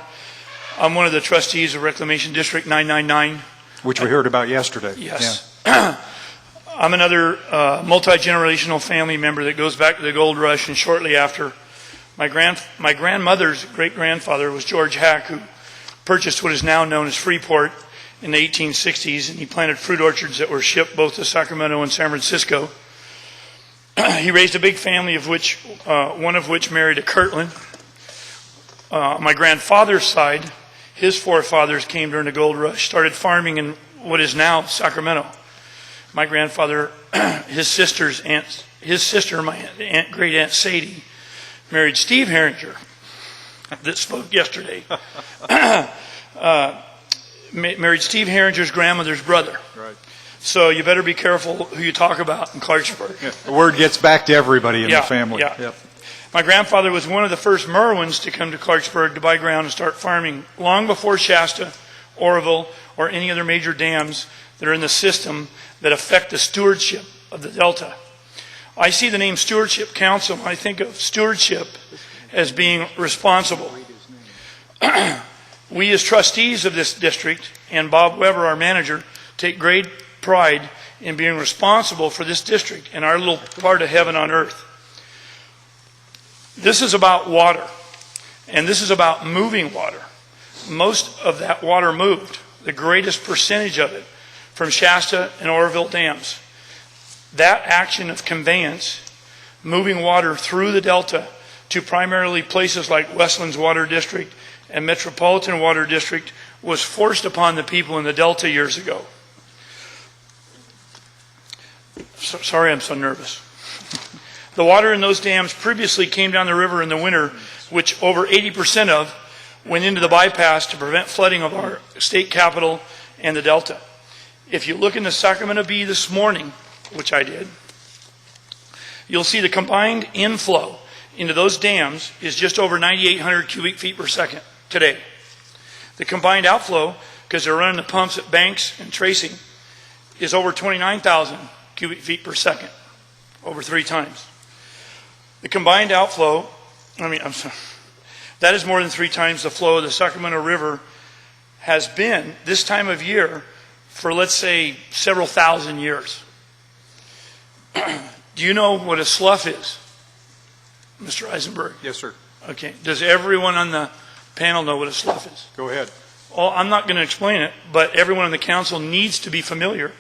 I'm one of the trustees of Reclamation District 999. Which we heard about yesterday. Yes. Yeah. I'm another multi-generational family member that goes back to the gold rush and shortly after. My grandmother's great-grandfather was George Hack, who purchased what is now known as Freeport in the 1860s, and he planted fruit orchards that were shipped both to Sacramento and San Francisco. He raised a big family, of which one of which married a Kirtland. My grandfather's side, his forefathers came during the gold rush, started farming in what is now Sacramento. My grandfather, his sister, my great aunt Sadie, married Steve Herringer, that spoke yesterday. Married Steve Herringer's grandmother's brother. Right. So you better be careful who you talk about in Clarksburg. Yeah. The word gets back to everybody in the family. Yeah. Yep. My grandfather was one of the first Merwins to come to Clarksburg to buy ground and start farming long before Shasta, Oroville, or any other major dams that are in the system that affect the stewardship of the Delta. I see the name Stewardship Council, and I think of stewardship as being responsible. We as trustees of this district, and Bob Weber, our manager, take great pride in being responsible for this district and our little part of heaven on earth. This is about water, and this is about moving water. Most of that water moved, the greatest percentage of it, from Shasta and Oroville dams. That action of conveyance, moving water through the Delta to primarily places like Westlands Water District and Metropolitan Water District, was forced upon the people in the Delta years ago. Sorry, I'm so nervous. The water in those dams previously came down the river in the winter, which over 80% of went into the bypass to prevent flooding of our state capital and the Delta. If you look in the Sacramento Bee this morning, which I did, you'll see the combined inflow into those dams is just over 9,800 cubic feet per second today. The combined outflow, because they're running the pumps at Banks and Tracy, is over 29,000 cubic feet per second, over 3 times. The combined outflow, that is more than 3 times the flow of the Sacramento River has been this time of year for, let's say, several thousand years. Do you know what a slough is, Mr. Eisenberg? Yes, sir. Okay. Does everyone on the panel know what a slough is? Go ahead. Well, I'm not going to explain it, but everyone on the council needs to be familiar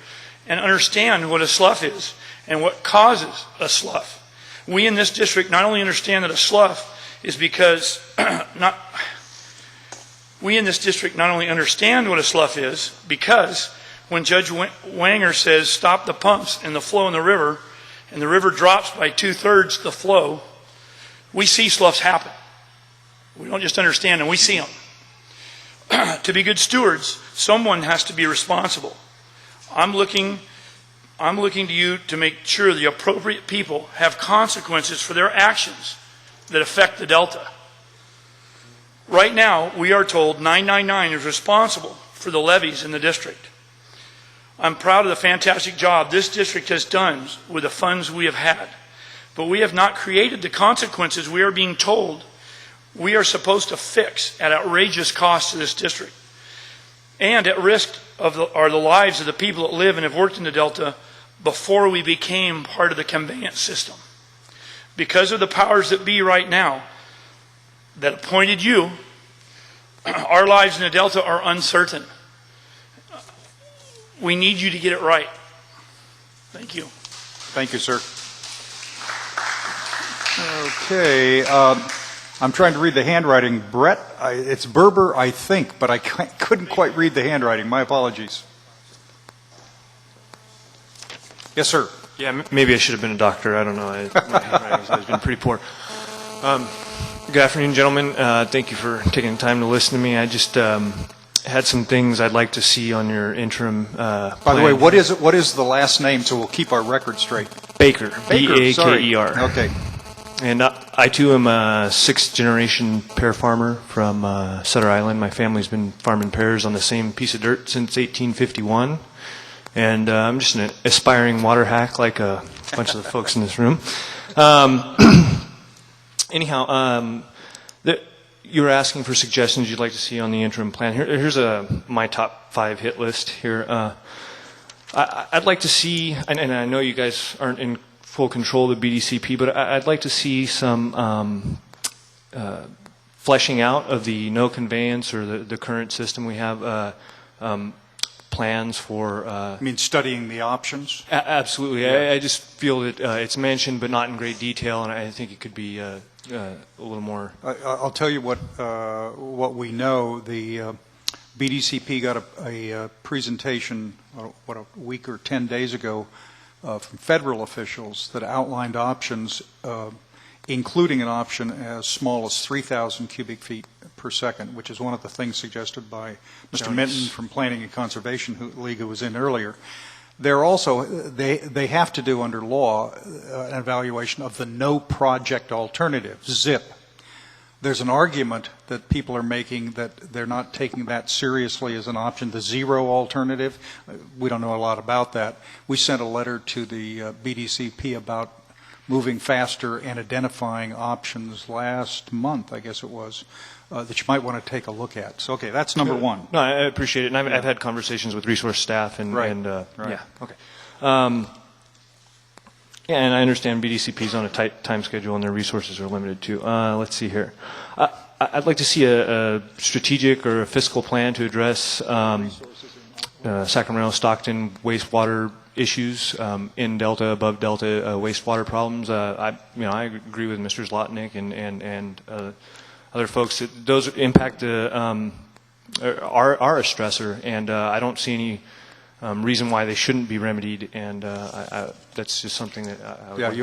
and understand what a slough is and what causes a slough. We in this district not only understand that a slough is because we in this district not only understand what a slough is because when Judge Wanger says stop the pumps and the flow in the river, and the river drops by 2/3 the flow, we see sloughs happen. We don't just understand them, we see them. To be good stewards, someone has to be responsible. I'm looking to you to make sure the appropriate people have consequences for their actions that affect the Delta. Right now, we are told 999 is responsible for the levees in the district. I'm proud of the fantastic job this district has done with the funds we have had. But we have not created the consequences we are being told we are supposed to fix at outrageous cost to this district. And at risk are the lives of the people that live and have worked in the Delta before we became part of the conveyance system. Because of the powers that be right now that appointed you, our lives in the Delta are uncertain. We need you to get it right. Thank you. Thank you, sir. Okay, I'm trying to read the handwriting. Brett, it's Berber, I think, but I couldn't quite read the handwriting. My apologies. Yes, sir. Yeah, maybe I should have been a doctor. I don't know. My handwriting has been pretty poor. Good afternoon, gentlemen. Thank you for taking the time to listen to me. I just had some things I'd like to see on your interim plan. By the way, what is the last name so we'll keep our record straight? Baker. Baker, sorry. B-A-K-E-R. Okay. And I, too, am a 6th-generation pear farmer from Sutter Island. My family's been farming pears on the same piece of dirt since 1851. And I'm just an aspiring water hack like a bunch of the folks in this room. Anyhow, you were asking for suggestions you'd like to see on the interim plan. Here's my top 5 hit list here. I'd like to see, and I know you guys aren't in full control of the BDCP, but I'd like to see some fleshing out of the no conveyance or the current system we have, plans for... I mean, studying the options? Absolutely. Yeah. I just feel that it's mentioned, but not in great detail, and I think it could be a little more... I'll tell you what we know. The BDCP got a presentation, a week or 10 days ago from federal officials that outlined options, including an option as small as 3,000 cubic feet per second, which is one of the things suggested by Mr. Minton from Planning and Conservation League, who was in earlier. They're also, they have to do under law an evaluation of the no project alternative, ZIP. There's an argument that people are making that they're not taking that seriously as an option, the zero alternative. We don't know a lot about that. We sent a letter to the BDCP about moving faster and identifying options last month, I guess it was, that you might want to take a look at. So, okay, that's number one. No, I appreciate it, and I've had conversations with resource staff, and, Right. yeah, okay. Yeah, and I understand BDCP's on a tight time schedule, and their resources are limited too. Let's see here. I'd like to see a strategic or a fiscal plan to address Sacramento, Stockton wastewater issues in Delta, above Delta wastewater problems. I agree with Mr. Zlotnick and other folks that those impact are a stressor, and I don't see any reason why they shouldn't be remedied, and that's just something that I would like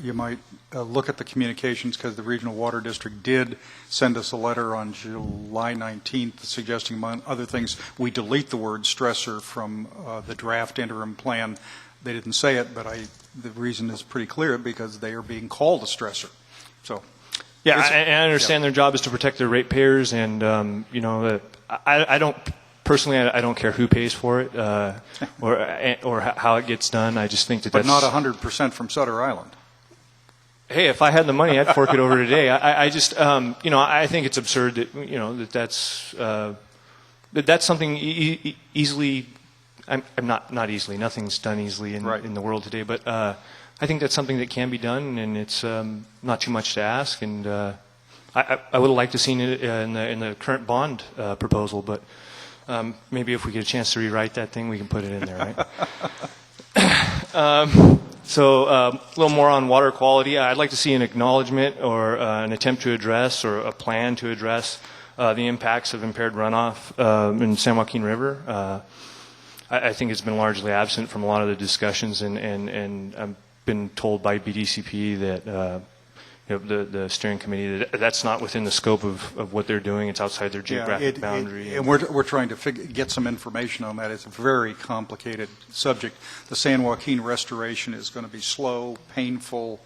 you might look at the communications, because the Regional Water District did send us a letter on July 19th suggesting, among other things, we delete the word stressor from the draft interim plan. They didn't say it, but the reason is pretty clear, because they are being called a stressor. So, yeah, I understand their job is to protect their ratepayers, and I don't. Personally, I don't care who pays for it or how it gets done. I just think that but not 100% from Sutter Island. Hey, if I had the money, I'd fork it over today. I just, I think it's absurd that, that's something easily. I'm not easily. Nothing's done easily in the world today. But I think that's something that can be done, and it's not too much to ask. And I would have liked to have seen it in the current bond proposal, but. Maybe if we get a chance to rewrite that thing, we can put it in there, right? So a little more on water quality. I'd like to see an acknowledgement or an attempt to address or a plan to address the impacts of impaired runoff in San Joaquin River. I think it's been largely absent from a lot of the discussions, and I've been told by BDCP that the steering committee, that's not within the scope of what they're doing. It's outside their geographic boundary. And we're trying to get some information on that. It's a very complicated subject. The San Joaquin restoration is going to be slow, painful.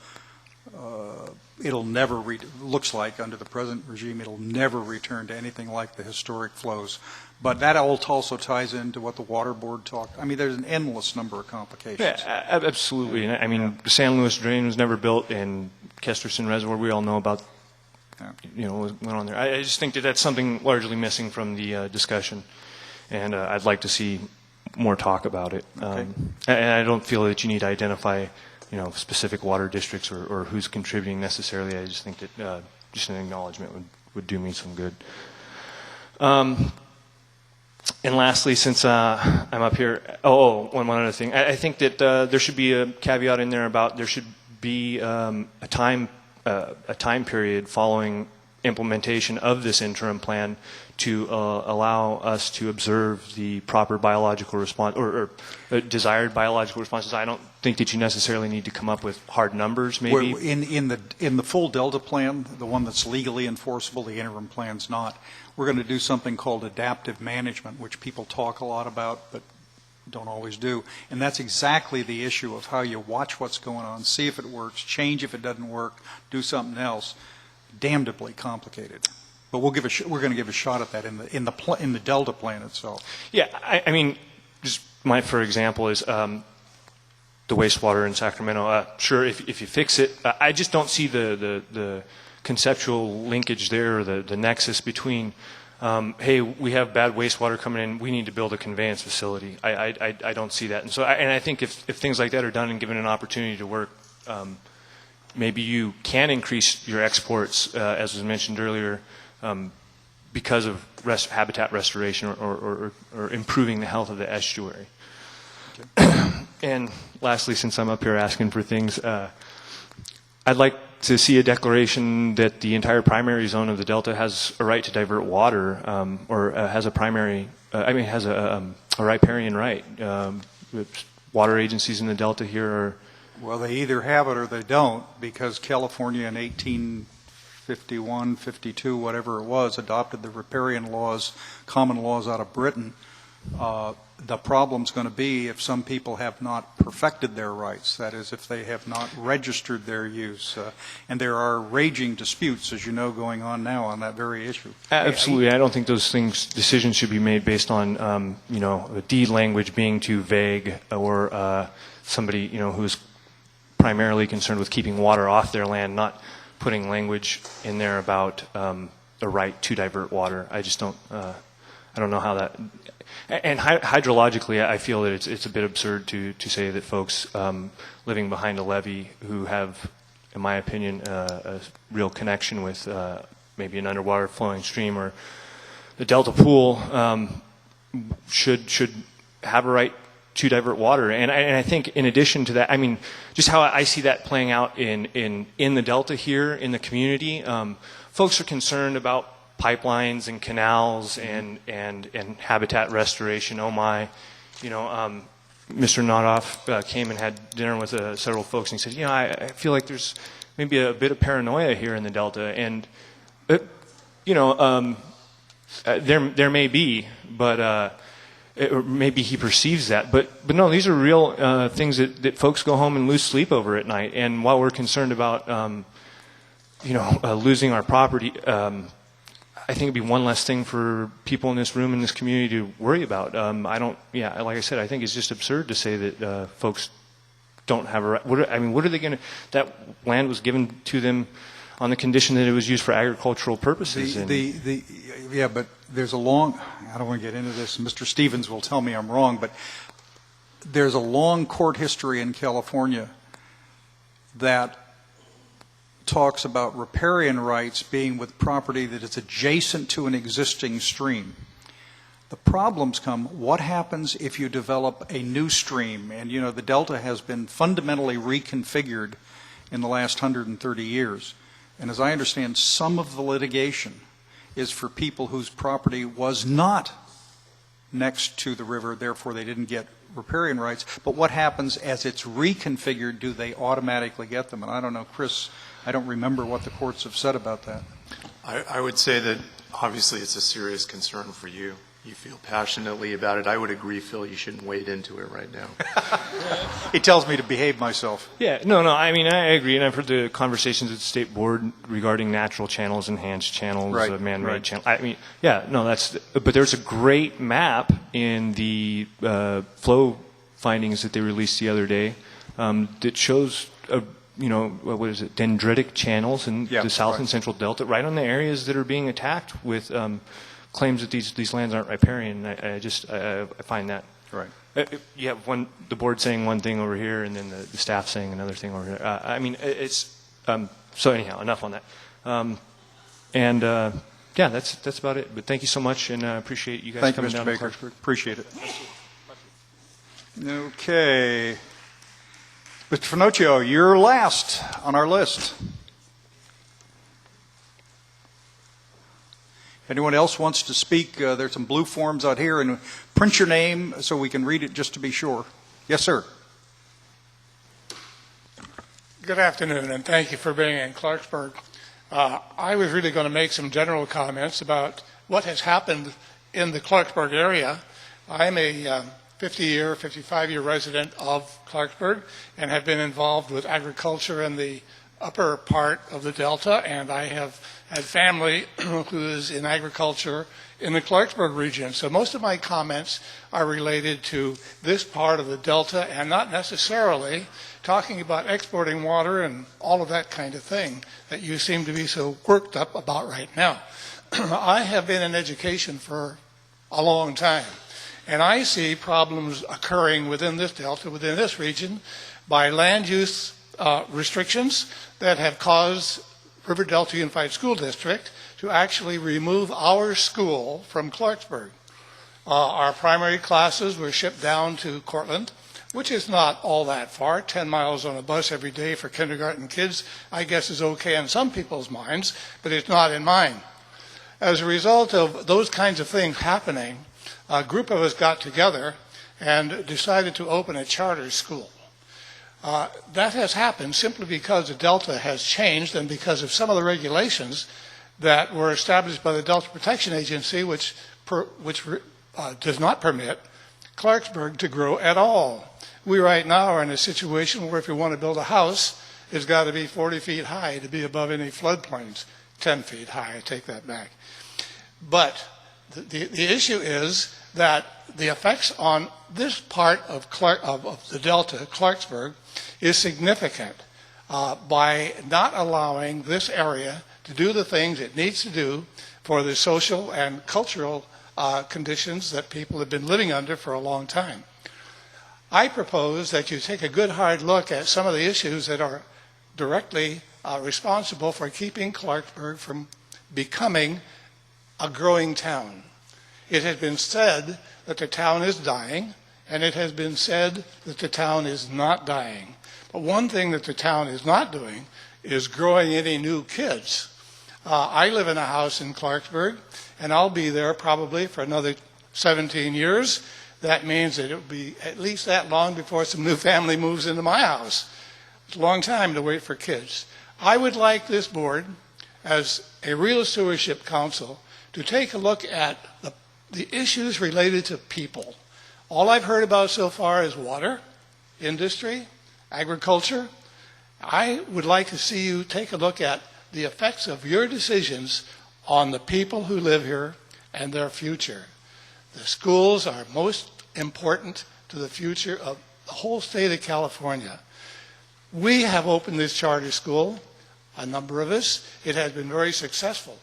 It'll never, looks like under the present regime, it'll never return to anything like the historic flows. But that also ties into what the Water Board talked. I mean, there's an endless number of complications. Yeah, absolutely. I mean, the San Luis Drain was never built, and Kesterson Reservoir, we all know about, what went on there. I just think that that's something largely missing from the discussion, and I'd like to see more talk about it. Okay. And I don't feel that you need to identify, specific water districts or who's contributing necessarily. I just think that just an acknowledgement would do me some good. And lastly, since I'm up here, one other thing. I think that there should be a caveat in there about there should be a time period following implementation of this interim plan to allow us to observe the proper biological response or desired biological responses. I don't think that you necessarily need to come up with hard numbers. Maybe in the full Delta plan, the one that's legally enforceable, the interim plan's not. We're going to do something called adaptive management, which people talk a lot about, but don't always do. And that's exactly the issue of how you watch what's going on, see if it works, change if it doesn't work, do something else. Damnably complicated. But we're going to give a shot at that in the Delta plan itself. Yeah, I mean, just for example is the wastewater in Sacramento. Sure, if you fix it, I just don't see the conceptual linkage there, or the nexus between, hey, we have bad wastewater coming in, we need to build a conveyance facility. I don't see that. And so, I think if things like that are done and given an opportunity to work, maybe you can increase your exports, as was mentioned earlier, because of habitat restoration or improving the health of the estuary. Okay. And lastly, since I'm up here asking for things, I'd like to see a declaration that the entire primary zone of the Delta has a right to divert water, or has a riparian right. Water agencies in the Delta here are. Well, they either have it or they don't, because California in 1851, 52, whatever it was, adopted the riparian laws, common laws out of Britain. The problem's going to be if some people have not perfected their rights, that is, if they have not registered their use. And there are raging disputes, as you know, going on now on that very issue. Absolutely. I don't think those decisions should be made based on, the deed language being too vague, or somebody, who's primarily concerned with keeping water off their land, not putting language in there about the right to divert water. I just don't, I don't know how that, and hydrologically, I feel that it's a bit absurd to say that folks living behind a levee who have, in my opinion, a real connection with maybe an underwater flowing stream or the Delta Pool should have a right to divert water. And I think in addition to that, I mean, just how I see that playing out in the Delta here, in the community, folks are concerned about pipelines and canals and habitat restoration. Oh my, you know, Mr. Nodoff came and had dinner with several folks and he said, you know, I feel like there's maybe a bit of paranoia here in the Delta. And, you know, there may be, but or maybe he perceives that. But no, these are real things that folks go home and lose sleep over at night. And while we're concerned about, you know, losing our property, I think it'd be one less thing for people in this room, in this community, to worry about. I don't, yeah, like I said, I think it's just absurd to say that folks don't have a right. I mean, what are they going to, that land was given to them on the condition that it was used for agricultural purposes. Yeah, but there's a long, I don't want to get into this, Mr. Stevens will tell me I'm wrong, but there's a long court history in California that talks about riparian rights being with property that is adjacent to an existing stream. The problems come, what happens if you develop a new stream? And you know, the Delta has been fundamentally reconfigured in the last 130 years. And as I understand, some of the litigation is for people whose property was not next to the river, therefore they didn't get riparian rights. But what happens as it's reconfigured? Do they automatically get them? And I don't know, Chris, I don't remember what the courts have said about that. I would say that obviously it's a serious concern for you. You feel passionately about it. I would agree, Phil, you shouldn't wade into it right now. He tells me to behave myself. Yeah, no, I mean, I agree, and I've heard the conversations at the state board regarding natural channels, enhanced channels, right, man-made right. channels. I mean, yeah, no, but there's a great map in the flow findings that they released the other day that shows, you know, what is it, dendritic channels in the south and central Delta, right on the areas that are being attacked with claims that these lands aren't riparian. I find that right. You have the board saying one thing over here, and then the staff saying another thing over here. I mean, it's so anyhow. Enough on that. Yeah, that's about it. But thank you so much, and I appreciate you guys coming down to Clarksburg. Appreciate it. Okay, Mr. Finocchio, you're last on our list. Anyone else wants to speak? There's some blue forms out here, and print your name so we can read it just to be sure. Yes, sir. Good afternoon, and thank you for being in Clarksburg. I was really going to make some general comments about what has happened in the Clarksburg area. I'm a 50-year, 55-year resident of Clarksburg and have been involved with agriculture in the upper part of the Delta, and I have had family who is in agriculture in the Clarksburg region. So most of my comments are related to this part of the Delta and not necessarily talking about exporting water and all of that kind of thing that you seem to be so worked up about right now. I have been in education for a long time, and I see problems occurring within this Delta, within this region, by land use restrictions that have caused River Delta Unified School District to actually remove our school from Clarksburg. Our primary classes were shipped down to Cortland, which is not all that far. 10 miles on a bus every day for kindergarten kids, I guess, is okay in some people's minds, but it's not in mine. As a result of those kinds of things happening, a group of us got together and decided to open a charter school. That has happened simply because the Delta has changed and because of some of the regulations that were established by the Delta Protection Agency, which does not permit Clarksburg to grow at all. We right now are in a situation where if you want to build a house, it's got to be 40 feet high to be above any floodplains. 10 feet high, I take that back. But The issue is that the effects on this part of the Delta, Clarksburg, is significant by not allowing this area to do the things it needs to do for the social and cultural conditions that people have been living under for a long time. I propose that you take a good hard look at some of the issues that are directly responsible for keeping Clarksburg from becoming a growing town. It has been said that the town is dying, and it has been said that the town is not dying. But one thing that the town is not doing is growing any new kids. I live in a house in Clarksburg, and I'll be there probably for another 17 years. That means that it will be at least that long before some new family moves into my house. It's a long time to wait for kids. I would like this board, as a real stewardship council, to take a look at the issues related to people. All I've heard about so far is water, industry, agriculture. I would like to see you take a look at the effects of your decisions on the people who live here and their future. The schools are most important to the future of the whole state of California. We have opened this charter school, a number of us. It has been very successful.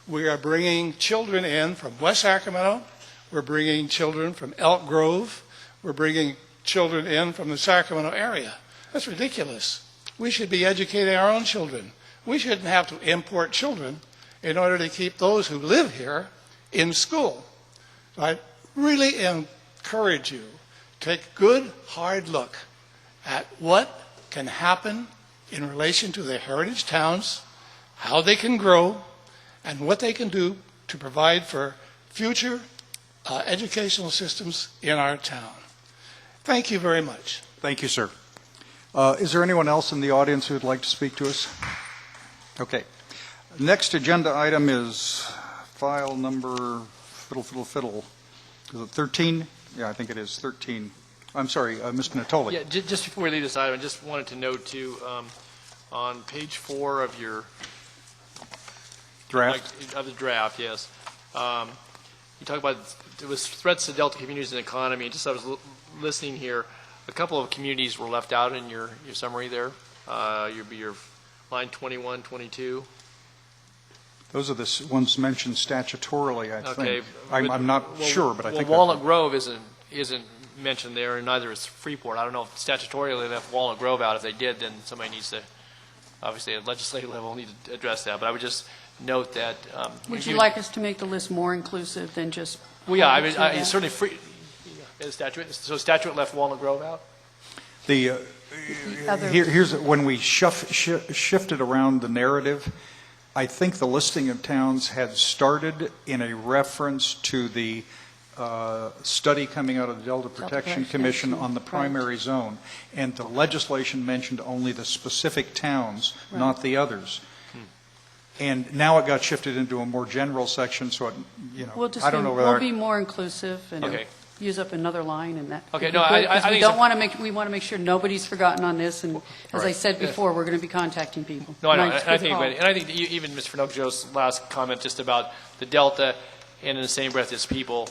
We are bringing children in from West Sacramento. We're bringing children from Elk Grove. We're bringing children in from the Sacramento area. That's ridiculous. We should be educating our own children. We shouldn't have to import children in order to keep those who live here in school. So I really encourage you to take a good, hard look at what can happen in relation to the heritage towns, how they can grow, and what they can do to provide for future educational systems in our town. Thank you very much. Thank you, sir. Is there anyone else in the audience who would like to speak to us? Okay. Next agenda item is file number fiddle. Is it 13? Yeah, I think it is 13. I'm sorry, Mr. Natoli. Yeah, just before we leave this item, I just wanted to note too, on page 4 of your draft, of the draft, yes. You talk about it was threats to Delta communities and economy. Just I was listening here, a couple of communities were left out in your summary there. Your line 21, 22. Those are the ones mentioned statutorily, I Okay. think. I'm not sure, but I think Walnut Grove isn't mentioned there, and neither is Freeport. I don't know if statutorily they left Walnut Grove out. If they did, then somebody needs to, obviously at legislative level, need to address that. But I would just note that. Would you like us to make the list more inclusive than just? Well, yeah, I certainly free. So statute left Walnut Grove out. Here's when we shifted around the narrative. I think the listing of towns had started in a reference to the study coming out of the Delta Protection Commission on the primary zone, and the legislation mentioned only the specific towns, not the others. And now it got shifted into a more general section, so it, I don't know whether we'll be more inclusive and use up another line in that. Okay, no, I we don't want to we want to make sure nobody's forgotten on this, and as I said before, we're going to be contacting people. No, I know, and I think that even Mr. Finocchio's last comment just about the Delta, and in the same breath, its people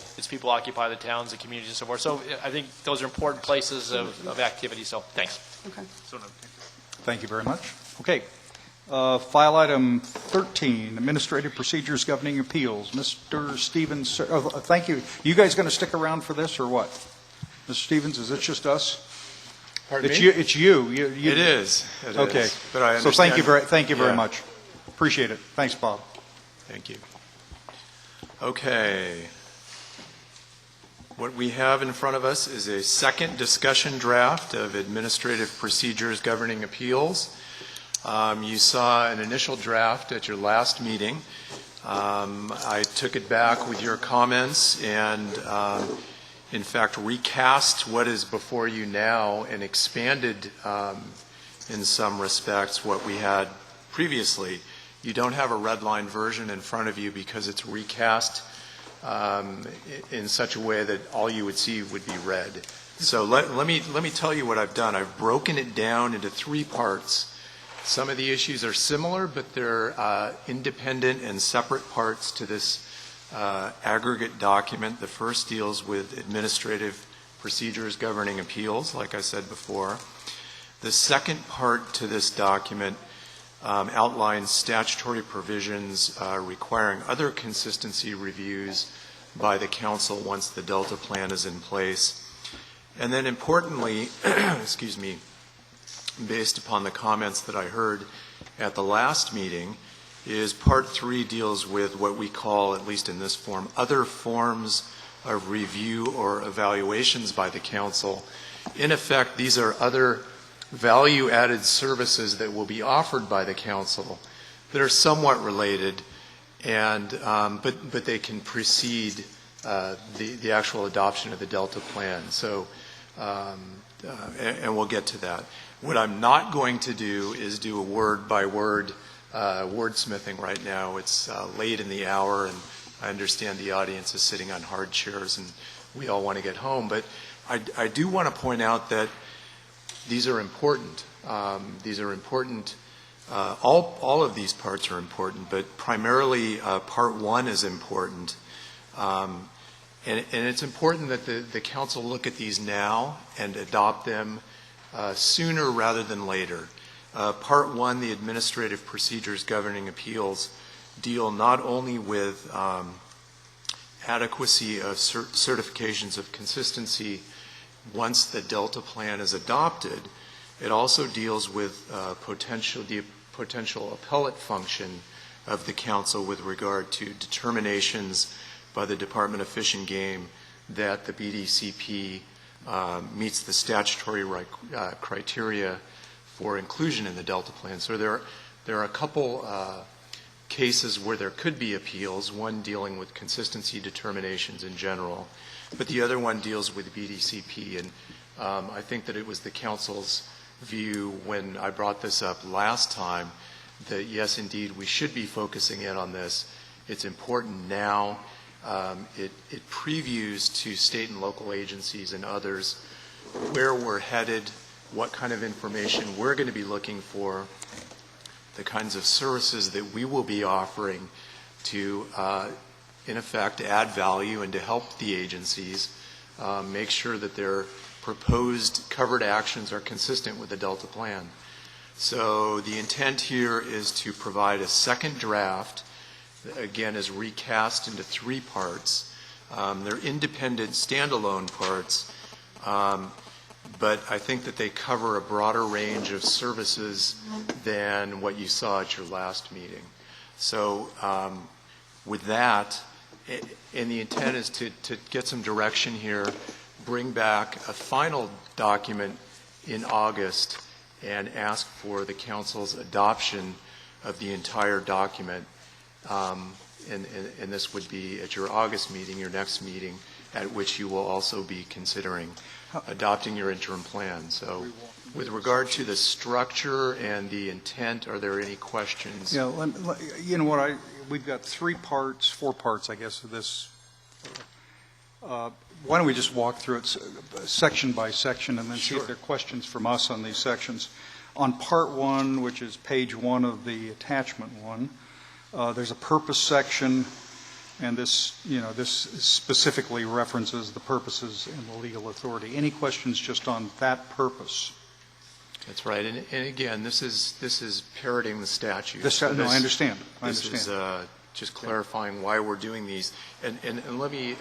occupy the towns, the communities, and so forth. So I think those are important places of activity. So thanks. Okay. Thank you very much. Okay. File item 13, Administrative Procedures Governing Appeals. Mr. Stevens, thank you. You guys going to stick around for this or what? Mr. Stevens, is it just us? Pardon me? It's you. It is. It okay. is. But I so thank you very much. Appreciate it. Thanks, Bob. Thank you. Okay. What we have in front of us is a second discussion draft of Administrative Procedures Governing Appeals. You saw an initial draft at your last meeting. I took it back with your comments and, in fact, recast what is before you now and expanded, in some respects, what we had previously. You don't have a red line version in front of you because it's recast in such a way that all you would see would be red. So let me tell you what I've done. I've broken it down into 3 parts. Some of the issues are similar, but they're independent and separate parts to this aggregate document. The first deals with administrative procedures governing appeals, like I said before. The second part to this document outlines statutory provisions requiring other consistency reviews by the council once the Delta plan is in place. And then importantly, excuse me, based upon the comments that I heard at the last meeting, is part 3 deals with what we call, at least in this form, other forms of review or evaluations by the council. In effect, these are other value-added services that will be offered by the council that are somewhat related, and but they can precede the actual adoption of the Delta plan. So, and we'll get to that. What I'm not going to do is do a word-by-word wordsmithing right now. It's late in the hour, and I understand the audience is sitting on hard chairs, and we all want to get home. But I do want to point out that these are important. These are important. All of these parts are important, but primarily part 1 is important. And it's important that the council look at these now and adopt them sooner rather than later. Part 1, the administrative procedures governing appeals, deal not only with adequacy of certifications of consistency once the Delta plan is adopted, it also deals with the potential appellate function of the council with regard to determinations by the Department of Fish and Game that the BDCP meets the statutory criteria for inclusion in the Delta plan. So there are a couple cases where there could be appeals, one dealing with consistency determinations in general, but the other one deals with BDCP. And I think that it was the council's view when I brought this up last time that yes, indeed, we should be focusing in on this. It's important now. It previews to state and local agencies and others where we're headed, what kind of information we're going to be looking for, the kinds of services that we will be offering to, in effect, add value and to help the agencies make sure that their proposed covered actions are consistent with the Delta plan. So the intent here is to provide a second draft, again, is recast into 3 parts. They're independent, standalone parts, but I think that they cover a broader range of services than what you saw at your last meeting. So with that, and the intent is to get some direction here, bring back a final document in August and ask for the council's adoption of the entire document. And this would be at your August meeting, your next meeting, at which you will also be considering adopting your interim plan. So with regard to the structure and the intent, are there any questions? Yeah, you know what, we've got 4 parts, I guess, of this. Why don't we just walk through it section by section and then see if there are questions from us on these sections. On part 1, which is page 1 of the attachment 1, there's a purpose section, and this specifically references the purposes and the legal authority. Any questions just on that purpose? That's right, and again, this is parroting the statute. No, I understand. This is just clarifying why we're doing these. And let me,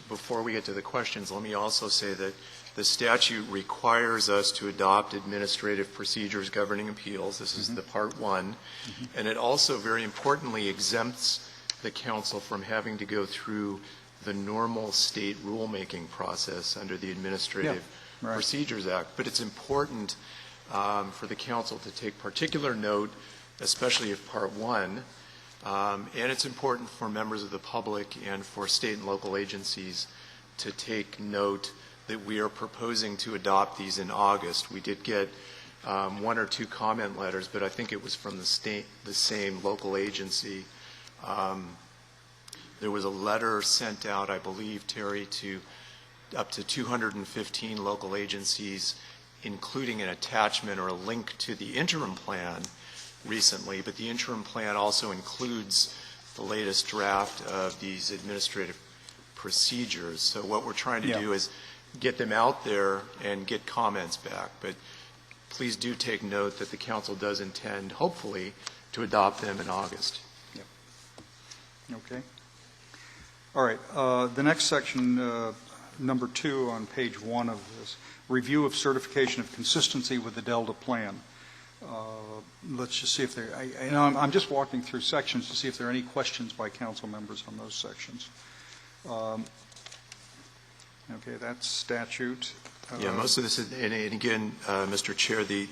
before we get to the questions, let me also say that the statute requires us to adopt administrative procedures governing appeals. This is the part 1. And it also, very importantly, exempts the council from having to go through the normal state rulemaking process under the Administrative Procedures Act. But it's important for the council to take particular note, especially of part 1, and it's important for members of the public and for state and local agencies to take note that we are proposing to adopt these in August. We did get 1 or 2 comment letters, but I think it was from the same local agency. There was a letter sent out, I believe, Terry, to up to 215 local agencies, including an attachment or a link to the interim plan recently, but the interim plan also includes the latest draft of these administrative procedures. So what we're trying to do is get them out there and get comments back. But please do take note that the council does intend, hopefully, to adopt them in August. Okay. All right. The next section, number 2 on page 1 of this, review of certification of consistency with the Delta plan. Let's just see if there, I'm just walking through sections to see if there are any questions by council members on those sections. Okay, that's statute. Yeah, most of this is, and again, Mr. Chair, the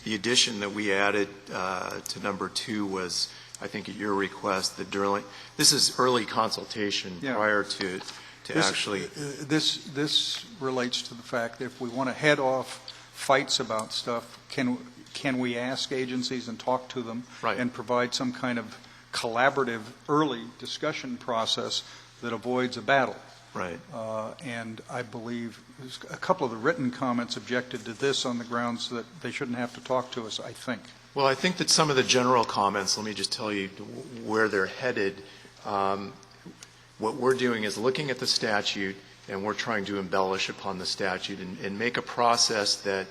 addition that we added to number 2 was, I think at your request, that during, this is early consultation prior to actually. This relates to the fact that if we want to head off fights about stuff, can we ask agencies and talk to them and provide some kind of collaborative early discussion process that avoids a battle? Right. And I believe a couple of the written comments objected to this on the grounds that they shouldn't have to talk to us, I think. Well, I think that some of the general comments, let me just tell you where they're headed. What we're doing is looking at the statute, and we're trying to embellish upon the statute and make a process that,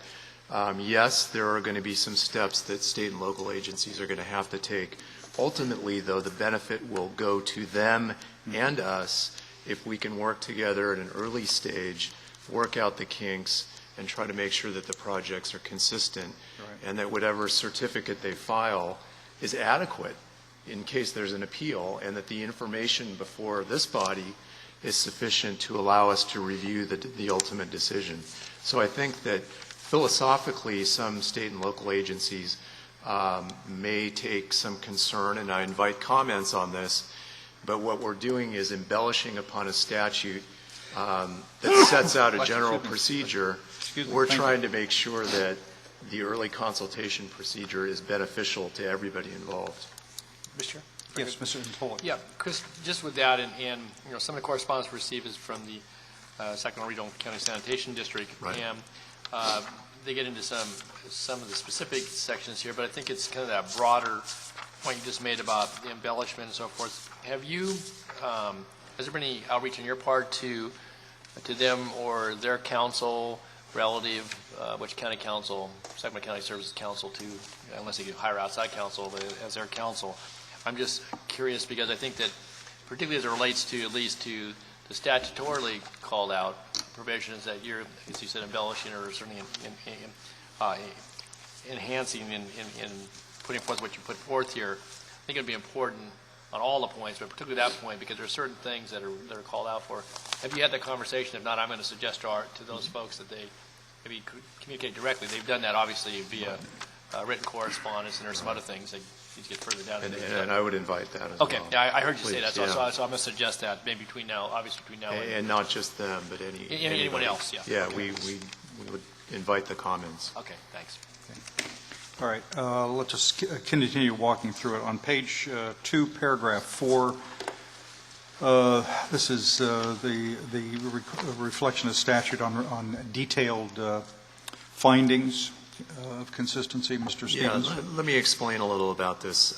yes, there are going to be some steps that state and local agencies are going to have to take. Ultimately, though, the benefit will go to them and us if we can work together at an early stage, work out the kinks, and try to make sure that the projects are consistent and that whatever certificate they file is adequate in case there's an appeal, and that the information before this body is sufficient to allow us to review the ultimate decision. So I think that philosophically some state and local agencies may take some concern, and I invite comments on this, but what we're doing is embellishing upon a statute that sets out a general procedure. We're trying to make sure that the early consultation procedure is beneficial to everybody involved. Mr. Chair? Yes, Mr. Antolik. Yeah, Chris, just with that, and you know, some of the correspondence we received is from the Sacramento Regional County Sanitation District, and they get into some of the specific sections here, but I think it's kind of that broader point you just made about the embellishment and so forth. Have you, has there been any outreach on your part to them or their council relative, which county council, Sacramento County Services Council to, unless they could hire outside council as their council? I'm just curious because I think that particularly as it relates to at least to the statutorily called out provisions that you're, as you said, embellishing or certainly enhancing and putting forth what you put forth here, I think it would be important on all the points, but particularly that point, because there are certain things that are called out for. Have you had that conversation? If not, I'm going to suggest to those folks that they maybe communicate directly. They've done that obviously via written correspondence, and there's some other things that need to get further down. And I would invite that as okay. well. Yeah, I heard you Please, say that, so I'm going to suggest that maybe between now, obviously between now and not just them, but anyone else. Yeah. Yeah, okay. we would invite the comments. Okay, thanks. All right, let's just continue walking through it. On page 2, paragraph 4, this is the reflection of statute on detailed findings of consistency. Mr. Stevens? Yeah, let me explain a little about this.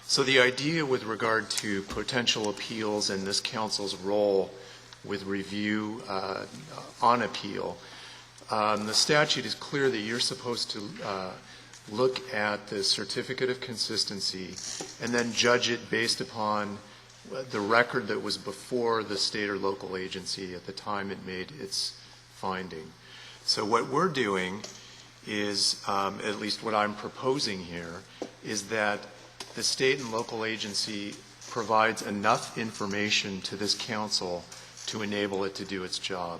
So the idea with regard to potential appeals and this council's role with review on appeal, the statute is clear that you're supposed to look at the certificate of consistency and then judge it based upon the record that was before the state or local agency at the time it made its finding. So what we're doing is, at least what I'm proposing here, is that the state and local agency provides enough information to this council to enable it to do its job.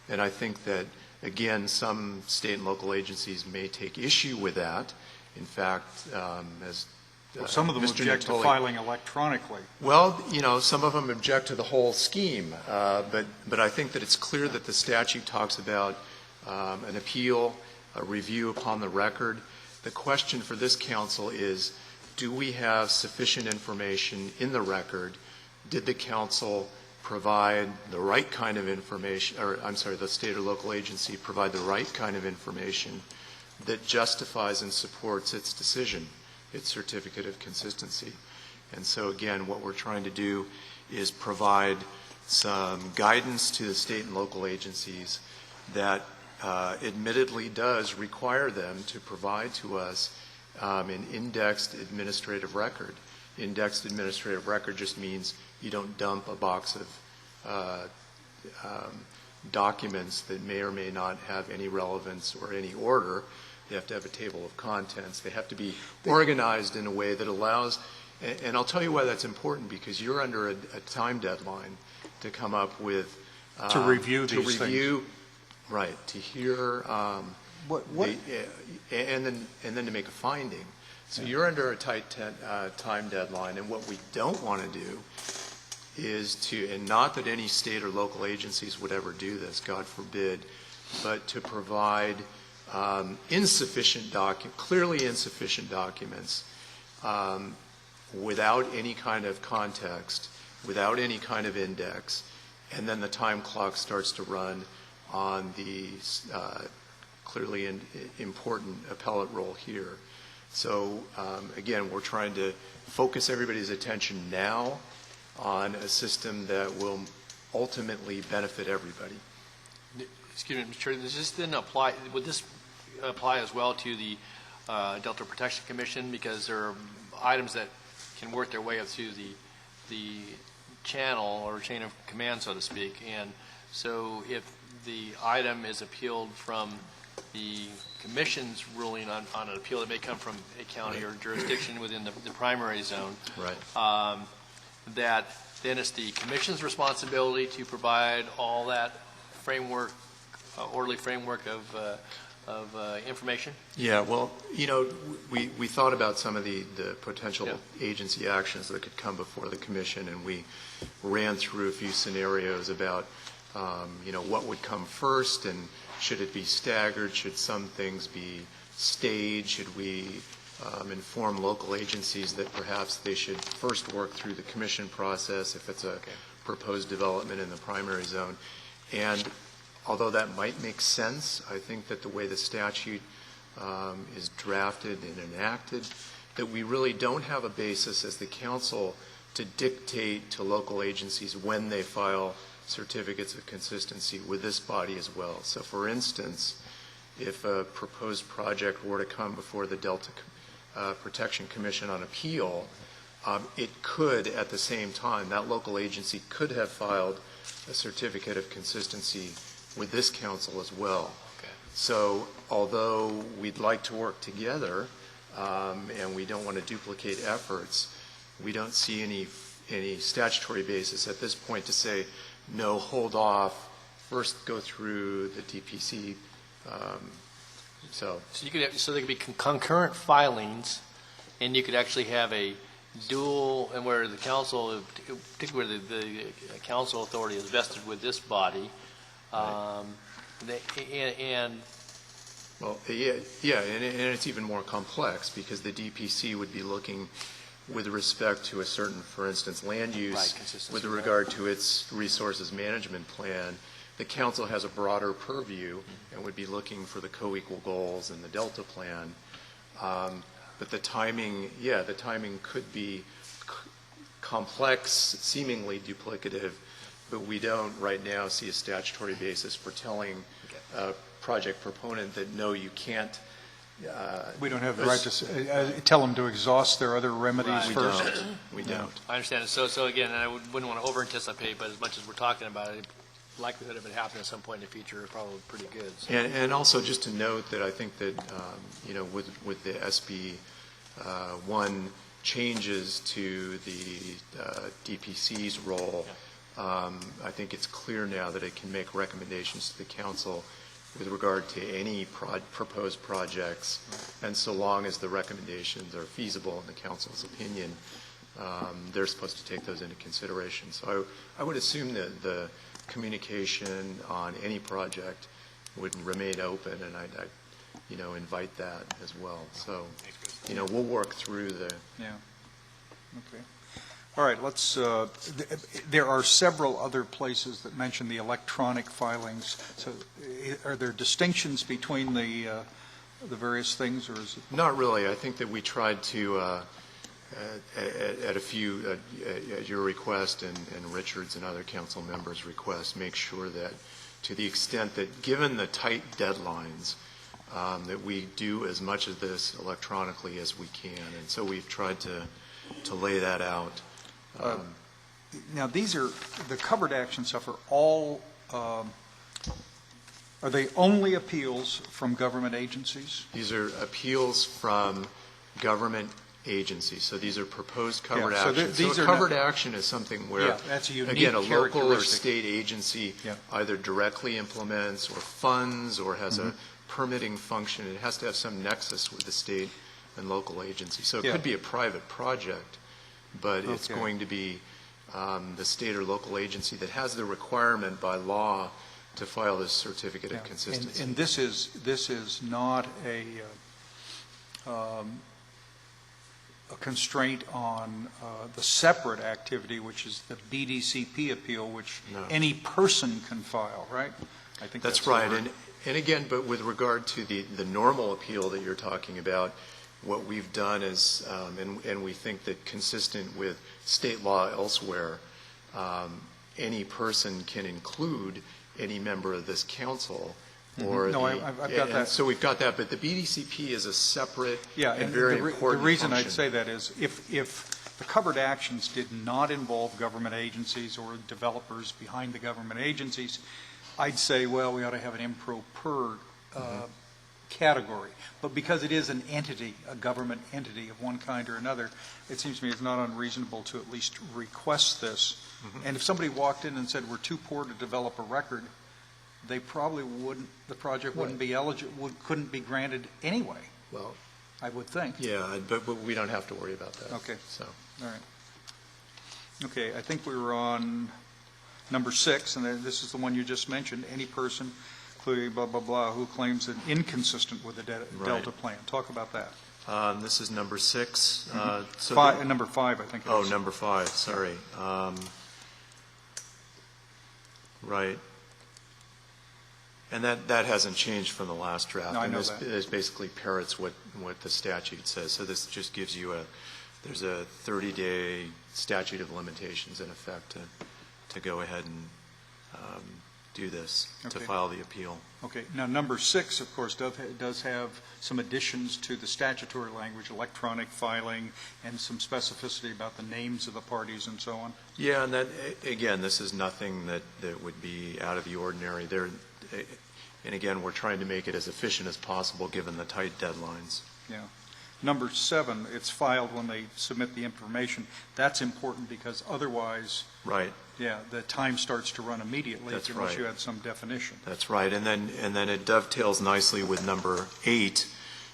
And I think that, again, some state and local agencies may take issue with that. In fact, as some of them Mr. object to filing electronically. Well, you know, some of them object to the whole scheme, but I think that it's clear that the statute talks about an appeal, a review upon the record. The question for this council is, do we have sufficient information in the record? Did the council provide the right kind of information, or I'm sorry, the state or local agency provide the right kind of information that justifies and supports its decision, its certificate of consistency? And so again, what we're trying to do is provide some guidance to the state and local agencies that admittedly does require them to provide to us an indexed administrative record. Indexed administrative record just means you don't dump a box of documents that may or may not have any relevance or any order. They have to have a table of contents. They have to be organized in a way that allows, and I'll tell you why that's important, because you're under a time deadline to come up with To review these things. Right, to hear, and then to make a finding. So you're under a tight time deadline, and what we don't want to do is to, and not that any state or local agencies would ever do this, God forbid, but to provide clearly insufficient documents without any kind of context, without any kind of index, and then the time clock starts to run on the clearly important appellate role here. So again, we're trying to focus everybody's attention now on a system that will ultimately benefit everybody. Excuse me, Mr. Chair, does this then apply, would this apply as well to the Delta Protection Commission? Because there are items that can work their way up through the channel or chain of command, so to speak. And so if the item is appealed from the commission's ruling on an appeal that may come from a county or jurisdiction within the primary zone, right. That then it's the commission's responsibility to provide all that framework, orderly framework of information? Yeah, well, you know, we thought about some of the potential agency actions that could come before the commission, and we ran through a few scenarios about, you know, what would come first, and should it be staggered? Should some things be staged? Should we inform local agencies that perhaps they should first work through the commission process if it's a proposed development in the primary zone? And although that might make sense, I think that the way the statute is drafted and enacted, that we really don't have a basis as the council to dictate to local agencies when they file certificates of consistency with this body as well. So for instance, if a proposed project were to come before the Delta Protection Commission on appeal, it could at the same time, that local agency could have filed a certificate of consistency with this council as well. Okay. So although we'd like to work together and we don't want to duplicate efforts, we don't see any statutory basis at this point to say, no, hold off, first go through the DPC. So you could have, so there could be concurrent filings, and you could actually have a dual, and where the council, particularly the council authority is vested with this body, Well, yeah, and it's even more complex because the DPC would be looking with respect to a certain, for instance, land use, with regard to its resources management plan. The council has a broader purview and would be looking for the co-equal goals in the Delta plan. But the timing, the timing could be complex, seemingly duplicative, but we don't right now see a statutory basis for telling a project proponent that, no, you can't. We don't have the right to tell them to exhaust their other remedies first. We don't. I understand. So again, I wouldn't want to over-anticipate, but as much as we're talking about it, likelihood of it happening at some point in the future is probably pretty good. So. And also just to note that I think that, you know, with the SB 1 changes to the DPC's role, I think it's clear now that it can make recommendations to the council with regard to any proposed projects, and so long as the recommendations are feasible in the council's opinion, they're supposed to take those into consideration. So I would assume that the communication on any project would remain open, and I'd you know, invite that as well. So, you know, we'll work through the... Yeah. Okay. All right, let's, there are several other places that mention the electronic filings. So are there distinctions between the various things, or is it? Not really. I think that we tried to at a few, at your request and Richard's and other council members' requests, make sure that to the extent that given the tight deadlines, that we do as much of this electronically as we can. And so we've tried to lay that out. Now, these are, the covered action stuff are all, are they only appeals from government agencies? These are appeals from government agencies. So these are proposed covered actions. So a covered action is something where, that's a unique again, a local or characteristic. state agency either directly implements or funds or has a permitting function. It has to have some nexus with the state and local agency. So it could be a private project, but it's going to be the state or local agency that has the requirement by law to file this certificate of consistency. And this is not a constraint on the separate activity, which is the BDCP appeal, which any person can file, right? I think that's right. And again, but with regard to the normal appeal that you're talking about, what we've done is, and we think that consistent with state law elsewhere, any person can include any member of this council. Or I've got that. So we've got that, but the BDCP is a separate and and very important the reason function. I'd say that is if the covered actions did not involve government agencies or developers behind the government agencies, I'd say, well, we ought to have an improper category. But because it is an entity, a government entity of one kind or another, it seems to me it's not unreasonable to at least request this. And if somebody walked in and said, we're too poor to develop a record, they probably wouldn't, the project wouldn't be eligible, couldn't be granted anyway. Well, I would think. Yeah, but we don't have to worry about that. Okay. So. All right. Okay, I think we were on number 6, and this is the one you just mentioned. Any person, including blah, blah, blah, who claims an inconsistent with the Delta plan. Talk about that. This is number 6. Number 5, I think it is. Number 5, sorry. Right. And that hasn't changed from the last draft. No, I know and that. This basically parrots what the statute says. So this just gives you there's a 30-day statute of limitations in effect to go ahead and do this, to file the appeal. Okay. Now, number 6, of course, does have some additions to the statutory language, electronic filing, and some specificity about the names of the parties and so on. Yeah, and that, again, this is nothing that would be out of the ordinary. And again, we're trying to make it as efficient as possible given the tight deadlines. Yeah. Number 7, it's filed when they submit the information. That's important because otherwise, the time starts to run immediately unless you had some definition. That's right. And then it dovetails nicely with number 8,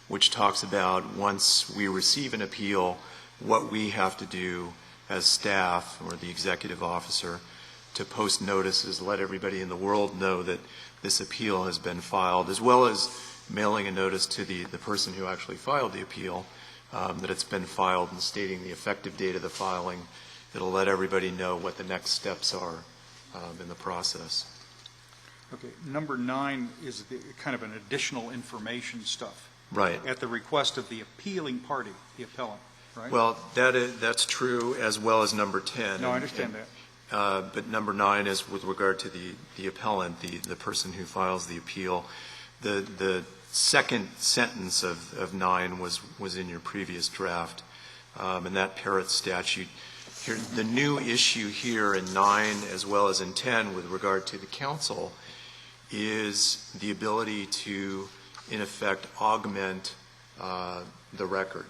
which talks about once we receive an appeal, what we have to do as staff or the executive officer to post notices, let everybody in the world know that this appeal has been filed, as well as mailing a notice to the person who actually filed the appeal that it's been filed and stating the effective date of the filing. It'll let everybody know what the next steps are in the process. Okay. Number 9 is kind of an additional information stuff. Right. At the request of the appealing party, the appellant, right? Well, that's true, as well as number 10. No, I understand that. But number 9 is with regard to the appellant, the person who files the appeal. The second sentence of 9 was in your previous draft, and that parrots statute. Here, the new issue here in 9 as well as in 10 with regard to the council is the ability to, in effect, augment the record.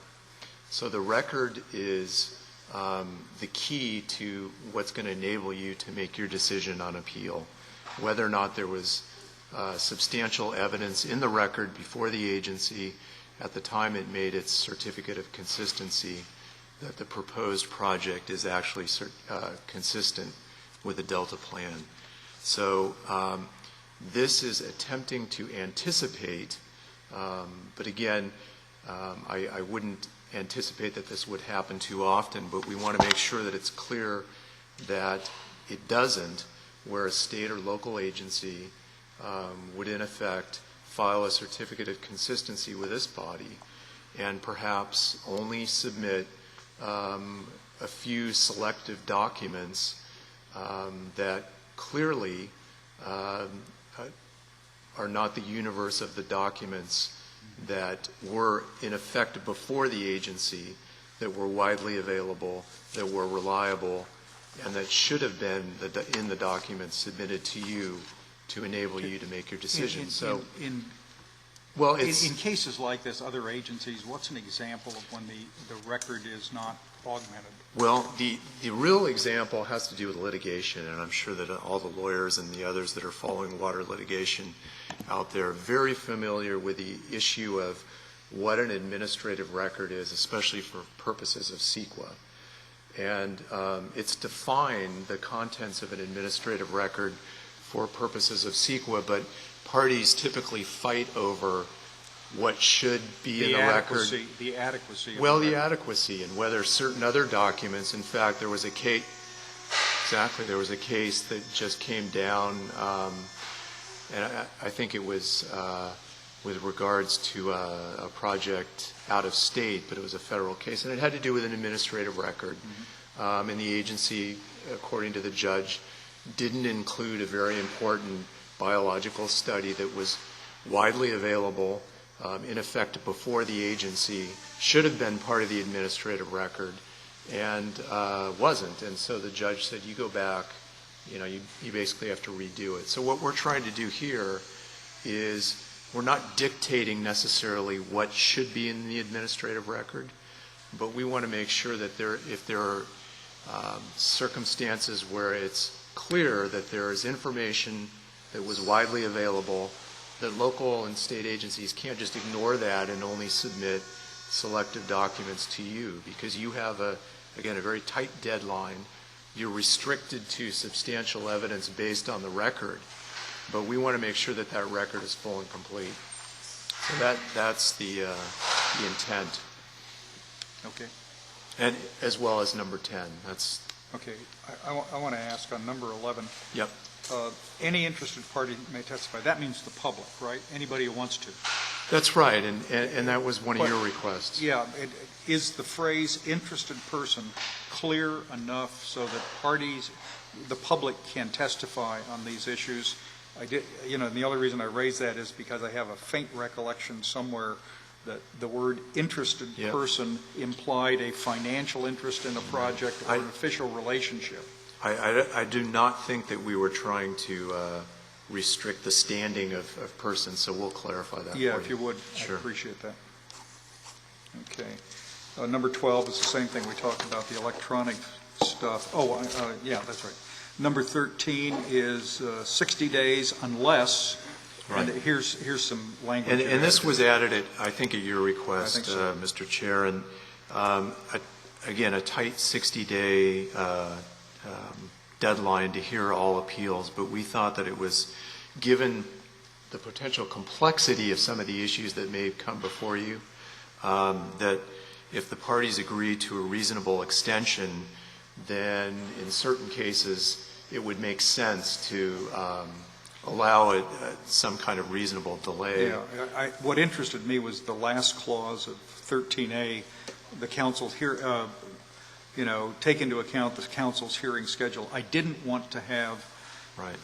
So the record is the key to what's going to enable you to make your decision on appeal, whether or not there was substantial evidence in the record before the agency at the time it made its certificate of consistency that the proposed project is actually consistent with the Delta plan. So this is attempting to anticipate, but again, I wouldn't anticipate that this would happen too often, but we want to make sure that it's clear that it doesn't, where a state or local agency would in effect file a certificate of consistency with this body and perhaps only submit a few selective documents that clearly are not the universe of the documents that were in effect before the agency, that were widely available, that were reliable, and that should have been in the documents submitted to you to enable you to make your decision. In cases like this, other agencies, what's an example of when the record is not augmented? Well, the real example has to do with litigation, and I'm sure that all the lawyers and the others that are following water litigation out there are very familiar with the issue of what an administrative record is, especially for purposes of CEQA. And it's defined, the contents of an administrative record, for purposes of CEQA, but parties typically fight over what should be in the record. The adequacy. Well, the adequacy and whether certain other documents, in fact, there was a case that just came down, and I think it was with regards to a project out of state, but it was a federal case, and it had to do with an administrative record. And the agency, according to the judge, didn't include a very important biological study that was widely available, in effect before the agency, should have been part of the administrative record, and wasn't. And so the judge said, you go back, you basically have to redo it. So what we're trying to do here is we're not dictating necessarily what should be in the administrative record, but we want to make sure that if there are circumstances where it's clear that there is information that was widely available, that local and state agencies can't just ignore that and only submit selective documents to you, because you have, again, a very tight deadline. You're restricted to substantial evidence based on the record, but we want to make sure that that record is full and complete. So that's the intent. Okay. And as well as number 10. That's okay. I want to ask on number 11. Yep. Any interested party may testify. That means the public, right? Anybody who wants to. That's right, and that was one of your requests. Yeah. Is the phrase interested person clear enough so that the public can testify on these issues? And the only reason I raise that is because I have a faint recollection somewhere that the word interested person implied a financial interest in a project or an official relationship. I do not think that we were trying to restrict the standing of persons, so we'll clarify that. Yeah, if you would, sure. I'd appreciate that. Okay. Number 12 is the same thing we talked about, the electronic stuff. Yeah, that's right. Number 13 is 60 days unless, right. And here's some language. And this was added I think at your request, I think so. Mr. Chair, and again, a tight 60-day deadline to hear all appeals, but we thought that it was, given the potential complexity of some of the issues that may come before you, that if the parties agree to a reasonable extension, then in certain cases it would make sense to allow some kind of reasonable delay. Yeah, what interested me was the last clause of 13A, the council's take into account the council's hearing schedule. I didn't want to have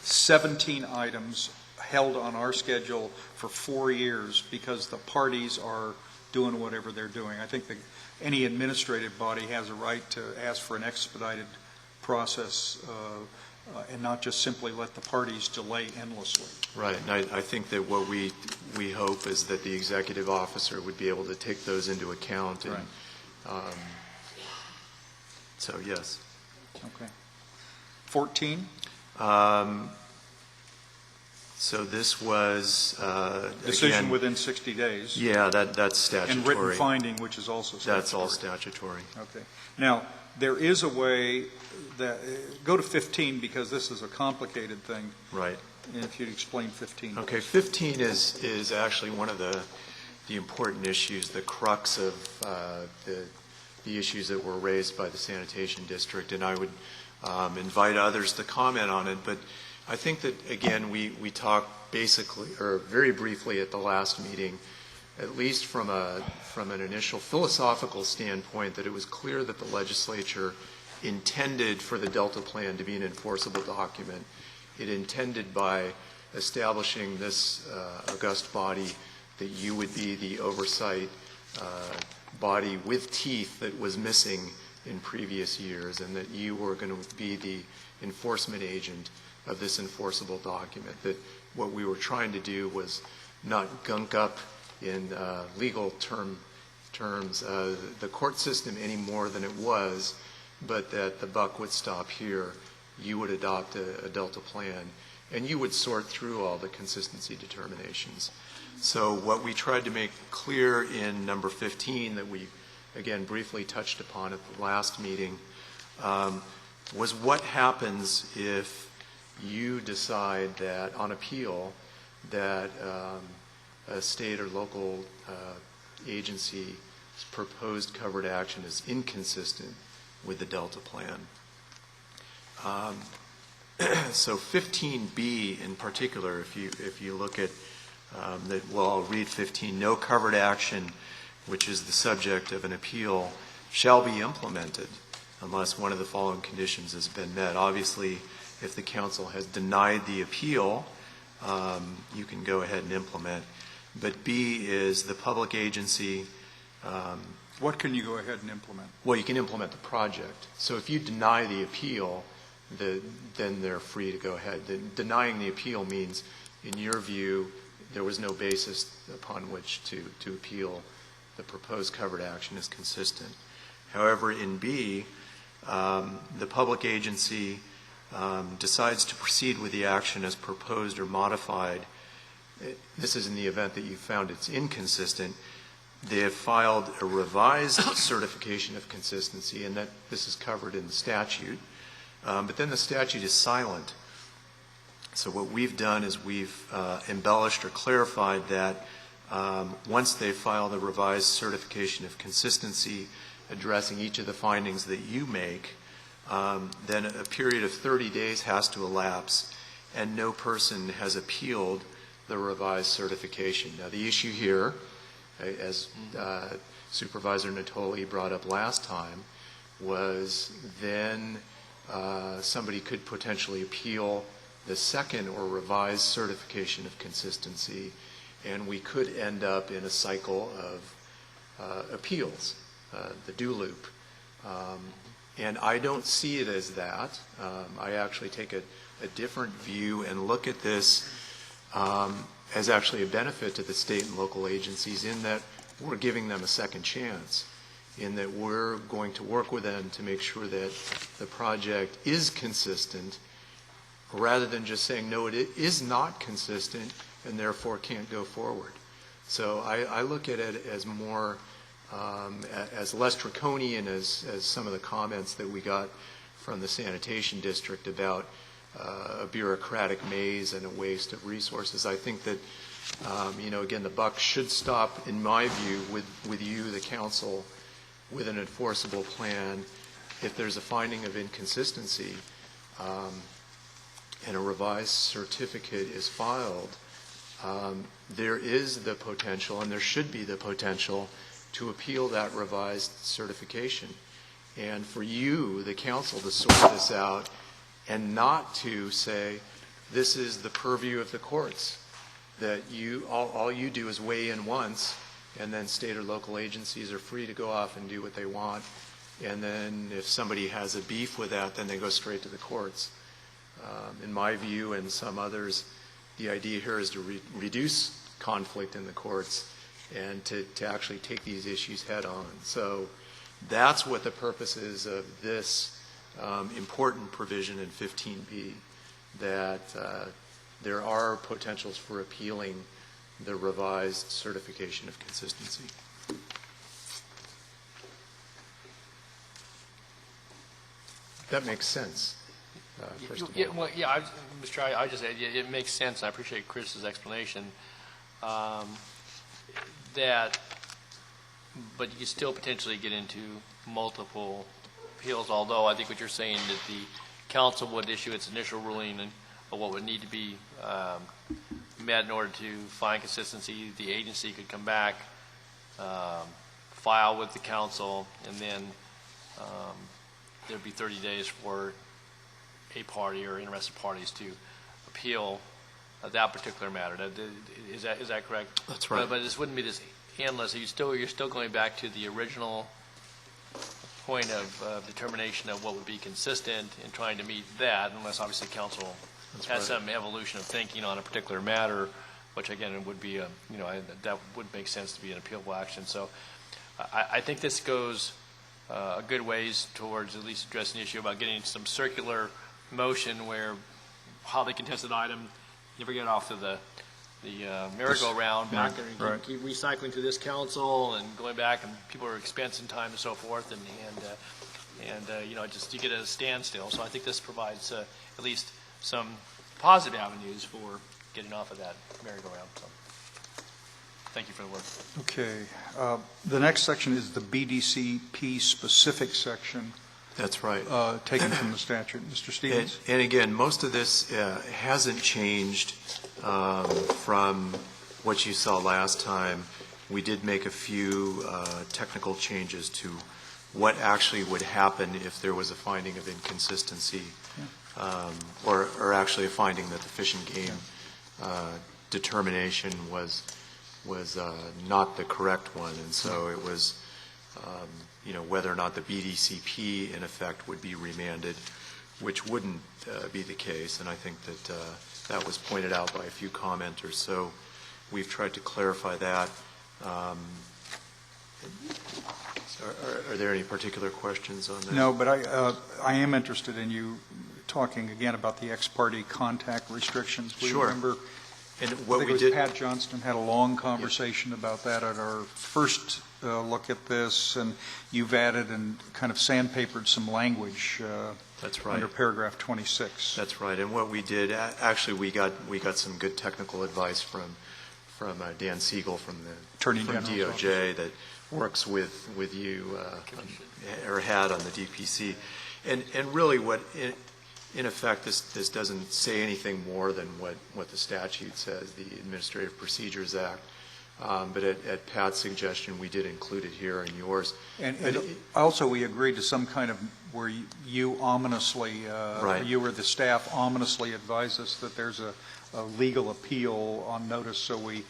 17 items held on our schedule for 4 years because the parties are doing whatever they're doing. I think that any administrative body has a right to ask for an expedited process and not just simply let the parties delay endlessly. Right, and I think that what we hope is that the executive officer would be able to take those into account. And, so, yes. Okay. 14? So this was, decision again, within 60 days. Yeah, that's statutory. And written finding, which is also statutory. That's all statutory. Okay. Now, there is a way that, go to 15 because this is a complicated thing. Right. And if you'd explain 15. Okay, 15 is actually one of the important issues, the crux of the issues that were raised by the sanitation district, and I would invite others to comment on it. But I think that, again, we talked basically, or very briefly at the last meeting, at least from an initial philosophical standpoint, that it was clear that the legislature intended for the Delta Plan to be an enforceable document. It intended by establishing this august body that you would be the oversight body with teeth that was missing in previous years, and that you were going to be the enforcement agent of this enforceable document. That what we were trying to do was not gunk up in legal terms the court system any more than it was, but that the buck would stop here. You would adopt a Delta Plan, and you would sort through all the consistency determinations. So what we tried to make clear in number 15 that we, again, briefly touched upon at the last meeting was what happens if you decide that on appeal that a state or local agency's proposed covered action is inconsistent with the Delta Plan. So 15B in particular, if you look at well, I'll read 15. No covered action, which is the subject of an appeal, shall be implemented unless one of the following conditions has been met. Obviously, if the council has denied the appeal, you can go ahead and implement. But B is the public agency. What can you go ahead and implement? Well, you can implement the project. So if you deny the appeal, then they're free to go ahead. Denying the appeal means, in your view, there was no basis upon which to appeal. The proposed covered action is consistent. However, in B, the public agency decides to proceed with the action as proposed or modified. This is in the event that you found it's inconsistent. They have filed a revised certification of consistency, and that this is covered in the statute. But then the statute is silent. So what we've done is we've embellished or clarified that once they file the revised certification of consistency addressing each of the findings that you make, then a period of 30 days has to elapse, and no person has appealed the revised certification. Now, the issue here, as Supervisor Natoli brought up last time, was then somebody could potentially appeal the second or revised certification of consistency, and we could end up in a cycle of appeals, the do loop. And I don't see it as that. I actually take a different view and look at this as actually a benefit to the state and local agencies, in that we're giving them a second chance, in that we're going to work with them to make sure that the project is consistent, rather than just saying, no, it is not consistent and therefore can't go forward. So I look at it as more, as less draconian as some of the comments that we got from the sanitation district about a bureaucratic maze and a waste of resources. I think that, again, the buck should stop, in my view, with you, the council, with an enforceable plan. If there's a finding of inconsistency and a revised certificate is filed, there is the potential, and there should be the potential, to appeal that revised certification. And for you, the council, to sort this out and not to say, this is the purview of the courts, that all you do is weigh in once, and then state or local agencies are free to go off and do what they want. And then if somebody has a beef with that, then they go straight to the courts. In my view and some others, the idea here is to reduce conflict in the courts and to actually take these issues head on. So that's what the purpose is of this important provision in 15B, that there are potentials for appealing the revised certification of consistency. That makes sense. First of all. Yeah, well, yeah, Mr. Chair, I just said it makes sense. I appreciate Chris's explanation. But you still potentially get into multiple appeals, although I think what you're saying that the council would issue its initial ruling of what would need to be met in order to find consistency, the agency could come back, file with the council, and then there'd be 30 days for a party or interested parties to appeal that particular matter. Is that correct? That's right. But this wouldn't be this endless. You're still going back to the original point of determination of what would be consistent in trying to meet that, unless obviously council has some evolution of thinking on a particular matter, which again it would be that would make sense to be an appealable action. So I think this goes a good ways towards at least addressing the issue about getting some circular motion where highly contested item never get off to the merry-go-round back there and keep recycling to this council and going back, and people are expensing time and so forth, and just you get a standstill. So I think this provides at least some positive avenues for getting off of that merry-go-round. So thank you for the work. Okay. The next section is the BDCP specific section. That's right. Taken from the statute. Mr. Stevens? And again, most of this hasn't changed from what you saw last time. We did make a few technical changes to what actually would happen if there was a finding of inconsistency, or actually a finding that the Fish and Game determination was not the correct one. And so it was whether or not the BDCP, in effect, would be remanded, which wouldn't be the case. And I think that that was pointed out by a few commenters. So we've tried to clarify that. Are there any particular questions on that? No, but I am interested in you talking again about the ex parte contact restrictions. We Sure. remember, and what we did, Pat Johnston had a long conversation about that at our first look at this, and you've added and kind of sandpapered some language. That's right. Under paragraph 26. That's right. And what we did, actually, we got some good technical advice from Dan Siegel from DOJ that works with you or had on the DPC, and really what in effect this doesn't say anything more than what the statute says, the Administrative Procedures Act. But at Pat's suggestion, we did include it here in yours. And also, we agreed to some kind of where you ominously, you or the staff ominously advise us that there's a legal appeal on notice, so we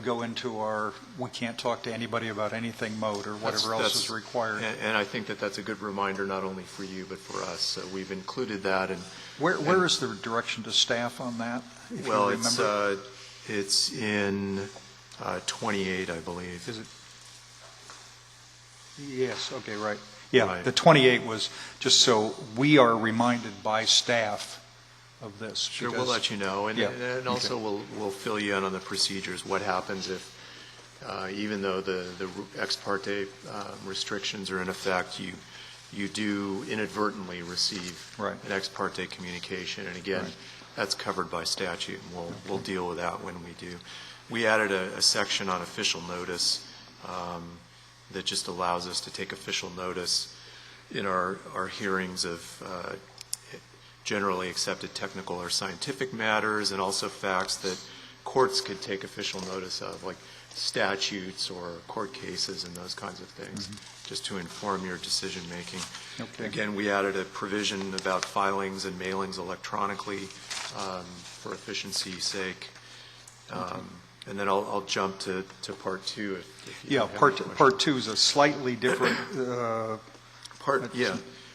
go into our we can't talk to anybody about anything mode or whatever else is required. And I think that that's a good reminder not only for you but for us. So we've included that. And where is the direction to staff on that? If well, you remember? it's in 28, I believe. Is it? Yes. Okay. Right. Yeah. Right. The 28 was just so we are reminded by staff of this. Sure, we'll let you know, and also we'll fill you in on the procedures. What happens if, even though the ex parte restrictions are in effect, you do inadvertently receive an ex parte communication, and again, that's covered by statute, and we'll deal with that when we do. We added a section on official notice that just allows us to take official notice in our hearings of generally accepted technical or scientific matters, and also facts that courts could take official notice of, like statutes or court cases and those kinds of things, just to inform your decision making. Okay. Again, we added a provision about filings and mailings electronically for efficiency's sake. And then I'll jump to part two. If you have any part two is a slightly different.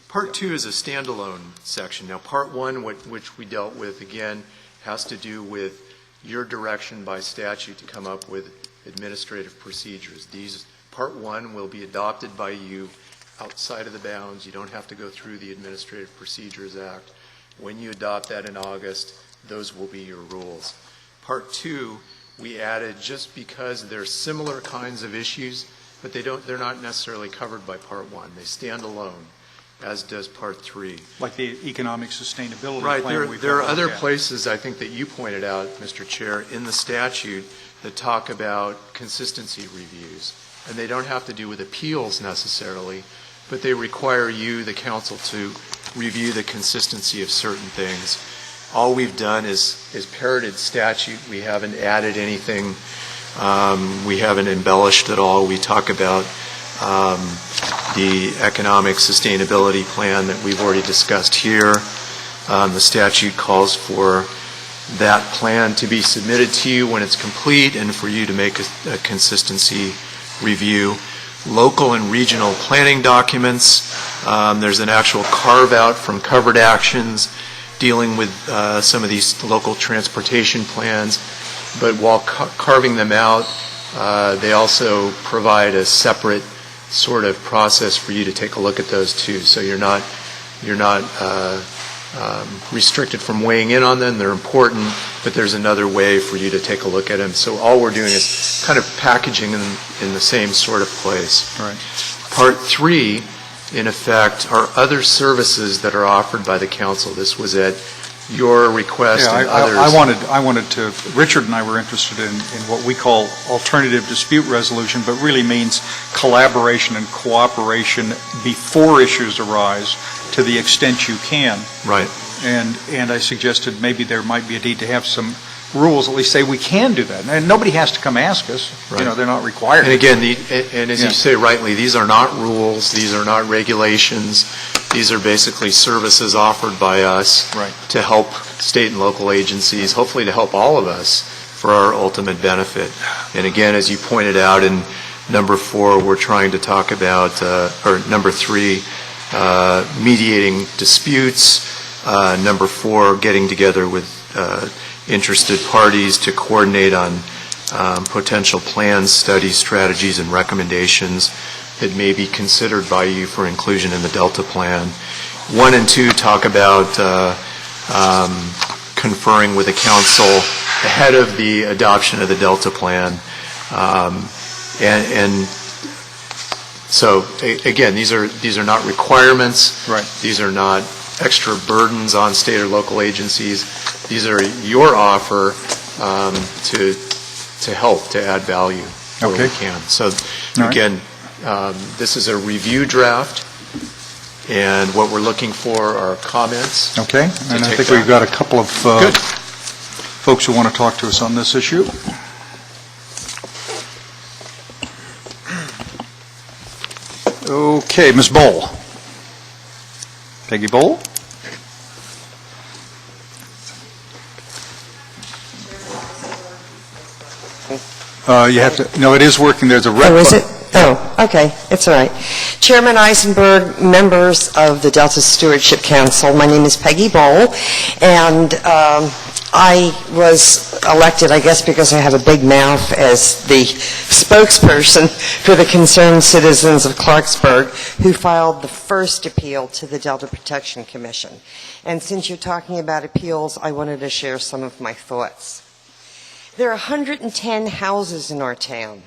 Part two is a standalone section. Now, part one, which we dealt with, again, has to do with your direction by statute to come up with administrative procedures. Part one will be adopted by you outside of the bounds. You don't have to go through the Administrative Procedures Act. When you adopt that in August, those will be your rules. Part two, we added just because they're similar kinds of issues, but they're not necessarily covered by part one. They stand alone, as does part three. Like the economic sustainability plan. Right. There are other places, I think, that you pointed out, Mr. Chair, in the statute that talk about consistency reviews. And they don't have to do with appeals necessarily, but they require you, the council, to review the consistency of certain things All we've done is parroted statute. We haven't added anything. We haven't embellished at all. We talk about the economic sustainability plan that we've already discussed here. The statute calls for that plan to be submitted to you when it's complete and for you to make a consistency review. Local and regional planning documents. There's an actual carve-out from covered actions dealing with some of these local transportation plans. But while carving them out, they also provide a separate sort of process for you to take a look at those too. So you're not restricted from weighing in on them. They're important, but there's another way for you to take a look at them. So all we're doing is kind of packaging them in the same sort of place. Right. Part 3, in effect, are other services that are offered by the council. This was at your request and others. I wanted to, Richard and I were interested in what we call alternative dispute resolution, but really means collaboration and cooperation before issues arise to the extent you can. Right. And I suggested maybe there might be a need to have some rules, at least say we can do that. And nobody has to come ask us. Right. You know, they're not required. And again, as you say rightly, these are not rules, these are not regulations. These are basically services offered by us to help state and local agencies, hopefully to help all of us for our ultimate benefit. And again, as you pointed out in number 4, we're trying to talk about, or number 3, mediating disputes. Number 4, getting together with interested parties to coordinate on potential plans, studies, strategies, and recommendations that may be considered by you for inclusion in the Delta Plan. 1 and 2 talk about conferring with the council ahead of the adoption of the Delta Plan. And so, again, these are not requirements. Right. These are not extra burdens on state or local agencies. These are your offer to help, to add value where we can. So, again, this is a review draft, and what we're looking for are comments. Okay, and I think we've got a couple of folks who want to talk to us on this issue. Okay, Ms. Bowl. Peggy Bowl? You have to, no, it is working. There's a red button. Oh, is it? Oh, okay. It's all right. Chairman Eisenberg, members of the Delta Stewardship Council, my name is Peggy Bowl, and I was elected, I guess, because I have a big mouth as the spokesperson for the concerned citizens of Clarksburg who filed the first appeal to the Delta Protection Commission. And since you're talking about appeals, I wanted to share some of my thoughts. There are 110 houses in our town.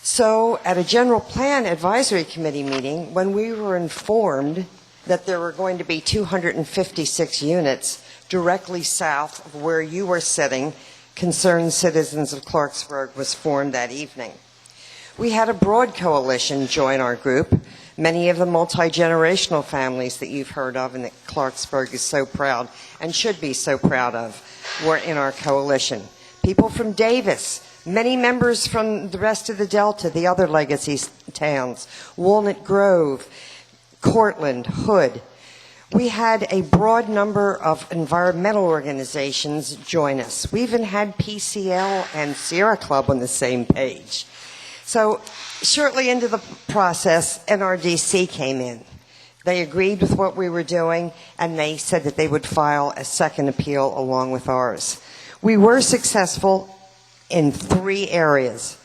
So at a general plan advisory committee meeting, when we were informed that there were going to be 256 units directly south of where you were sitting, Concerned Citizens of Clarksburg was formed that evening. We had a broad coalition join our group. Many of the multi-generational families that you've heard of and that Clarksburg is so proud and should be so proud of were in our coalition. People from Davis, many members from the rest of the Delta, the other legacy towns, Walnut Grove, Cortland, Hood. We had a broad number of environmental organizations join us. We even had PCL and Sierra Club on the same page. So shortly into the process, NRDC came in. They agreed with what we were doing, and they said that they would file a second appeal along with ours. We were successful in 3 areas: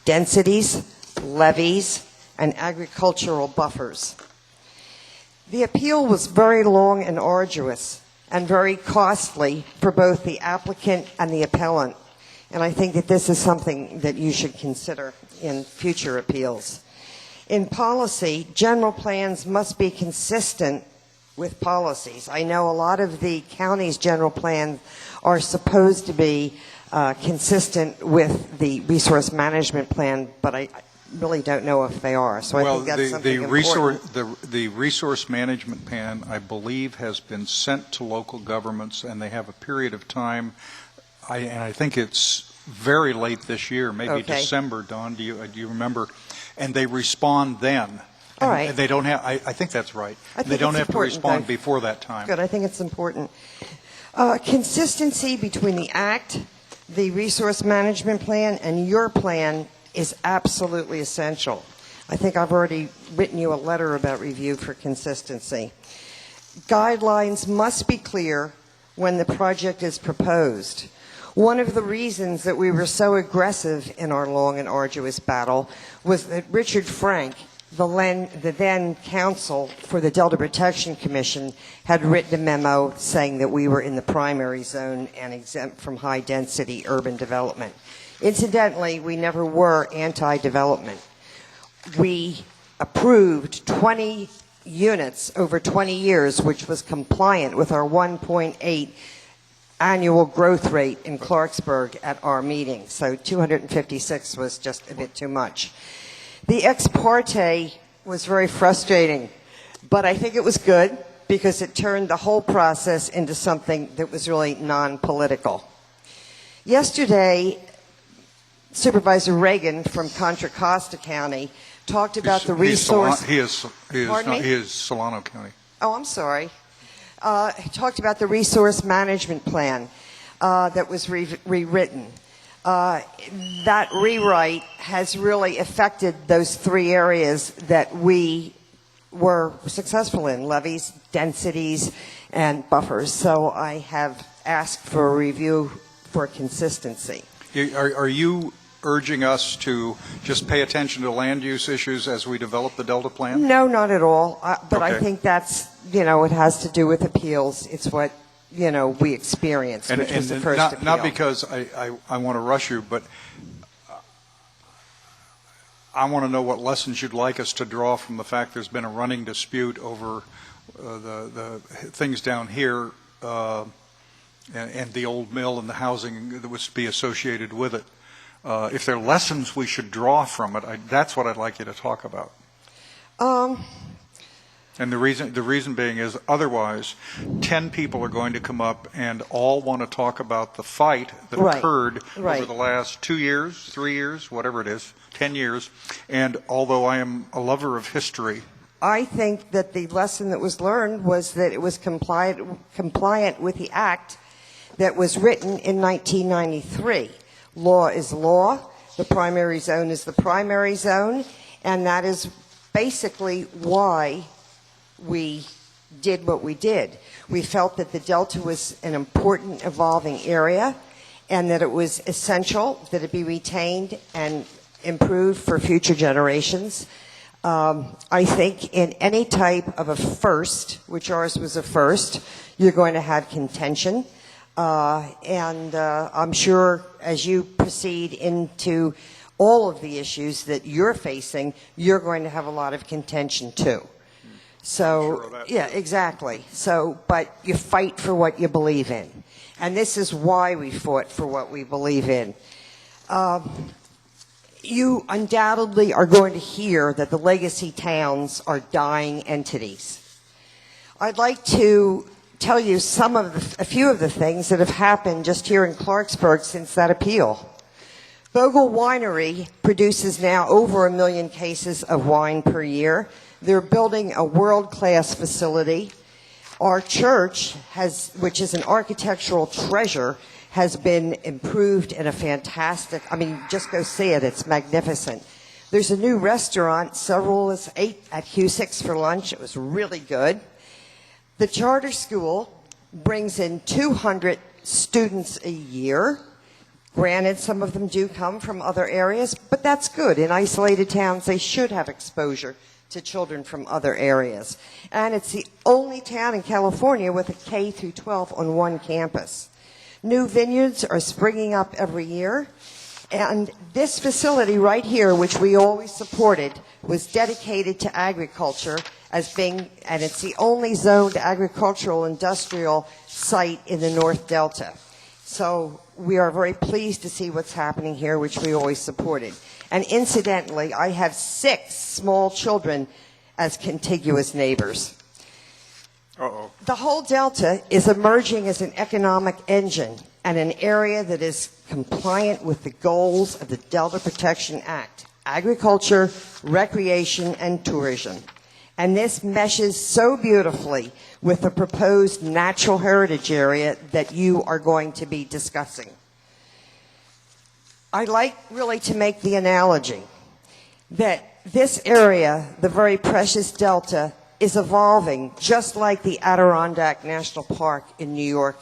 densities, levees, and agricultural buffers. The appeal was very long and arduous and very costly for both the applicant and the appellant. And I think that this is something that you should consider in future appeals. In policy, general plans must be consistent with policies. I know a lot of the county's general plans are supposed to be consistent with the resource management plan, but really don't know if they are. So I think that's something important. The resource management plan, I believe, has been sent to local governments, and they have a period of time, and I think it's very late this year, maybe Okay. December, Don, do you remember? And they respond then. All right. And they don't have, I think that's right. I think They don't it's have to important, respond Doug. before that time. Good, I think it's important. Consistency between the Act, the Resource Management Plan, and your plan is absolutely essential. I think I've already written you a letter about review for consistency. Guidelines must be clear when the project is proposed. One of the reasons that we were so aggressive in our long and arduous battle was that Richard Frank, the then counsel for the Delta Protection Commission, had written a memo saying that we were in the primary zone and exempt from high-density urban development. Incidentally, we never were anti-development. We approved 20 units over 20 years, which was compliant with our 1.8 annual growth rate in Clarksburg at our meeting. So 256 was just a bit too much. The ex parte was very frustrating, but I think it was good because it turned the whole process into something that was really non-political. Yesterday, Supervisor Reagan from Contra Costa County talked about the resource... He is Solano County. Oh, I'm sorry. He talked about the resource management plan that was rewritten. That rewrite has really affected those three areas that we were successful in: levees, densities, and buffers. So I have asked for a review for consistency. Are you urging us to just pay attention to land use issues as we develop the Delta plan? No, not at all. But I Okay. think that's, it has to do with appeals. It's what, we experienced, which was the first appeal. Not because I want to rush you, but I want to know what lessons you'd like us to draw from the fact there's been a running dispute over the things down here and the old mill and the housing that was to be associated with it. If there are lessons we should draw from it, that's what I'd like you to talk about. And the reason being is otherwise 10 people are going to come up and all want to talk about the fight that occurred over the last 2 years, 3 years, whatever it is, 10 years. And although I am a lover of history, I think that the lesson that was learned was that it was compliant with the act that was written in 1993. Law is law. The primary zone is the primary zone. And that is basically why we did what we did. We felt that the Delta was an important evolving area and that it was essential that it be retained and improved for future generations. I think in any type of a first, which ours was a first, you're going to have contention. And I'm sure as you proceed into all of the issues that you're facing, you're going to have a lot of contention too. So, yeah, exactly. So, but you fight for what you believe in. And this is why we fought for what we believe in. You undoubtedly are going to hear that the legacy towns are dying entities. I'd like to tell you a few of the things that have happened just here in Clarksburg since that appeal. Bogle Winery produces now over 1 million cases of wine per year. They're building a world-class facility. Our church which is an architectural treasure, has been improved in a fantastic, just go see it, it's magnificent. There's a new restaurant, several of us ate at Husick's for lunch, it was really good. The charter school brings in 200 students a year. Granted, some of them do come from other areas, but that's good. In isolated towns, they should have exposure to children from other areas. And it's the only town in California with a K through 12 on one campus. New vineyards are springing up every year. And this facility right here, which we always supported, was dedicated to agriculture and it's the only zoned agricultural industrial site in the North Delta. So we are very pleased to see what's happening here, which we always supported. And incidentally, I have 6 small children as contiguous neighbors. Uh-oh. The whole Delta is emerging as an economic engine and an area that is compliant with the goals of the Delta Protection Act, agriculture, recreation, and tourism. And this meshes so beautifully with the proposed natural heritage area that you are going to be discussing. I like really to make the analogy that this area, the very precious Delta, is evolving just like the Adirondack National Park in New York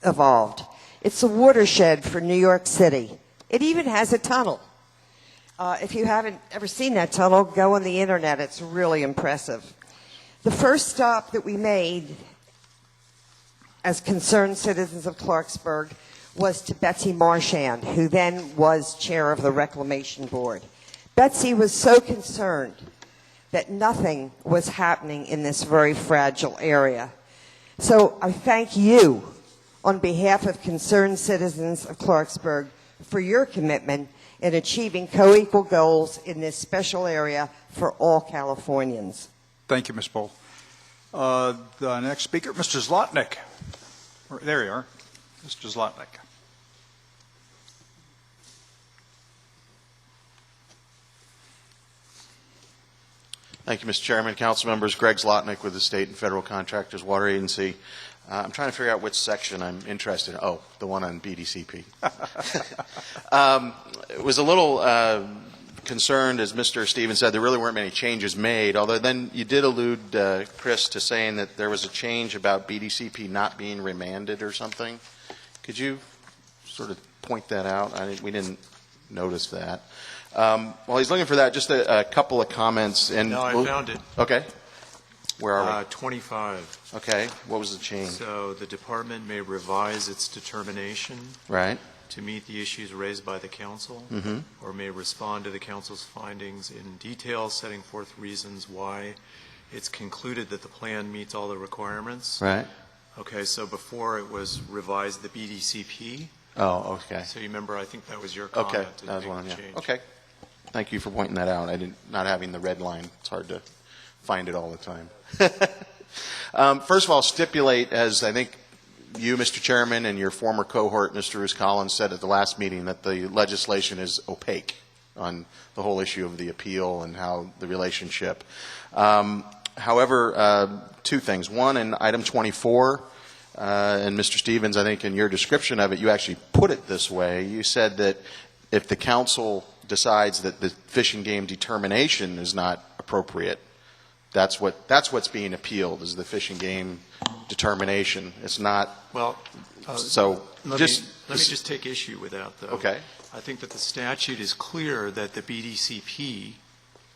evolved. It's a watershed for New York City. It even has a tunnel. If you haven't ever seen that tunnel, go on the internet. It's really impressive. The first stop that we made as concerned citizens of Clarksburg was to Betsy Marchand, who then was chair of the Reclamation Board. Betsy was so concerned that nothing was happening in this very fragile area. So I thank you on behalf of concerned citizens of Clarksburg for your commitment in achieving co-equal goals in this special area for all Californians. Thank you, Ms. Bohl. The next speaker, Mr. Zlotnick. There you are, Mr. Zlotnick. Thank you, Mr. Chairman, council members. Greg Zlotnick with the State and Federal Contractors Water Agency. I'm trying to figure out which section I'm interested in. Oh, the one on BDCP. It was a little concerned, as Mr. Stevens said, there really weren't many changes made, although then you did allude, Chris, to saying that there was a change about BDCP not being remanded or something. Could you sort of point that out? We didn't notice that. While he's looking for that, just a couple of comments. And No, I found it. Okay. Where are we? 25. Okay. What was the change? So the department may revise its determination Right. to meet the issues raised by the council, Mm-hmm. or may respond to the council's findings in detail, setting forth reasons why it's concluded that the plan meets all the requirements. Right. Okay, so before it was revised the BDCP. Oh, okay. So you remember, I think that was your comment. Okay. to That was make one, the yeah. change. Okay. Thank you for pointing that out. Not having the red line, it's hard to find it all the time. First of all, stipulate, as I think you, Mr. Chairman, and your former cohort, Mr. Roos Collins, said at the last meeting, that the legislation is opaque on the whole issue of the appeal and how the relationship. However, two things. One, in item 24, and Mr. Stevens, I think in your description of it, you actually put it this way. You said that if the council decides that the Fish and Game determination is not appropriate, that's what's being appealed, is the Fish and Game determination. It's not. Well, so let me just take issue with that, though. Okay. I think that the statute is clear that the BDCP,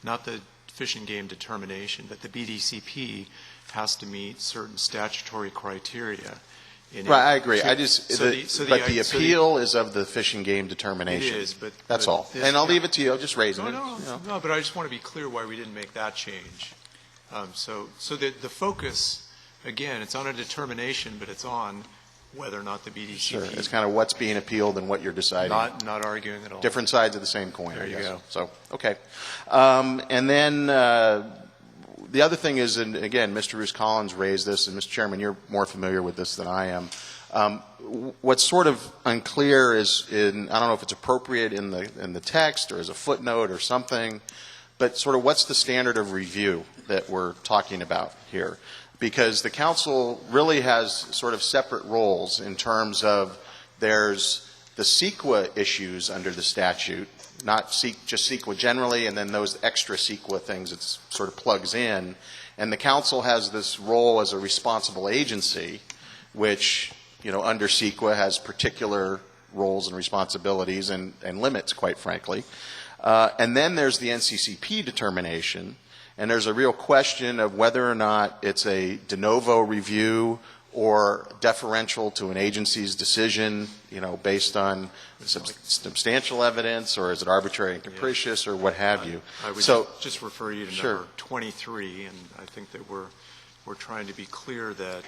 not the Fish and Game determination, but the BDCP has to meet certain statutory criteria. Right, I agree. But the so appeal is of the Fish and Game determination. It is, but that's all. And I'll leave it to you. I'll just raise it. No, but I just want to be clear why we didn't make that change. So the focus, again, it's on a determination, but it's on whether or not the BDCP. Sure. It's kind of what's being appealed and what you're deciding. Not arguing at all. Different sides of the same coin. There you go. So, okay. And then the other thing is, and again, Mr. Roos Collins raised this, and Mr. Chairman, you're more familiar with this than I am. What's sort of unclear is, I don't know if it's appropriate in the text or as a footnote or something, but sort of what's the standard of review that we're talking about here? Because the council really has sort of separate roles in terms of there's the CEQA issues under the statute, not just CEQA generally, and then those extra CEQA things it sort of plugs in. And the council has this role as a responsible agency, which, under CEQA has particular roles and responsibilities and limits, quite frankly. And then there's the NCCP determination, and there's a real question of whether or not it's a de novo review or deferential to an agency's decision, based on substantial evidence, or is it arbitrary and capricious, or what have you. I would just refer you to Sure. number 23, and I think that we're trying to be clear that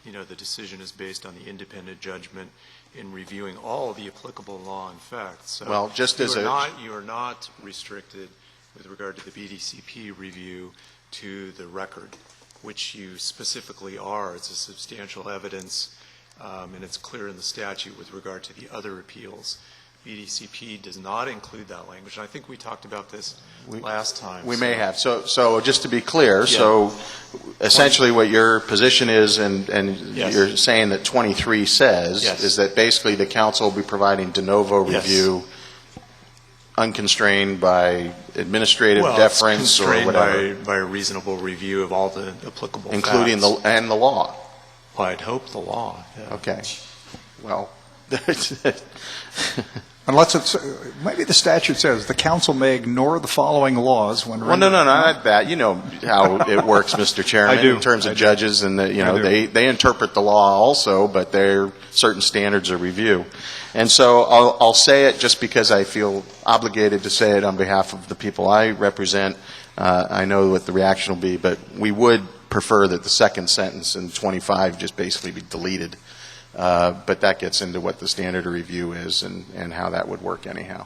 the decision is based on the independent judgment in reviewing all the applicable law and facts. So Well, just as you are not restricted with regard to the BDCP review to the record, which you specifically are. It's a substantial evidence, and it's clear in the statute with regard to the other appeals. BDCP does not include that language. And I think we talked about this last time. We may have. So just to be clear, so essentially what your position is, and Yes. you're saying that 23 says, Yes. is that basically the council will be providing de novo Yes. review unconstrained by administrative Well, deference it's or constrained whatever. by a reasonable review of all the applicable Including facts. and the law. Well, I'd hope the law. Yeah. Okay. Well, Unless it's, maybe the statute says the council may ignore the following laws when. well, no, not that. You know how it works, Mr. Chairman, I do. in terms of I do. judges, and they interpret the law also, but there are certain standards of review. And so I'll say it just because I feel obligated to say it on behalf of the people I represent. I know what the reaction will be, but we would prefer that the second sentence in 25 just basically be deleted. But that gets into what the standard of review is and how that would work anyhow.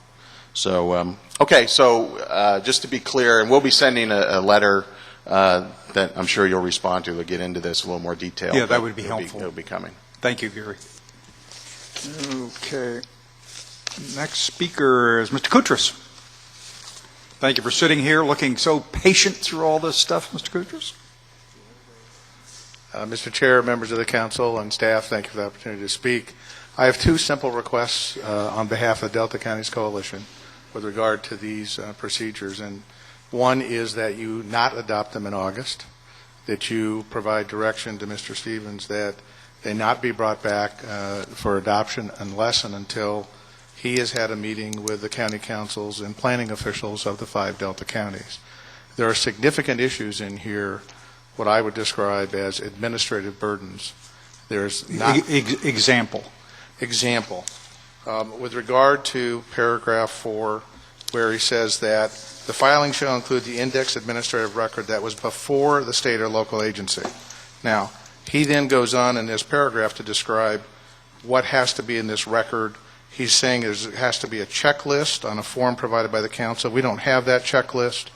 So, okay, so just to be clear, and we'll be sending a letter that I'm sure you'll respond to get into this in a little more detail. Yeah, that would be helpful. It'll be coming. Thank you, Gary. Okay. Next speaker is Mr. Koutras. Thank you for sitting here looking so patient through all this stuff, Mr. Koutras. Mr. Chair, members of the council, and staff, thank you for the opportunity to speak. I have two simple requests on behalf of Delta Counties Coalition with regard to these procedures. And one is that you not adopt them in August, that you provide direction to Mr. Stevens that they not be brought back for adoption unless and until he has had a meeting with the county councils and planning officials of the 5 Delta counties. There are significant issues in here, what I would describe as administrative burdens. There's not example. With regard to paragraph 4, where he says that the filing shall include the index administrative record that was before the state or local agency. Now, he then goes on in this paragraph to describe what has to be in this record. He's saying it has to be a checklist on a form provided by the council. We don't have that checklist.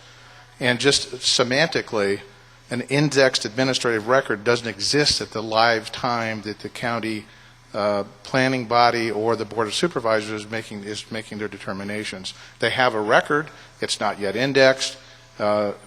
And just semantically, an indexed administrative record doesn't exist at the live time that the county planning body or the Board of Supervisors is making their determinations. They have a record. It's not yet indexed.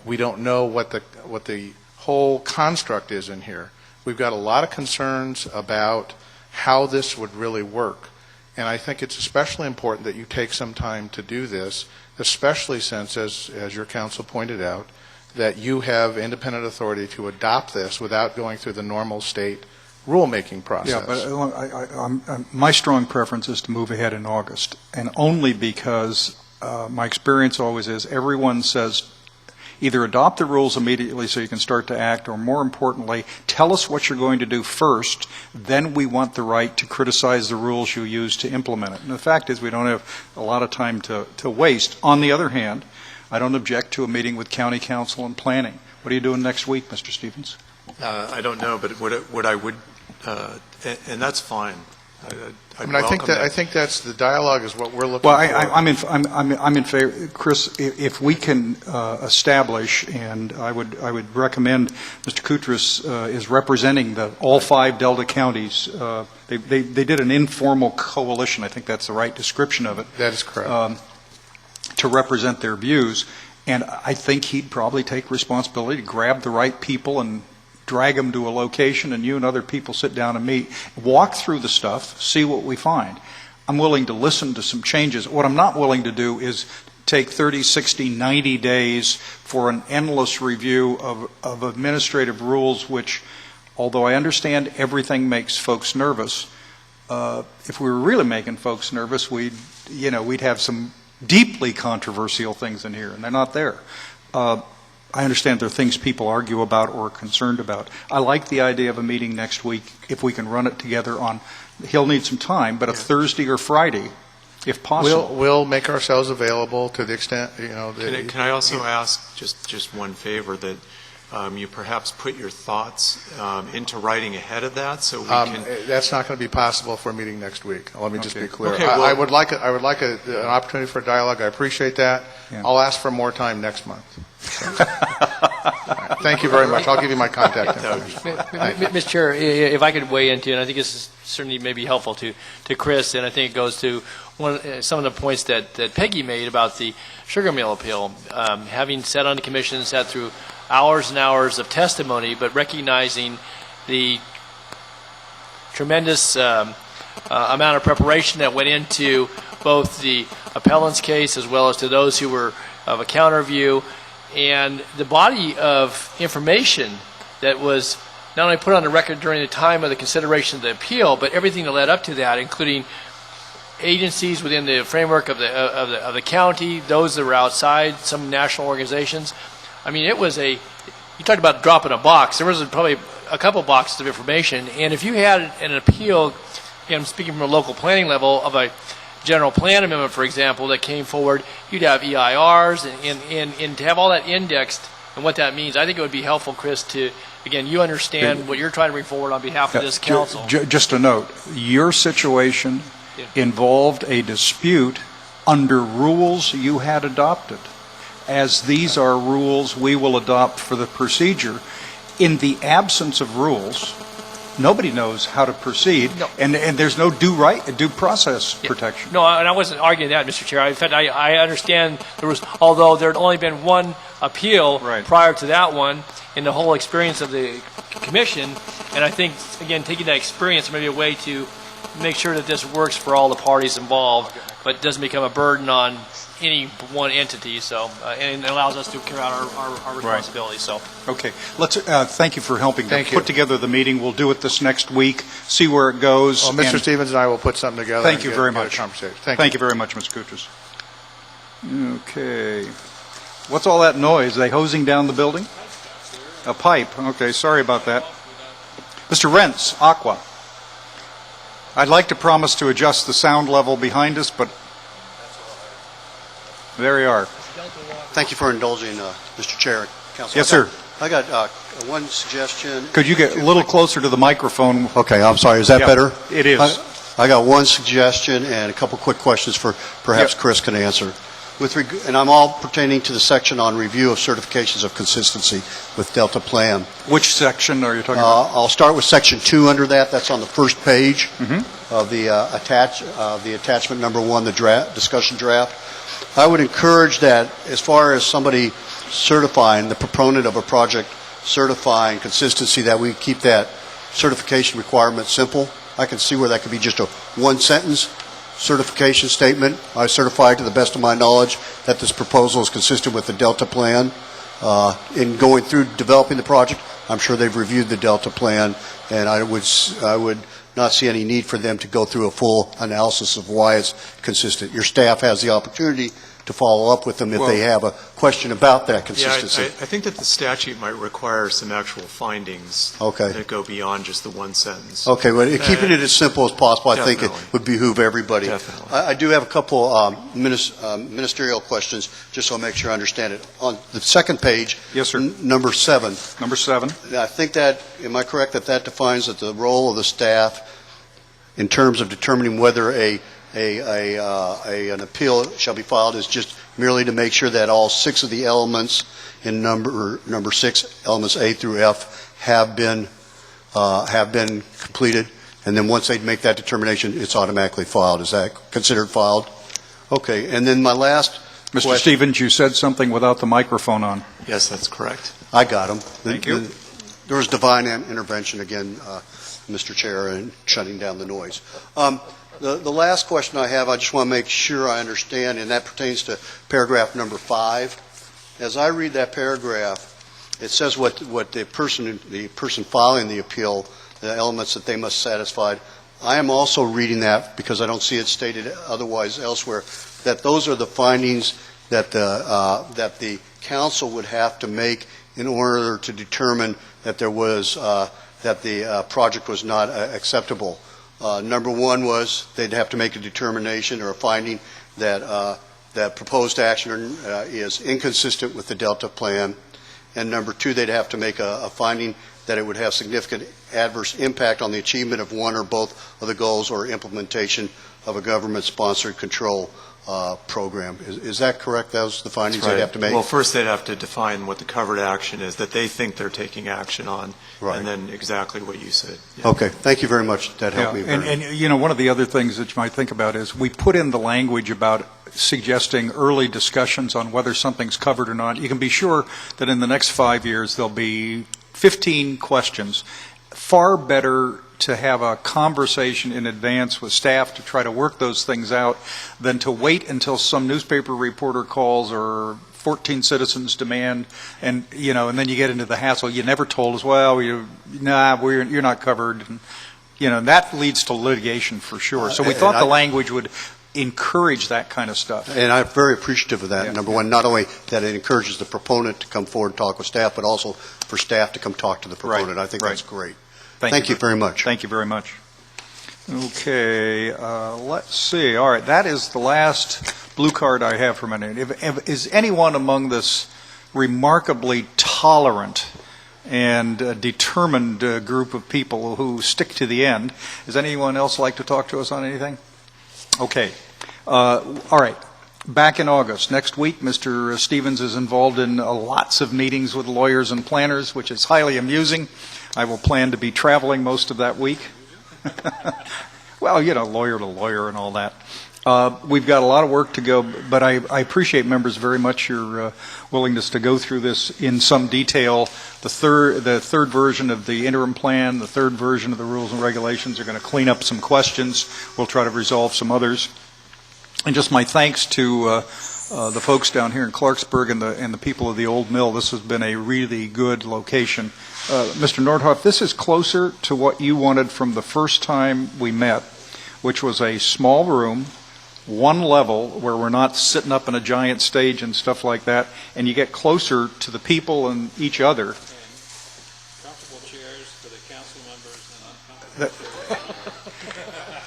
We don't know what the whole construct is in here. We've got a lot of concerns about how this would really work. And I think it's especially important that you take some time to do this, especially since, as your council pointed out, that you have independent authority to adopt this without going through the normal state rulemaking process. Yeah, but my strong preference is to move ahead in August, and only because my experience always is everyone says either adopt the rules immediately so you can start to act, or more importantly, tell us what you're going to do first, then we want the right to criticize the rules you use to implement it. And the fact is we don't have a lot of time to waste. On the other hand, I don't object to a meeting with county council and planning. What are you doing next week, Mr. Stevens? I don't know, but what I would, and that's fine. I think that's the dialogue is what we're looking for. Well, I'm in favor, Chris. If we can establish, and I would recommend Mr. Koutras is representing all 5 Delta counties. They did an informal coalition. I think that's the right description of it. That is correct. To represent their views, and I think he'd probably take responsibility to grab the right people and drag them to a location, and you and other people sit down and meet, walk through the stuff, see what we find. I'm willing to listen to some changes. What I'm not willing to do is take 30, 60, 90 days for an endless review of administrative rules, which, although I understand everything makes folks nervous, if we were really making folks nervous, we'd have some deeply controversial things in here, and they're not there. I understand there are things people argue about or are concerned about. I like the idea of a meeting next week if we can run it together on, he'll need some time, but a Thursday or Friday, if possible. We'll make ourselves available to the extent, Can I also ask just one favor, that you perhaps put your thoughts into writing ahead of that, so we can... That's not going to be possible for a meeting next week. Let me just be clear. Okay, I would like an opportunity for dialogue. I appreciate that. Yeah. I'll ask for more time next month. Thank you very much. I'll give you my contact information. Mr. Chair, if I could weigh in too, and I think this is certainly may be helpful to Chris, and I think it goes to some of the points that Peggy made about the sugar mill appeal. Having sat on the commission, sat through hours and hours of testimony, but recognizing the tremendous amount of preparation that went into both the appellant's case as well as to those who were of a counter view, and the body of information that was not only put on the record during the time of the consideration of the appeal, but everything that led up to that, including agencies within the framework of the county, those that were outside, some national organizations. I mean, it was you talked about dropping a box. There was probably a couple boxes of information, and if you had an appeal, again, I'm speaking from a local planning level, of a general plan amendment, for example, that came forward, you'd have EIRs, and to have all that indexed and what that means, I think it would be helpful, Chris, to, again, you understand what you're trying to bring forward on behalf of this council. Just a note, your situation involved a dispute under rules you had adopted. As these are rules we will adopt for the procedure, in the absence of rules, nobody knows how to proceed, and there's no due process protection. No, and I wasn't arguing that, Mr. Chair. In fact, I understand although there had only been one appeal prior to that one in the whole experience of the commission, and I think, again, taking that experience may be a way to make sure that this works for all the parties involved, but doesn't become a burden on any one entity, and it allows us to carry out our responsibilities. So, okay, let's thank you for helping to put together the meeting. We'll do it this next week, see where it goes. Well, Mr. Stevens and I will put something together. Thank you very much. Thank you very much, Mr. Kutras. Okay, what's all that noise? Are they hosing down the building? A pipe. Okay, sorry about that. Mr. Rentz, Aqua. I'd like to promise to adjust the sound level behind us, but there we are. Thank you for indulging, Mr. Chair. Council. Yes, sir. I got one suggestion. Could you get a little closer to the microphone? Okay, I'm sorry. Is that better? It is. I got one suggestion and a couple quick questions for perhaps Chris can answer. And I'm all pertaining to the section on review of certifications of consistency with Delta Plan. Which section are you talking about? I'll start with section 2 under that. That's on the first page of the attachment number 1, the discussion draft. I would encourage that as far as somebody certifying, the proponent of a project certifying consistency, that we keep that certification requirement simple. I can see where that could be just a one-sentence certification statement. I certify to the best of my knowledge that this proposal is consistent with the Delta Plan. In going through developing the project, I'm sure they've reviewed the Delta Plan, and I would not see any need for them to go through a full analysis of why it's consistent. Your staff has the opportunity to follow up with them if they have a question about that consistency. Yeah, I think that the statute might require some actual findings that go beyond just the one sentence. Okay, well, keeping it as simple as possible, I think it would behoove everybody. Definitely. I do have a couple ministerial questions, just so I make sure I understand it. On the second page, yes, sir. Number 7. Number 7. I think that, am I correct that defines that the role of the staff in terms of determining whether an appeal shall be filed is just merely to make sure that all 6 of the elements in number 6, elements A through F, have been completed, and then once they make that determination, it's automatically filed. Is that considered filed? Okay, and then my last Mr. Stevens, you said something without the microphone on. Yes, that's correct. I got him. Thank you. There was divine intervention again, Mr. Chair, in shutting down the noise. The last question I have, I just want to make sure I understand, and that pertains to paragraph number 5. As I read that paragraph, it says what the person filing the appeal, the elements that they must satisfy. I am also reading that, because I don't see it stated otherwise elsewhere, that those are the findings that the council would have to make in order to determine that there was that the project was not acceptable. Number 1 was they'd have to make a determination or a finding that that proposed action is inconsistent with the Delta Plan, And number two, they'd have to make a finding that it would have significant adverse impact on the achievement of one or both of the goals or implementation of a government-sponsored control program. Is that correct? Those are the findings That's right. they'd have to make? Well, first they'd have to define what the covered action is that they think they're taking action on, right. And then exactly what you said. Yeah. Okay, thank you very much. That helped me very and you know, one of the other things that you might think about is we put in the language about suggesting early discussions on whether something's covered or not. You can be sure that in the next 5 years there'll be 15 questions. Far better to have a conversation in advance with staff to try to work those things out than to wait until some newspaper reporter calls or 14 citizens demand, and and then you get into the hassle. You never told us. Well, you're not covered. And, that leads to litigation for sure. So we thought the language would encourage that kind of stuff. And I'm very appreciative of that. Yeah. Number one, not only that it encourages the proponent to come forward and talk with staff, but also for staff to come talk to the proponent. I think that's great. Thank you very much. Thank you very much. Okay, let's see. All right, that is the last blue card I have for a minute. Is anyone among this remarkably tolerant and determined group of people who stick to the end? Does anyone else like to talk to us on anything? Okay. All right. Back in August, next week, Mr. Stevens is involved in lots of meetings with lawyers and planners, which is highly amusing. I will plan to be traveling most of that week. Well, lawyer to lawyer and all that. We've got a lot of work to go, but I appreciate, members, very much your willingness to go through this in some detail. The third version of the interim plan, the third version of the rules and regulations are going to clean up some questions. We'll try to resolve some others. And just my thanks to the folks down here in Clarksburg and the people of the old mill. This has been a really good location. Mr. Nordhoff, this is closer to what you wanted from the first time we met, which was a small room, one level, where we're not sitting up in a giant stage and stuff like that, and you get closer to the people and each other. And comfortable chairs for the council members and uncomfortable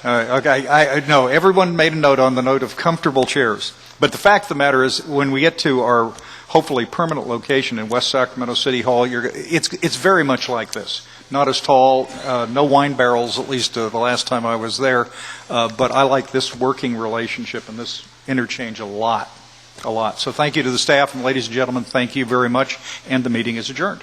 chairs. Okay, no, everyone made a note on the note of comfortable chairs. But the fact of the matter is, when we get to our hopefully permanent location in West Sacramento City Hall, it's very much like this. Not as tall, no wine barrels, at least the last time I was there. But I like this working relationship and this interchange a lot. So thank you to the staff, and ladies and gentlemen, thank you very much, and the meeting is adjourned.